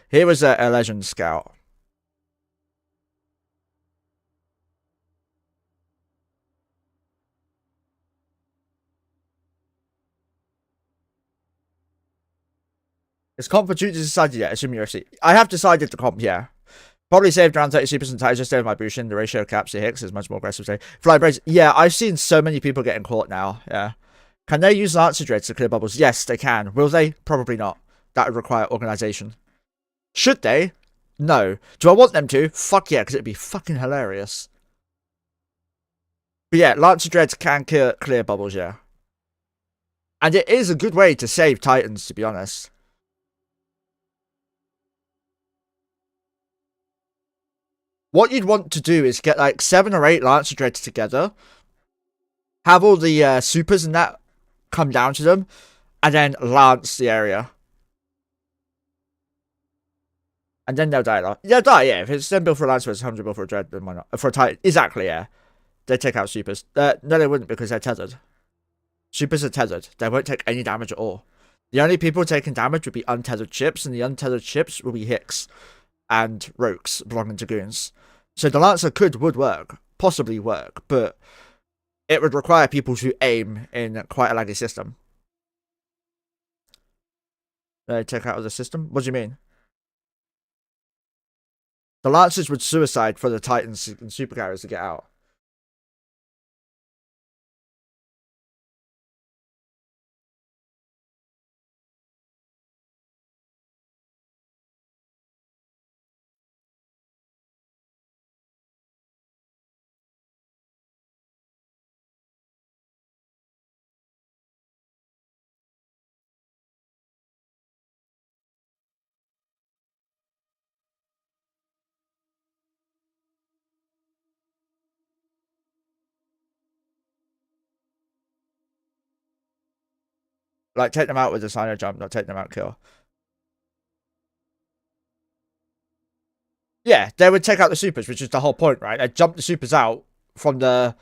he was a legend scout. Is comp for duties decided yet? Assume UFC. I have decided to comp, yeah. Probably saved around 30 supers and ties just over my Bushin. The ratio of caps to Hicks is much more aggressive today. Fly Braids. Yeah, I've seen so many people getting caught now. Yeah. Can they use Lancer Dreads to clear bubbles? Yes, they can. Will they? Probably not. That would require organization. Should they? No. Do I want them to? Fuck yeah, because it'd be fucking hilarious. But yeah, Lancer Dreads can clear bubbles, yeah. And it is a good way to save Titans, to be honest. What you'd want to do is get like 7 or 8 Lancer Dreads together. Have all the supers and that come down to them. And then lance the area. And then they'll die. They'll die, yeah. If it's 10 bill for a Lancer, it's 100 bill for a Dread, then why not? For a Titan. Exactly, yeah. They take out supers. No, they wouldn't because they're tethered. Supers are tethered. They won't take any damage at all. The only people taking damage would be untethered chips, and the untethered chips will be Hicks and Rogues belonging to Goons. So the Lancer would work. Possibly work, but it would require people to aim in quite a laggy system. They take out of the system? What do you mean? The Lancers would suicide for the Titans and super carriers to get out. Like, take them out with the Sino jump, not take them out kill. Yeah, they would take out the supers, which is the whole point, right? They jump the supers out from the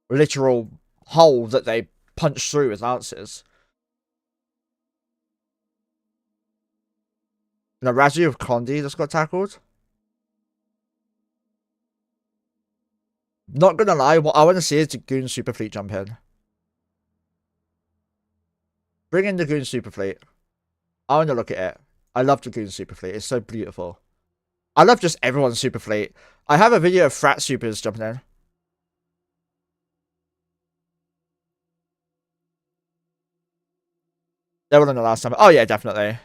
literal hole that they punch through with lances. And the Razu of Condi just got tackled. Not gonna lie, what I want to see is the Goon Super Fleet jump in. Bring in the Goon Super Fleet. I want to look at it. I love the Goon Super Fleet. It's so beautiful. I love just everyone's Super Fleet. I have a video of Frat Supers jumping in. They were on the last time. Oh yeah, definitely.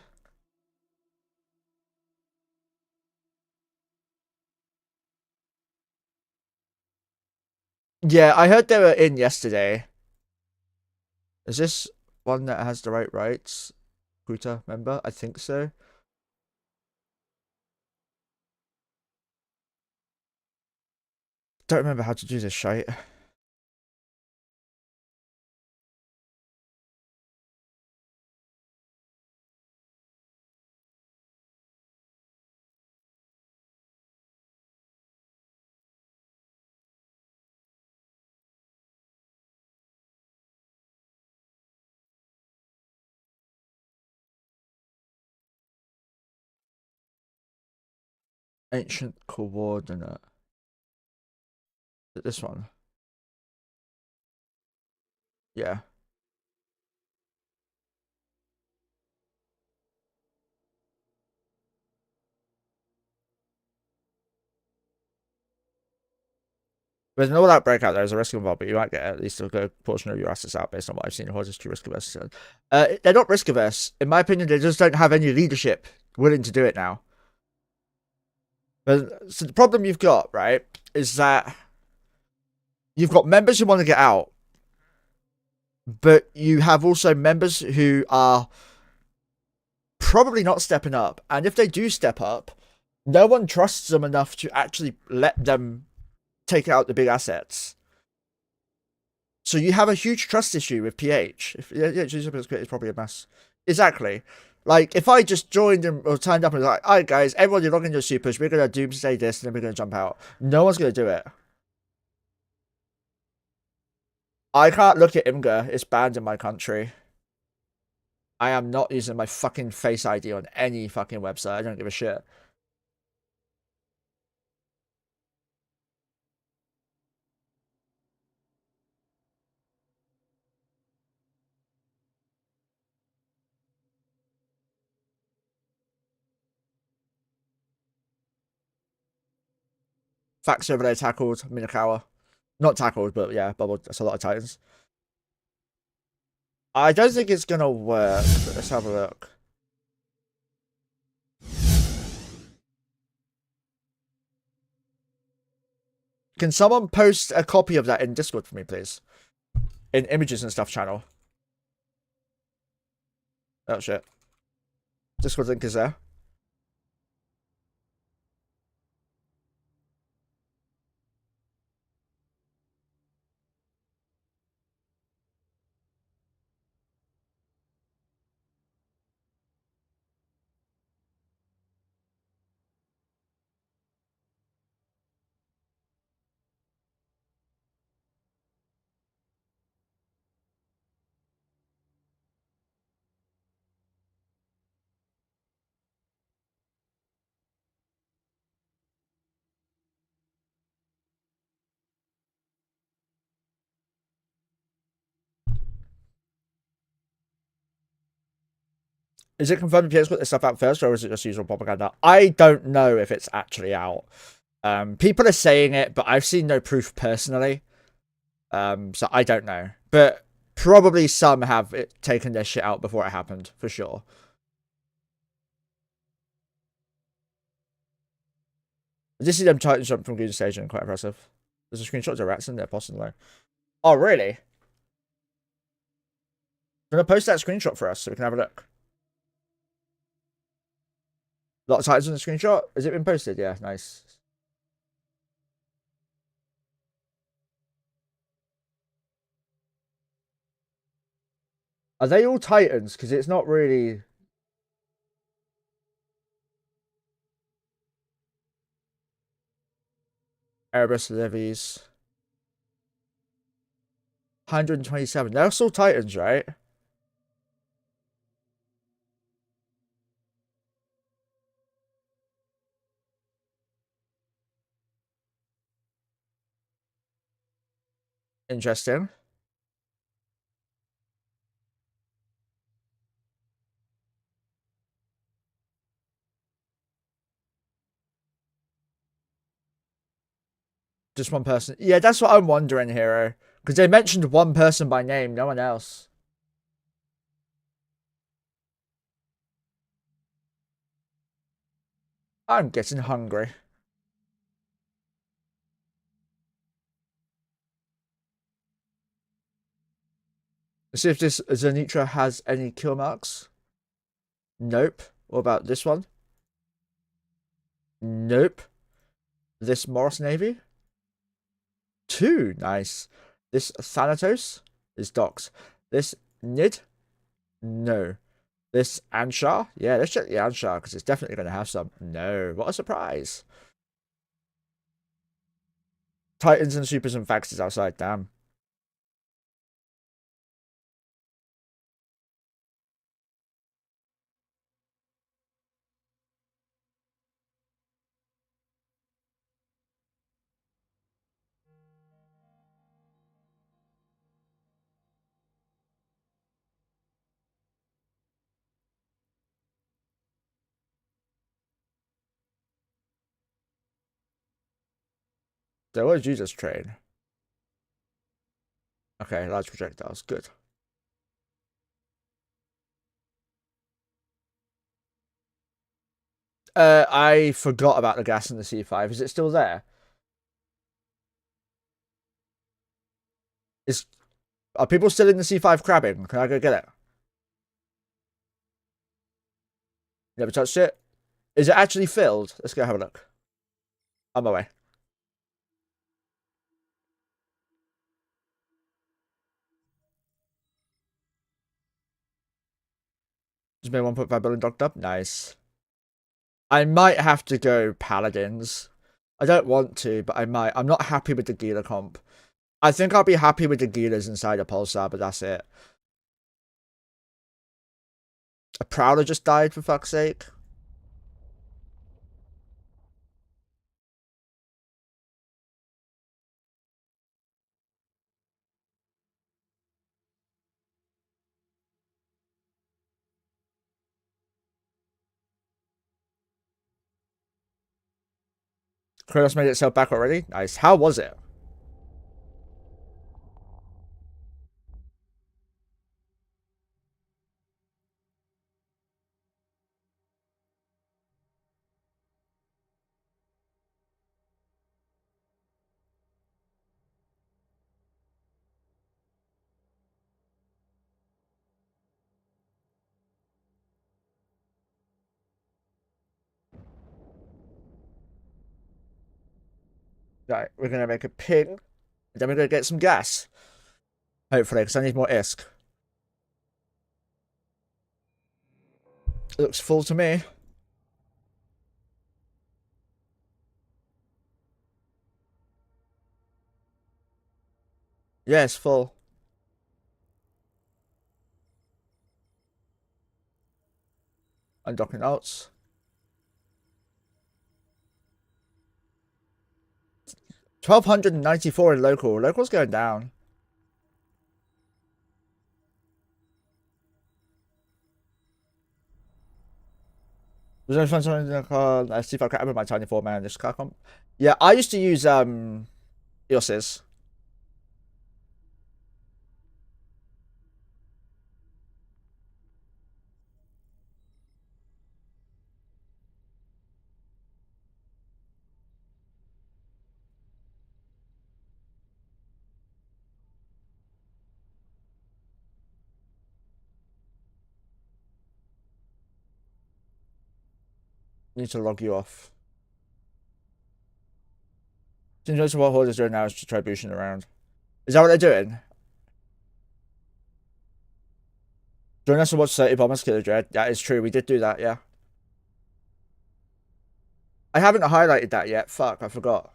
Yeah, I heard they were in yesterday. Is this one that has the right rights? recruiter member. I think so. Don't remember how to do this shite. Ancient coordinate. Is it this one? Yeah. There's no that breakout. There's a risk involved, but you might get at least a good portion of your assets out based on what I've seen. Horde is too risk averse. They're not risk averse. In my opinion, they just don't have any leadership willing to do it now. But so the problem you've got, right, is that you've got members who want to get out, but you have also members who are probably not stepping up. And if they do step up, no one trusts them enough to actually let them take out the big assets. So you have a huge trust issue with PH. It's probably a mess. Exactly. Like, if I just joined or turned up and was like, alright guys, everybody log in your supers, we're going to doomsday this, and then we're going to jump out. No one's going to do it. I can't look at Imgur. It's banned in my country. I am not using my fucking Face ID on any fucking website. I don't give a shit. Fax over there tackled Minakawa. Not tackled, but yeah, bubbled. That's a lot of Titans. I don't think it's gonna work, but let's have a look. Can someone post a copy of that in Discord for me, please? In images and stuff channel. Oh shit. Discord link is there. Is it confirmed PX put this stuff out first, or is it just usual propaganda? I don't know if it's actually out. People are saying it, but I've seen no proof personally. So I don't know. But probably some have taken their shit out before it happened, for sure. I just see them Titans jump from Green Station, quite impressive. There's a screenshot of rats in there, possibly. Oh, really? Gonna post that screenshot for us so we can have a look. A lot of Titans in the screenshot. Has it been posted? Yeah, nice. Are they all Titans? Because it's not really... Erebus Levies. 127. They're still Titans, right? Interesting. Just one person. Yeah, that's what I'm wondering, Hero. Because they mentioned one person by name, no one else. I'm getting hungry. Let's see if this Zenitra has any kill marks. Nope. What about this one? Nope. This Morris Navy? 2. Nice. This Thanatos is Docs. This Nid? No. This Anshar? Yeah, let's check the Anshar because it's definitely going to have some. No. What a surprise. Titans and Supers and Faxes outside. Damn. So what did you just trade? Okay, large projectiles. Good. I forgot about the gas in the C5. Is it still there? Are people still in the C5 crabbing? Can I go get it? Never touched it. Is it actually filled? Let's go have a look. On my way. Just made 1.5 billion docked up. Nice. I might have to go Paladins. I don't want to, but I might. I'm not happy with the Gila comp. I think I'll be happy with the Gilas inside a Pulsar, but that's it. A Prowler just died, for fuck's sake. Kratos made itself back already? Nice. How was it? Right, we're gonna make a ping, and then we're gonna get some gas. Hopefully, because I need more ISK. It looks full to me. Yeah, it's full. Undocking notes. 1,294 in local. Local's going down. Was there fun something I see if I can with my tiny 4-man this car comp? Yeah, I used to use EOS's. Need to log you off. Seems what Horde is doing now is to try boosting around. Is that what they're doing? Join us to watch 30 Bombers Killer Dread. That is true. We did do that, yeah. I haven't highlighted that yet. Fuck, I forgot.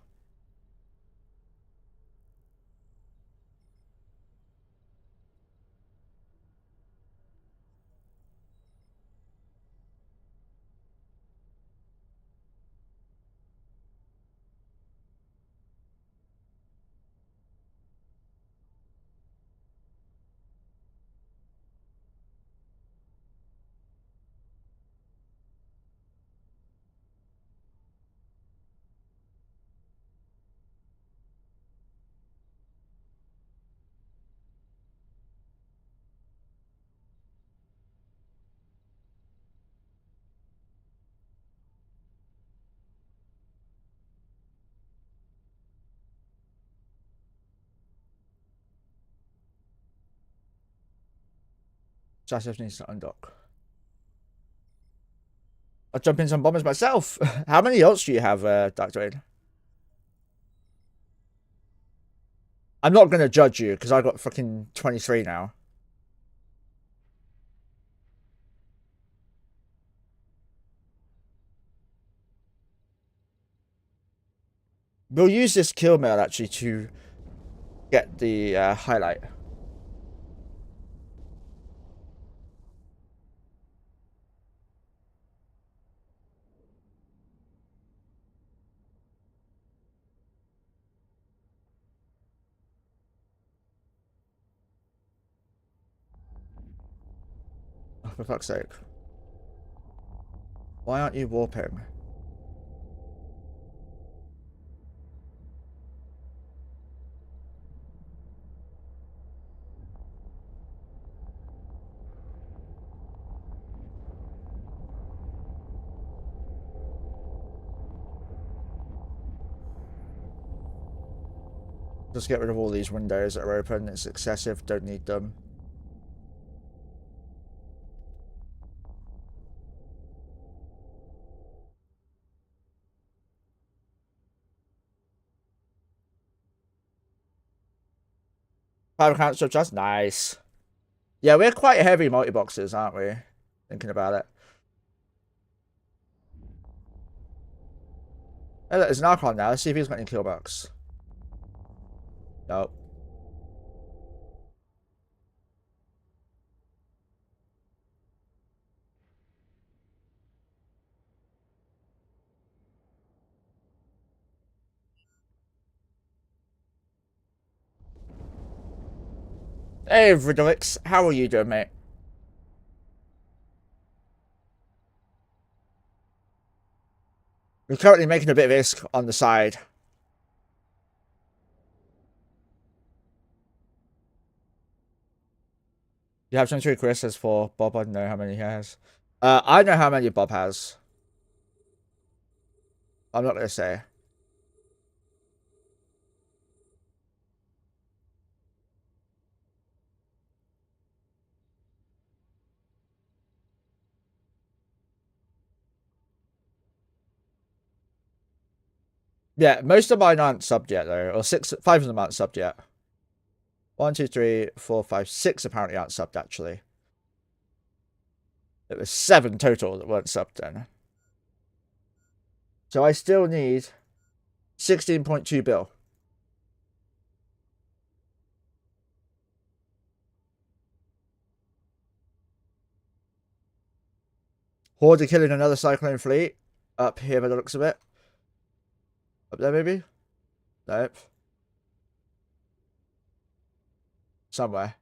Joseph needs to undock. I'll jump in some bombers myself. How many ults do you have, Dark Dwayne? I'm not going to judge you because I've got fucking 23 now. We'll use this kill mail actually to get the highlight. Oh, for fuck's sake. Why aren't you warping? Just get rid of all these windows that are open. It's excessive. Don't need them. Five accounts of just nice. Yeah, we're quite heavy multi-boxes, aren't we? Thinking about it. Oh, look, there's an Archon now. Let's see if he's got any kill box. Nope. Hey, Vridolix, how are you doing, mate? We're currently making a bit of ISK on the side. You have 23 Chris as for Bob. I don't know how many he has. I know how many Bob has. I'm not going to say. Yeah, most of mine aren't subbed yet, though. Or 5 of them aren't subbed yet. 1, 2, 3, 4, 5, 6 apparently aren't subbed, actually. It was 7 total that weren't subbed then. So I still need 16.2 bill. Horde killing another Cyclone fleet. Up here by the looks of it. Up there, maybe? Nope. Somewhere.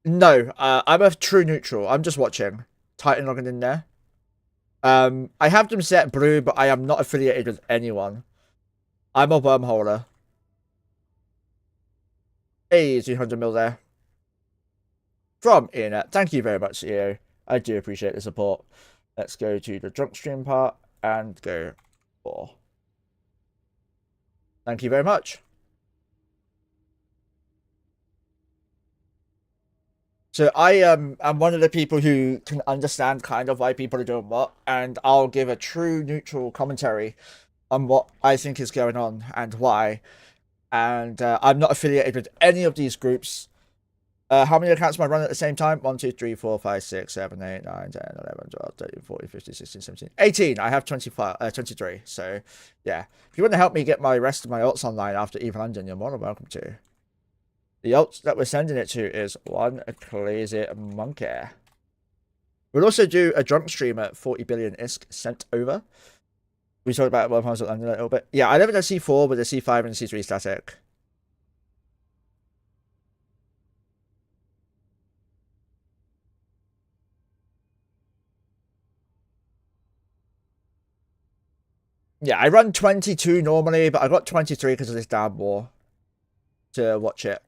No, I'm a true neutral. I'm just watching. Titan logging in there. I have them set blue, but I am not affiliated with anyone. I'm a wormholer. Hey, 200 mil there. From Internet. Thank you very much, EO. I do appreciate the support. Let's go to the drunk stream part and go for. Thank you very much. So I am one of the people who can understand kind of why people are doing what, and I'll give a true neutral commentary on what I think is going on and why. And I'm not affiliated with any of these groups. How many accounts am I running at the same time? 1, 2, 3, 4, 5, 6, 7, 8, 9, 10, 11, 12, 13, 14, 15, 16, 17, 18. I have 23. So, yeah. If you want to help me get my rest of my ults online after Eve London, you're more than welcome to. The ult that we're sending it to is OneCrazyMonkeh. We'll also do a drunk stream at 40 billion ISK sent over. We talked about Wormholes at London a little bit. Yeah, I live in a C4 with a C5 and a C3 static. Yeah, I run 22 normally, but I got 23 because of this damn war to watch it.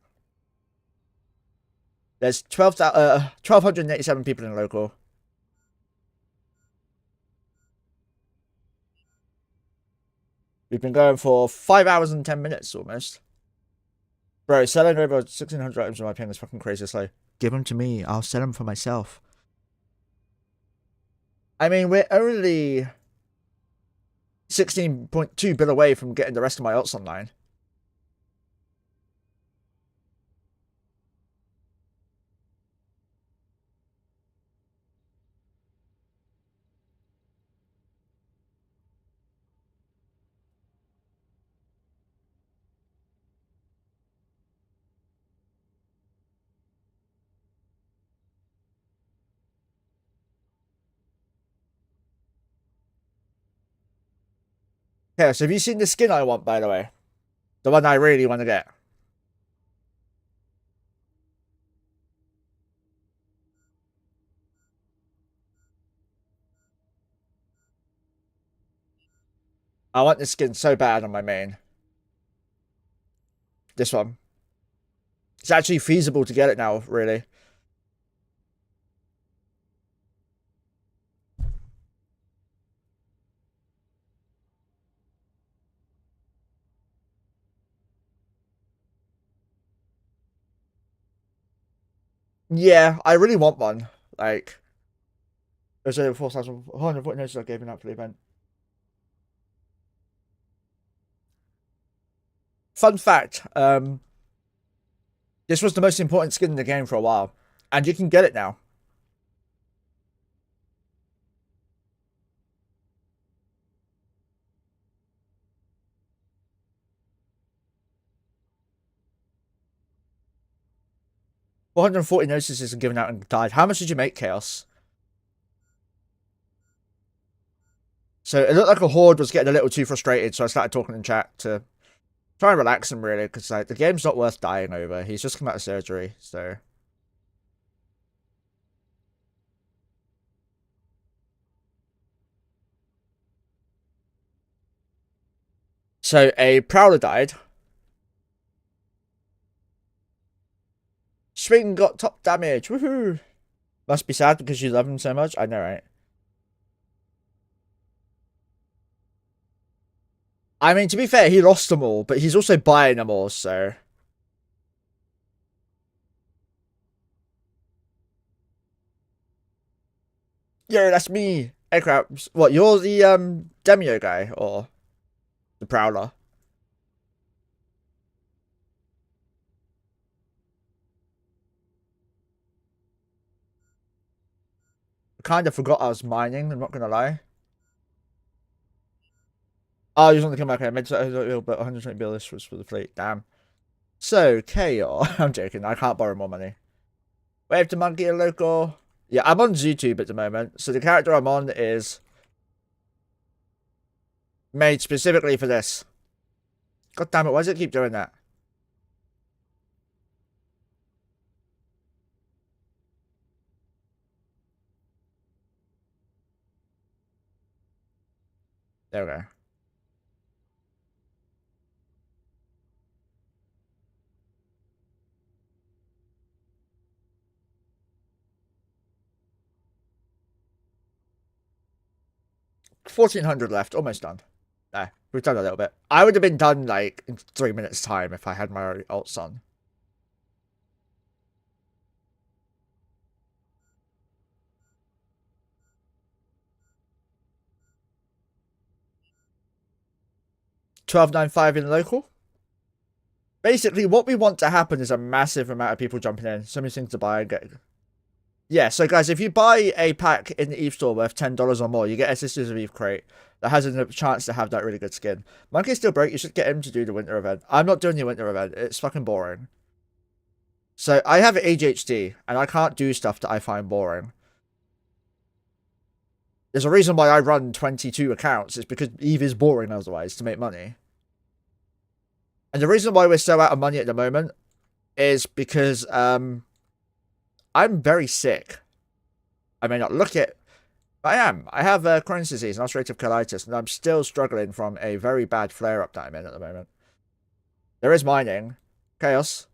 There's 1,287 people in local. We've been going for 5 hours and 10 minutes almost. Bro, selling over 1,600 items on my ping is fucking crazy slow. Give them to me. I'll sell them for myself. I mean, we're only 16.2 bill away from getting the rest of my alts online. Okay, so have you seen the skin I want, by the way? The one I really want to get. I want this skin so bad on my main. This one. It's actually feasible to get it now, really. Yeah, I really want one. Like, there's over 4,140 notices I gave out for the event. Fun fact, this was the most important skin in the game for a while. And you can get it now. $440 notices are given out and died. How much did you make, Chaos? So it looked like a Horde was getting a little too frustrated, so I started talking in chat to try and relax him, really, because like, the game's not worth dying over. He's just come out of surgery, so... So a Prowler died. Swing got top damage. Woohoo! Must be sad because you love him so much. I know, right? I mean, to be fair, he lost them all, but he's also buying them all, so... Yo, that's me. Hey, Craps. What, you're the, Demio guy, or the Prowler? I kind of forgot I was mining, I'm not gonna lie. Oh, you just want to come back here. I meant to, but 120 bill this was for the fleet. Damn. So, KO. I'm joking. I can't borrow more money. Wave to Monkey and local. Yeah, I'm on ZooTube at the moment. So the character I'm on is made specifically for this. God damn it, why does it keep doing that? There we go. $1,400 left, almost done. There, we've done a little bit. I would have been done like in 3 minutes time if I had my alts on. $12.95 in local. Basically, what we want to happen is a massive amount of people jumping in. So many things to buy and get. Yeah, so guys, if you buy a pack in the EVE store worth $10 or more, you get a Sisters of EVE crate that has a chance to have that really good skin. Monkey's still broke. You should get him to do the winter event. I'm not doing the winter event. It's fucking boring. So I have ADHD, and I can't do stuff that I find boring. There's a reason why I run 22 accounts. It's because EVE is boring otherwise to make money. And the reason why we're so out of money at the moment is because I'm very sick. I may not look it, but I am. I have Crohn's disease and ulcerative colitis, and I'm still struggling from a very bad flare-up that I'm in at the moment. There is mining. Chaos.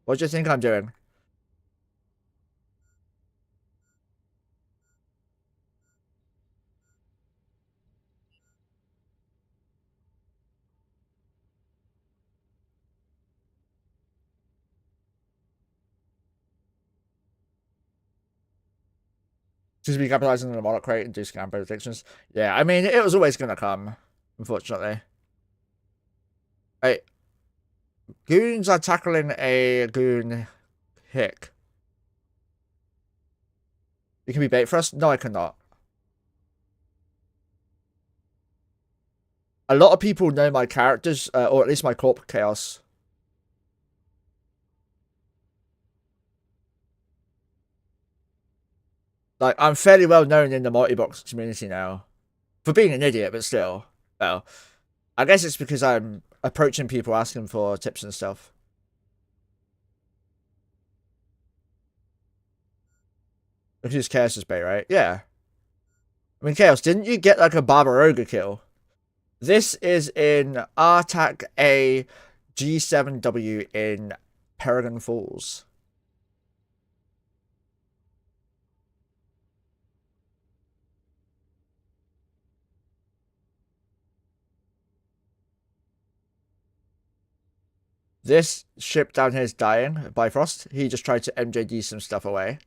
What do you think I'm doing? Just be capitalizing on the model crate and do scam predictions. Yeah, I mean, it was always going to come, unfortunately. Hey, goons are tackling a goon hick. You can be bait for us? No, I cannot. A lot of people know my characters, or at least my corp chaos. Like, I'm fairly well known in the multi-box community now. For being an idiot, but still. Well, I guess it's because I'm approaching people asking for tips and stuff. Which is Chaos's bait, right? Yeah. I mean, Chaos, didn't you get like a Barbaroga kill? This is in RTAC A G7W in Paragon Falls. This ship down here is dying. Bifrost. He just tried to MJD some stuff away.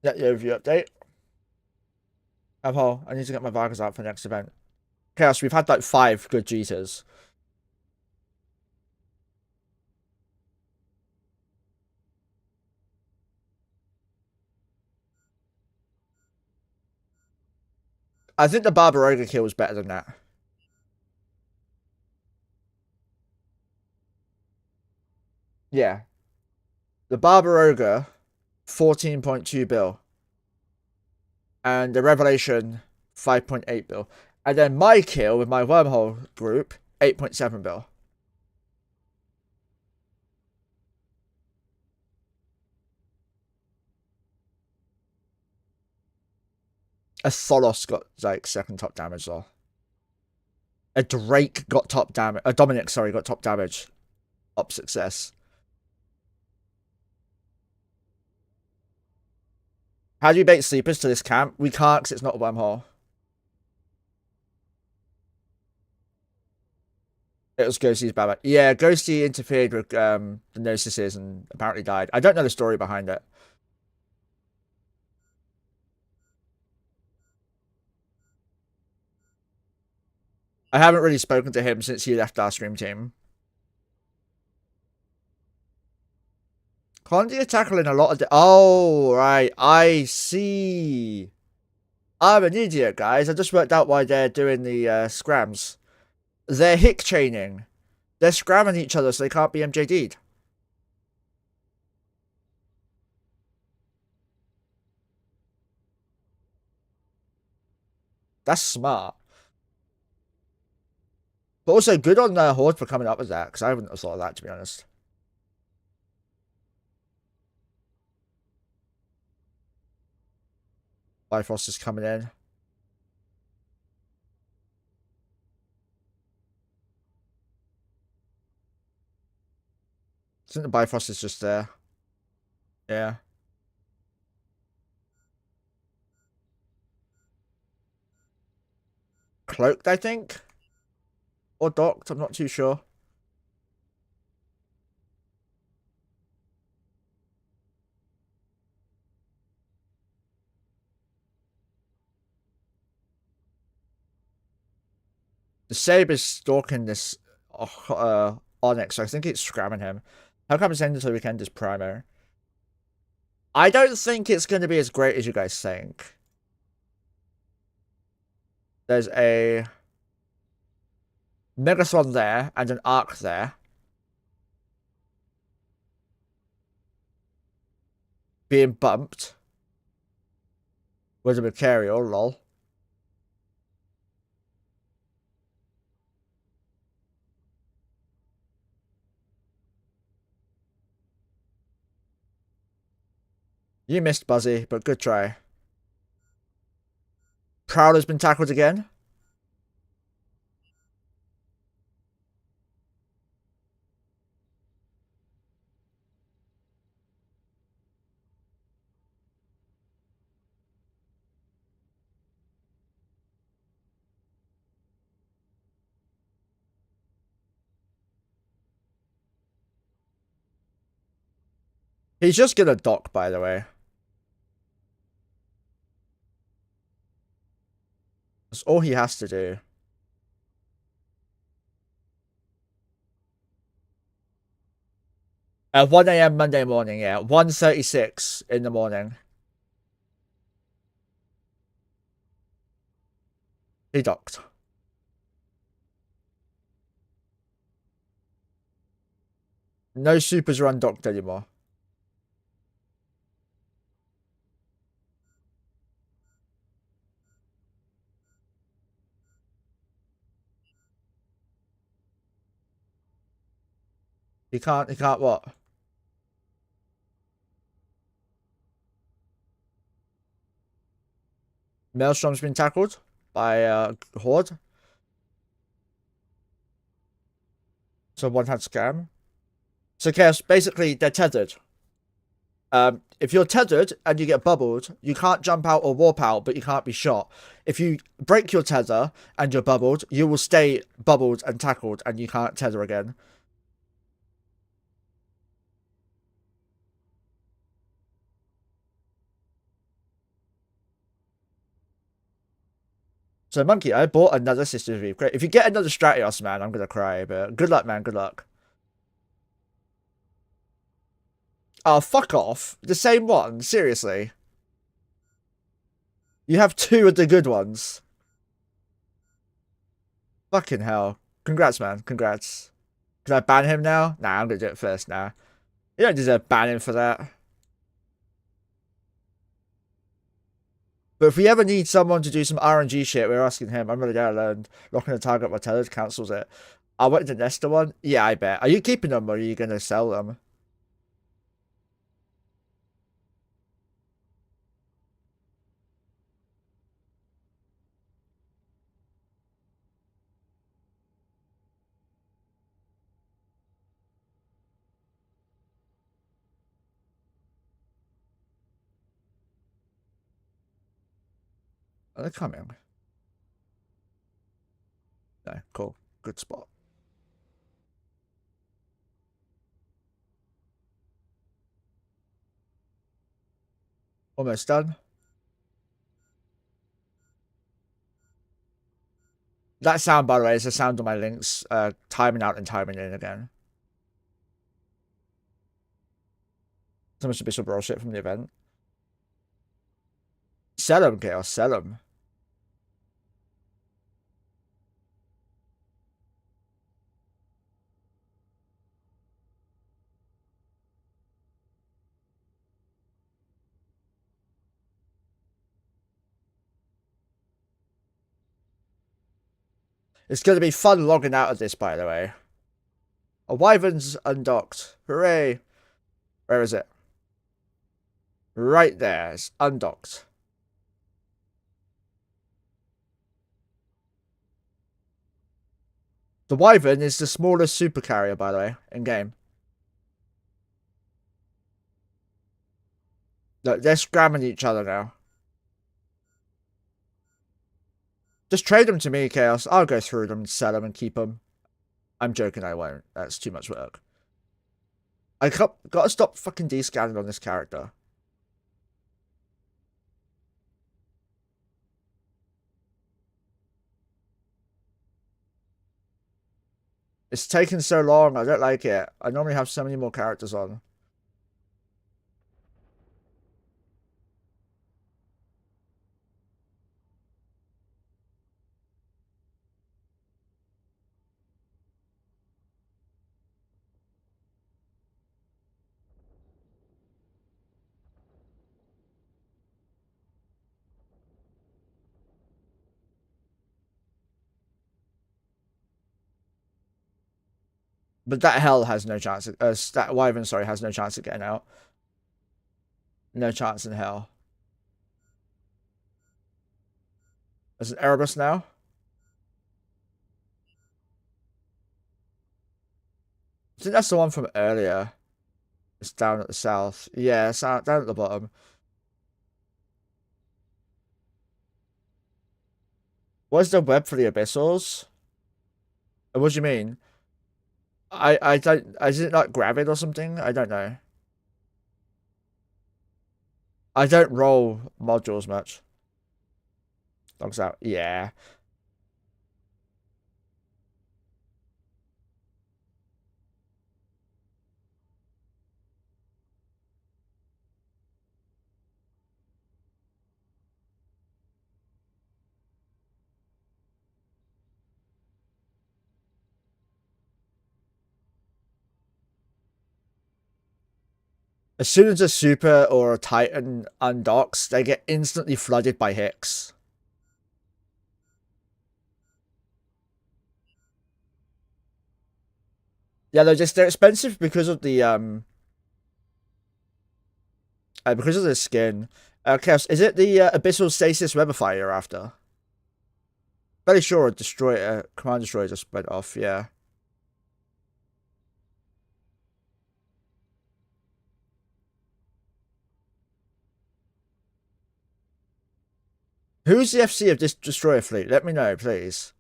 Yeah, the overview update. I need to get my Vargas out for the next event. Chaos, we've had like 5 good Jeeters. I think the Barbaroga kill was better than that. Yeah. The Barbaroga, 14.2 bill. And the Revelation, 5.8 bill. And then my kill with my Wormhole group, 8.7 bill. A Tholos got like second top damage though. A Drake got top damage. A Dominic, sorry, got top damage. Up success. How do you bait sleepers to this camp? We can't because it's not a wormhole. It was Ghosty's bad. Yeah, Ghosty interfered with the Gnosis and apparently died. I don't know the story behind it. I haven't really spoken to him since he left our stream team. Condi are tackling a lot of the... Oh, right. I see. I'm an idiot, guys. I just worked out why they're doing the scrams. They're hick chaining. They're scramming each other so they can't be MJD'd. That's smart. But also, good on Horde for coming up with that, because I wouldn't have thought of that, to be honest. Bifrost is coming in. I think the Bifrost is just there. Yeah. Cloaked, I think? Or docked, I'm not too sure. The Sabe is stalking this Onyx, so I think it's scramming him. How come it's ended until weekend is primary? I don't think it's going to be as great as you guys think. There's a Megathron there and an Arc there. Being bumped. With a Mercurial, lol. You missed, Buzzy, but good try. Prowler's been tackled again. He's just gonna dock, by the way. That's all he has to do. At 1 a.m. Monday morning, yeah. 1:36 in the morning. He docked. No supers are undocked anymore. He can't what? Maelstrom's been tackled by Horde. So one had scam. So Chaos, basically they're tethered. If you're tethered and you get bubbled, you can't jump out or warp out, but you can't be shot. If you break your tether and you're bubbled, you will stay bubbled and tackled and you can't tether again. So Monkey, I bought another Sisters Reef. Great. If you get another Stratios, man, I'm gonna cry, but good luck, man, good luck. Oh, fuck off. The same one, seriously. You have two of the good ones. Fucking hell. Congrats, man. Congrats. Can I ban him now? Nah, I'm gonna do it first now. You don't deserve banning for that. But if we ever need someone to do some RNG shit, we're asking him. I'm gonna go alone. Locking the target my tether cancels it. I went to Nesta one. Yeah, I bet. Are you keeping them or are you gonna sell them? Are they coming? No, cool. Good spot. Almost done. That sound, by the way, is the sound of my links timing out and timing in again. So much to be some bullshit from the event. Sell them, Chaos. Sell them. It's going to be fun logging out of this, by the way. A Wyvern's undocked. Hooray. Where is it? Right there. It's undocked. The Wyvern is the smallest super carrier, by the way, in game. Look, they're scramming each other now. Just trade them to me, Chaos. I'll go through them and sell them and keep them. I'm joking, I won't. That's too much work. I gotta stop fucking descanning on this character. It's taking so long. I don't like it. I normally have so many more characters on. But that hell has no chance. That Wyvern, sorry, has no chance of getting out. No chance in hell. There's an Erebus now. I think that's the one from earlier. It's down at the south. Yeah, it's down at the bottom. What's the web for the abyssals? What do you mean? I don't. Is it like gravid or something? I don't know. I don't roll modules much. Dogs out. Yeah. As soon as a super or a titan undocks, they get instantly flooded by hicks. Yeah, they're expensive because of the because of the skin. Chaos, is it the Abyssal Stasis Webify you're after? Very sure a destroyer, command destroyer just went off. Yeah. Who's the FC of this destroyer fleet? Let me know, please.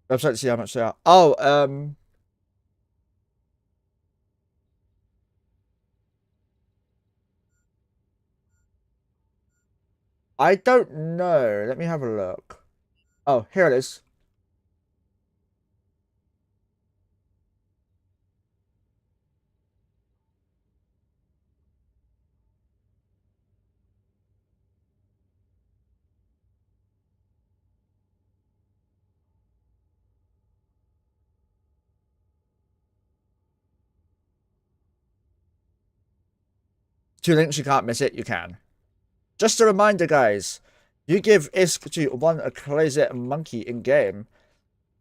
Website to see how much they are. Oh, I don't know. Let me have a look. Oh, here it is. Two links, you can't miss it. You can. Just a reminder, guys. You give ISK to OneCrazyMonkeh in game,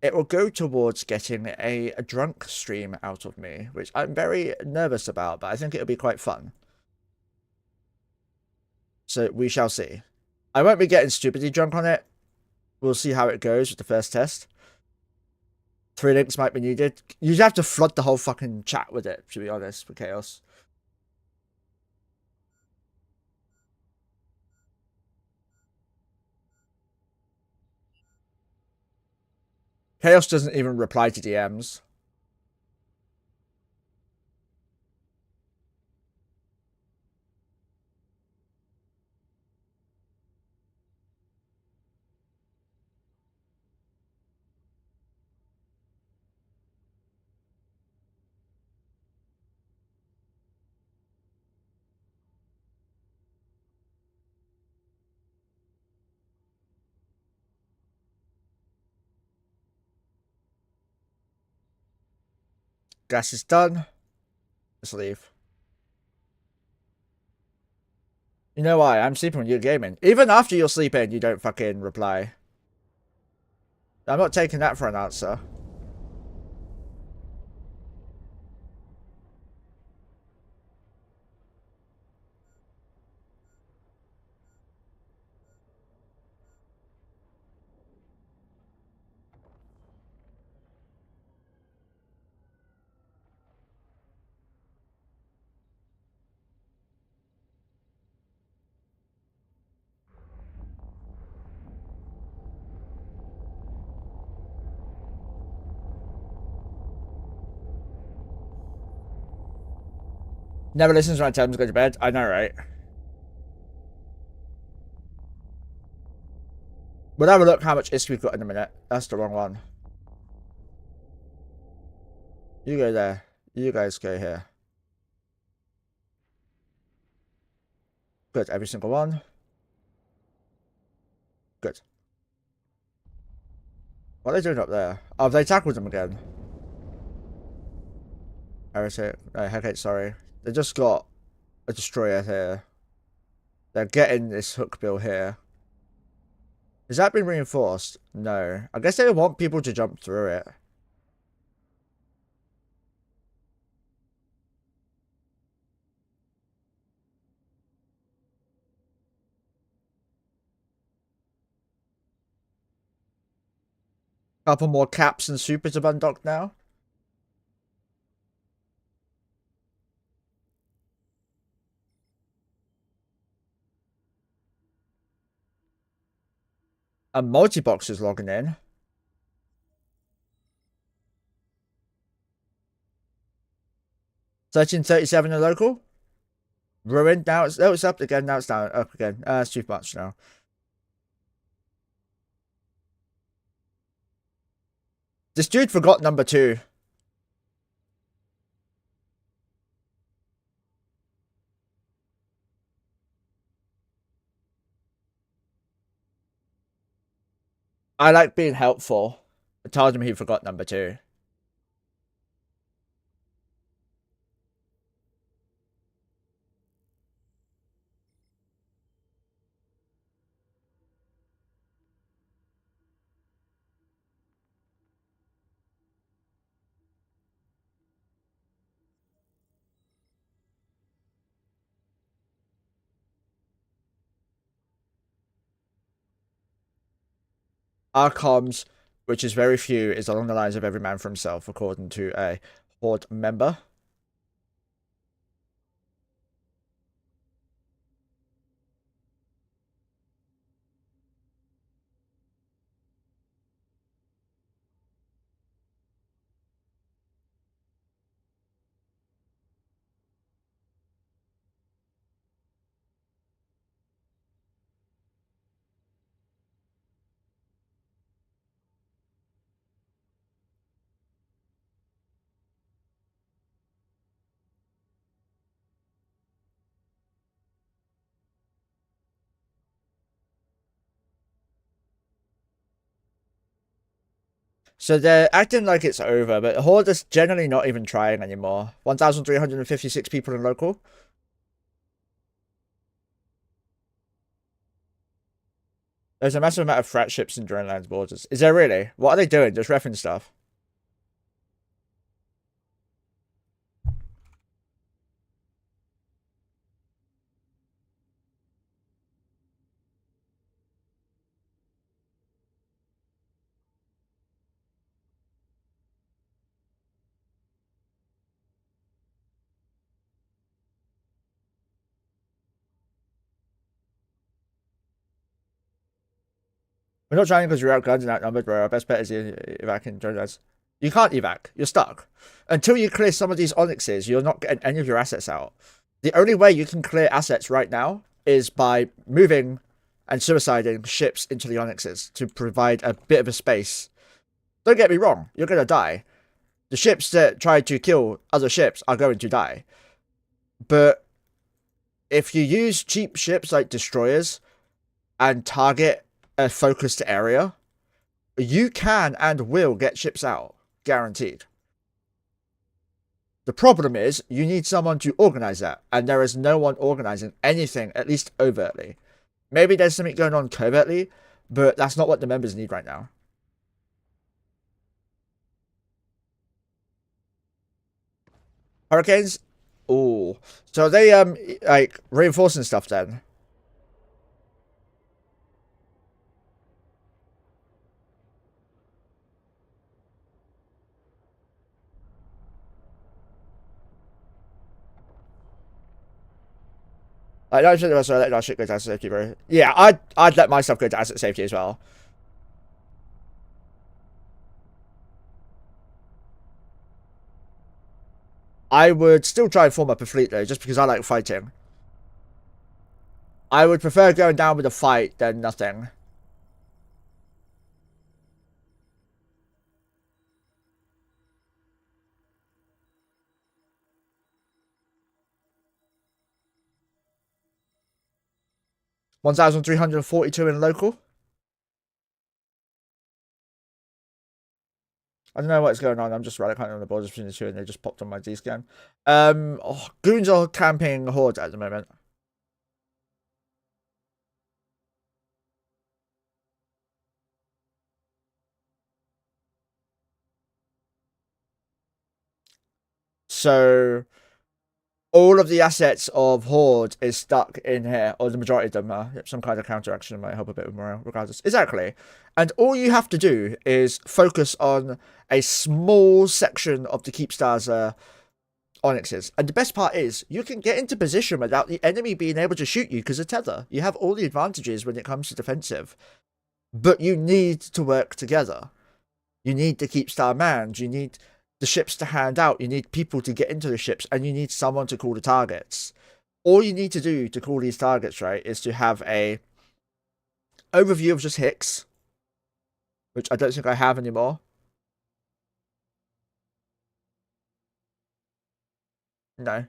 it will go towards getting a drunk stream out of me, which I'm very nervous about, but I think it'll be quite fun. So we shall see. I won't be getting stupidly drunk on it. We'll see how it goes with the first test. 3 links might be needed. You'd have to flood the whole fucking chat with it, to be honest, for Chaos. Chaos doesn't even reply to DMs. Gas is done. Let's leave. You know why? I'm sleeping when you're gaming. Even after you're sleeping, you don't fucking reply. I'm not taking that for an answer. Never listens when I tell him to go to bed. I know, right? We'll have a look how much ISK we've got in a minute. That's the wrong one. You go there. You guys go here. Good. Every single one. Good. What are they doing up there? Oh, they tackled them again. Heretic. No, Hecate, sorry. They just got a destroyer here. They're getting this hook bill here. Has that been reinforced? No. I guess they want people to jump through it. Couple more caps and supers have undocked now. A multi-box is logging in. $13.37 in local. Ruined. Now it's up again. Now it's down. Up again. It's too much now. This dude forgot number 2. I like being helpful. I told him he forgot number 2. Our comms, which is very few, is along the lines of every man for himself, according to a Horde member. So they're acting like it's over, but Horde is generally not even trying anymore. 1,356 people in local. There's a massive amount of frat ships in Droneland's borders. Is there really? What are they doing? Just reffing stuff? We're not trying because we're outgunned and outnumbered, bro. Our best bet is evac in Dronelands. You can't evac. You're stuck. Until you clear some of these onyxes, you're not getting any of your assets out. The only way you can clear assets right now is by moving and suiciding ships into the onyxes to provide a bit of a space. Don't get me wrong. You're going to die. The ships that try to kill other ships are going to die. But if you use cheap ships like destroyers and target a focused area, you can and will get ships out. Guaranteed. The problem is you need someone to organize that, and there is no one organizing anything, at least overtly. Maybe there's something going on covertly, but that's not what the members need right now. Hurricanes? Ooh. So they like reinforcing stuff then. Like, no shit, so let our shit go to asset safety, bro. Yeah, I'd let my stuff go to asset safety as well. I would still try and form up a fleet though, just because I like fighting. I would prefer going down with a fight than nothing. $1,342 in local. I don't know what's going on. I'm just right on the borders between the two, and they just popped on my D scan. Goons are camping Horde at the moment. So all of the assets of Horde is stuck in here, or the majority of them are. Some kind of counteraction might help a bit with morale, regardless. Exactly. And all you have to do is focus on a small section of the Keepstar's onyxes. And the best part is, you can get into position without the enemy being able to shoot you because of tether. You have all the advantages when it comes to defensive. But you need to work together. You need the Keepstar manned. You need the ships to hand out. You need people to get into the ships, and you need someone to call the targets. All you need to do to call these targets, right, is to have a overview of just Hicks, which I don't think I have anymore. No.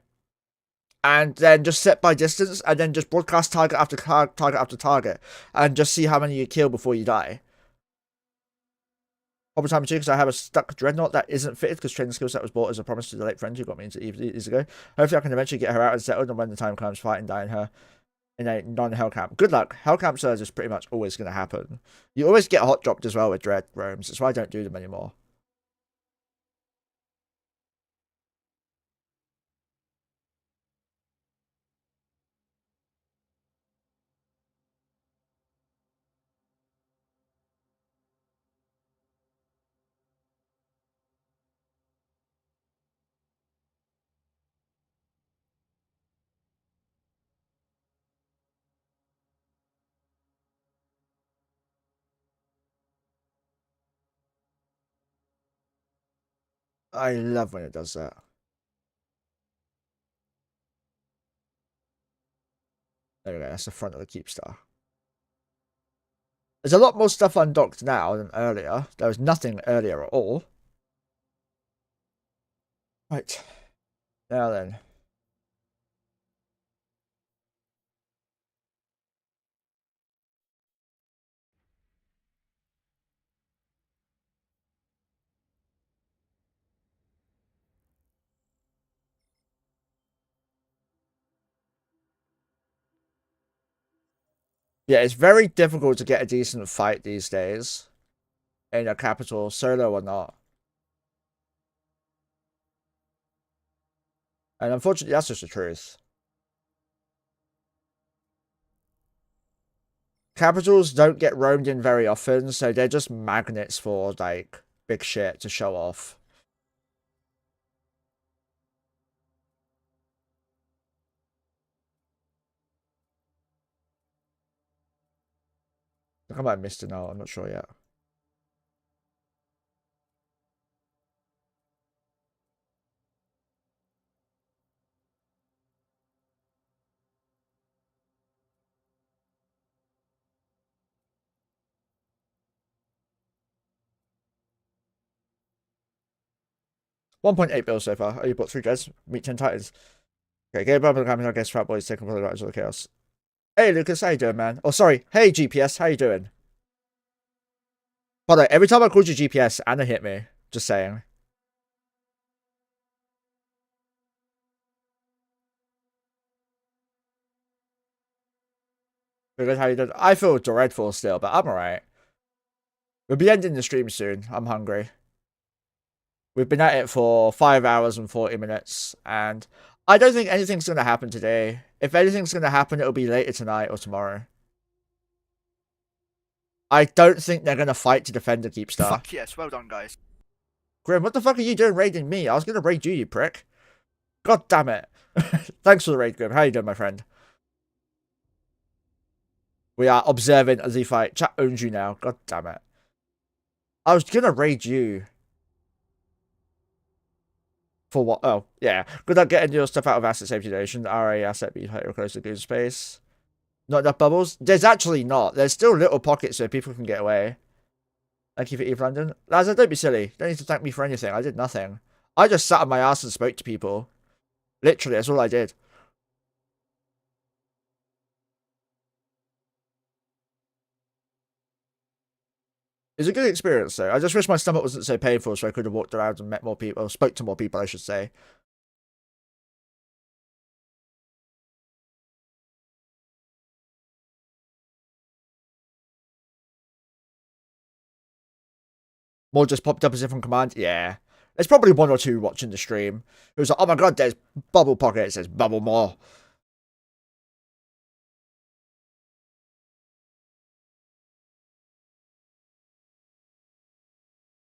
And then just set by distance, and then just broadcast target after target after target, and just see how many you kill before you die. Problem time 2, because I have a stuck dreadnought that isn't fitted because training skill set was bought as a promise to the late friend who got me into Eve years ago. Hopefully I can eventually get her out and settled, and when the time comes, fight and die in her in a non-hell camp. Good luck. Hell camp surge is pretty much always going to happen. You always get hot dropped as well with dread roams. That's why I don't do them anymore. I love when it does that. There we go, that's the front of the Keepstar. There's a lot more stuff undocked now than earlier. There was nothing earlier at all. Right. Now then. Yeah, it's very difficult to get a decent fight these days. In a capital, solo or not. And unfortunately, that's just the truth. Capitals don't get roamed in very often, so they're just magnets for, like, big shit to show off. I think I might have missed it now, I'm not sure yet. $1.8 billion so far. Oh, you bought 3 dreads. Meet 10 titans. Okay, get above the camera. I guess Fat Boy's taking all the rights of the chaos. Hey, Lucas, how you doing, man? Oh, sorry. Hey, GPS, how you doing? By the way, every time I called you GPS, Anna hit me. Just saying. Because how you doing? I feel dreadful still, but I'm alright. We'll be ending the stream soon. I'm hungry. We've been at it for 5 hours and 40 minutes, and I don't think anything's going to happen today. If anything's going to happen, it'll be later tonight or tomorrow. I don't think they're going to fight to defend the Keepstar. Fuck yes, well done, guys. Grim, what the fuck are you doing raiding me? I was going to raid you, you prick. God damn it. Thanks for the raid, Grim. How you doing, my friend? We are observing the fight. Chat owns you now. God damn it. I was going to raid you. For what? Oh, yeah. Good luck getting your stuff out of asset safety station. RA asset be close to good space. Not enough bubbles? There's actually not. There's still little pockets so people can get away. Thank you for Eve London. Lads, don't be silly. Don't need to thank me for anything. I did nothing. I just sat on my ass and spoke to people. Literally, that's all I did. It's a good experience, though. I just wish my stomach wasn't so painful so I could have walked around and met more people. Or spoke to more people, I should say. More just popped up as if from command. Yeah. There's probably 1 or 2 watching the stream who's like, oh my god, there's bubble pockets. There's bubble more.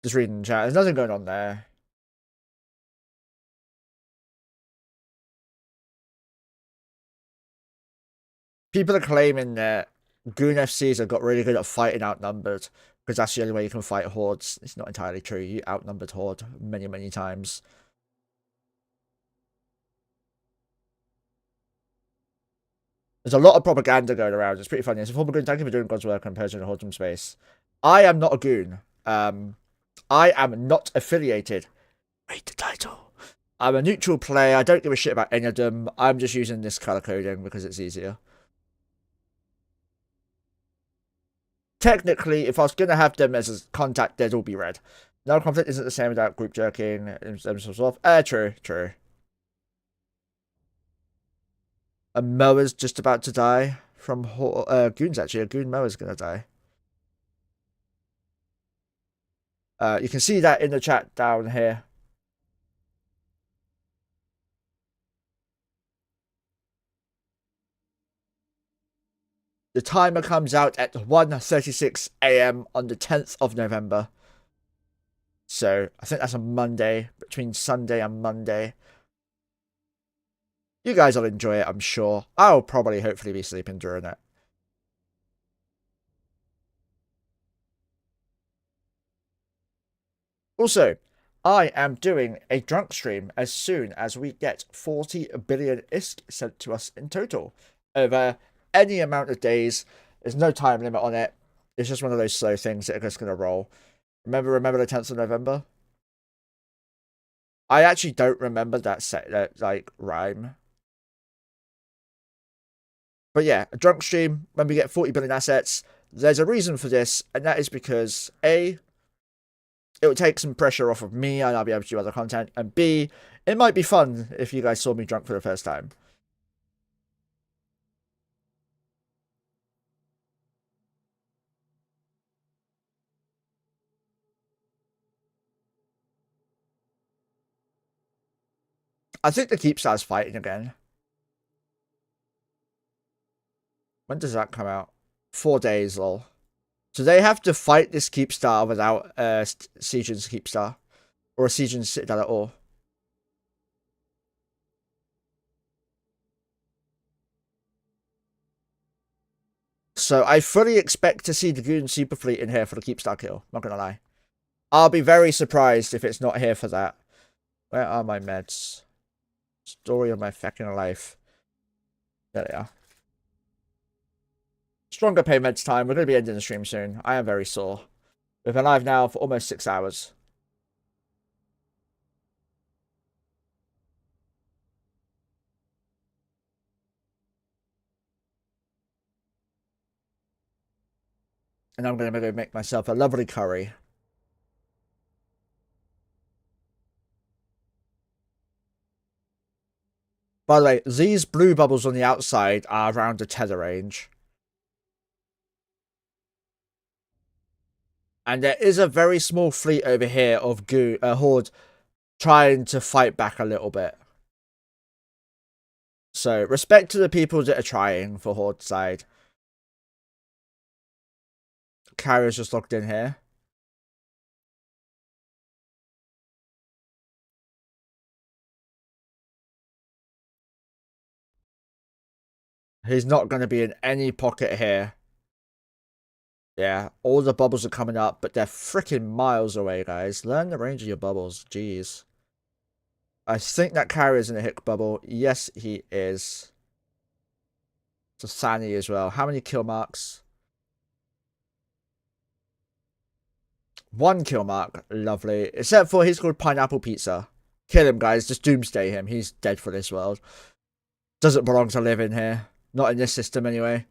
Just reading the chat. There's nothing going on there. People are claiming that Goon FCs have got really good at fighting outnumbered, because that's the only way you can fight hordes. It's not entirely true. You outnumbered horde many, many times. There's a lot of propaganda going around. It's pretty funny. It's a former goon. Thank you for doing God's work on Persian and Horde from space. I am not a goon. I am not affiliated. Read the title. I'm a neutral player. I don't give a shit about any of them. I'm just using this color coding because it's easier. Technically, if I was going to have them as a contact, they'd all be red. No conflict isn't the same without group jerking. True, true. A mower's just about to die from goons, actually. A goon mower's going to die. You can see that in the chat down here. The timer comes out at 1:36 AM on the 10th of November. So, I think that's a Monday, between Sunday and Monday. You guys will enjoy it, I'm sure. I'll probably, hopefully, be sleeping during it. Also, I am doing a drunk stream as soon as we get 40 billion ISK sent to us in total over any amount of days. There's no time limit on it. It's just one of those slow things that are just going to roll. Remember the 10th of November? I actually don't remember that like rhyme. But yeah, a drunk stream when we get 40 billion assets. There's a reason for this, and that is because A, it will take some pressure off of me and I'll be able to do other content, and B, it might be fun if you guys saw me drunk for the first time. I think the Keepstar's fighting again. When does that come out? 4 days, lol. So they have to fight this Keepstar without Siegion's Keepstar. Or a Siegion's Citadel at all. So I fully expect to see the Goon Super Fleet in here for the Keepstar kill. Not gonna lie. I'll be very surprised if it's not here for that. Where are my meds? Story of my fucking life. There they are. Stronger pay meds time. We're going to be ending the stream soon. I am very sore. We've been live now for almost 6 hours. And I'm going to go make myself a lovely curry. By the way, these blue bubbles on the outside are around the tether range. And there is a very small fleet over here of Horde trying to fight back a little bit. So, respect to the people that are trying for Horde side. Carrier's just logged in here. He's not going to be in any pocket here. Yeah, all the bubbles are coming up, but they're freaking miles away, guys. Learn the range of your bubbles. Jeez. I think that carrier's in a hick bubble. Yes, he is. It's a Sani as well. How many kill marks? 1 kill mark. Lovely. Except for he's called Pineapple Pizza. Kill him, guys. Just doomsday him. He's dead for this world. Doesn't belong to live in here. Not in this system, anyway.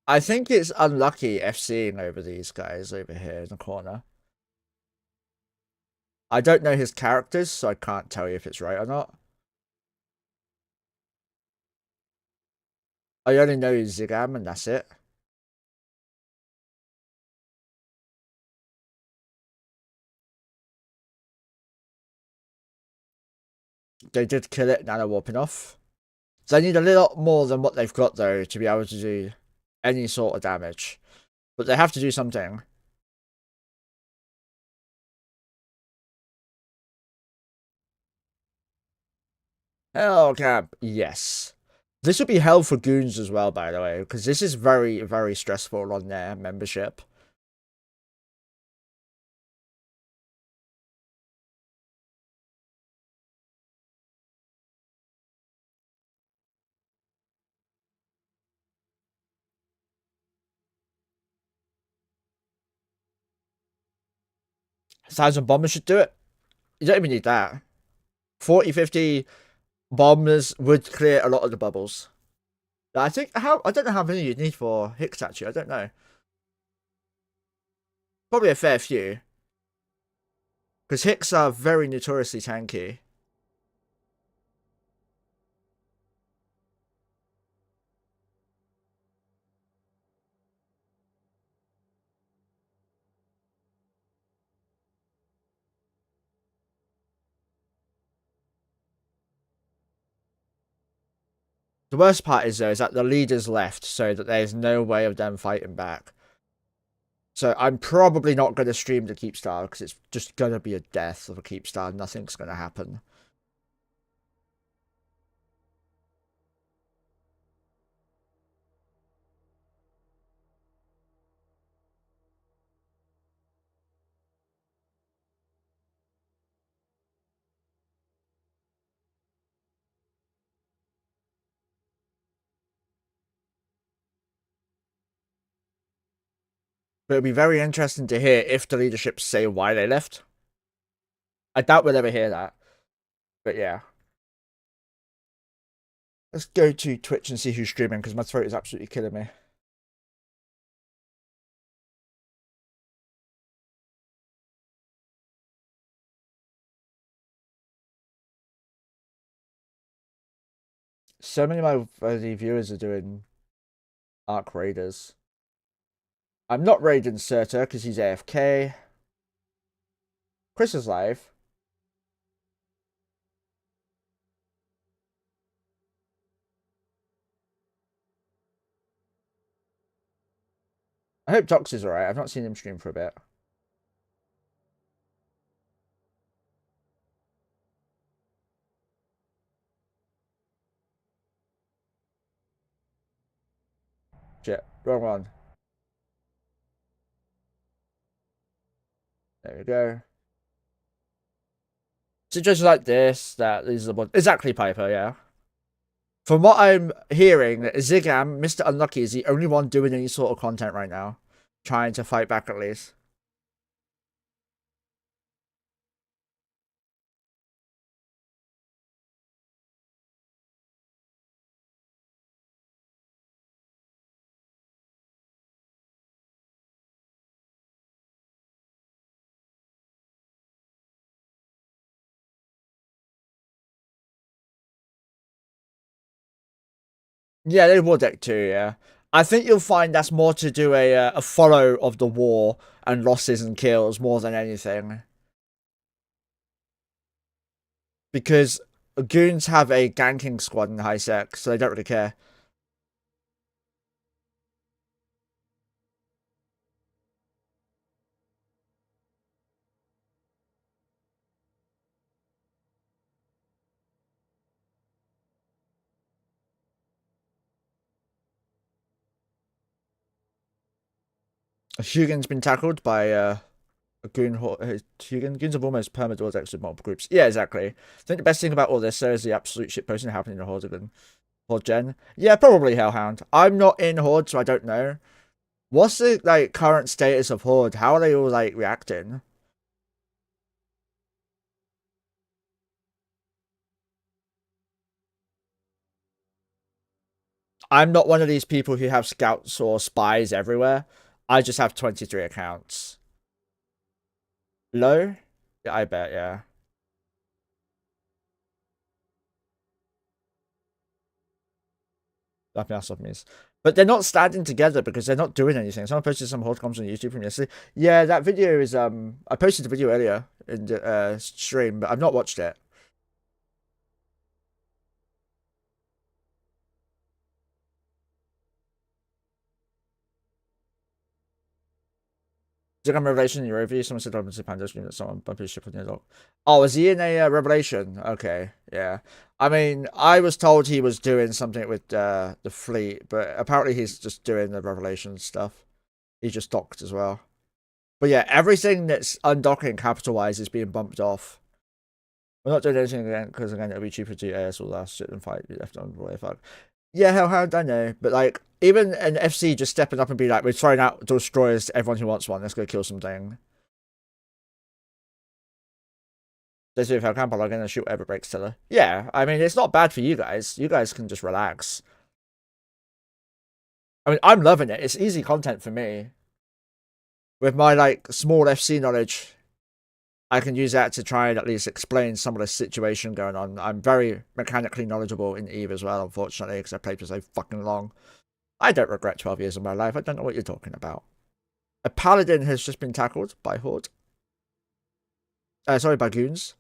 I think it's unlucky FCing over these guys over here in the corner. I don't know his characters, so I can't tell you if it's right or not. I only know Zigam, and that's it. They did kill it, now they're warping off. So they need a little more than what they've got, though, to be able to do any sort of damage. But they have to do something. Hell camp, yes. This would be hell for goons as well, by the way, because this is very, very stressful on their membership. Thousand bombers should do it. You don't even need that. 40, 50 bombers would clear a lot of the bubbles. I think I don't know how many you'd need for Hicks actually. I don't know. Probably a fair few. Because Hicks are very notoriously tanky. The worst part is though is that the leaders left, so that there's no way of them fighting back. So I'm probably not going to stream the Keepstar because it's just going to be a death of a Keepstar. Nothing's going to happen. But it'll be very interesting to hear if the leadership say why they left. I doubt we'll ever hear that. But yeah. Let's go to Twitch and see who's streaming because my throat is absolutely killing me. So many of my viewers are doing Arc Raiders. I'm not raiding Serta because he's AFK. Chris is live. I hope Dox is alright. I've not seen him stream for a bit. Shit, wrong one. There we go. Situations like this, these are the ones. Exactly, Piper, yeah. From what I'm hearing, Zigam, Mr. Unlucky, is the only one doing any sort of content right now. Trying to fight back at least. Yeah, they war deck too, yeah. I think you'll find that's more to do a follow of the war and losses and kills more than anything. Because goons have a ganking squad in high sec, so they don't really care. Hugin's been tackled by a goon. Goons have almost perma decks with multiple groups. Yeah, exactly. I think the best thing about all this though is the absolute shitposting happening in Horde Gen. Yeah, probably Hellhound. I'm not in Horde, so I don't know. What's the current status of Horde? How are they all reacting? I'm not one of these people who have scouts or spies everywhere. I just have 23 accounts. Low? Yeah, I bet, yeah. Nothing else of me. But they're not standing together because they're not doing anything. Someone posted some Horde comms on YouTube from yesterday. Yeah, that video is I posted the video earlier in the stream, but I've not watched it. Is it a revelation in your review? Someone said Robinson Panda screamed at someone bumped his ship on the dog. Oh, is he in a revelation? Okay, yeah. I mean, I was told he was doing something with the fleet, but apparently he's just doing the revelation stuff. He just docked as well. But yeah, everything that's undocking capitalized is being bumped off. We're not doing anything again because again it'll be cheaper to AS all last shit than fight. Be left on the way. Fuck. Yeah, Hellhound, I know, but like even an FC just stepping up and be like, we're throwing out destroyers to everyone who wants one. Let's go kill something. Let's do if I can, but I'm gonna shoot whatever breaks Tiller. Yeah, I mean it's not bad for you guys. You guys can just relax. I mean, I'm loving it. It's easy content for me. With my like small FC knowledge, I can use that to try and at least explain some of the situation going on. I'm very mechanically knowledgeable in EVE as well, unfortunately, because I played for so fucking long. I don't regret 12 years of my life. I don't know what you're talking about. A paladin has just been tackled by Horde. Sorry, by goons.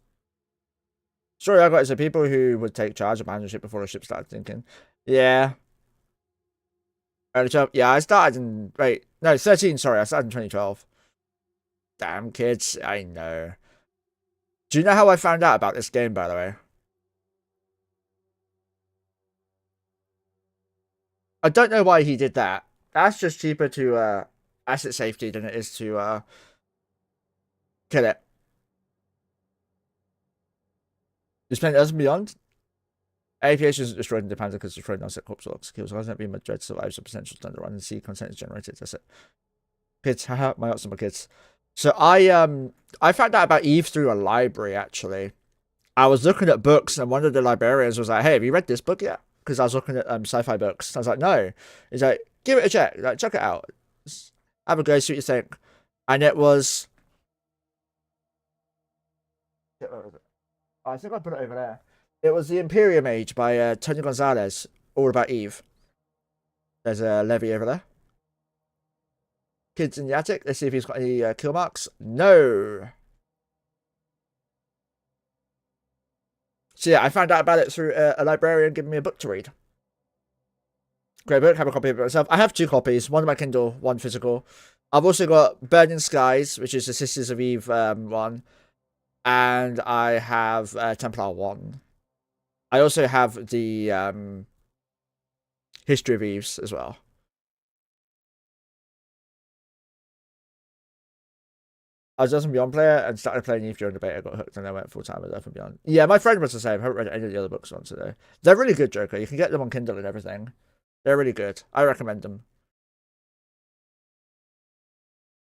Story I got is the people who would take charge of managership before the ship started thinking. Yeah. Early 12. Yeah, I started in... Wait, no, 13, sorry. I started in 2012. Damn, kids. I know. Do you know how I found out about this game, by the way? I don't know why he did that. That's just cheaper to asset safety than it is to kill it. Just playing Earth and Beyond. Aviation isn't destroyed in Japan because destroyed non-set corpse logs kills. Hasn't it been my dread survives the potential thunder run and sea content is generated. That's it. Kids, haha, my ops are my kids. So I found out about EVE through a library actually. I was looking at books and one of the librarians was like, "Hey, have you read this book yet?" Because I was looking at sci-fi books. I was like, "No." He's like, "Give it a check. Like, check it out. Just have a go, see what you think." And it was. I think I put it over there. It was The Imperium Age by Tony Gonzalez, all about EVE. There's a levy over there. Kids in the attic. Let's see if he's got any kill marks. No. So yeah, I found out about it through a librarian giving me a book to read. Great book. Have a copy of it myself. I have 2 copies. One on my Kindle, one physical. I've also got Burning Skies, which is the Sisters of Eve one. And I have Templar 1. I also have the History of Eves as well. I was just a Beyond player and started playing EVE during the beta. I got hooked and I went full time with Earth and Beyond. Yeah, my friend was the same. I haven't read any of the other books on today. They're really good, Joker. You can get them on Kindle and everything. They're really good. I recommend them.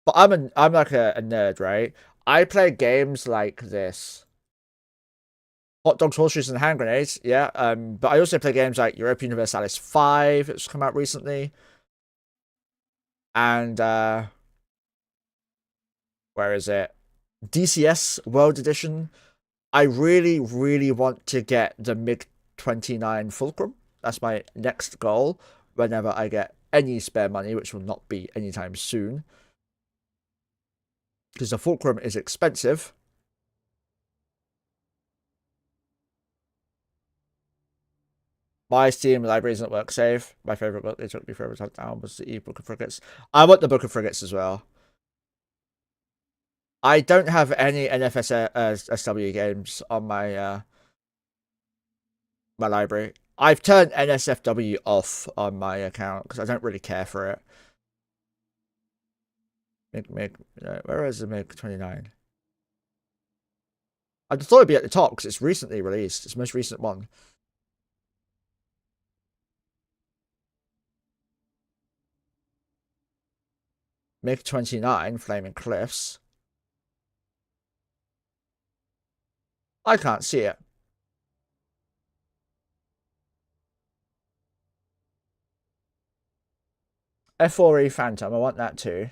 But I'm like a nerd, right? I play games like this. Hot dogs, horseshoes, and hand grenades, yeah. But I also play games like Europa Universalis 5, it's come out recently. And where is it? DCS World Edition. I really, really want to get the MiG-29 Fulcrum. That's my next goal whenever I get any spare money, which will not be anytime soon. Because the Fulcrum is expensive. My Steam library doesn't work save. My favourite book they took me forever to hunt down was the Book of Frigates. I want the Book of Frigates as well. I don't have any NFSW games on my my library. I've turned NSFW off on my account because I don't really care for it. Where is the MiG-29? I just thought it'd be at the top because it's recently released. It's the most recent one. MiG-29 Flaming Cliffs. I can't see it. F4E Phantom, I want that too.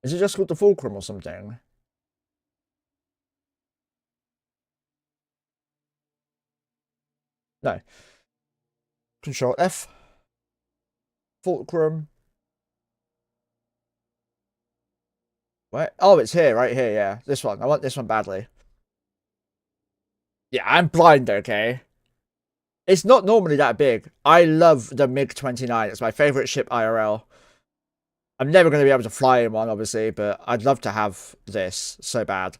Is it just called the Fulcrum or something? No. Control F. Fulcrum. Where? Oh, it's here, right here, yeah. This one. I want this one badly. Yeah, I'm blind, okay? It's not normally that big. I love the MiG-29. It's my favorite ship IRL. I'm never going to be able to fly in one, obviously, but I'd love to have this so bad.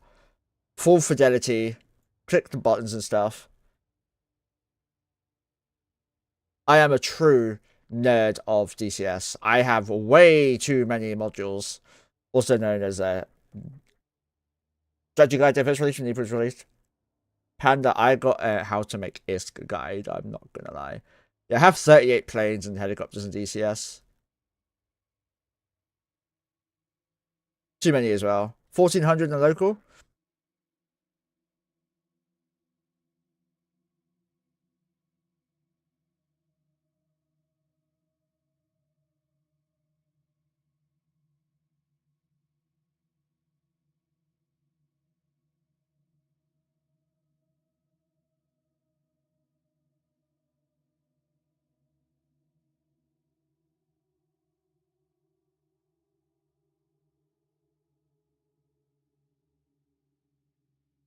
Full fidelity, click the buttons and stuff. I am a true nerd of DCS. I have way too many modules, also known as strategy guide, defense release, and defense release. Panda, I got a how to make ISK guide. I'm not gonna lie. Yeah, I have 38 planes and helicopters in DCS. Too many as well. 1400 in the local.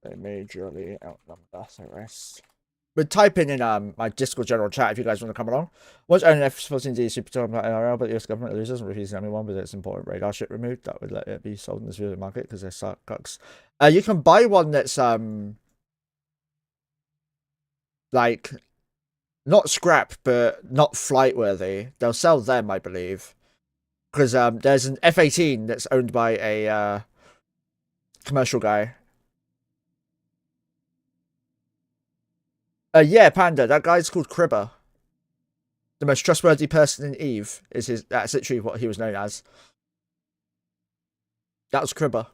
They majorly outnumber the rest. But type in my Discord general chat if you guys want to come along. Once NF14D Super Tour IRL, but the US government loses and refuses anyone with its important radar ship removed, that would let it be sold in the civilian market because they're sucks. You can buy one that's like not scrap but not flight worthy. They'll sell them, I believe. Because there's an F-18 that's owned by a commercial guy. Yeah, Panda. That guy's called Cribber. The most trustworthy person in Eve is his. That's literally what he was known as. That was Cribber.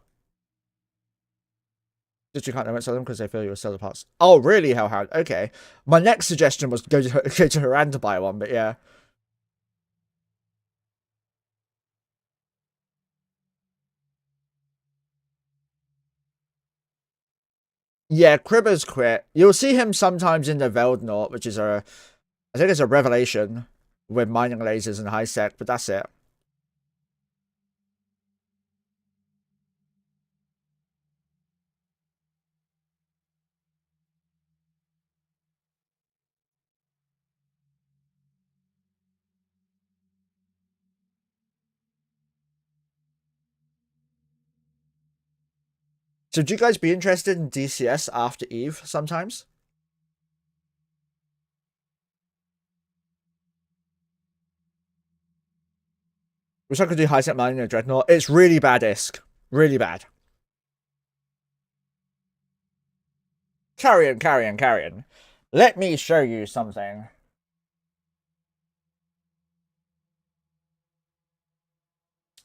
Just you can't know sell them because they feel you'll sell the parts. Oh, really, Hellhound? Okay. My next suggestion was go to Haran to buy one, but yeah. Yeah, Cribber's quit. You'll see him sometimes in the Veldnort, which is I think it's a revelation with mining lasers and high sec, but that's it. So, do you guys be interested in DCS after Eve sometimes? Wish I could do high set mining in a Dreadnought. It's really bad ISK. Really bad. Carry on. Let me show you something.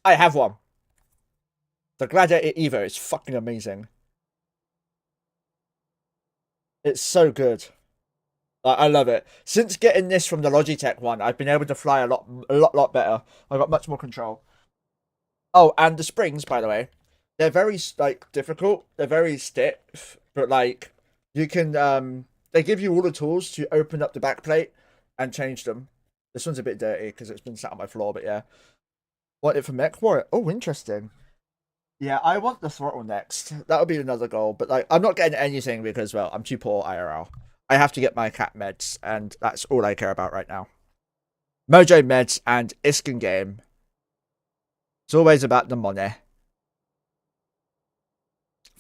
I have one. The Gladiator Evo is fucking amazing. It's so good. I love it. Since getting this from the Logitech one, I've been able to fly a lot better. I've got much more control. Oh, and the springs, by the way, they're very like difficult. They're very stiff, but like you can they give you all the tools to open up the back plate and change them. This one's a bit dirty because it's been sat on my floor, but yeah. Want it for mech warrior? Oh, interesting. Yeah, I want the throttle next. That would be another goal, but like I'm not getting anything because well, I'm too poor IRL. I have to get my cat meds, and that's all I care about right now. Mojo meds and Iskin game. It's always about the money.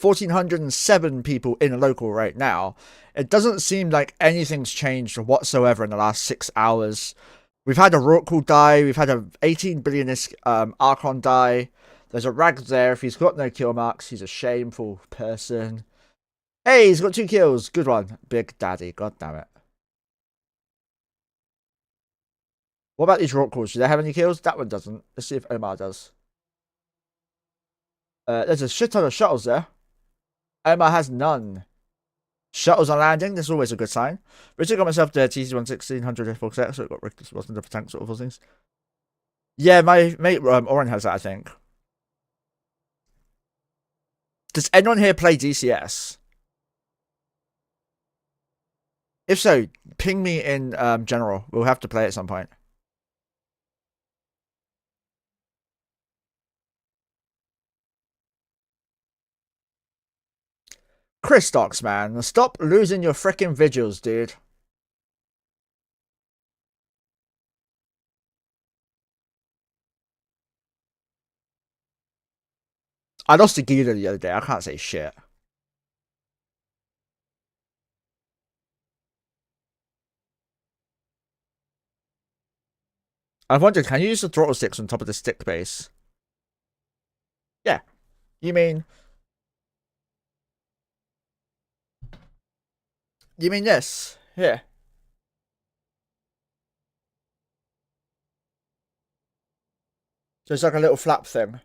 1,407 people in a local right now. It doesn't seem like anything's changed whatsoever in the last 6 hours. We've had a Rorqual die. We've had a 18 billion Archon die. There's a Rag there. If he's got no kill marks, he's a shameful person. Hey, he's got 2 kills. Good one. Big Daddy. God damn it. What about these Rorquals? Do they have any kills? That one doesn't. Let's see if Omar does. There's a shit ton of shuttles there. Omar has none. Shuttles are landing. This is always a good sign. Richard got myself the TC-1600 full set, so it got Rick wasn't the tank sort of things. Yeah, my mate Oren has that, I think. Does anyone here play DCS? If so, ping me in general. We'll have to play at some point. Chris Stocks, man. Stop losing your freaking vigils, dude. I lost to Gila the other day. I can't say shit. I wondered, can you use the throttle sticks on top of the stick base? Yeah. You mean this? Here. So it's like a little flap thing.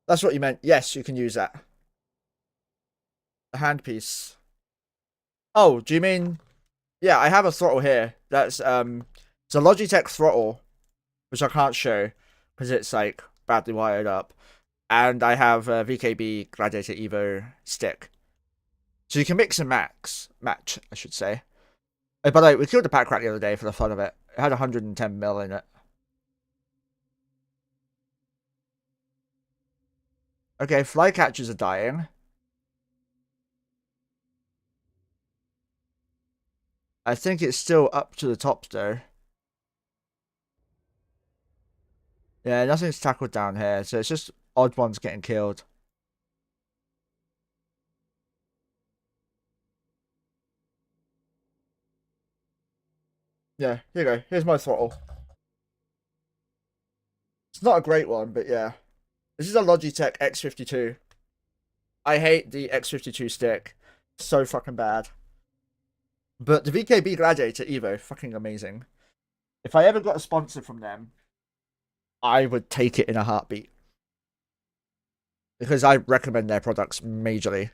That's what you meant. Yes, you can use that. A handpiece. Oh, do you mean? Yeah, I have a throttle here. That's it's a Logitech throttle, which I can't show because it's like badly wired up, and I have a VKB Gladiator Evo stick, so you can mix and match, I should say. By the way, we killed the pack rat the other day for the fun of it. It had 110 mil in it. Okay, flycatchers are dying. I think it's still up to the top though. Yeah, nothing's tackled down here, so it's just odd ones getting killed. Yeah, here you go. Here's my throttle. It's not a great one, but yeah. This is a Logitech X52. I hate the X52 stick. So fucking bad. But the VKB Gladiator Evo, fucking amazing. If I ever got a sponsor from them, I would take it in a heartbeat. Because I recommend their products majorly.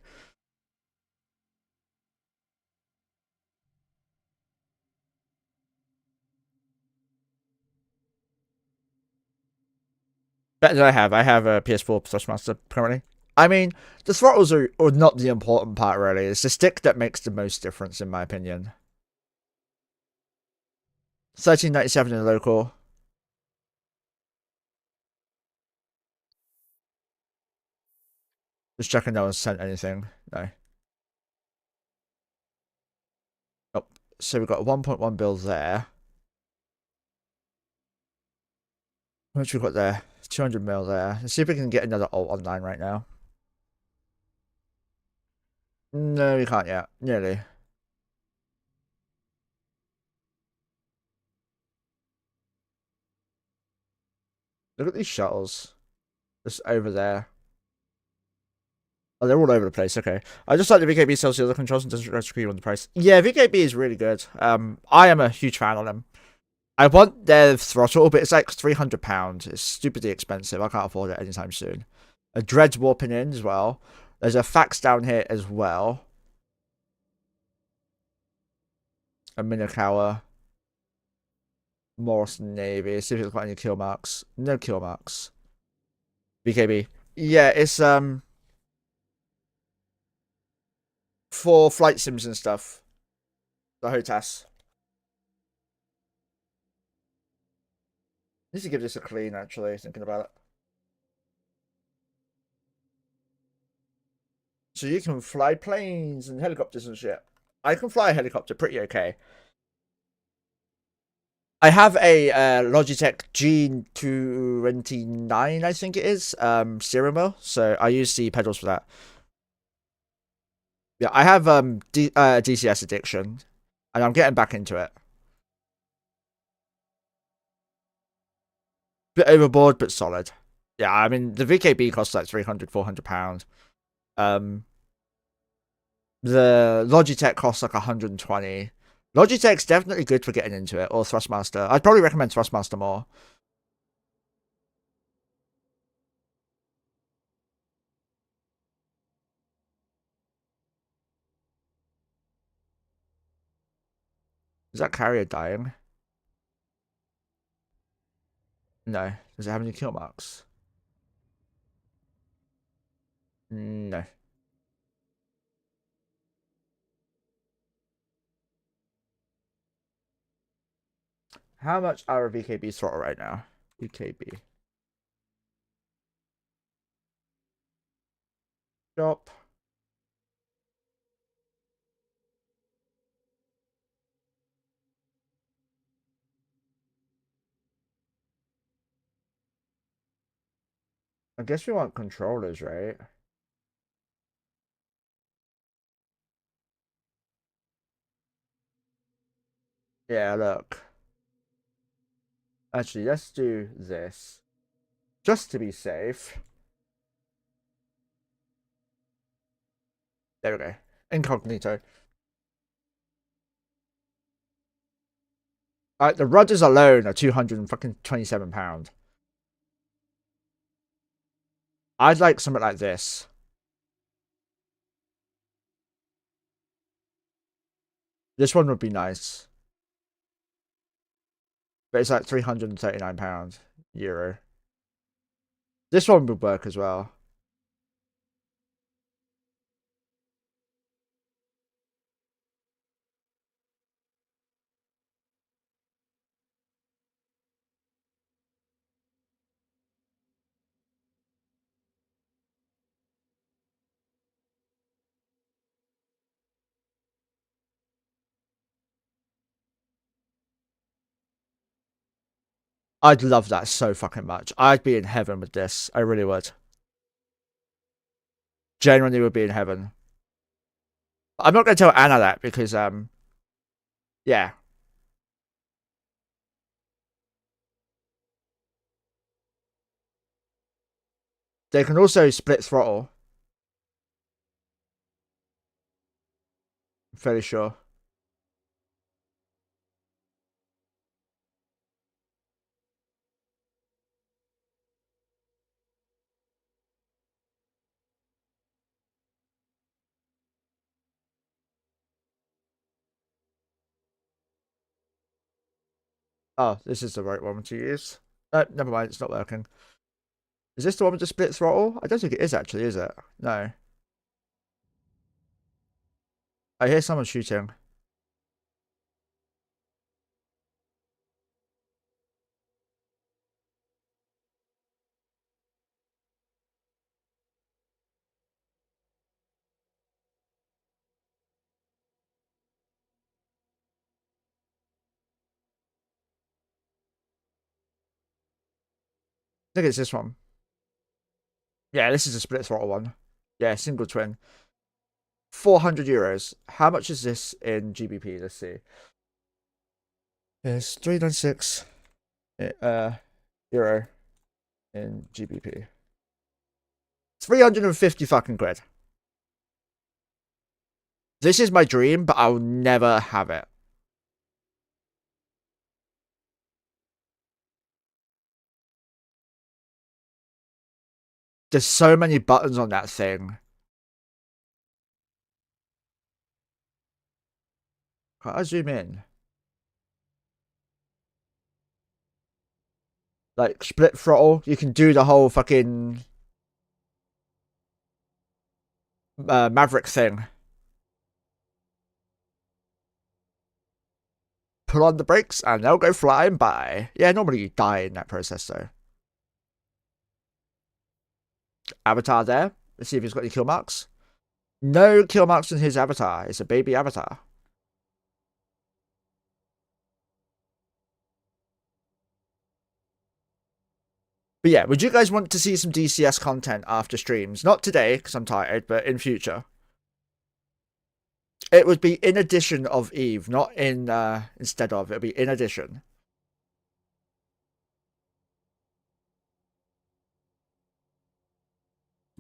Better than I have. I have a PS4 Thrustmaster currently. I mean, the throttles are not the important part, really. It's the stick that makes the most difference, in my opinion. 1397 in the local. Just checking no one's sent anything. No. Oh, so we've got a 1.1 bill there. How much we got there? 200 mil there. Let's see if we can get another alt online right now. No, we can't yet. Nearly. Look at these shuttles. Just over there. Oh, they're all over the place. Okay. I just like the VKB sells the other controls and doesn't agree on the price. Yeah, VKB is really good. I am a huge fan of them. I want their throttle, but it's like £300. It's stupidly expensive. I can't afford it anytime soon. A Dredge warping in as well. There's a fax down here as well. A Minokawa. Morrison Navy. See if it's got any kill marks. No kill marks. VKB. Yeah, it's for flight sims and stuff. The HOTAS. Need to give this a clean, actually, thinking about it. So you can fly planes and helicopters and shit. I can fly a helicopter pretty okay. I have a Logitech G29, I think it is, steering wheel. So I use the pedals for that. Yeah, I have DCS addiction, and I'm getting back into it. Bit overboard, but solid. Yeah, I mean the VKB costs like £300-400. The Logitech costs like 120. Logitech's definitely good for getting into it, or Thrustmaster. I'd probably recommend Thrustmaster more. Is that carrier dying? No. Does it have any kill marks? No. How much are VKB throttle right now? VKB. Stop. I guess we want controllers, right? Yeah, look. Actually, let's do this. Just to be safe. There we go. Incognito. The rudders alone are £227. I'd like something like this. This one would be nice. But it's like £339 euro. This one would work as well. I'd love that so fucking much. I'd be in heaven with this. I really would. Genuinely would be in heaven. I'm not going to tell Anna that because, yeah. They can also split throttle. I'm fairly sure. Oh, this is the right one to use. Never mind, it's not working. Is this the one with the split throttle? I don't think it is actually, is it? No. I hear someone shooting. I think it's this one. Yeah, this is a split throttle one. Yeah, single twin. €400. How much is this in GBP? Let's see. It's 396 euro in GBP. 350 fucking quid. This is my dream, but I'll never have it. There's so many buttons on that thing. Can I zoom in? Like, split throttle. You can do the whole fucking Maverick thing. Pull on the brakes and they'll go flying by. Yeah, normally you die in that process though. Avatar there. Let's see if he's got any kill marks. No kill marks in his avatar. It's a baby avatar. But yeah, would you guys want to see some DCS content after streams? Not today, because I'm tired, but in future. It would be in addition of Eve, not in instead of. It would be in addition.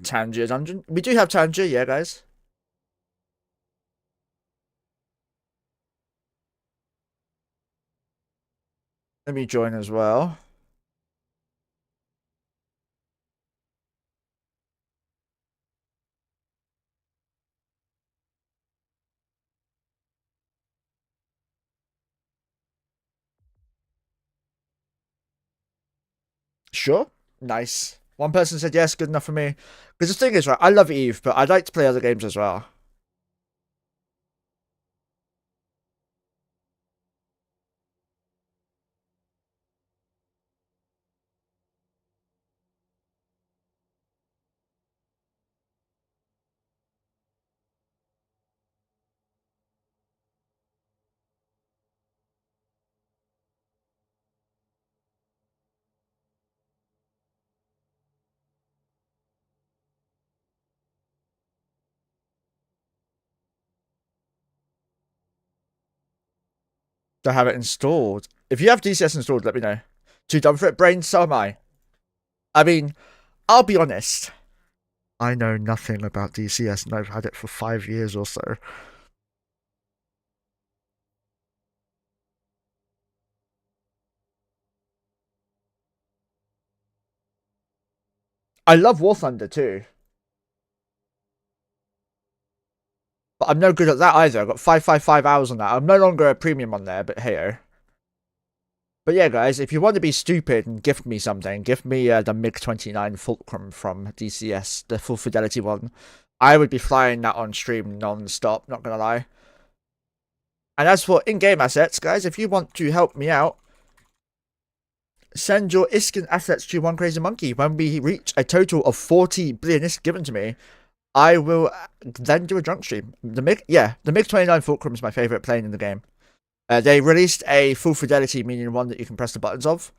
Tangier dungeon. We do have Tangier, yeah, guys. Let me join as well. Sure. Nice. One person said yes, good enough for me. Because the thing is, right, I love Eve, but I'd like to play other games as well. Don't have it installed. If you have DCS installed, let me know. Too dumb for it, brain? So am I. I mean, I'll be honest. I know nothing about DCS and I've had it for 5 years or so. I love War Thunder too. But I'm no good at that either. I've got 555 hours on that. I'm no longer a premium on there, but hey. But yeah, guys, if you want to be stupid and gift me something, gift me the MiG-29 Fulcrum from DCS, the full fidelity one. I would be flying that on stream non-stop, not gonna lie. And as for in-game assets, guys, if you want to help me out, send your ISKIN assets to OneCrazyMonkeh. When we reach a total of 40 billion ISK given to me, I will then do a drunk stream. The MiG-29 Fulcrum is my favourite plane in the game. They released a full fidelity, meaning one that you can press the buttons of.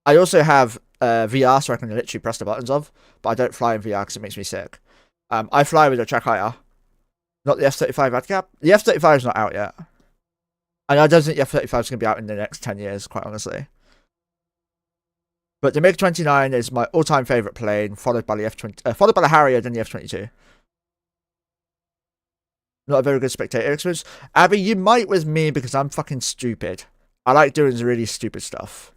I also have VR, so I can literally press the buttons of, but I don't fly in VR because it makes me sick. I fly with a track higher, not the F-35 AdCap. The F-35 is not out yet. And I don't think the F-35 is going to be out in the next 10 years, quite honestly. But the MiG-29 is my all-time favourite plane, followed by the Harrier, then the F-22. Not a very good spectator experience. Abby, you might with me because I'm fucking stupid. I like doing really stupid stuff.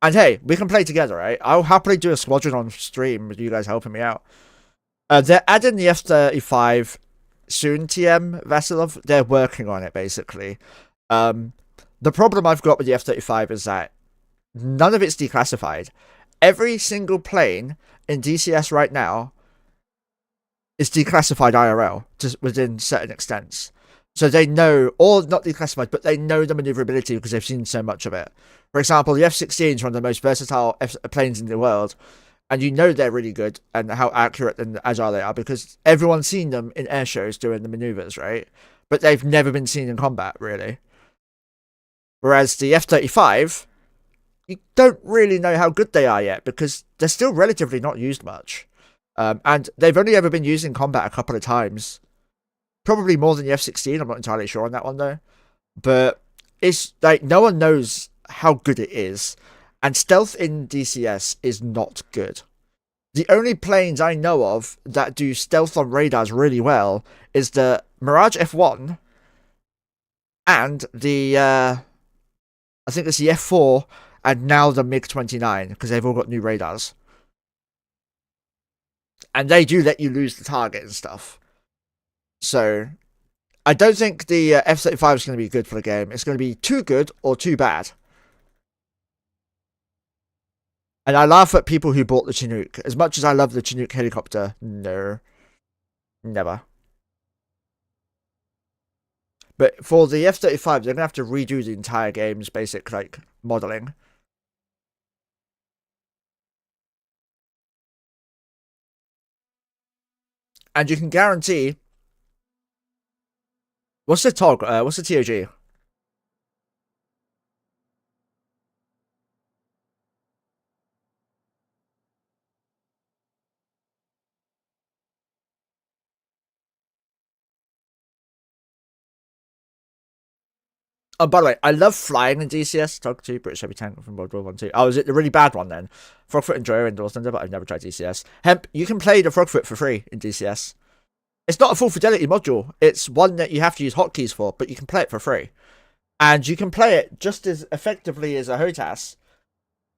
And hey, we can play together, right? I'll happily do a squadron on stream with you guys helping me out. They're adding the F-35 soon, TM Vasilov. They're working on it, basically. The problem I've got with the F-35 is that none of it's declassified. Every single plane in DCS right now is declassified IRL, just within certain extents. So they know, or not declassified, but they know the maneuverability because they've seen so much of it. For example, the F-16 is one of the most versatile planes in the world, and you know they're really good and how accurate and agile they are because everyone's seen them in air shows doing the maneuvers, right? But they've never been seen in combat, really. Whereas the F-35, you don't really know how good they are yet because they're still relatively not used much. And they've only ever been used in combat a couple of times. Probably more than the F-16, I'm not entirely sure on that one though. But it's like no one knows how good it is. And stealth in DCS is not good. The only planes I know of that do stealth on radars really well is the Mirage F1 and the, I think it's the F4 and now the MiG-29 because they've all got new radars. And they do let you lose the target and stuff. So, I don't think the F-35 is going to be good for the game. It's going to be too good or too bad. And I laugh at people who bought the Chinook. As much as I love the Chinook helicopter, no. Never. But for the F-35, they're going to have to redo the entire game's basic, like, modelling. And you can guarantee... What's the TOG? What's the TOG? Oh, by the way, I love flying in DCS. TOG 2, British Heavy Tank from World War 1 2. Oh, is it the really bad one then? Frogfoot and Joyer in War Thunder, but I've never tried DCS. Hemp, you can play the Frogfoot for free in DCS. It's not a full fidelity module. It's one that you have to use hotkeys for, but you can play it for free. And you can play it just as effectively as a HOTAS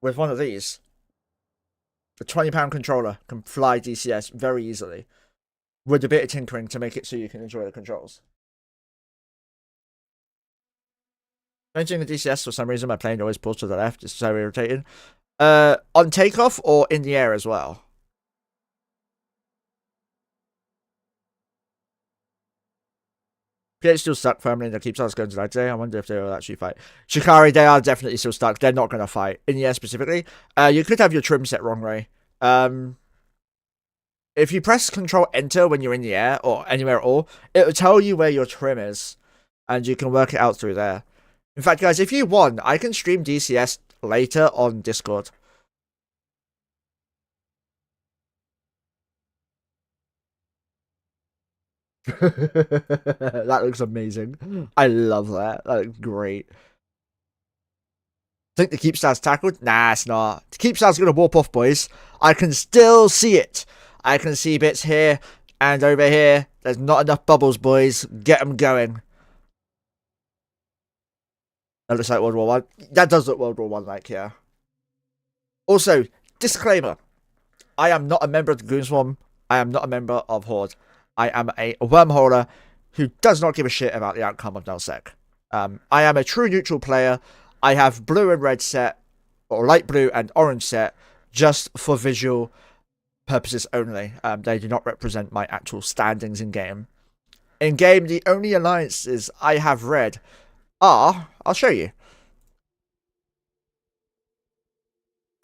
with one of these. The £20 controller can fly DCS very easily with a bit of tinkering to make it so you can enjoy the controls. Entering the DCS, for some reason, my plane always pulls to the left. It's so irritating. On takeoff or in the air as well? PH still stuck firmly in the Keepstar going tonight today. I wonder if they will actually fight. Shikari, they are definitely still stuck. They're not going to fight. In the air specifically. You could have your trim set wrong, Ray. If you press Control Enter when you're in the air or anywhere at all, it will tell you where your trim is. And you can work it out through there. In fact, guys, if you want, I can stream DCS later on Discord. That looks amazing. I love that. That looks great. Think the Keepstar's tackled? Nah, it's not. The Keepstar's gonna warp off, boys. I can still see it. I can see bits here and over here. There's not enough bubbles, boys. Get them going. That looks like World War One. That does look World War One like, yeah. Also, disclaimer. I am not a member of the Goonswarm. I am not a member of Horde. I am a wormholer who does not give a shit about the outcome of nullsec. I am a true neutral player. I have blue and red set, or light blue and orange set, just for visual purposes only. They do not represent my actual standings in game. In game, the only alliances I have read are, I'll show you.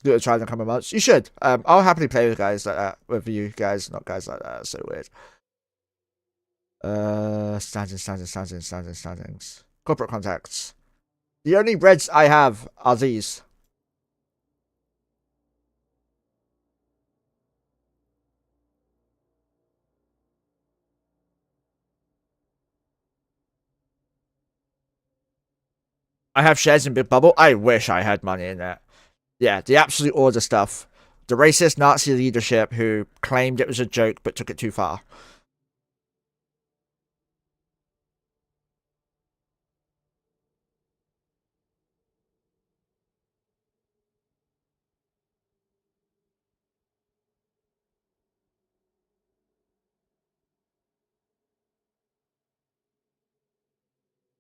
Good at trying to come months. You should. I'll happily play with guys like that. With you guys, not guys like that. That's so weird. Standings. Corporate contacts. The only reds I have are these. I have shares in Big Bubble. I wish I had money in that. Yeah, the Absolute Order stuff. The racist Nazi leadership who claimed it was a joke but took it too far.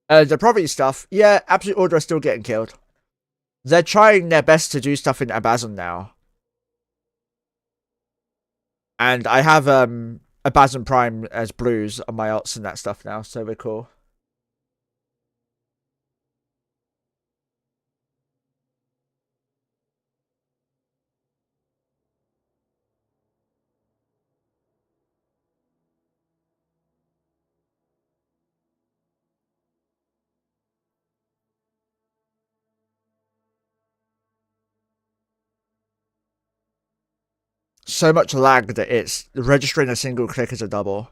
The property stuff, yeah, Absolute Order are still getting killed. They're trying their best to do stuff in Abazon now. And I have Abazon Prime as blues on my alts and that stuff now, so we're cool. So much lag that it's registering a single click as a double.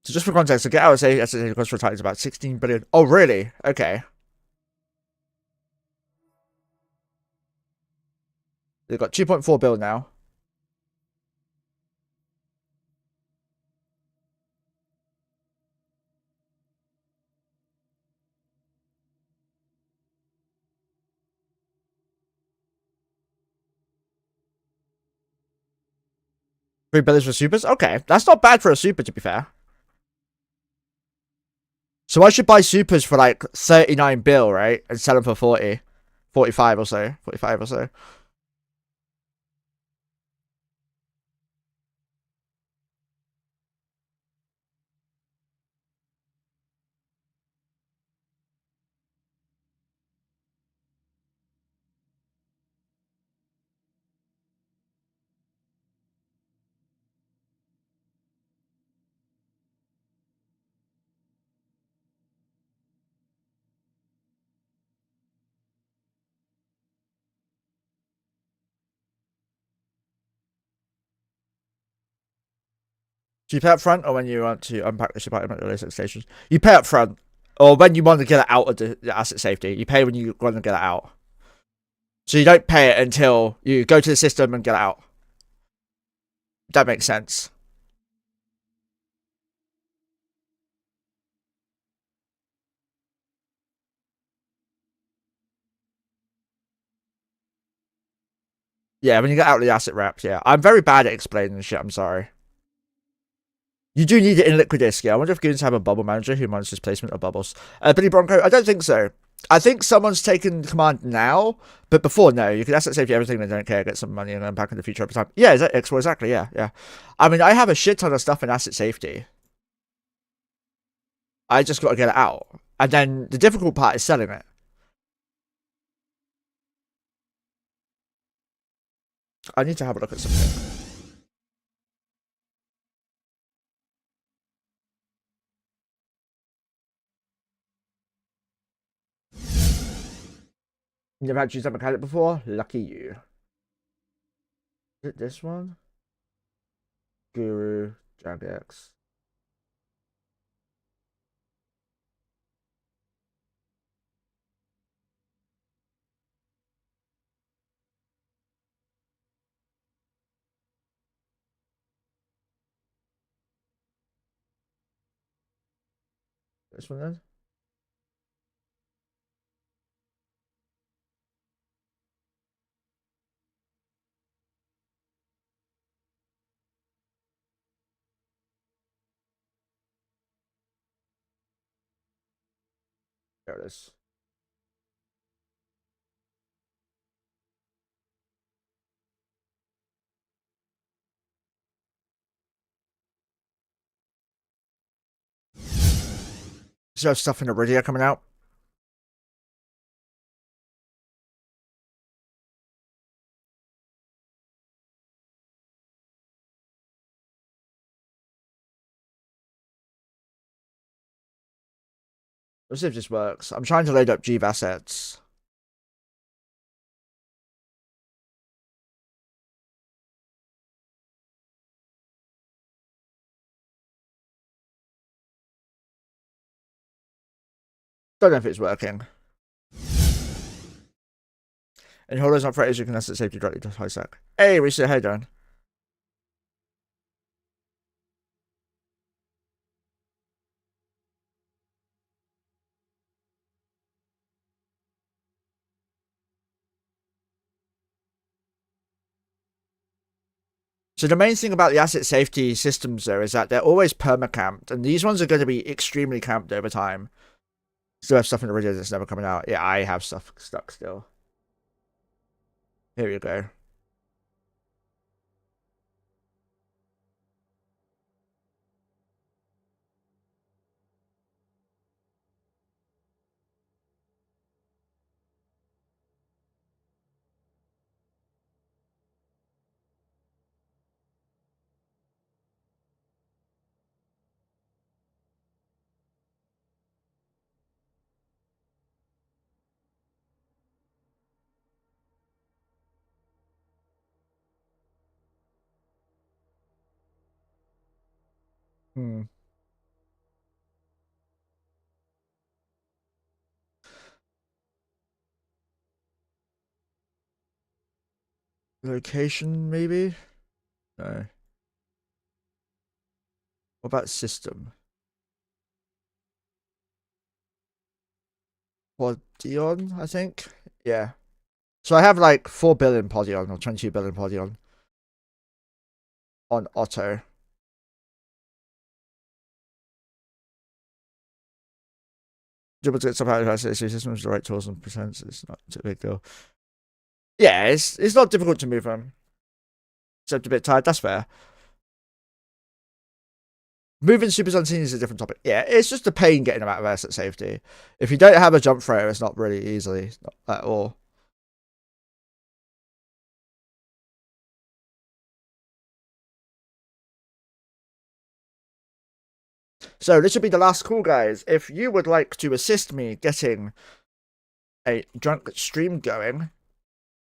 So just for context, to get out of SSA cost for Titan is about 16 billion. Oh, really? Okay. They've got 2.4 bill now. $3 billion for supers? Okay, that's not bad for a super, to be fair. So I should buy supers for like 39 bill, right? And sell them for 40. 45 or so. 45 or so. Do you pay up front or when you want to unpack the ship item at the lasix stations? You pay up front. Or when you want to get it out of the asset safety. You pay when you want to get it out. So you don't pay it until you go to the system and get it out. That makes sense. Yeah, when you get out of the asset wraps, yeah. I'm very bad at explaining shit, I'm sorry. You do need it in Liquidisc, yeah. I wonder if Goons have a bubble manager who monitors placement of bubbles. Billy Bronco, I don't think so. I think someone's taken command now, but before, no. You can asset safety everything, they don't care, get some money and then back in the future every time. Yeah, exactly, yeah. I mean, I have a shit ton of stuff in asset safety. I just got to get it out. And then the difficult part is selling it. I need to have a look at something. Never had to use that mechanic before? Lucky you. Is it this one? Guru, Jagex. This one then? There it is. So have stuff in Iridia coming out. Let's see if this works. I'm trying to load up Jeeve assets. Don't know if it's working. And Horde's not threatened, you can asset safety directly to high sec. Hey, Risa, how you doing? So the main thing about the asset safety systems, though, is that they're always perma-camped, and these ones are going to be extremely camped over time. Still have stuff in the Iridia that's never coming out. Yeah, I have stuff stuck still. Here you go. Hmm. Location, maybe? No. What about system? Podion, I think? Yeah. So I have like 4 billion Podion or 22 billion Podion on auto. Double to get some out of system with the right tools and presents. It's not a big deal. Yeah, it's not difficult to move them. Except a bit tired, that's fair. Moving supers unseen is a different topic. Yeah, it's just a pain getting them out of asset safety. If you don't have a jump thrower, it's not really easily at all. So this will be the last call, guys. If you would like to assist me getting a drunk stream going,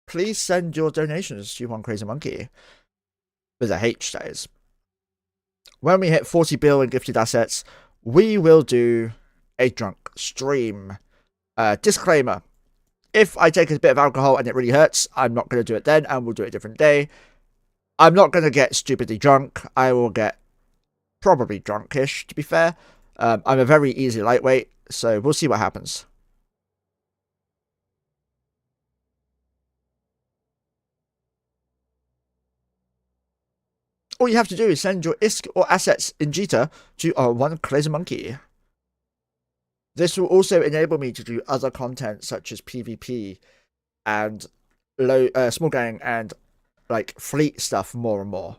please send your donations to OneCrazyMonkeh. With a H, that is. When we hit 40 bill in gifted assets, we will do a drunk stream. Disclaimer. If I take a bit of alcohol and it really hurts, I'm not going to do it then, and we'll do it a different day. I'm not going to get stupidly drunk. I will get probably drunkish, to be fair. I'm a very easy lightweight, so we'll see what happens. All you have to do is send your ISK or assets in Jita to our OneCrazyMonkeh. This will also enable me to do other content such as PvP and small gang and like fleet stuff more and more.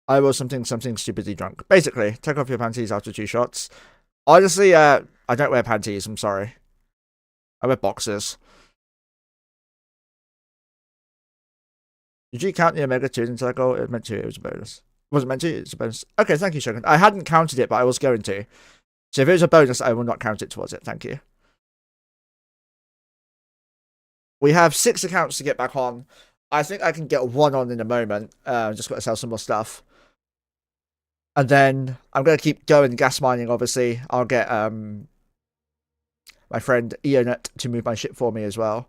I was something stupidly drunk. Basically, take off your panties after 2 shots. Honestly, I don't wear panties, I'm sorry. I wear boxers. Did you count the Omega 2 into that goal? It meant to, it was a bonus. Was it meant to? It's a bonus. Okay, thank you, Shogun. I hadn't counted it, but I was going to. So if it was a bonus, I will not count it towards it. Thank you. We have 6 accounts to get back on. I think I can get 1 on in a moment. Just got to sell some more stuff. And then I'm going to keep going gas mining, obviously. I'll get my friend Eonet to move my ship for me as well.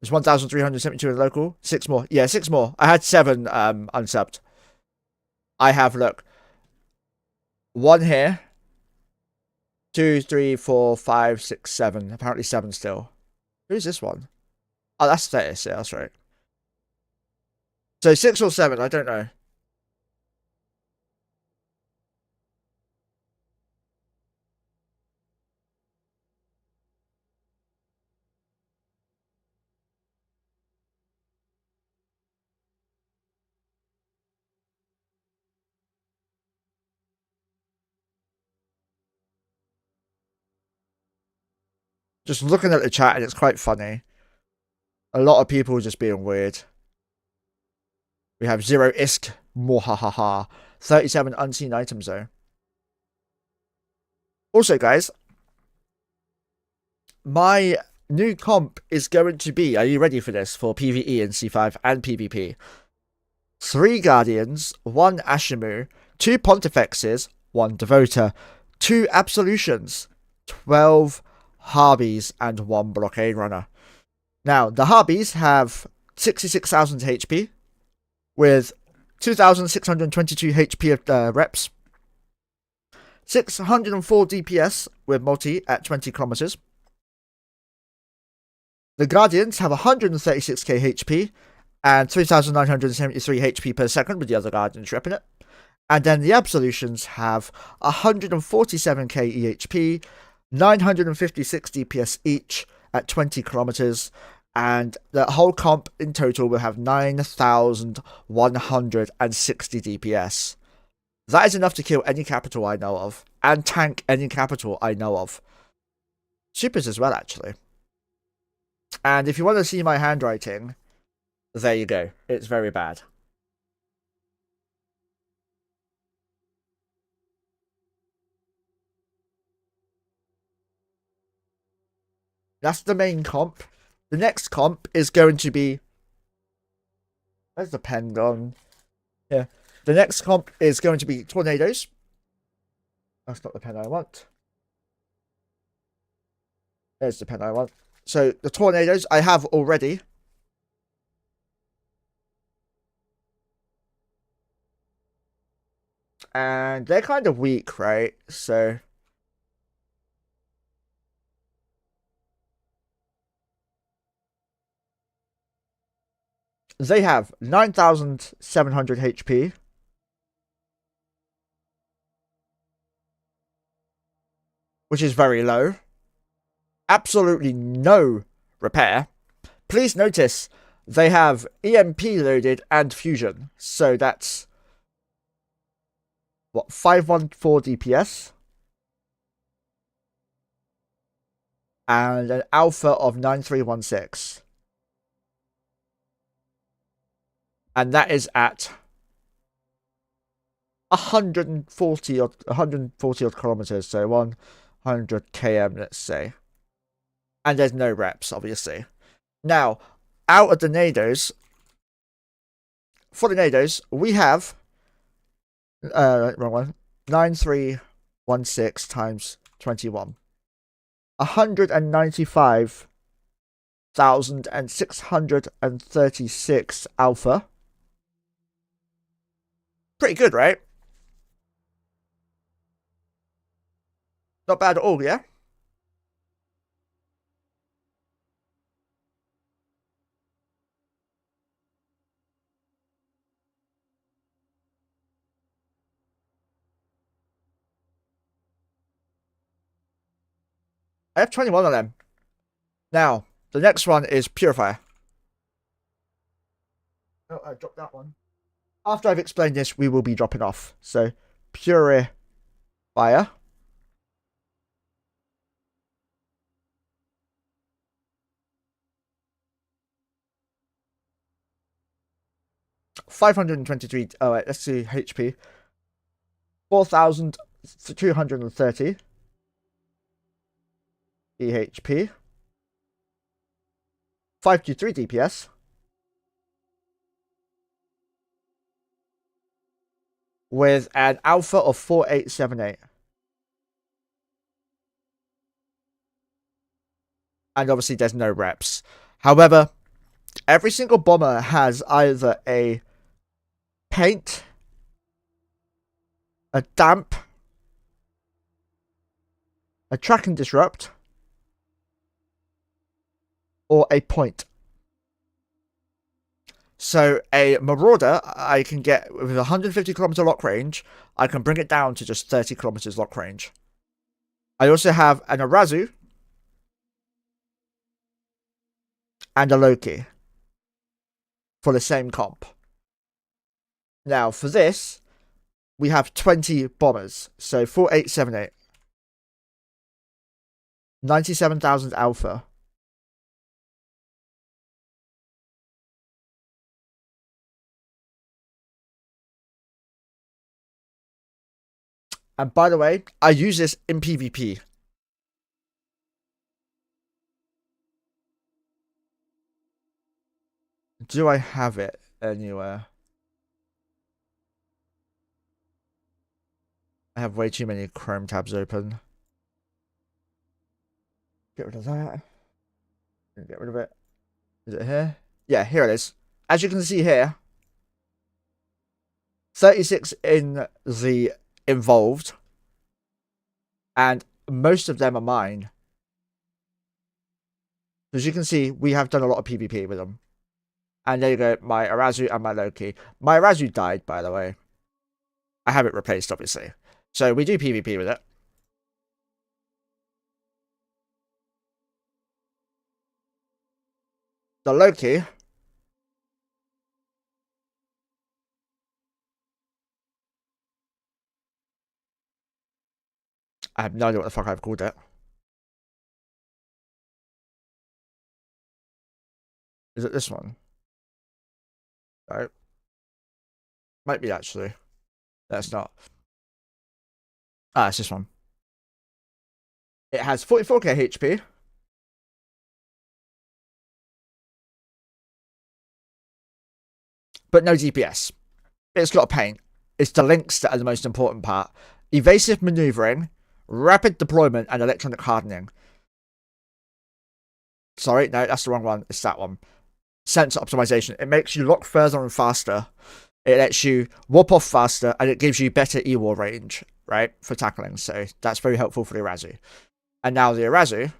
There's 1,372 in the local. 6 more. Yeah, 6 more. I had 7 unsubbed. I have, look. 1 here. 2, 3, 4, 5, 6, 7. Apparently 7 still. Who's this one? Oh, that's Thetis. Yeah, that's right. So 6 or 7, I don't know. Just looking at the chat and it's quite funny. A lot of people just being weird. We have 0 ISK, mohahaha. 37 unseen items though. Also, guys, my new comp is going to be, are you ready for this, for PvE in C5 and PvP? 3 Guardians, 1 Ashimu, 2 Pontifexes, 1 Devota, 2 Absolutions, 12 Harbies, and 1 Blockade Runner. Now, the Harbies have 66,000 HP, with 2,622 HP of reps, 604 DPS with multi at 20 kilometers. The Guardians have 136k HP and 3,973 HP per second with the other Guardians repping it. And then the Absolutions have 147k EHP, 956 DPS each at 20 kilometers. And the whole comp in total will have 9,160 DPS. That is enough to kill any capital I know of, and tank any capital I know of. Supers as well, actually. And if you want to see my handwriting, there you go. It's very bad. That's the main comp. The next comp is going to be... Where's the pen gone? Yeah. The next comp is going to be Tornadoes. That's not the pen I want. There's the pen I want. So, the Tornadoes I have already. And they're kind of weak, right? So... They have 9,700 HP. Which is very low. Absolutely no repair. Please notice they have EMP loaded and fusion. So that's... what, 514 DPS? And an alpha of 9316. And that is at 140 odd kilometers, so 100 km, let's say. And there's no reps, obviously. Now, out of the NADOs, for the NADOs, we have wrong one. 9316 times 21. 195,636 alpha. Pretty good, right? Not bad at all, yeah? I have 21 of them. Now, the next one is Purifier. Oh, I dropped that one. After I've explained this, we will be dropping off. So, Purifier. 523. Oh, wait, let's see. HP. 4,000 230 EHP, 523 DPS, with an alpha of 4878. And obviously there's no reps. However, every single bomber has either a paint, a damp, a track and disrupt, or a point. So a Marauder I can get with 150 kilometer lock range. I can bring it down to just 30 kilometers lock range. I also have an Arazu and a Loki for the same comp. Now for this, we have 20 bombers. So 4878. 97,000 alpha. And by the way, I use this in PvP. Do I have it anywhere? I have way too many Chrome tabs open. Get rid of that. Get rid of it. Is it here? Yeah, here it is. As you can see here, 36 in the involved, and most of them are mine. As you can see, we have done a lot of PvP with them. And there you go, my Arazu and my Loki. My Arazu died, by the way. I have it replaced, obviously. So we do PvP with it. The Loki. I have no idea what the fuck I've called it. Is it this one? Right. Might be actually. That's not. Ah, it's this one. It has 44k HP. But no DPS. It's got a paint. It's the links that are the most important part. Evasive maneuvering, rapid deployment, and electronic hardening. Sorry, no, that's the wrong one. It's that one. Sensor optimization. It makes you lock further and faster. It lets you warp off faster, and it gives you better E-war range, right, for tackling. So that's very helpful for the Arazu. And now the Arazu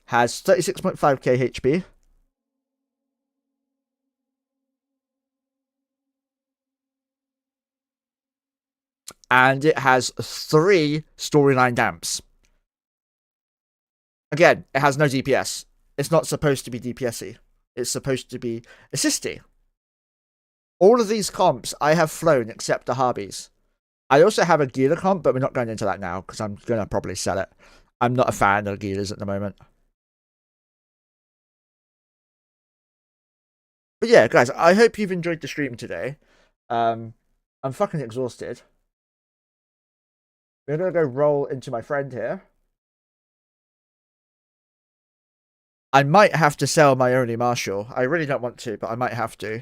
has 36.5k HP. And it has 3 storyline damps. Again, it has no DPS. It's not supposed to be DPS-y. It's supposed to be assisty. All of these comps I have flown except the Harbies. I also have a Gila comp, but we're not going into that now because I'm going to probably sell it. I'm not a fan of Gilas at the moment. But yeah, guys, I hope you've enjoyed the stream today. I'm fucking exhausted. We're going to go roll into my friend here. I might have to sell my only Marshall. I really don't want to, but I might have to.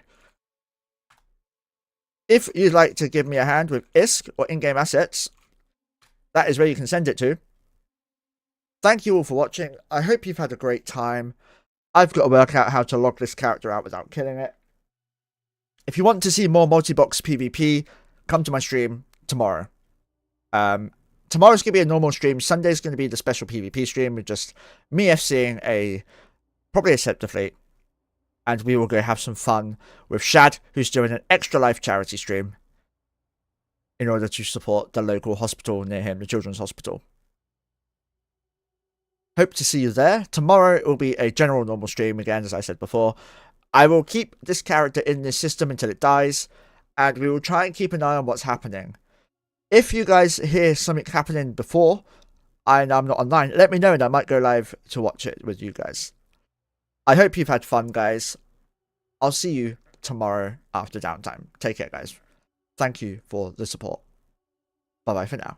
If you'd like to give me a hand with ISK or in-game assets, that is where you can send it to. Thank you all for watching. I hope you've had a great time. I've got to work out how to log this character out without killing it. If you want to see more multi-box PvP, come to my stream tomorrow. Tomorrow's going to be a normal stream. Sunday's going to be the special PvP stream with just me FCing probably a Scepter fleet. And we will go have some fun with Shad, who's doing an Extra Life charity stream in order to support the local hospital near him, the Children's Hospital. Hope to see you there. Tomorrow it will be a general normal stream again, as I said before. I will keep this character in this system until it dies, and we will try and keep an eye on what's happening. If you guys hear something happening before and I'm not online, let me know and I might go live to watch it with you guys. I hope you've had fun, guys. I'll see you tomorrow after downtime. Take care, guys. Thank you for the support. Bye bye for now.